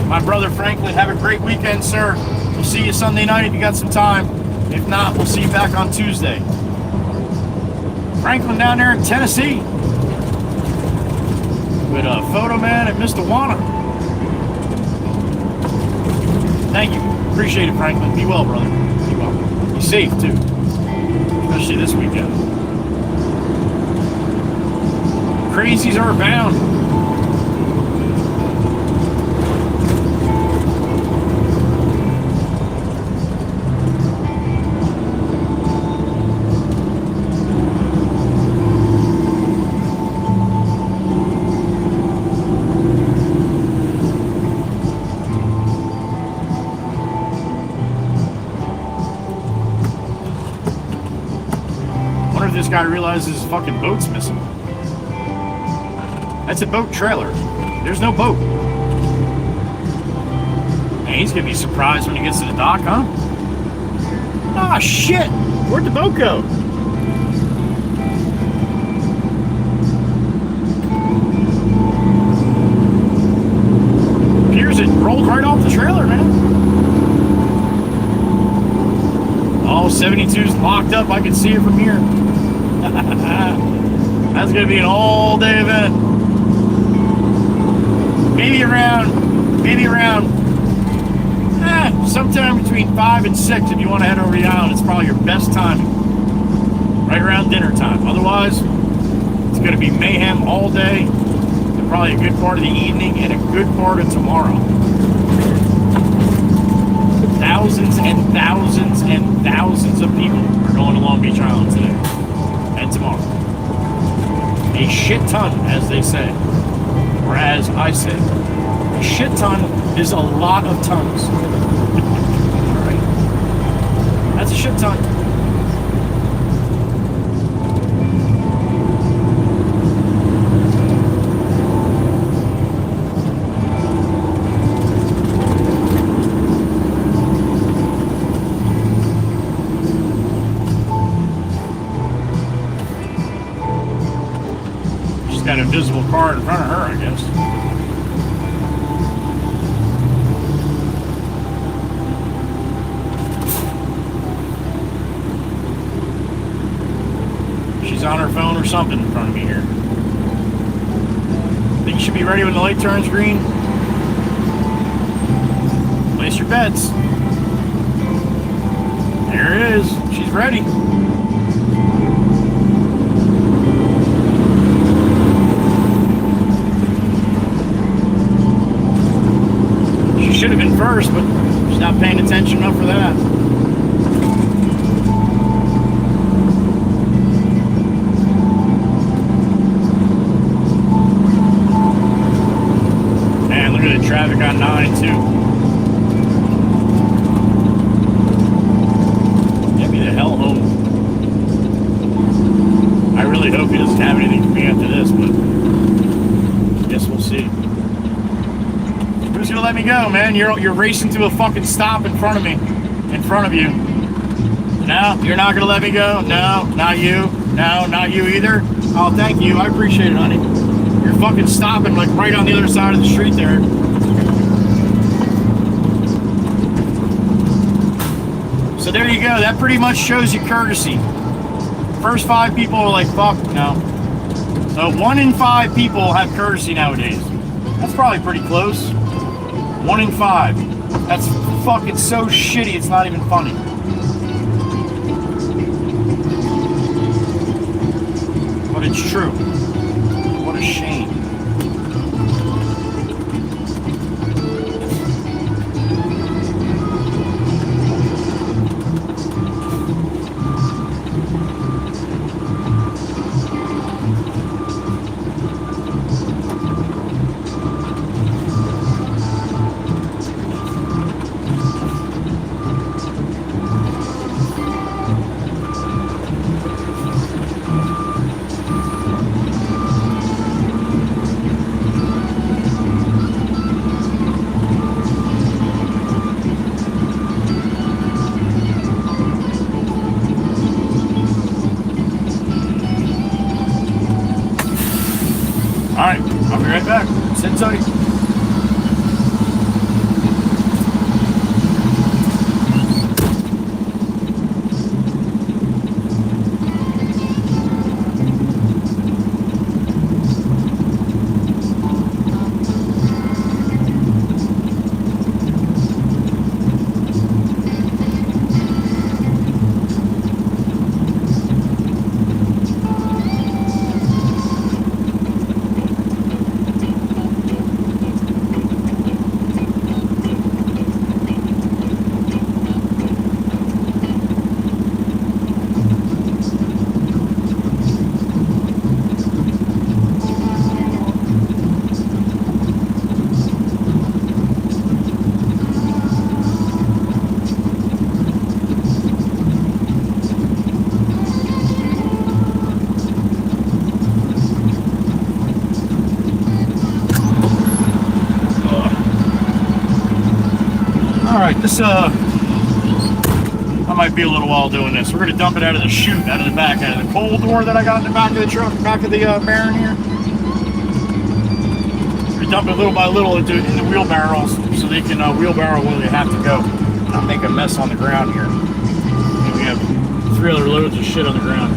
My brother Franklin, have a great weekend, sir. We'll see you Sunday night if you got some time. If not, we'll see you back on Tuesday. Franklin down there in Tennessee. With a photo man and Mr. Wanna. Thank you. Appreciate it, Franklin. Be well, brother. Be well. Be safe, too. Especially this weekend. Crazies are abound. This guy realizes his fucking boat's missing. That's a boat trailer. There's no boat. And he's gonna be surprised when he gets to the dock, huh? Ah, shit! Where'd the boat go? Appears it rolled right off the trailer, man. Oh, 72's locked up. I can see it from here. That's gonna be an all-day event. Maybe around sometime between 5 and 6 if you want to head over the island. It's probably your best time. Right around dinner time. Otherwise, it's gonna be mayhem all day. And probably a good part of the evening and a good part of tomorrow. Thousands and thousands and thousands of people are going to Long Beach Island today. And tomorrow. A shit ton, as they say. Or as I say. A shit ton is a lot of tons. Alright. That's a shit ton. Got an invisible car in front of her, I guess. She's on her phone or something in front of me here. Think you should be ready when the light turns green? Place your bets. There it is. She's ready. Should have been first, but she's not paying attention enough for that. Man, look at the traffic on 9 too. Get me the hell home. I really hope he doesn't have anything for me after this, but I guess we'll see. Who's gonna let me go, man? You're racing to a fucking stop in front of me. In front of you. No, you're not gonna let me go? No, not you. No, not you either. Oh, thank you. I appreciate it, honey. You're fucking stopping like right on the other side of the street there. So there you go. That pretty much shows you courtesy. First 5 people are like, fuck, no. So 1 in 5 people have courtesy nowadays. That's probably pretty close. 1 in 5. That's fucking so shitty, it's not even funny. But it's true. What a shame. Alright, I'll be right back. Sit tight. Alright, this I might be a little while doing this. We're gonna dump it out of the chute, out of the back, out of the coal door that I got in the back of the truck, back of the Baron here. We're gonna dump it little by little into wheelbarrows so they can wheelbarrow where they have to go. Not make a mess on the ground here. And we have 3 other loads of shit on the ground.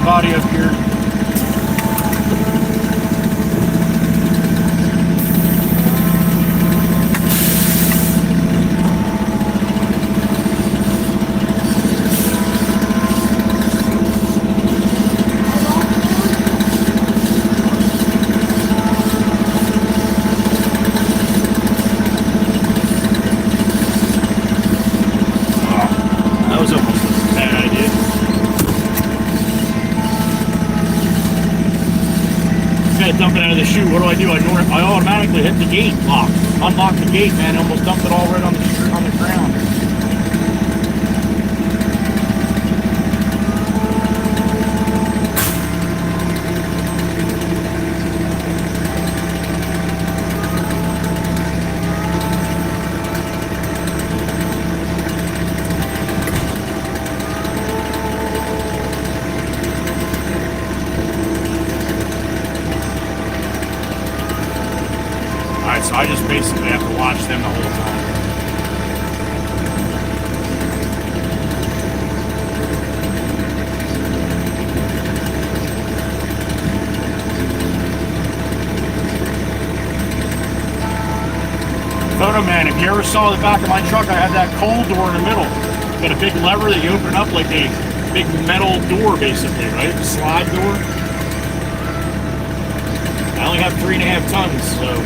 Body up here. That was almost a bad idea. Dump it out of the chute. What do? I automatically hit the gate lock. Unlock the gate, man. Almost dumped it all right on the ground. So I just basically have to watch them the whole time. Photo man, if you ever saw the back of my truck, I had that coal door in the middle. Got a big lever that you open up like a big metal door basically, right? A slide door. I only have 3.5 tons, so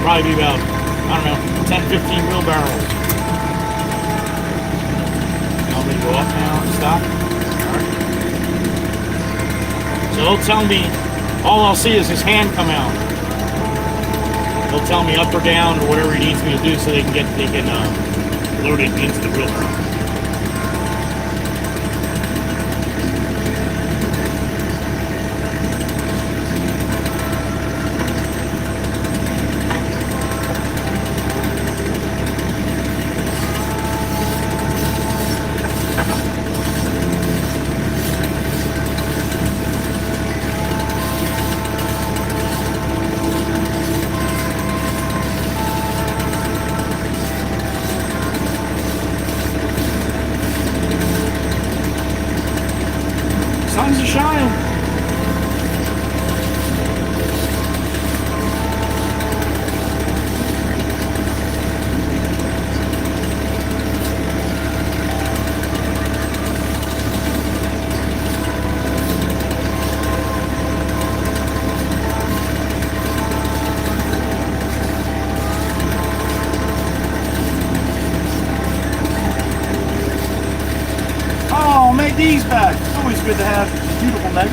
probably be about, I don't know, 10, 15 wheelbarrows. Want me to go up now and stop? Alright. So he'll tell me, all I'll see is his hand come out. He'll tell me up or down or whatever he needs me to do so they can load it into the wheelbarrow. D's back. It's always good to have beautiful Megan.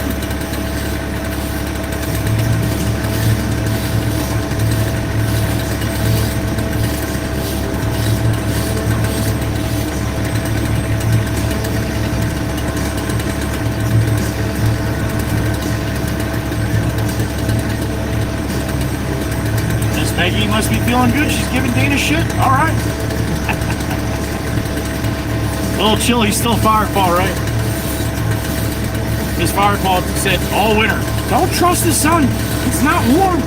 Miss Peggy must be feeling good. She's giving Dana shit. All right. A little chilly, still Fireball, right? This Fireball said all winter, don't trust the sun. It's not warm.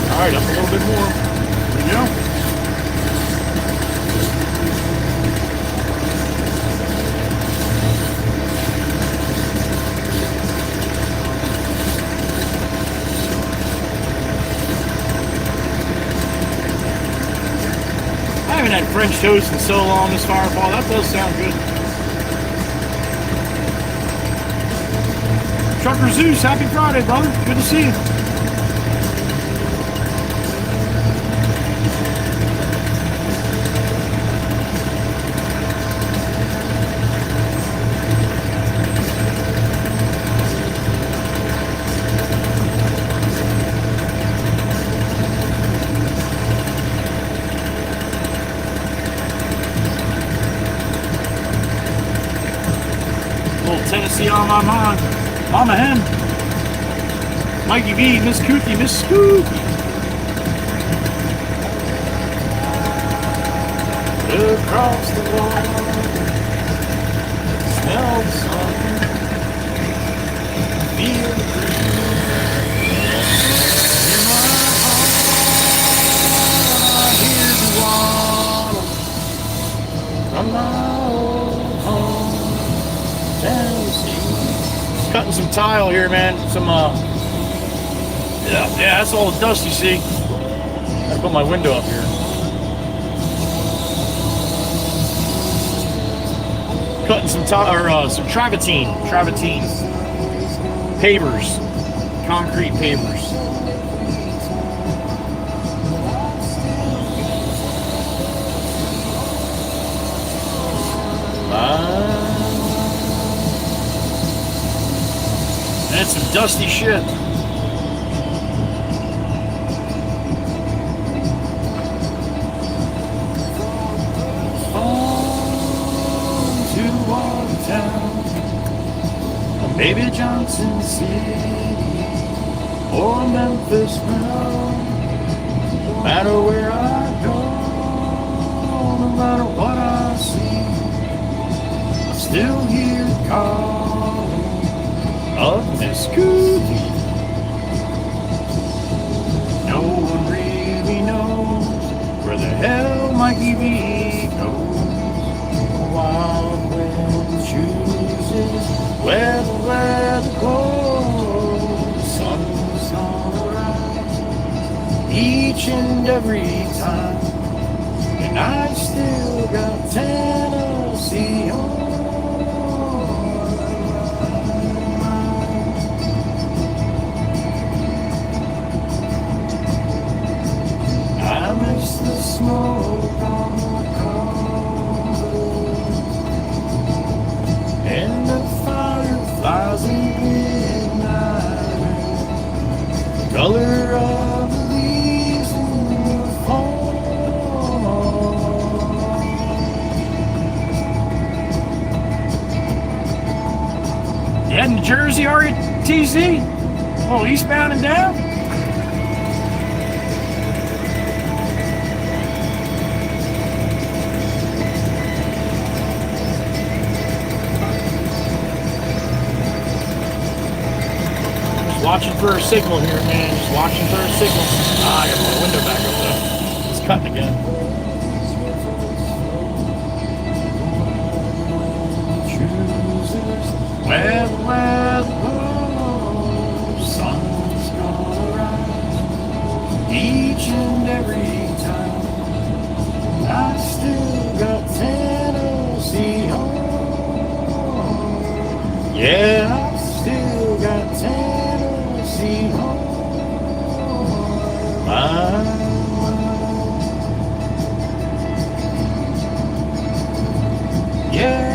All right, up a little bit more. There we go. I haven't had French toast in so long, this Fireball. That does sound good. Trucker Zeus, happy Friday, brother. Good to see you. Tennessee on my mind. Mama Hen. Mikey V, Miss Kookie, Miss Scoop. Across the water. Smell the sun. Feel the breeze. In my heart, I hear the water from my old home. Cutting some tile here, man. Some yeah, that's all the dust you see. Gotta put my window up here. Cutting some tile, or some travertine pavers, concrete pavers. And some dusty shit. On to Watertown, or maybe Johnson City, or Memphis now. No matter where I go, no matter what I see, I'm still here calling of Miss Cookie. No one really knows where the hell Mikey V goes. The wild wind chooses where the weather goes. The sun's on the rise each and every time, and I still got Tennessee on. I miss the smoke on the cover and the fireflies in midnight, color of the leaves in the fall. You heading to Jersey, are you, TC? Oh, eastbound and down? Watching for a signal here, man. Just watching for a signal. Ah, I got my window back up though. It's cutting again. Well, sun's gonna rise each and every time. I still got Tennessee home. Yeah, I still got Tennessee home. Yeah.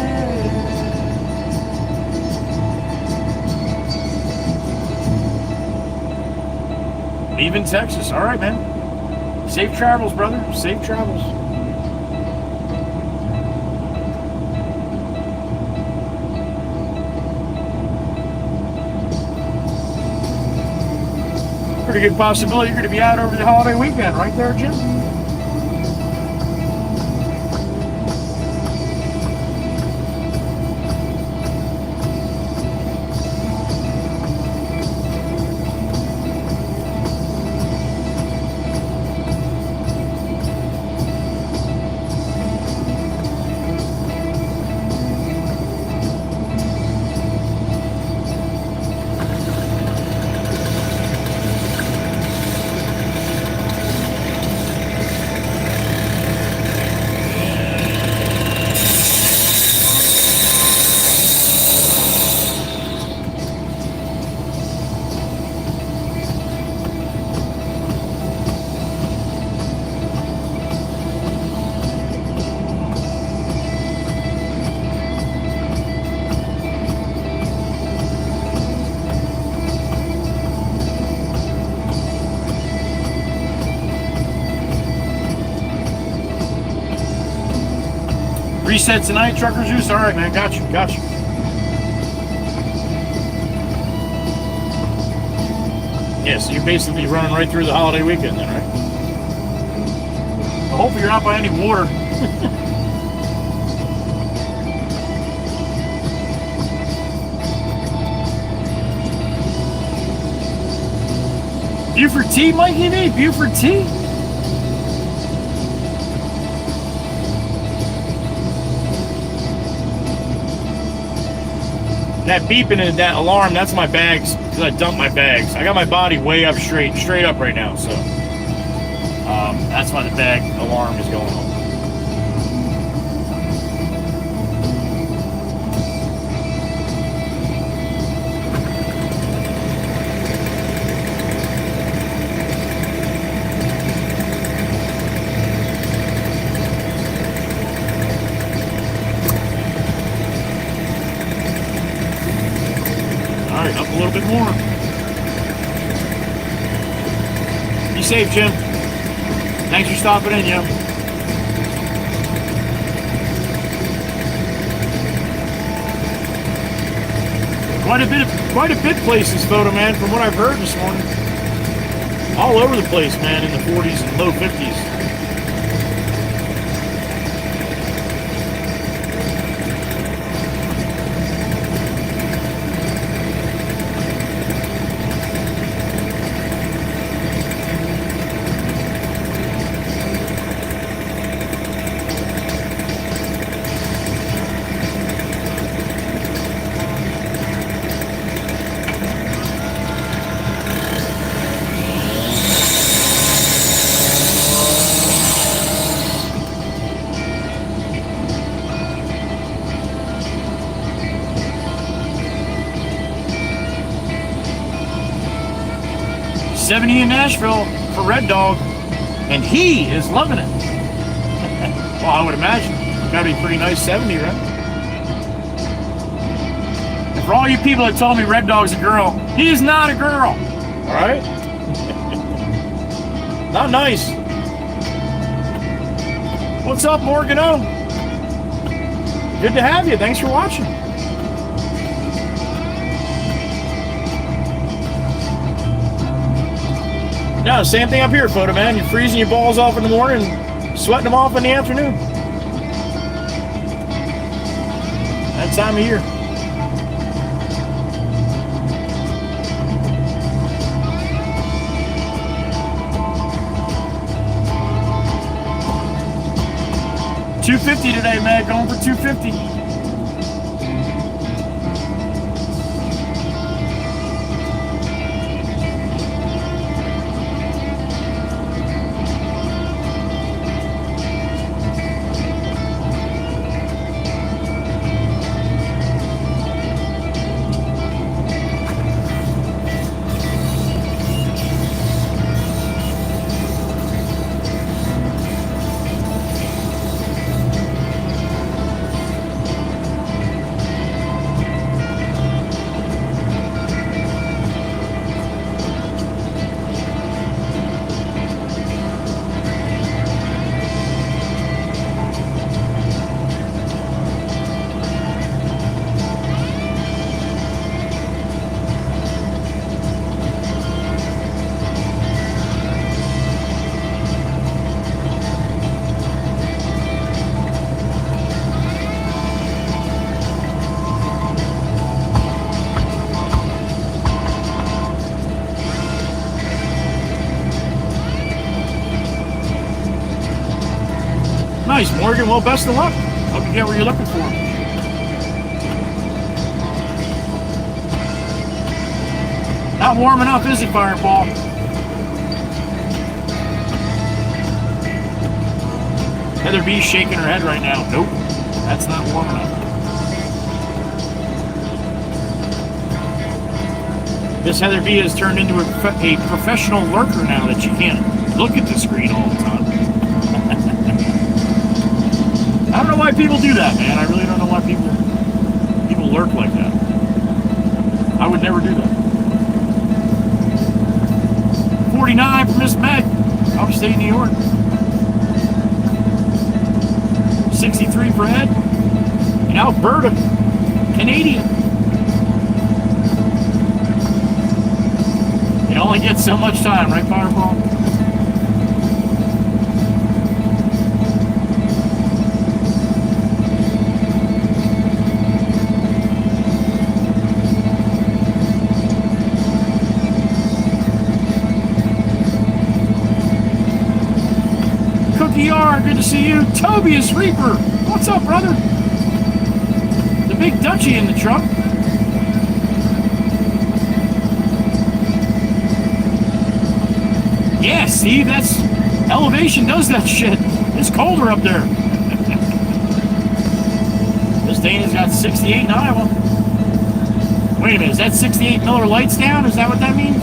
Leaving Texas. All right, man. Safe travels, brother. Safe travels. Pretty good possibility you're going to be out over the holiday weekend, right there, Jim? Reset tonight, Trucker Juice? All right, man. Got you. Got you. Yeah, so you're basically running right through the holiday weekend then, right? Well, hopefully you're not by any water. Buford T, Mikey D? Buford T? That beeping and that alarm, that's my bags, because I dumped my bags. I got my body way up straight up right now, so that's why the bag alarm is going on. All right, up a little bit more. Be safe, Jim. Thanks for stopping in, yo. Quite a bit places, photo man, from what I've heard this morning. All over the place, man, in the 40s and low 50s. 70 in Nashville for Red Dog, and he is loving it. Well, I would imagine. Gotta be pretty nice 70, right? And for all you people that told me Red Dog's a girl, he is not a girl. Alright? Not nice. What's up, Morgan O? Good to have you. Thanks for watching. No, same thing up here, photo man. You're freezing your balls off in the morning, sweating them off in the afternoon. That time of year. $250 today, man. Going for $250. Nice, Morgan. Well, best of luck. Hope you get what you're looking for. Not warm enough, is it, Fireball? Heather B's shaking her head right now. Nope, that's not warm enough. This Heather B has turned into a professional lurker now that she can't look at the screen all the time. I don't know why people do that, man. I really don't know why people lurk like that. I would never do that. 49 for Miss Meg, upstate New York. 63 for Ed in Alberta, Canadian. You only get so much time, right, Fireball? Good to see you. Tobias Reaper. What's up, brother? The big Dutchie in the truck. Yeah, Steve, that's elevation does that shit. It's colder up there. This Dana's got 68 in Iowa. Wait a minute, is that 68 Miller Lights down? Is that what that means?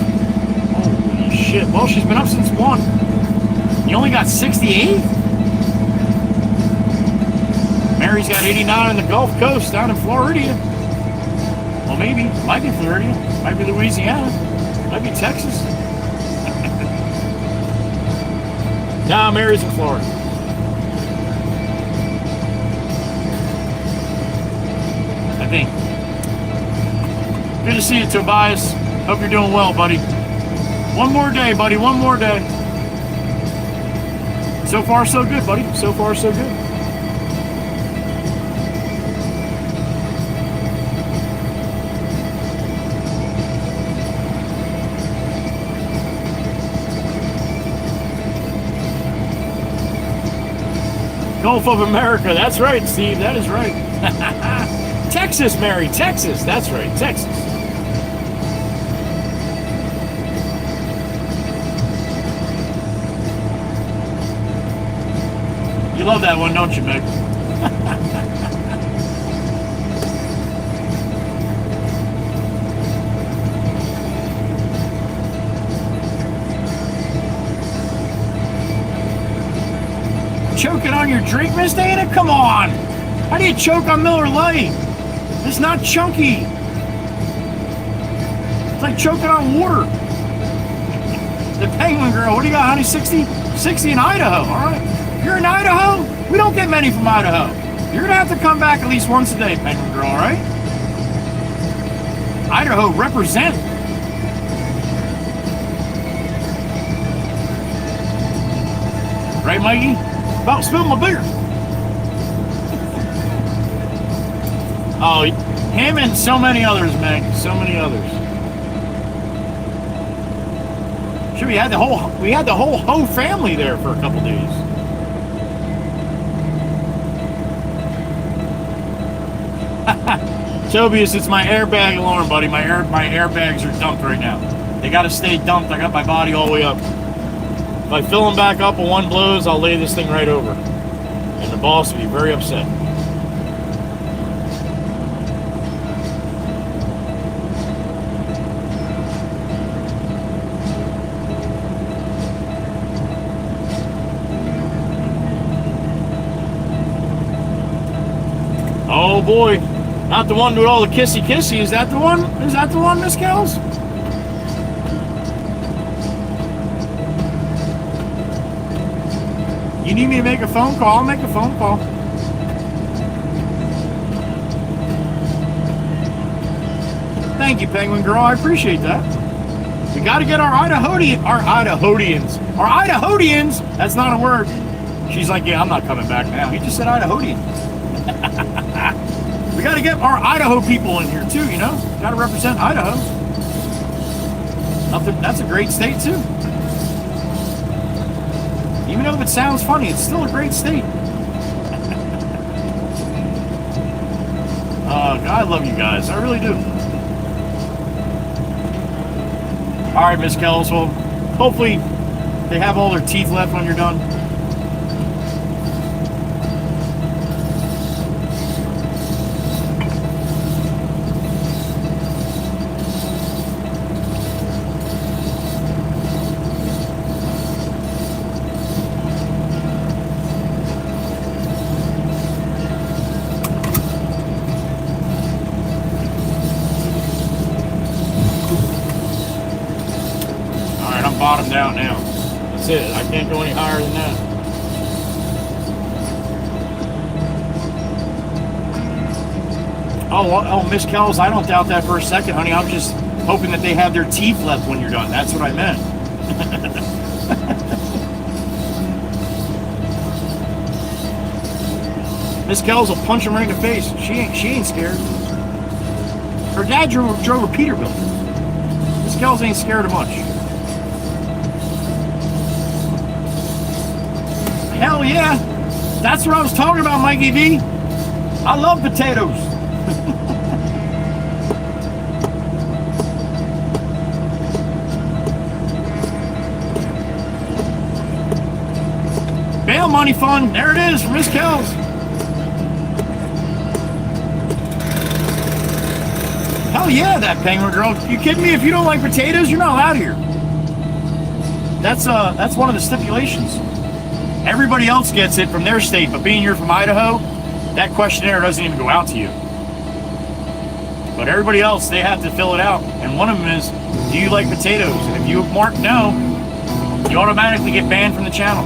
Holy shit. Well, she's been up since 1. You only got 68? Mary's got 89 on the Gulf Coast down in Florida. Well, maybe. Might be Florida. Might be Louisiana. Might be Texas. Nah, Mary's in Florida. I think. Good to see you, Tobias. Hope you're doing well, buddy. One more day, buddy. One more day. So far, so good, buddy. So far, so good. Gulf of America. That's right, Steve. That is right. Texas, Mary. Texas. That's right. Texas. You love that one, don't you, Meg? choking on your drink, Miss Dana? Come on. How do you choke on Miller Lite? It's not chunky. It's like choking on water. The Penguin Girl, what do you got, honey? 60? 60 in Idaho, all right. You're in Idaho? We don't get many from Idaho. You're gonna have to come back at least once a day, Penguin Girl, all right? Idaho, represent. Right, Mikey? About spilled my beer. Oh, him and so many others, Meg. So many others. Sure, we had the whole family there for a couple days. Tobias, it's my airbag alarm, buddy. My airbags are dumped right now. They gotta stay dumped. I got my body all the way up. If I fill them back up and one blows, I'll lay this thing right over. And the boss will be very upset. Oh boy, not the one with all the kissy kissy. Is that the one? Is that the one, Miss Kells? You need me to make a phone call? I'll make a phone call. Thank you, Penguin Girl. I appreciate that. We got to get our Idahoans. That's not a word. She's like, yeah, I'm not coming back now. He just said Idahoan. We got to get our Idaho people in here too, you know? Got to represent Idaho. That's a great state too. Even though it sounds funny, it's still a great state. God, I love you guys. I really do. All right, Miss Kells. Well, hopefully they have all their teeth left when you're done. Bottomed out now. That's it. I can't go any higher than that. Oh, Miss Kells, I don't doubt that for a second, honey. I'm just hoping that they have their teeth left when you're done. That's what I meant. Miss Kells will punch him right in the face. She ain't scared. Her dad drove a Peterbilt. Miss Kells ain't scared of much. Hell yeah, that's what I was talking about, Mikey V. I love potatoes. Bail money fund, there it is for Miss Kells. Hell yeah, that Penguin Girl. You kidding me? If you don't like potatoes, you're not allowed here. That's one of the stipulations. Everybody else gets it from their state, but being you're from Idaho, that questionnaire doesn't even go out to you. But everybody else, they have to fill it out. And one of them is, do you like potatoes? And if you mark no, you automatically get banned from the channel.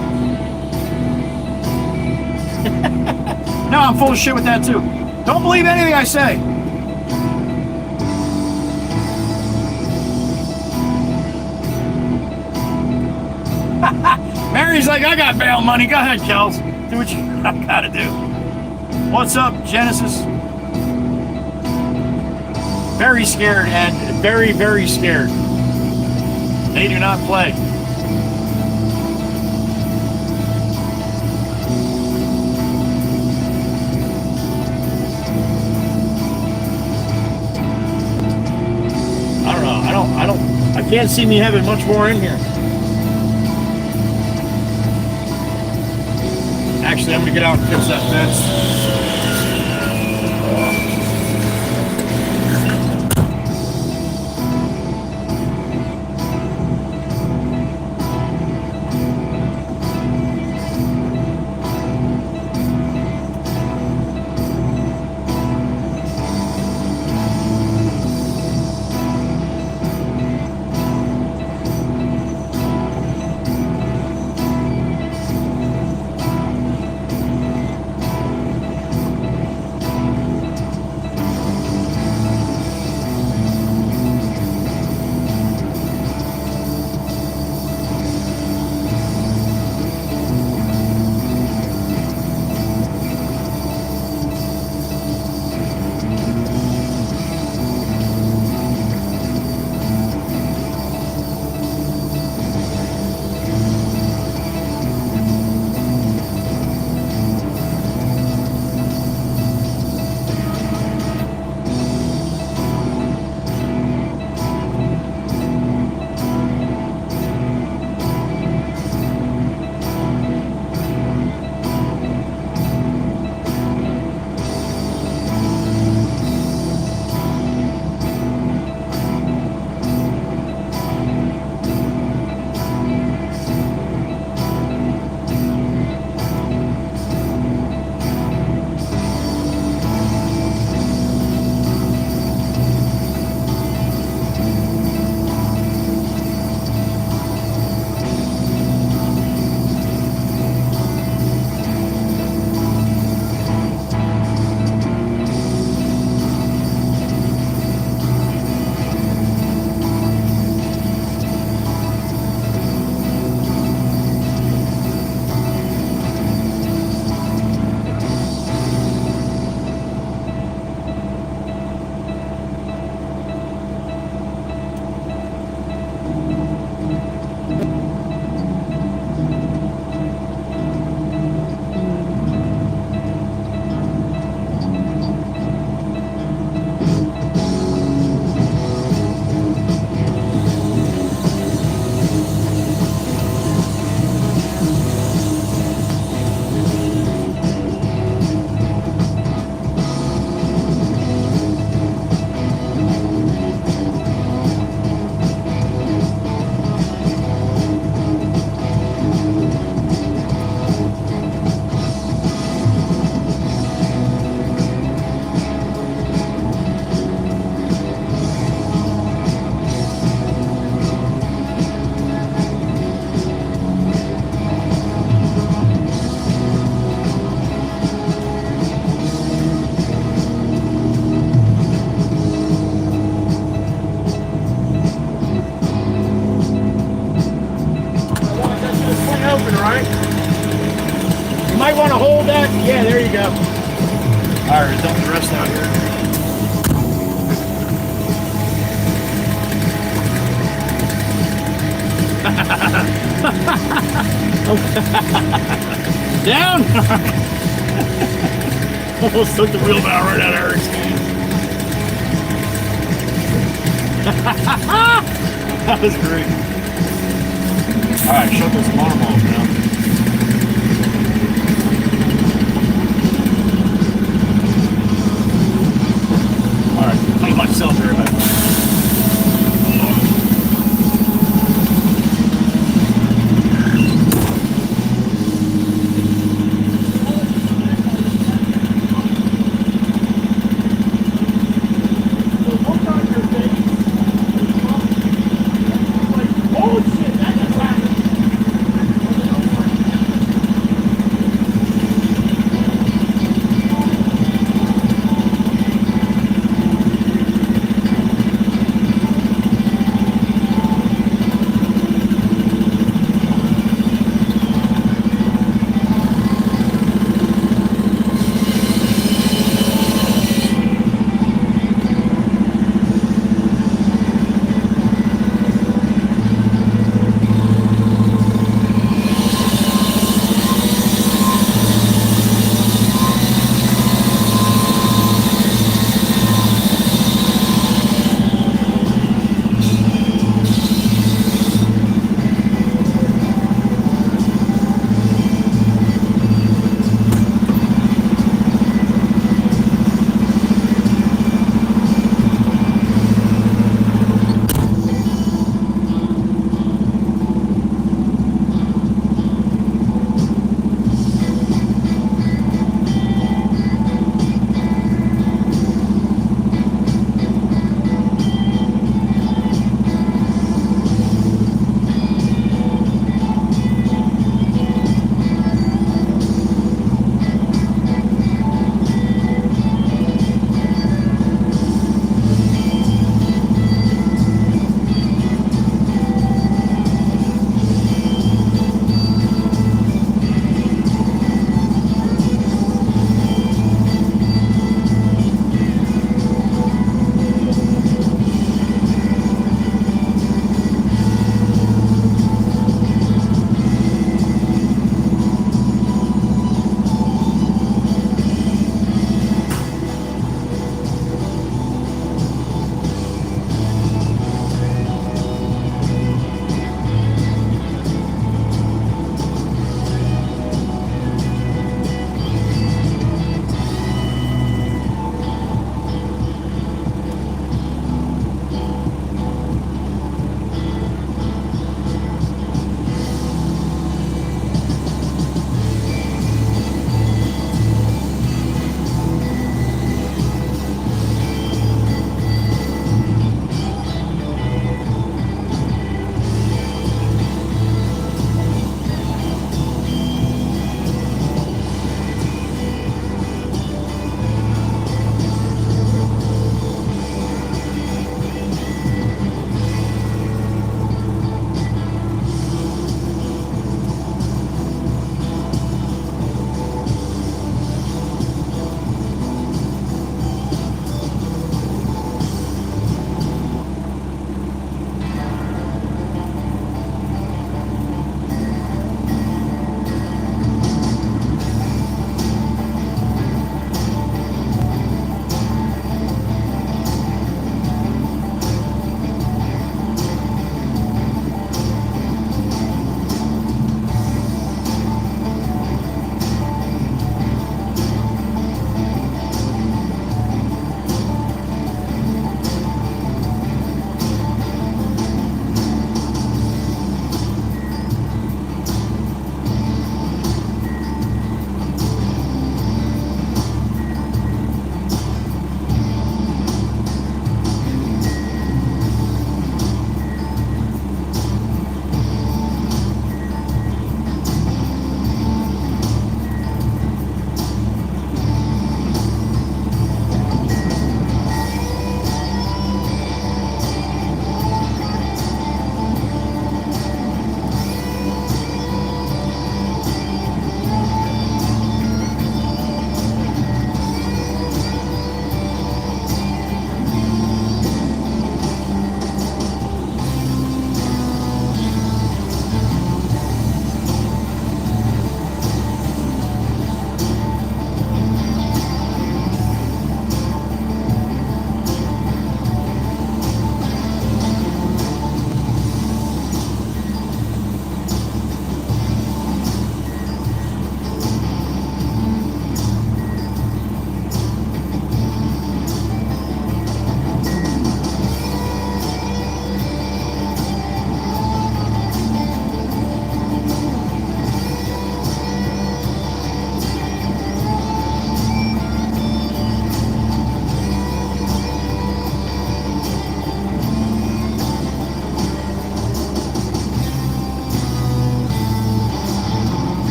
No, I'm full of shit with that too. Don't believe anything I say. Mary's like, I got bail money. Go ahead, Kels. Do what you gotta do. What's up, Genesis? Very scared, and very, very scared. They do not play. I don't know. I can't see me having much more in here. Actually, I'm gonna get out and fix that fence. might want to hold that. Yeah, there you go. All right, dump the rest out here. Down! Almost took the wheelbarrow right out of Eric's hand. That was great. Alright, shut this alarm off now. Alright, clean myself here, man.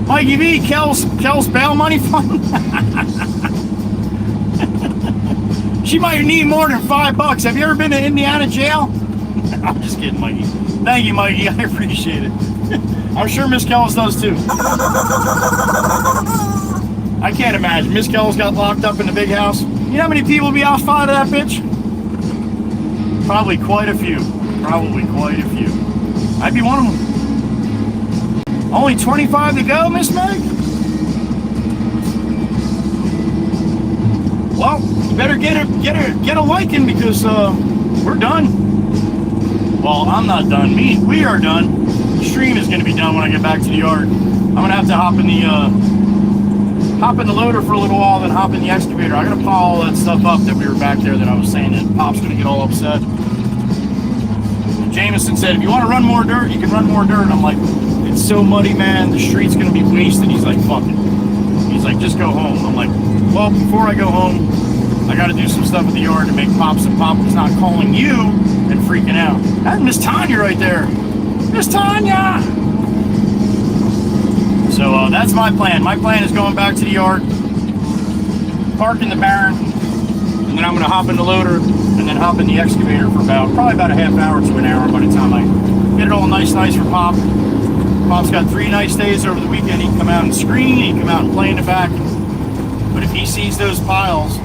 Mikey V, Kel's bail money fund. She might need more than $5. Have you ever been to Indiana jail? I'm just kidding, Mikey. Thank you, Mikey. I appreciate it. I'm sure Miss Kells does too. I can't imagine. Miss Kells got locked up in the big house. You know how many people be outside of that bitch? Probably quite a few. Probably quite a few. I'd be one of them. Only 25 to go, Miss Meg? Well, you better get a liking because we're done. Well, I'm not done. We are done. The stream is going to be done when I get back to the yard. I'm going to have to hop in the loader for a little while, then hop in the excavator. I'm going to pile all that stuff up that we were back there that I was saying that Pop's going to get all upset. Jameson said, if you want to run more dirt, you can run more dirt. I'm like, it's so muddy, man. The street's going to be wasted. He's like, fuck it. He's like, just go home. I'm like, well, before I go home, I got to do some stuff at the yard to make Pops and Pop's not calling you and freaking out. That's Miss Tanya right there. Miss Tanya! So that's my plan. My plan is going back to the yard, park in the barn, and then I'm going to hop in the loader and then hop in the excavator for probably about a half hour to an hour by the time I get it all nice for Pop. Pop's got 3 nice days over the weekend. He can come out and screen, he can come out and play in the back. But if he sees those piles,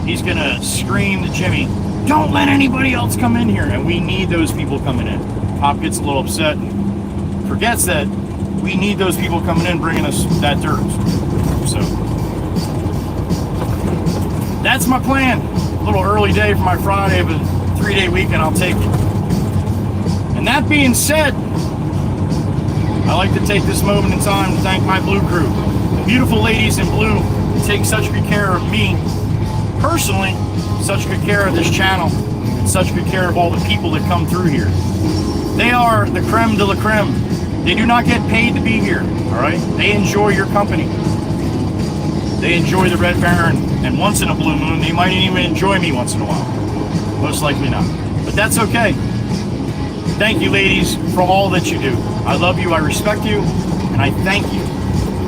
he's going to scream to Jimmy, don't let anybody else come in here. And we need those people coming in. Pop gets a little upset and forgets that we need those people coming in bringing us that dirt. So that's my plan. A little early day for my Friday, but 3-day weekend, I'll take it. And that being said, I like to take this moment in time to thank my blue crew. The beautiful ladies in blue who take such good care of me personally, such good care of this channel, and such good care of all the people that come through here. They are the creme de la creme. They do not get paid to be here, all right? They enjoy your company. They enjoy the Red Baron, and once in a blue moon, they might even enjoy me once in a while. Most likely not, but that's okay. Thank you, ladies, for all that you do. I love you, I respect you, and I thank you.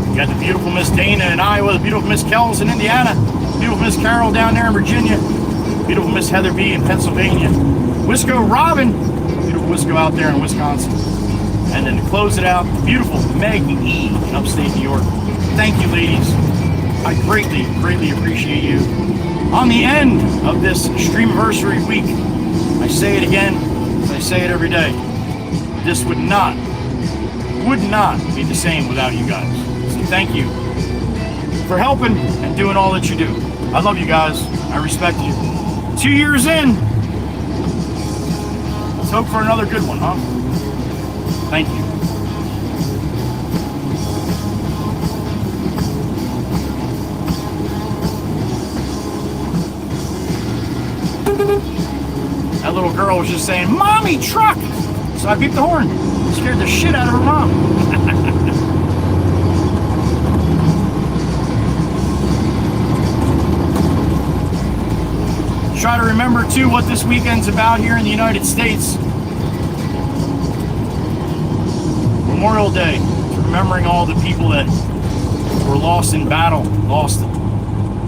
You got the beautiful Miss Dana in Iowa, the beautiful Miss Kells in Indiana, beautiful Miss Carol down there in Virginia, beautiful Miss Heather B in Pennsylvania, Wisco Robin, beautiful Wisco out there in Wisconsin. And then to close it out, the beautiful Meg E in upstate New York. Thank you, ladies. I greatly, greatly appreciate you. On the end of this Streamiversary week, I say it again, as I say it every day, this would not be the same without you guys. So thank you for helping and doing all that you do. I love you guys. I respect you. 2 years in. Let's hope for another good one, huh? Thank you. That little girl was just saying, "Mommy, truck!" So I beeped the horn. Scared the shit out of her mom. Try to remember, too, what this weekend's about here in the United States. Memorial Day, remembering all the people that were lost in battle, lost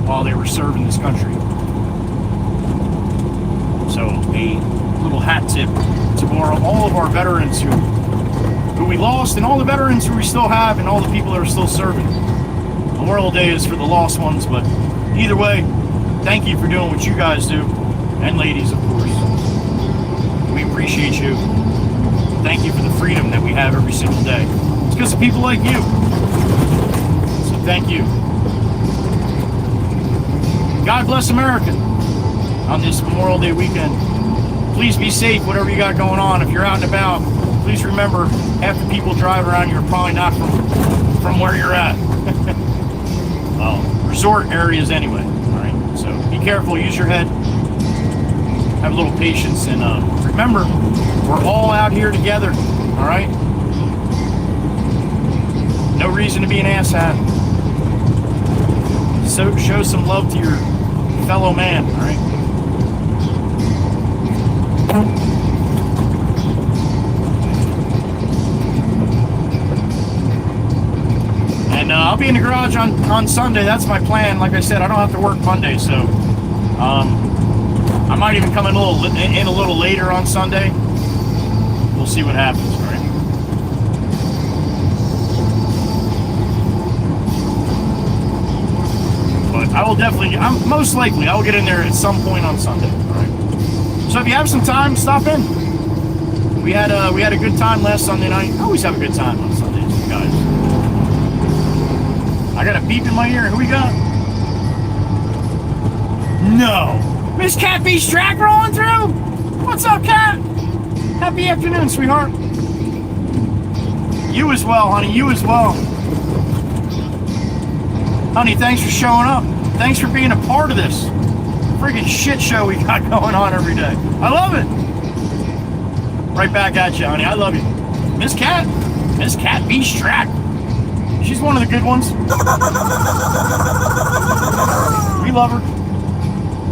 while they were serving this country. So a little hat tip to all of our veterans who we lost, and all the veterans who we still have, and all the people that are still serving. Memorial Day is for the lost ones, but either way, thank you for doing what you guys do, and ladies, of course. We appreciate you. Thank you for the freedom that we have every single day. It's because of people like you. So thank you. God bless America on this Memorial Day weekend. Please be safe, whatever you got going on. If you're out and about, please remember, half the people driving around you are probably not from where you're at. Well, resort areas anyway, all right? So be careful, use your head. Have a little patience, and remember, we're all out here together, all right? No reason to be an asshat. So show some love to your fellow man, all right? And I'll be in the garage on Sunday. That's my plan. Like I said, I don't have to work Monday, so I might even come in a little later on Sunday. We'll see what happens, right? But I will definitely, most likely, I will get in there at some point on Sunday, all right? So if you have some time, stop in. We had a good time last Sunday night. I always have a good time on Sundays, guys. I got a beep in my ear. Who we got? No. Miss Cat B Strack rolling through? What's up, Cat? Happy afternoon, sweetheart. You as well, honey. You as well. Honey, thanks for showing up. Thanks for being a part of this freaking shit show we got going on every day. I love it. Right back at you, honey. I love you. Miss Cat B Strack. She's one of the good ones. We love her.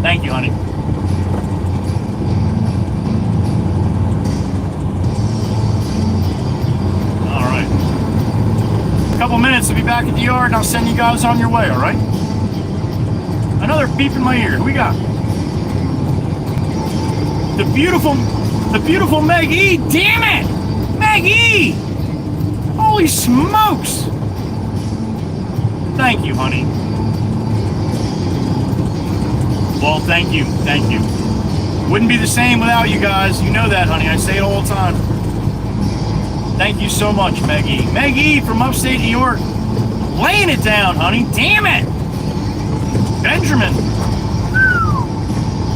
Thank you, honey. All right. A couple minutes to be back at the yard, and I'll send you guys on your way, all right? Another beep in my ear. Who we got? The beautiful Meg E. Damn it! Meg E! Holy smokes! Thank you, honey. Well, thank you. Thank you. Wouldn't be the same without you guys. You know that, honey. I say it all the time. Thank you so much, Meg E. Meg E from upstate New York. Laying it down, honey. Damn it! Benjamin.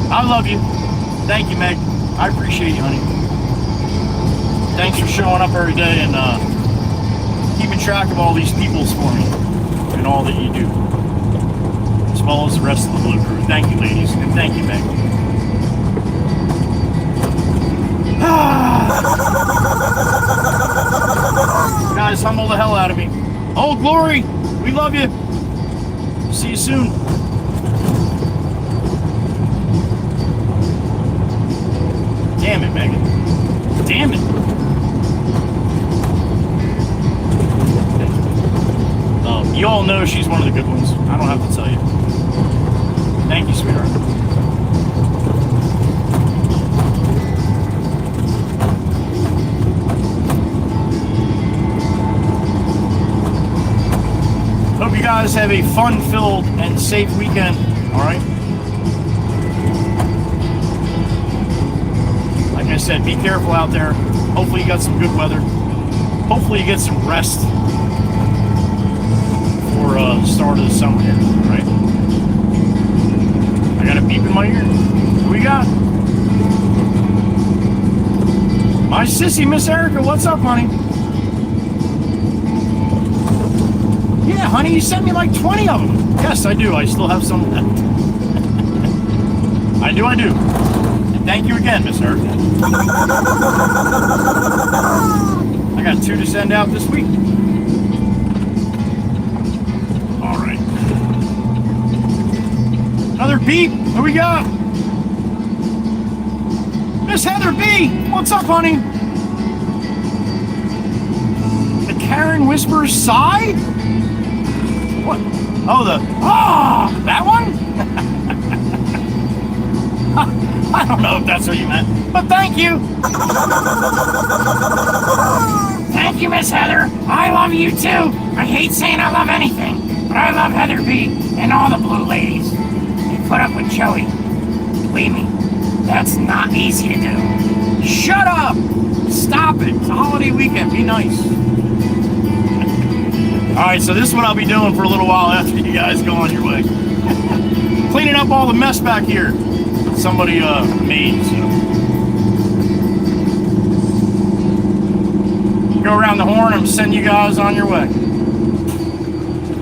I love you. Thank you, Meg. I appreciate you, honey. Thanks for showing up every day and keeping track of all these peoples for me and all that you do, as well as the rest of the Blue Crew. Thank you, ladies, and thank you, Meg. Guys, humble the hell out of me. Oh, Glory, we love you. See you soon. Damn it, Megan. Damn it. You all know she's one of the good ones. I don't have to tell you. Thank you, sweetheart. Hope you guys have a fun-filled and safe weekend, all right? Like I said, be careful out there. Hopefully you got some good weather. Hopefully you get some rest for the start of the summer here, right? I got a beep in my ear. Who we got? My sissy, Miss Erica. What's up, honey? Yeah, honey, you sent me like 20 of them. Yes, I do. I still have some left. I do. And thank you again, Miss Erica. I got 2 to send out this week. All right. Another beep. Who we got? Miss Heather B. What's up, honey? The Karen Whispers sigh? What? Oh, that one? I don't know if that's what you meant, but thank you. Thank you, Miss Heather. I love you too. I hate saying I love anything, but I love Heather B and all the blue ladies. They put up with Joey. Believe me, that's not easy to do. Shut up! Stop it. It's a holiday weekend. Be nice. Alright, so this is what I'll be doing for a little while after you guys go on your way. Cleaning up all the mess back here. Somebody made, so. Go around the horn and send you guys on your way.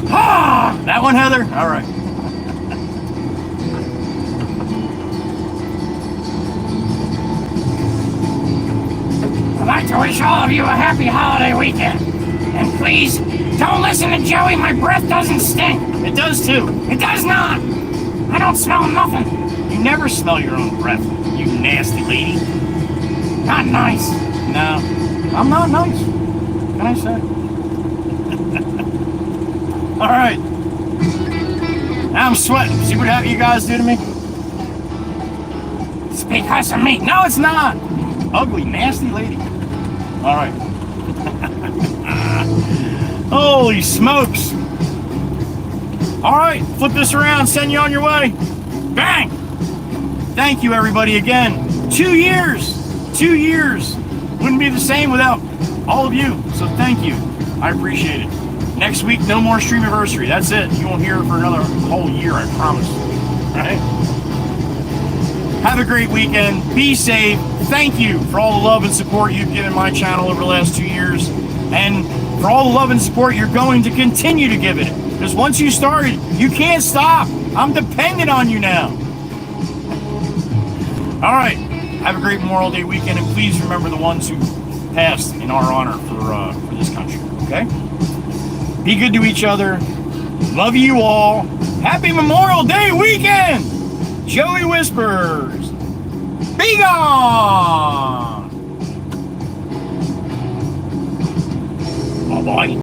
Ah! That one, Heather? Alright. I'd like to wish all of you a happy holiday weekend. And please, don't listen to Joey. My breath doesn't stink. It does too. It does not. I don't smell nothing. You never smell your own breath, you nasty lady. Not nice. No, I'm not nice. Can I say? All right. Now I'm sweating. See what you guys do to me? It's because of me. No, it's not. Ugly, nasty lady. All right. Holy smokes. All right, flip this around, send you on your way. Bang! Thank you, everybody, again. 2 years. 2 years. Wouldn't be the same without all of you. So thank you. I appreciate it. Next week, no more Streamiversary. That's it. You won't hear it for another whole year, I promise. All right? Have a great weekend. Be safe. Thank you for all the love and support you've given my channel over the last 2 years. And for all the love and support you're going to continue to give it. Because once you started, you can't stop. I'm dependent on you now. All right. Have a great Memorial Day weekend. And please remember the ones who passed in our honor for this country. Okay? Be good to each other. Love you all. Happy Memorial Day weekend. Joey Whispers. Be gone. Bye-bye.